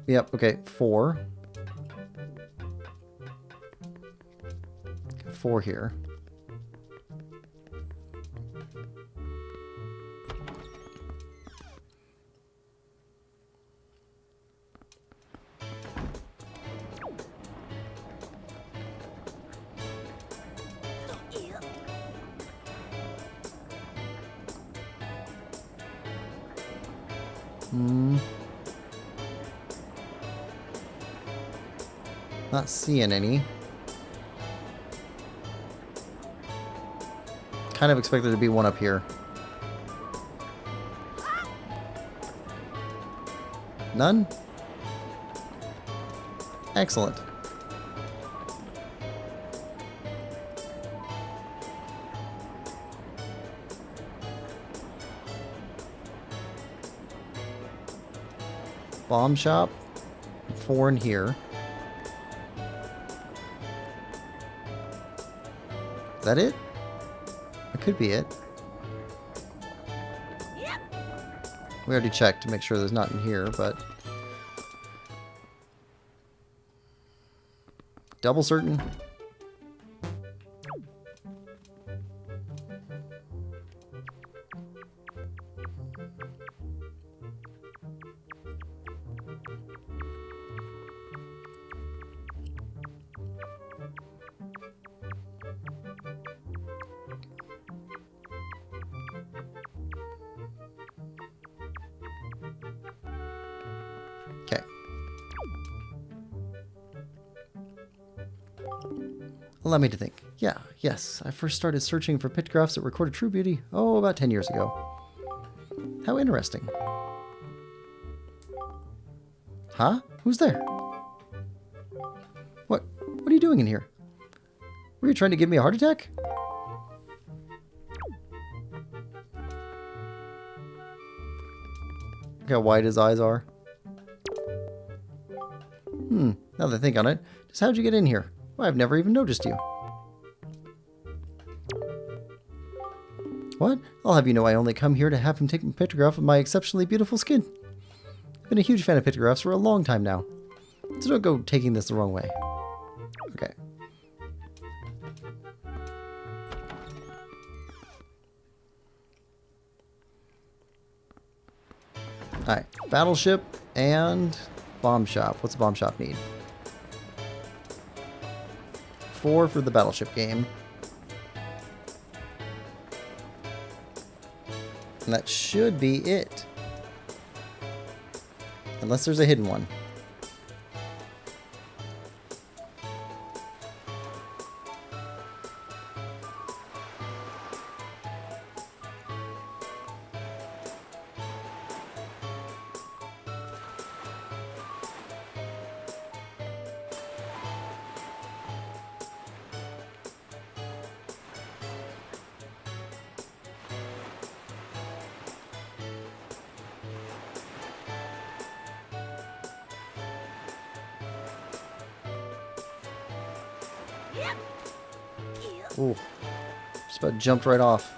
Yep, okay, 4. 4 here. Not seeing any. Kind of expect there to be one up here. None? Excellent. Bomb shop. 4 in here. Is that it? That could be it. We already checked to make sure there's not in here, but... double certain. Okay. Allow me to think. Yeah, yes. I first started searching for pictographs that recorded true beauty, about 10 years ago. How interesting. Huh? Who's there? What are you doing in here? Were you trying to give me a heart attack? Look how wide his eyes are. Now that I think on it, just how'd you get in here? Well, I've never even noticed you. What? I'll have you know I only come here to have him take a pictograph of my exceptionally beautiful skin. I've been a huge fan of pictographs for a long time now. So don't go taking this the wrong way. Okay. Alright, battleship and bomb shop. What's the bomb shop need? 4 for the battleship game. And that should be it. Unless there's a hidden one. Ooh, just about jumped right off.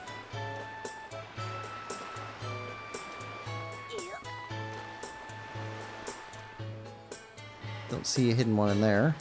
Don't see a hidden one in there.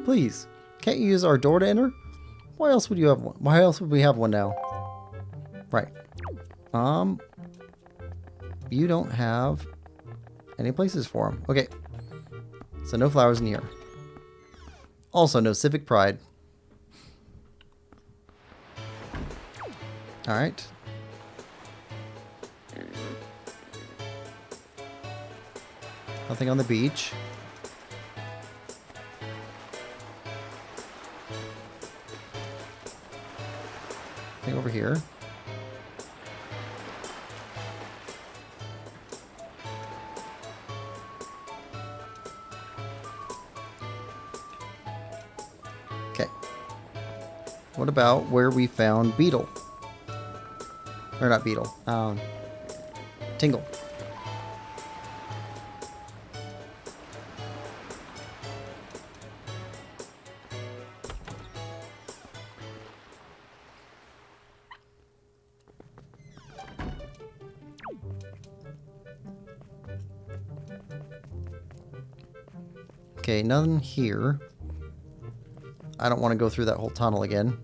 Please, can't you use our door to enter? Why else would you have one? Why else would we have one now? Right. You don't have any places for them. Okay. So no flowers in here. Also no civic pride. All right. Nothing on the beach. Nothing over here. Okay. What about where we found Beetle? Or not Beetle. Tingle. Okay, none here. I don't want to go through that whole tunnel again.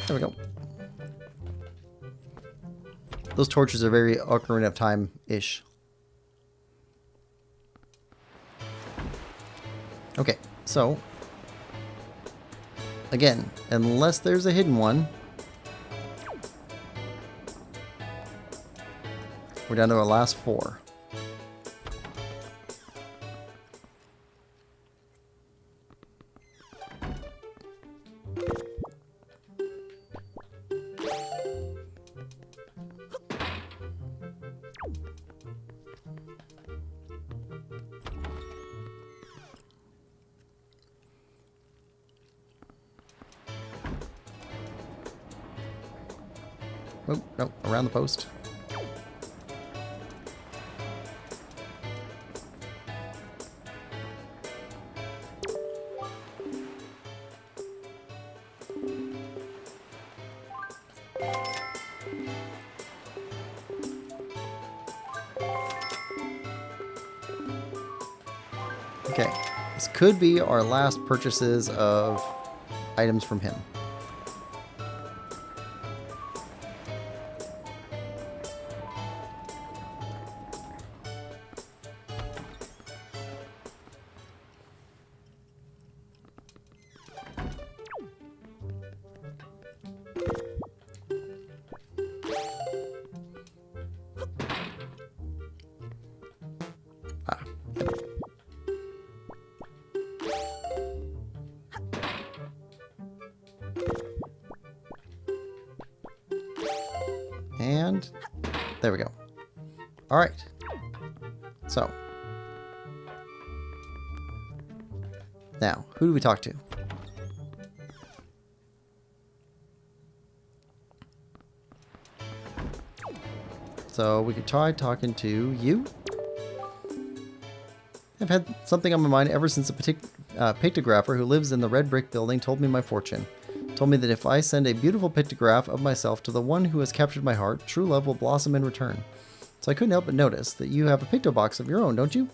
There we go. Those torches are very Ocarina of Time-ish. Okay, so again, unless there's a hidden one, we're down to our last 4. Oh, no, around the post. Okay, this could be our last purchases of items from him. And there we go. All right. So now, who do we talk to? So we could try talking to you. I've had something on my mind ever since a pictographer who lives in the red brick building told me my fortune. Told me that if I send a beautiful pictograph of myself to the one who has captured my heart, true love will blossom in return. So I couldn't help but notice that you have a picto box of your own, don't you?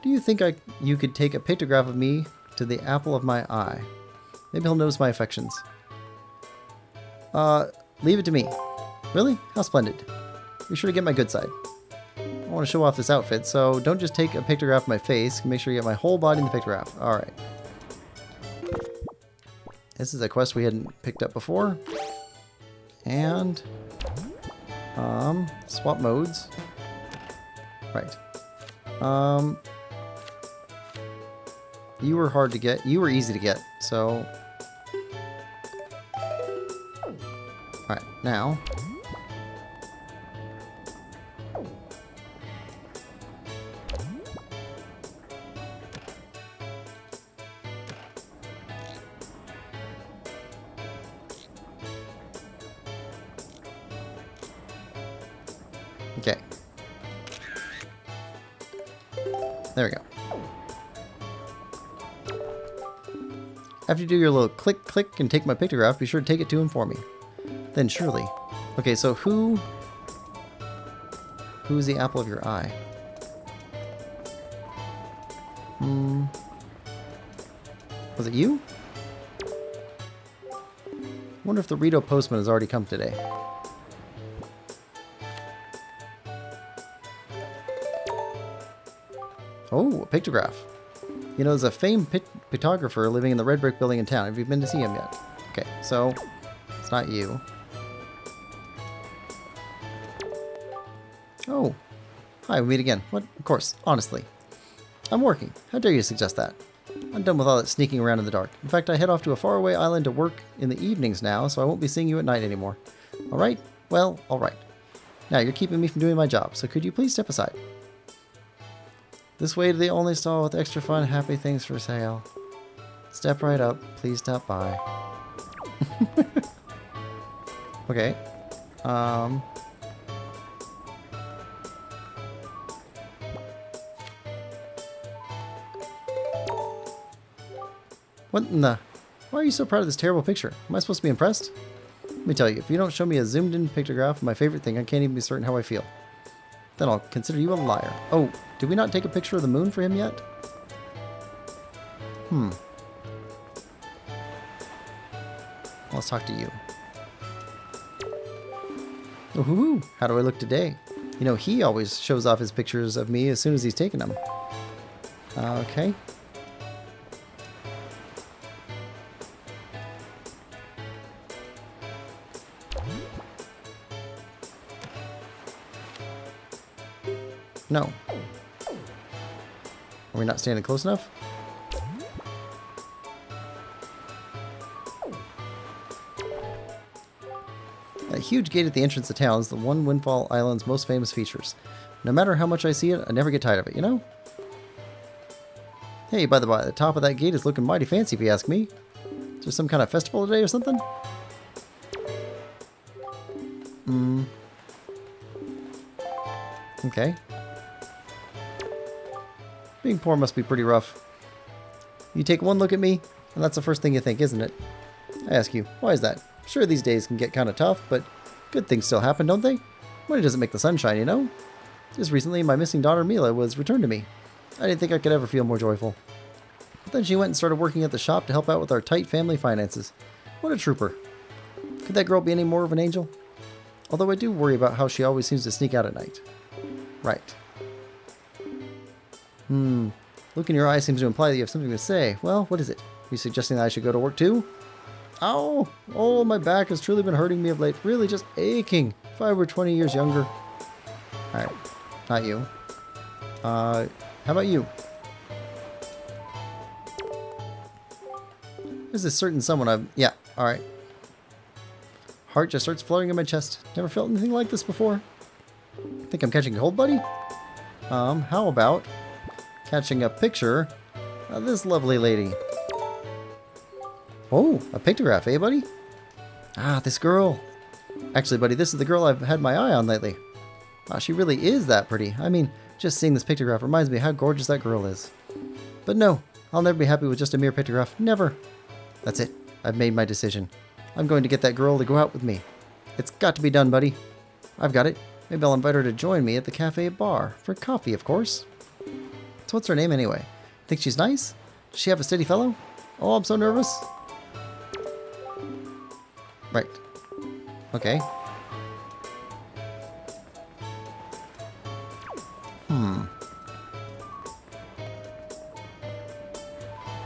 Do you think you could take a pictograph of me to the apple of my eye? Maybe he'll notice my affections. Leave it to me. Really? How splendid. Be sure to get my good side. I want to show off this outfit, so don't just take a pictograph of my face. Make sure you get my whole body in the pictograph. Alright. This is a quest we hadn't picked up before. And swap modes. Right. You were hard to get. You were easy to get, so alright, now okay. There we go. After you do your little click, click, and take my pictograph, be sure to take it to him for me. Then surely. Okay, so who's the apple of your eye? Was it you? I wonder if the Rito postman has already come today. Oh, a pictograph. You know, there's a famed pictographer living in the red brick building in town. Have you been to see him yet? Okay, so it's not you. Oh, hi, we meet again. What? Of course, honestly. I'm working. How dare you suggest that? I'm done with all that sneaking around in the dark. In fact, I head off to a faraway island to work in the evenings now, so I won't be seeing you at night anymore. Alright? Well, alright. Now, you're keeping me from doing my job, so could you please step aside? This way to the only stall with extra fun, happy things for sale. Step right up. Please stop by. Okay. What in the... Why are you so proud of this terrible picture? Am I supposed to be impressed? Let me tell you, if you don't show me a zoomed-in pictograph of my favorite thing, I can't even be certain how I feel. Then I'll consider you a liar. Oh, did we not take a picture of the moon for him yet? Let's talk to you. Oh, hoo-hoo. How do I look today? You know, he always shows off his pictures of me as soon as he's taken them. Okay. No. Are we not standing close enough? That huge gate at the entrance of town is the one Windfall Island's most famous features. No matter how much I see it, I never get tired of it, you know? Hey, by the by, the top of that gate is looking mighty fancy if you ask me. Is there some kind of festival today or something? Okay. Being poor must be pretty rough. You take one look at me, and that's the first thing you think, isn't it? I ask you, why is that? Sure, these days can get kind of tough, but good things still happen, don't they? Money doesn't make the sun shine, you know? Just recently, my missing daughter Mila was returned to me. I didn't think I could ever feel more joyful. But then she went and started working at the shop to help out with our tight family finances. What a trooper. Could that girl be any more of an angel? Although I do worry about how she always seems to sneak out at night. Right. Look in your eye seems to imply that you have something to say. Well, what is it? Are you suggesting that I should go to work too? Ow! Oh, my back has truly been hurting me of late. Really just aching. If I were 20 years younger. Alright. Not you. How about you? There's this certain someone I've... Yeah, alright. Heart just starts fluttering in my chest. Never felt anything like this before. Think I'm catching a cold, buddy? How about catching a picture of this lovely lady? Oh, a pictograph, eh, buddy? Ah, this girl. Actually, buddy, this is the girl I've had my eye on lately. Ah, she really is that pretty. I mean, just seeing this pictograph reminds me how gorgeous that girl is. But no, I'll never be happy with just a mere pictograph. Never. That's it. I've made my decision. I'm going to get that girl to go out with me. It's got to be done, buddy. I've got it. Maybe I'll invite her to join me at the cafe bar. For coffee, of course. So what's her name anyway? Think she's nice? Does she have a steady fellow? Oh, I'm so nervous. Right. Okay.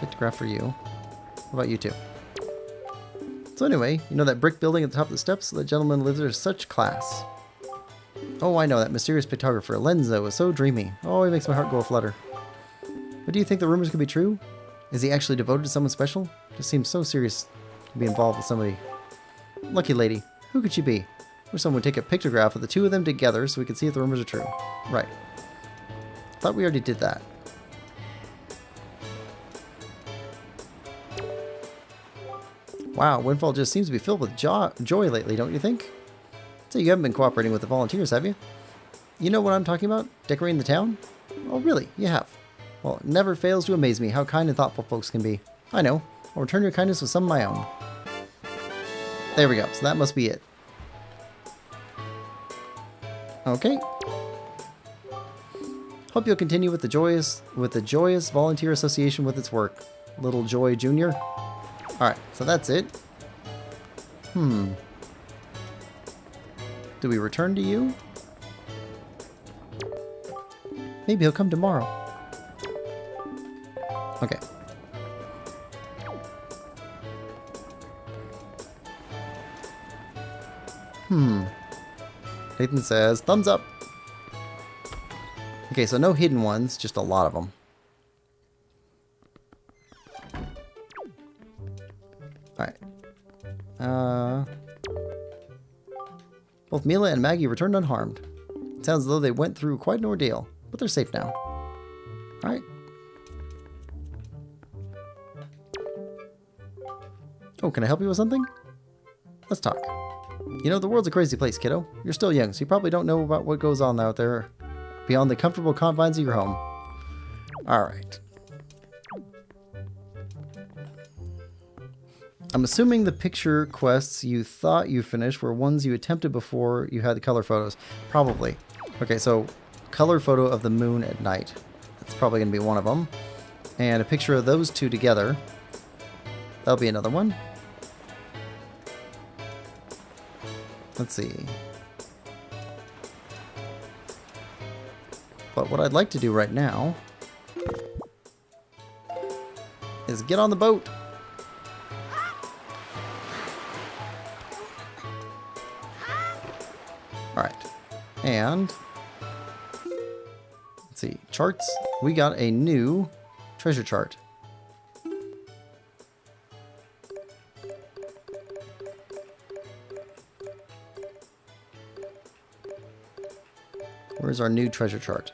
Pictograph for you. What about you two? So anyway, you know that brick building at the top of the steps? The gentleman lives there, such class. Oh, I know, that mysterious pictographer, Lenzo, is so dreamy. Oh, he makes my heart go aflutter. But do you think the rumors could be true? Is he actually devoted to someone special? Just seems so serious to be involved with somebody. Lucky lady. Who could she be? Wish someone would take a pictograph of the two of them together so we could see if the rumors are true. Right. Thought we already did that. Wow, Windfall just seems to be filled with joy lately, don't you think? So you haven't been cooperating with the volunteers, have you? You know what I'm talking about? Decorating the town? Oh, really? You have? Well, it never fails to amaze me how kind and thoughtful folks can be. I know. I'll return your kindness with some of my own. There we go. So that must be it. Okay. Hope you'll continue with the joyous volunteer association with its work. Little Joy Jr. Alright, so that's it. Do we return to you? Maybe he'll come tomorrow. Okay. Nathan says, thumbs up. Okay, so no hidden ones, just a lot of them. Both Mila and Maggie returned unharmed. It sounds as though they went through quite an ordeal, but they're safe now. Alright. Oh, can I help you with something? Let's talk. You know, the world's a crazy place, kiddo. You're still young, so you probably don't know about what goes on out there beyond the comfortable confines of your home. Alright. I'm assuming the picture quests you thought you finished were ones you attempted before you had the color photos. Probably. Okay, so color photo of the moon at night. That's probably going to be one of them. And a picture of those two together. That'll be another one. Let's see. But what I'd like to do right now is get on the boat. Alright. And let's see. Charts. We got a new treasure chart. Where's our new treasure chart?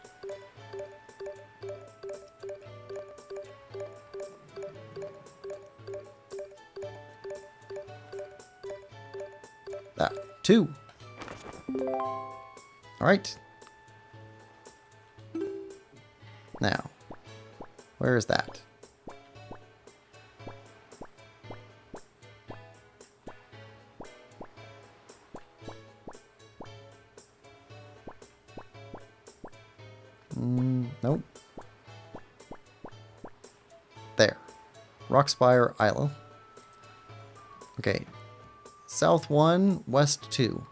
Ah, 2. All right. Now, where is that? Nope. There. Rockspire Isle. Okay. South 1, West 2.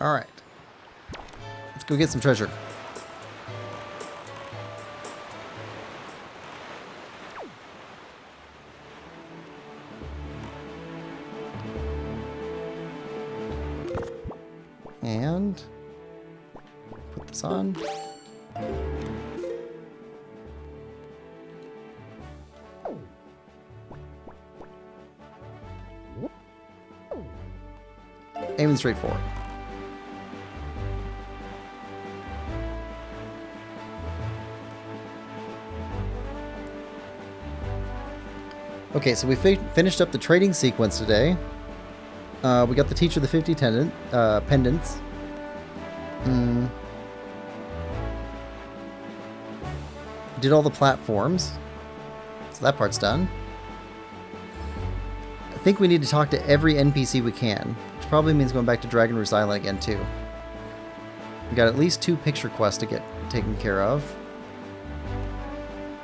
All right. Let's go get some treasure. And put this on. Aiming straight forward. Okay, so we finished up the trading sequence today. We got the teacher the 50 pendants. Did all the platforms. So that part's done. I think we need to talk to every NPC we can, which probably means going back to Dragon Roost Island again too. We got at least 2 picture quests to get taken care of.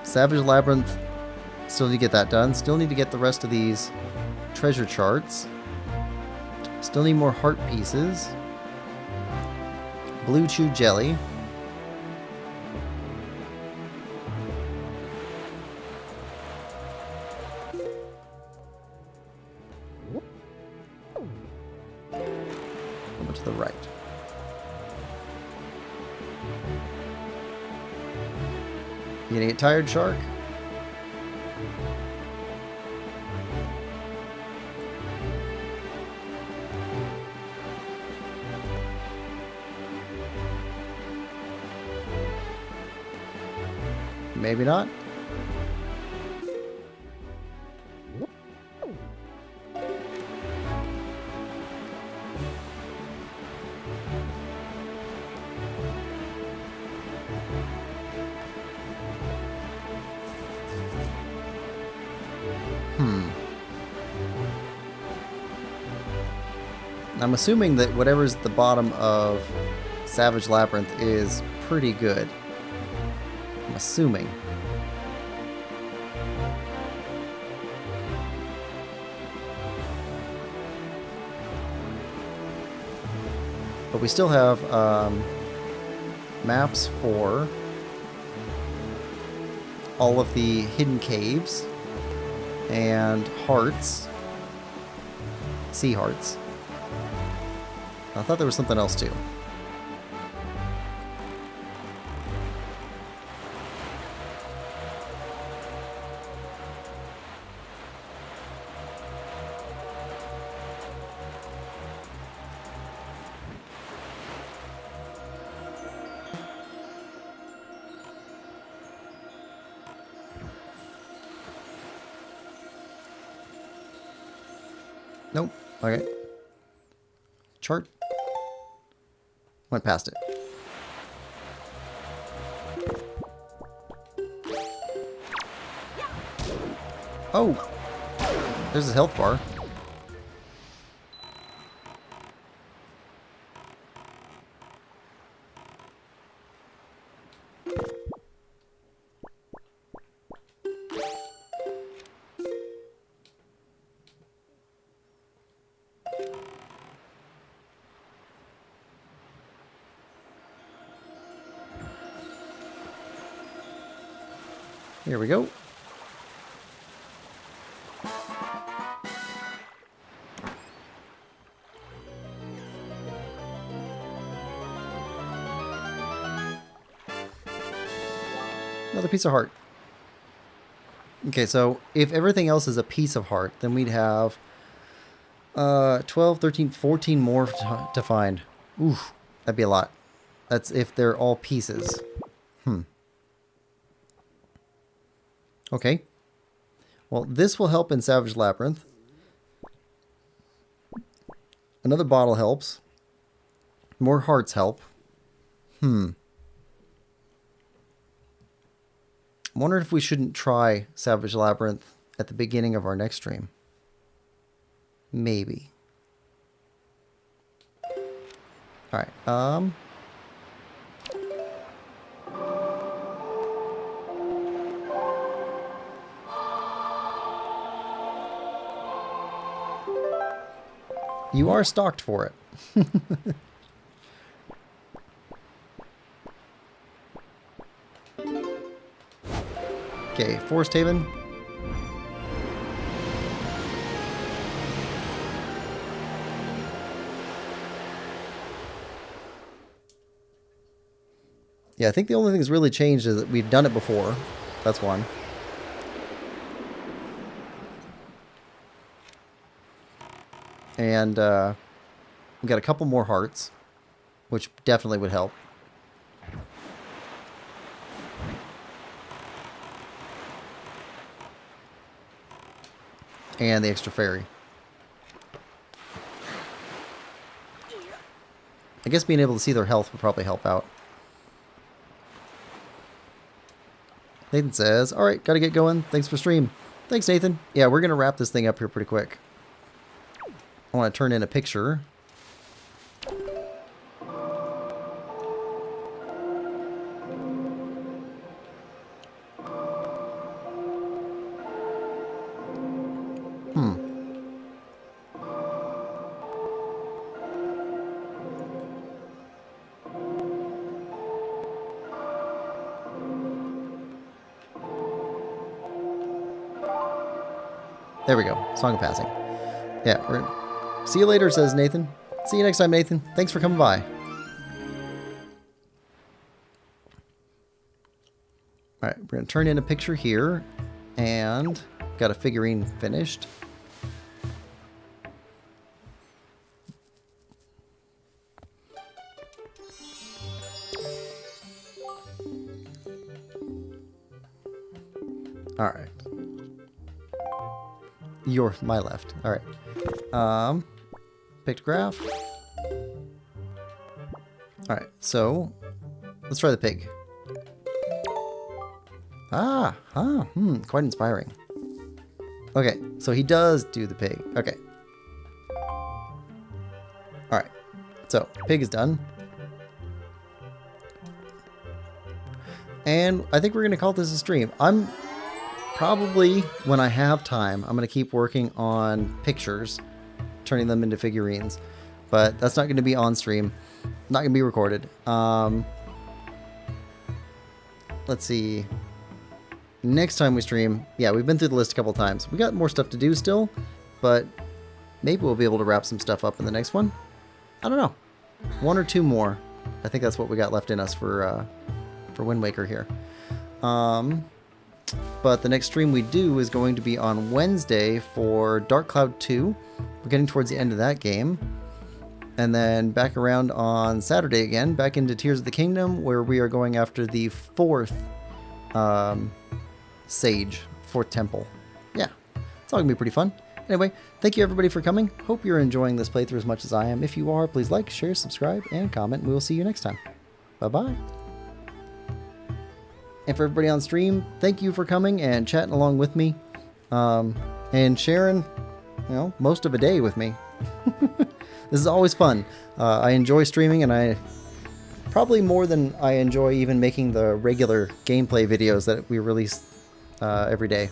Savage Labyrinth. Still need to get that done. Still need to get the rest of these treasure charts. Still need more heart pieces. Blue Chew Jelly. Over to the right. You gonna get tired, Shark? Maybe not. I'm assuming that whatever's at the bottom of Savage Labyrinth is pretty good. I'm assuming. But we still have maps for all of the hidden caves and hearts sea hearts. I thought there was something else too. Nope. Okay. Chart. Went past it. Oh! There's his health bar. Here we go. Another piece of heart. Okay, so if everything else is a piece of heart, then we'd have 12, 13, 14 more to find. Oof, that'd be a lot. That's if they're all pieces. Okay. Well, this will help in Savage Labyrinth. Another bottle helps. More hearts help. I'm wondering if we shouldn't try Savage Labyrinth at the beginning of our next stream. Maybe. Alright, you are stocked for it. Okay, Forest Haven. Yeah, I think the only thing that's really changed is that we've done it before. That's one. And we got a couple more hearts, which definitely would help. And the extra fairy. I guess being able to see their health would probably help out. Nathan says, alright, gotta get going. Thanks for stream. Thanks, Nathan. Yeah, we're gonna wrap this thing up here pretty quick. I want to turn in a picture. There we go. Song of Passing. Yeah, we're see you later, says Nathan. See you next time, Nathan. Thanks for coming by. Alright, we're going to turn in a picture here. And got a figurine finished. Alright. You're my left. Alright. Pictograph. Alright, so let's try the pig. Quite inspiring. Okay, so he does do the pig. Okay. Alright, so pig is done. And I think we're going to call this a stream. I'm probably, when I have time, I'm going to keep working on pictures, turning them into figurines. But that's not going to be on stream. Not going to be recorded. Let's see. Next time we stream, yeah, we've been through the list a couple times. We got more stuff to do still, but maybe we'll be able to wrap some stuff up in the next one. I don't know. 1 or 2 more. I think that's what we got left in us for Windwaker here. But the next stream we do is going to be on Wednesday for Dark Cloud 2. We're getting towards the end of that game. And then back around on Saturday again, back into Tears of the Kingdom, where we are going after the 4th Sage, 4th Temple. Yeah, it's all going to be pretty fun. Anyway, thank you everybody for coming. Hope you're enjoying this playthrough as much as I am. If you are, please like, share, subscribe, and comment. We will see you next time. Bye-bye. And for everybody on stream, thank you for coming and chatting along with me. And sharing, most of a day with me. This is always fun. I enjoy streaming, and I probably more than I enjoy even making the regular gameplay videos that we release every day.